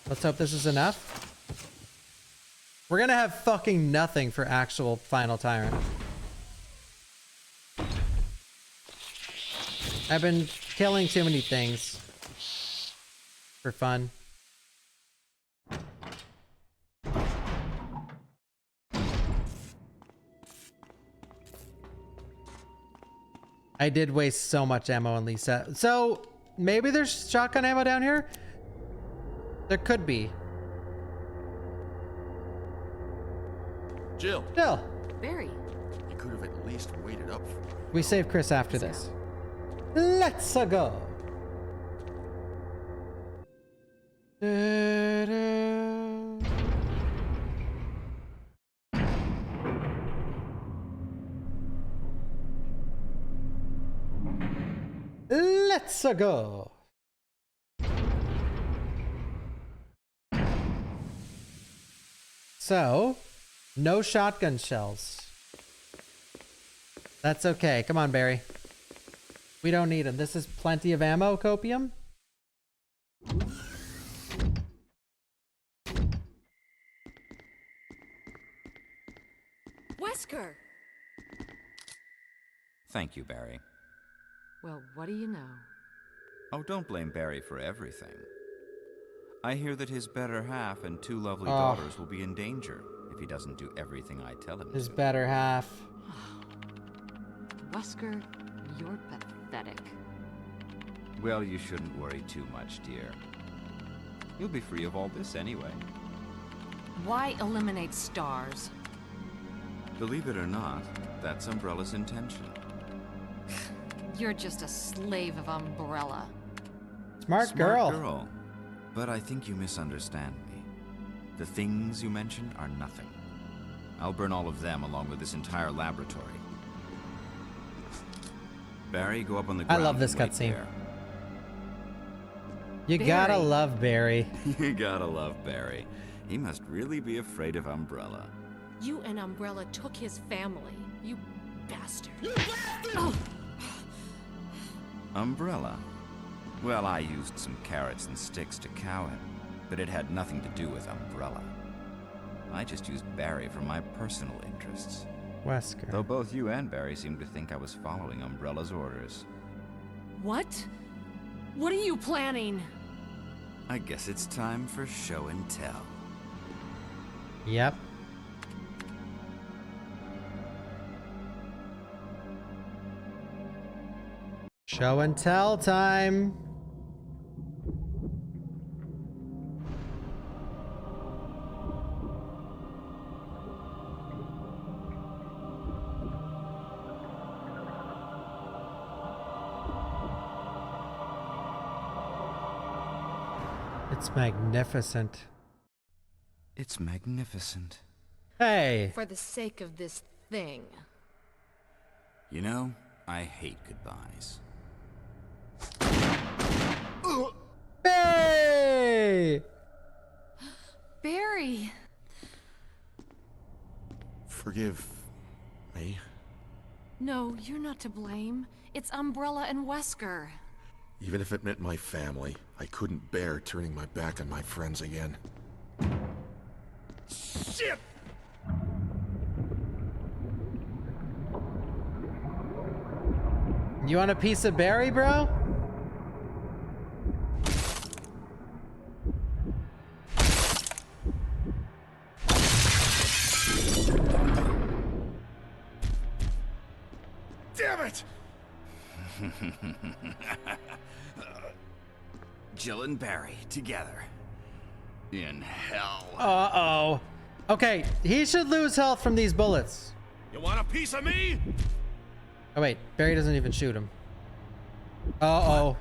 Let's hope this is enough. We're gonna have fucking nothing for actual final Tyrant. I've been killing too many things. For fun. I did waste so much ammo on Lisa. So, maybe there's shotgun ammo down here? There could be. Jill. Jill. Barry. You could have at least waited up for me. We save Chris after this. Let's go. Let's go. So, no shotgun shells. That's okay. Come on, Barry. We don't need them. This is plenty of ammo, Copium. Wesker! Thank you, Barry. Well, what do you know? Oh, don't blame Barry for everything. I hear that his better half and 2 lovely daughters will be in danger if he doesn't do everything I tell him His to. better half. Wesker, you're pathetic. Well, you shouldn't worry too much, dear. You'll be free of all this anyway. Why eliminate stars? Believe it or not, that's Umbrella's intention. You're just a slave of Umbrella. Smart girl. But I think you misunderstand me. The things you mention are nothing. I'll burn all of them along with this entire laboratory. Barry, go up on the I ground. love this and wait cutscene. there. You gotta love Barry. You gotta love Barry. He must really be afraid of Umbrella. You and Umbrella took his family. You bastard. Umbrella? Well, I used some carrots and sticks to cow him, but it had nothing to do with Umbrella. I just used Barry for my personal interests. Wesker. Though both you and Barry seem to think I was following Umbrella's orders. What? What are you planning? I guess it's time for show and tell. Yep. Show and tell time. It's magnificent. It's magnificent. Hey. For the sake of this thing. You know, I hate goodbyes. Hey! Barry! Forgive me. No, you're not to blame. It's Umbrella and Wesker. Even if it meant my family, I couldn't bear turning my back on my friends again. Shit! You want a piece of Barry, bro? Damn it! Jill and Barry together. In hell. Uh-oh. Okay, he should lose health from these bullets. You want a piece of me? Oh wait, Barry doesn't even shoot him. Uh-oh.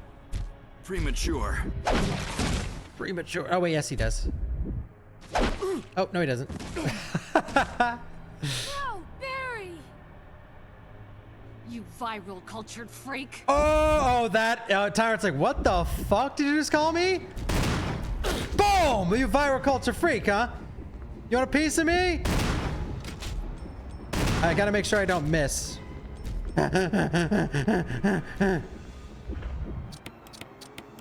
Premature. Premature. Oh wait, yes he does. Oh, no he doesn't. No, Barry! You viral cultured freak. Oh, that Tyrant's like, what the fuck did you just call me? Boom! You viral culture freak, huh? You want a piece of me? I gotta make sure I don't miss.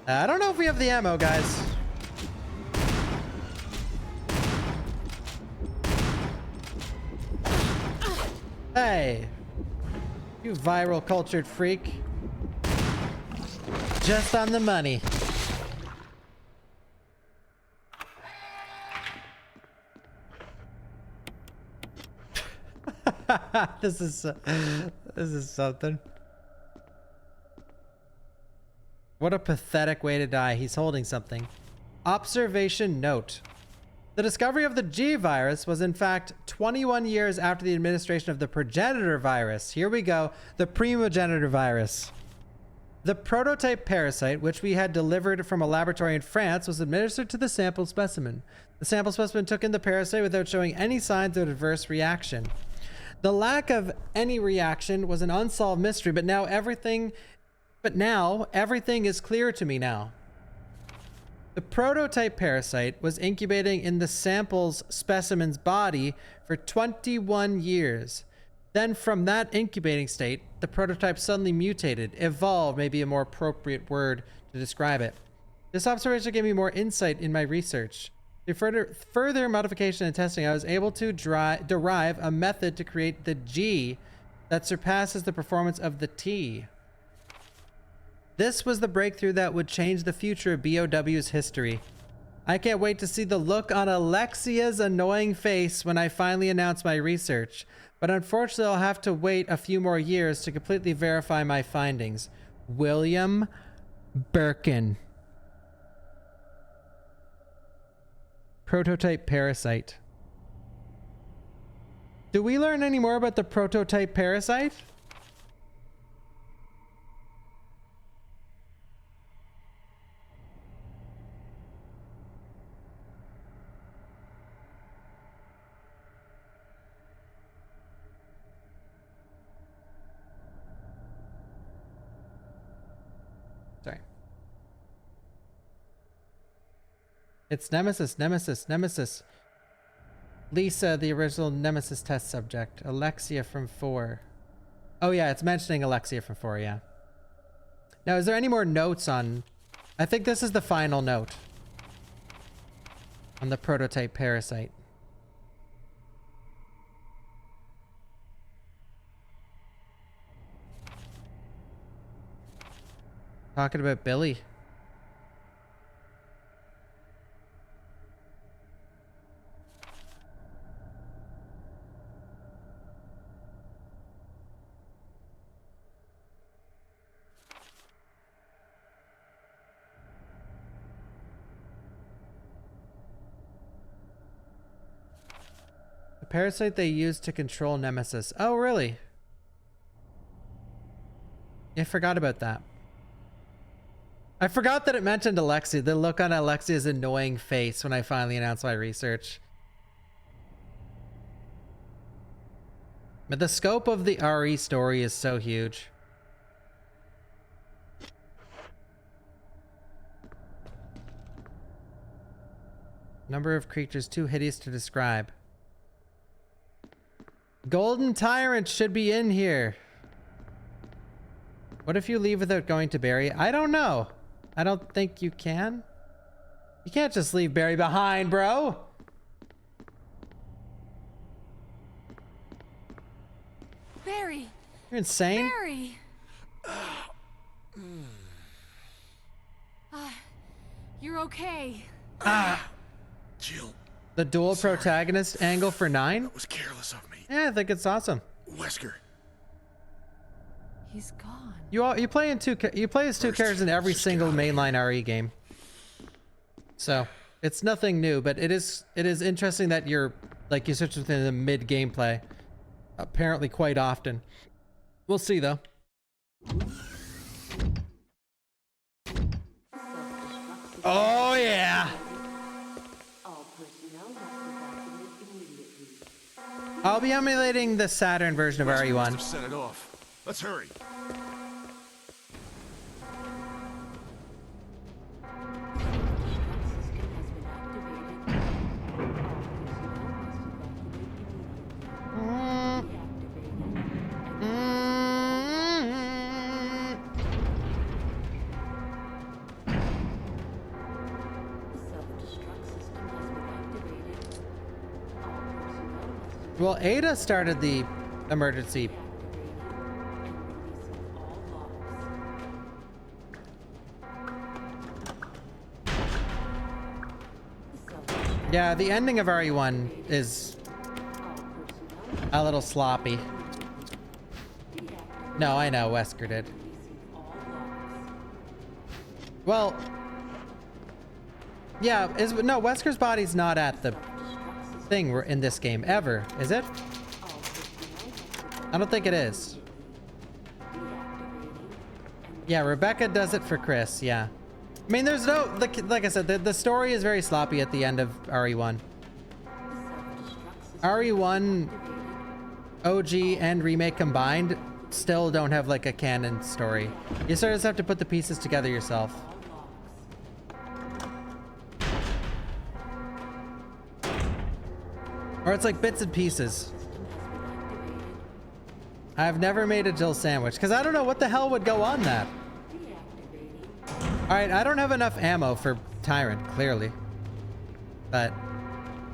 I don't know if we have the ammo, guys. Hey, you viral cultured freak. Just on the money. This is something. What a pathetic way to die. He's holding something. Observation note. The discovery of the G virus was in fact 21 years after the administration of the progenitor virus. Here we go. The primogenitor virus. The prototype parasite, which we had delivered from a laboratory in France, was administered to the sample specimen. The sample specimen took in the parasite without showing any signs of adverse reaction. The lack of any reaction was an unsolved mystery, but now everything is clear to me now. The prototype parasite was incubating in the sample's specimen's body for 21 years. Then from that incubating state, the prototype suddenly mutated. Evolved may be a more appropriate word to describe it. This observation gave me more insight in my research. Through further modification and testing, I was able to derive a method to create the G that surpasses the performance of the T. This was the breakthrough that would change the future of BOW's history. I can't wait to see the look on Alexia's annoying face when I finally announce my research, but unfortunately I'll have to wait a few more years to completely verify my findings. William Birkin. Prototype parasite. Do we learn any more about the prototype parasite? It's Nemesis, Nemesis, Nemesis. Lisa, the original Nemesis test subject. Alexia from 4. Oh yeah, it's mentioning Alexia from 4, yeah. Now, is there any more notes on... I think this is the final note. On the prototype parasite. Talking about Billy. The parasite they used to control Nemesis. Oh, really? I forgot about that. I forgot that it mentioned Alexia. The look on Alexia's annoying face when I finally announced my research. But the scope of the RE story is so huge. Number of creatures too hideous to describe. Golden Tyrant should be in here. What if you leave without going to Barry? I don't know. I don't think you can. You can't just leave Barry behind, bro. Barry. You're insane. Barry. You're okay. Jill. The dual protagonist angle for 9? That was careless of me. Yeah, I think it's awesome. Wesker. He's gone. You play as two characters in every single mainline RE game. So it's nothing new, but it is interesting that you switch within the mid gameplay. Apparently quite often. We'll see though. Oh yeah. I'll be emulating the Saturn version of RE1. Set it off. Let's hurry. Well, Ada started the emergency. Yeah, the ending of RE1 is a little sloppy. No, I know, Wesker did. Well, yeah, no, Wesker's body's not at the thing in this game ever, is it? I don't think it is. Yeah, Rebecca does it for Chris, yeah. I mean, there's no, like I said, the story is very sloppy at the end of RE1. RE1, OG, and Remake combined still don't have like a canon story. You sort of just have to put the pieces together yourself. Or it's like bits and pieces. I've never made a Jill sandwich because I don't know what the hell would go on that. Alright, I don't have enough ammo for Tyrant, clearly. But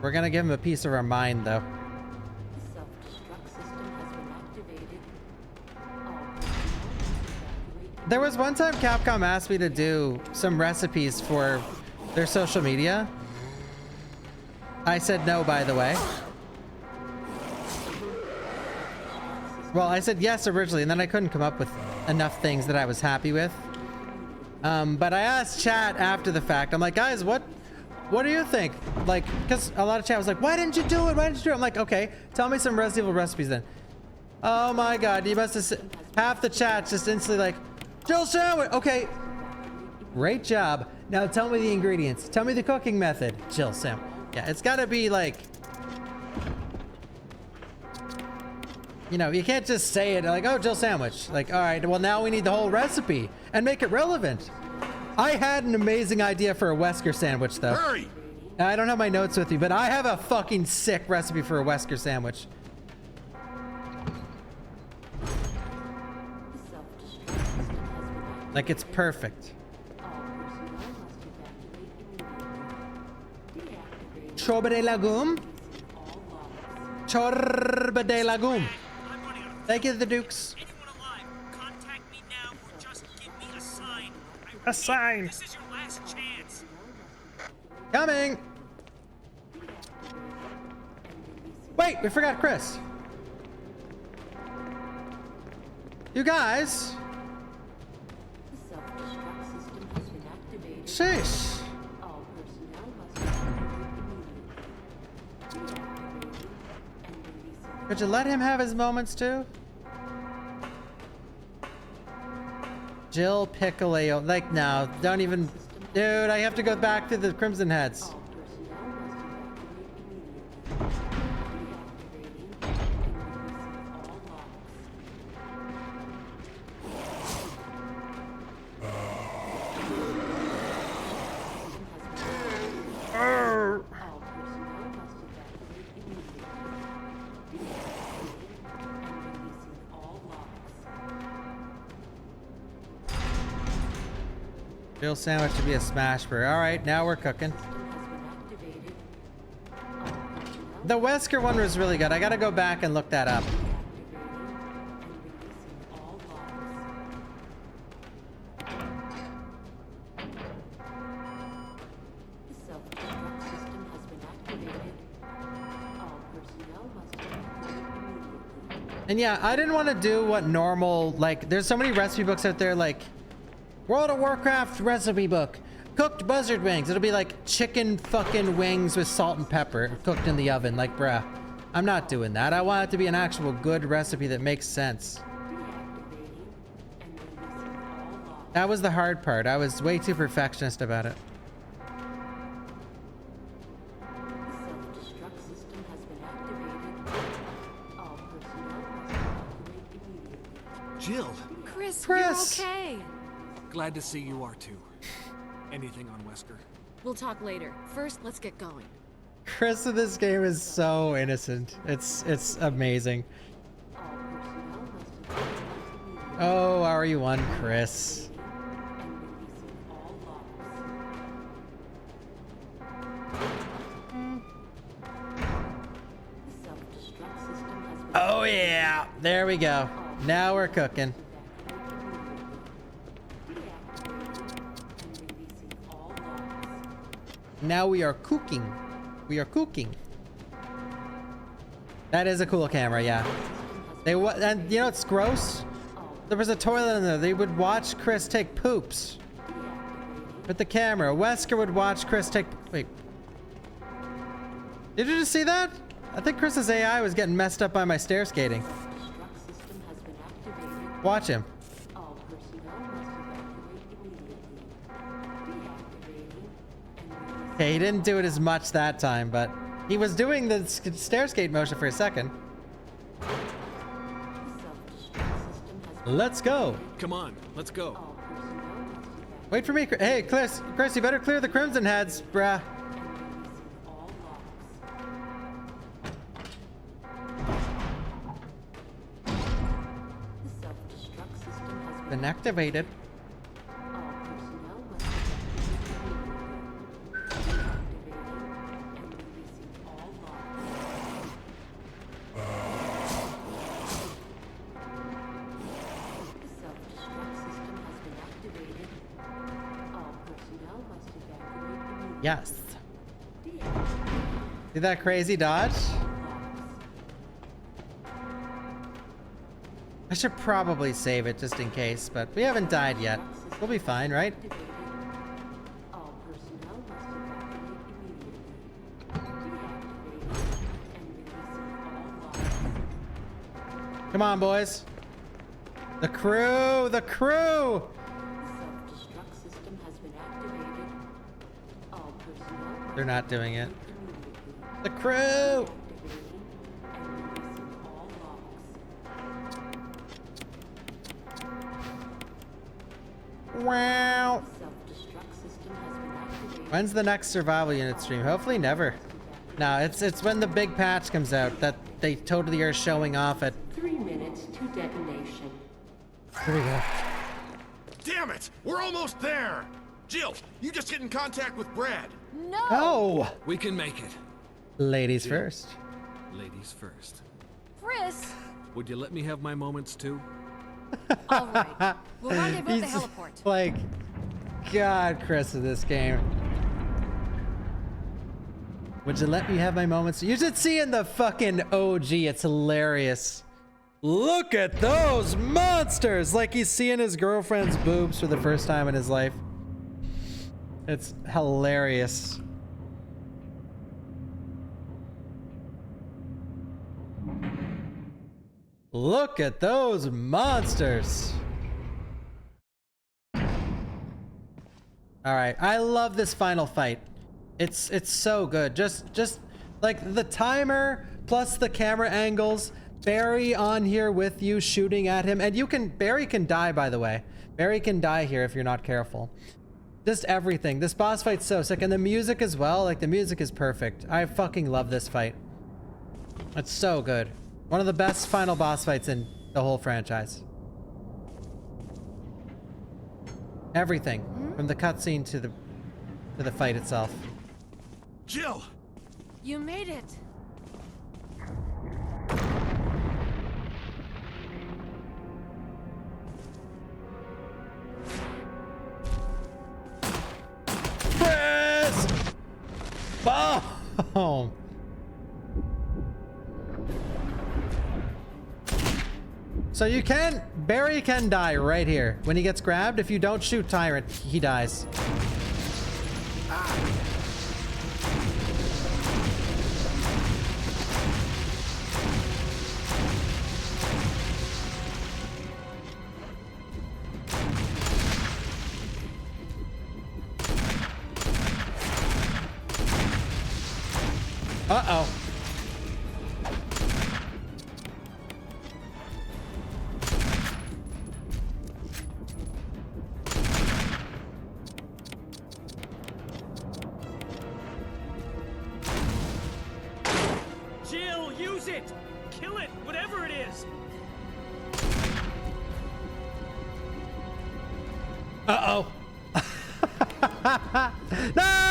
we're gonna give him a piece of our mind, though. There was one time Capcom asked me to do some recipes for their social media. I said no, by the way. Well, I said yes originally, and then I couldn't come up with enough things that I was happy with. But I asked chat after the fact. I'm like, guys, what do you think? Like, because a lot of chat was like, why didn't you do it? Why didn't you do it? I'm like, okay, tell me some Resident Evil recipes then. Oh my God, you must have half the chat just instantly like, Jill sandwich. Okay, great job. Now tell me the ingredients. Tell me the cooking method. Jill sandwich. Yeah, it's got to be like, you know, you can't just say it like, oh, Jill sandwich. Like, all right, well, now we need the whole recipe and make it relevant. I had an amazing idea for a Wesker sandwich, though. Hurry! I don't have my notes with me, but I have a fucking sick recipe for a Wesker sandwich. Like, it's perfect. Chorba de legume. Chorba de legume. Thank you, the Dukes. A sign. This is your last chance. Coming. Wait, we forgot Chris. You guys. Sheesh. Could you let him have his moments too? Jill Piccoleo. Like, no, don't even. Dude, I have to go back to the Crimson Heads. Jill sandwich to be a smash burger. All right, now we're cooking. The Wesker one was really good. I gotta go back and look that up. And yeah, I didn't want to do what normal, like, there's so many recipe books out there, like World of Warcraft recipe book, cooked buzzard wings. It'll be like chicken fucking wings with salt and pepper cooked in the oven. Like, bruh, I'm not doing that. I want it to be an actual good recipe that makes sense. That was the hard part. I was way too perfectionist about it. Jill. Chris, Chris. you're okay. Glad to see you are too. Anything on Wesker? We'll talk later. First, let's get going. Chris in this game is so innocent. It's amazing. Oh, RE1 Chris. Oh yeah, there we go. Now we're cooking. Now we are cooking. We are cooking. That is a cool camera, yeah. And you know what's gross? There was a toilet in there. They would watch Chris take poops with the camera. Wesker would watch Chris take. Wait. Did you just see that? I think Chris's AI was getting messed up by my stair skating. Watch him. Okay, he didn't do it as much that time, but he was doing the stair skate motion for a second. Let's go. Come on, let's go. Wait for me. Hey, Chris, you better clear the Crimson Heads, bruh. Been activated. Yes. See that crazy dodge? I should probably save it just in case, but we haven't died yet. We'll be fine, right? Come on, boys. The crew! The crew! They're not doing it. The crew! Wow. When's the next survival unit stream? Hopefully never. No, it's when the big patch comes out that they totally are showing off at. 3 minutes to detonation. Here we go. Damn it! We're almost there! Jill, you just get in contact with Brad. No! Oh! We can make it. Ladies first. Ladies first. Chris! Would you let me have my moments too? All right. We'll rendezvous at the He's heliport. like, God, Chris, in this game. Would you let me have my moments? You should see in the fucking OG. It's hilarious. Look at those monsters! Like he's seeing his girlfriend's boobs for the first time in his life. It's hilarious. Look at those monsters. All right, I love this final fight. It's so good. Just like the timer plus the camera angles. Barry on here with you shooting at him, and Barry can die, by the way. Barry can die here if you're not careful. Just everything. This boss fight's so sick, and the music as well. Like the music is perfect. I fucking love this fight. It's so good. One of the best final boss fights in the whole franchise. Everything from the cutscene to the fight itself. Jill! You made it. Chris! Boom! So Barry can die right here. When he gets grabbed, if you don't shoot Tyrant, he dies. Uh-oh. Jill, use it! Kill it, whatever it is! Uh-oh. No!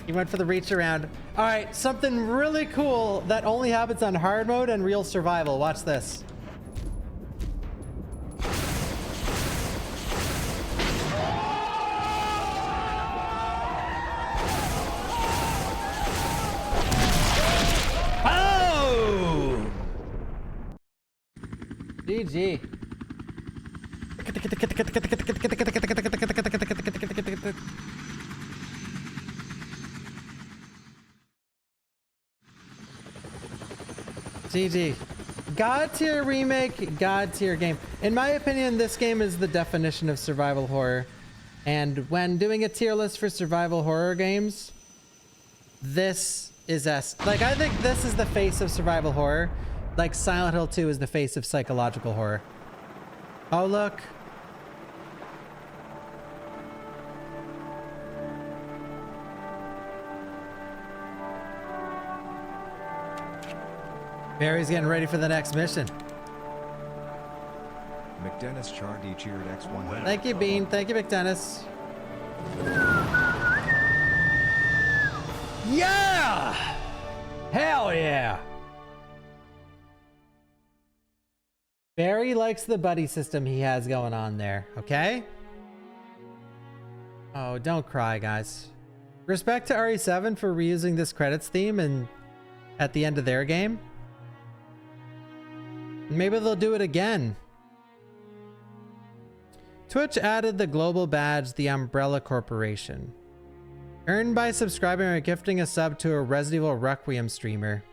He went for the reach around. All right, something really cool that only happens on hard mode and real survival. Watch this. Oh! GG. GG. God tier remake, God tier game. In my opinion, this game is the definition of survival horror. And when doing a tier list for survival horror games, this is like, I think this is the face of survival horror. Like Silent Hill 2 is the face of psychological horror. Oh, look. Barry's getting ready for the next mission. McDennis Chardy cheered X1. Thank you, Bean. Thank you, McDennis. Yeah! Hell yeah! Barry likes the buddy system he has going on there, okay? Oh, don't cry, guys. Respect to RE7 for reusing this credits theme at the end of their game. Maybe they'll do it again. Twitch added the global badge, the Umbrella Corporation. Earned by subscribing or gifting a sub to a Resident Evil Requiem streamer.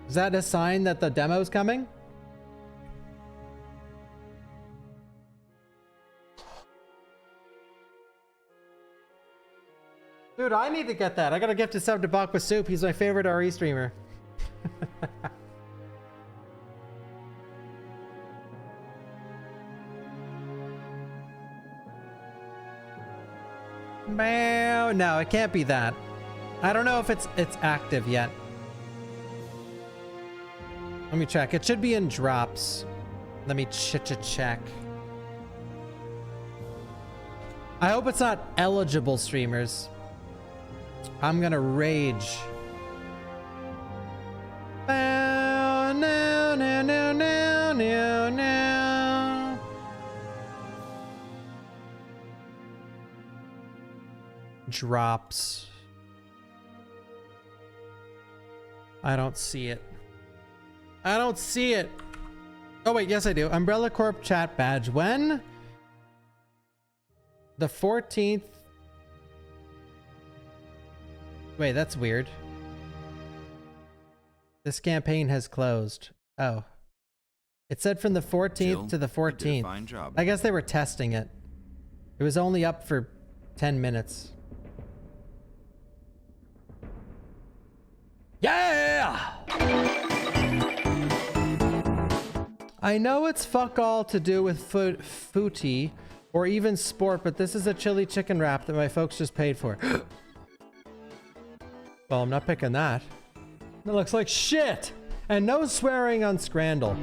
Is that a sign that the demo's coming? Dude, I need to get that. I got a gift to sub to Bawkbasoup. He's my favorite RE streamer. No, it can't be that. I don't know if it's active yet. Let me check. It should be in drops. Let me check. I hope it's not eligible streamers. I'm gonna rage. No. Drops. I don't see it. I don't see it. Oh wait, yes I do. Umbrella Corp chat badge. When? The 14th. Wait, that's weird. This campaign has closed. Oh. It said from the 14th Jill, to the you did a 14th. fine job. I guess they were testing it. It was only up for 10 minutes. Yeah! I know it's fuck all to do with footy or even sport, but this is a chili chicken wrap that my folks just paid for. Well, I'm not picking that. That looks like shit! And no swearing on Scrandle.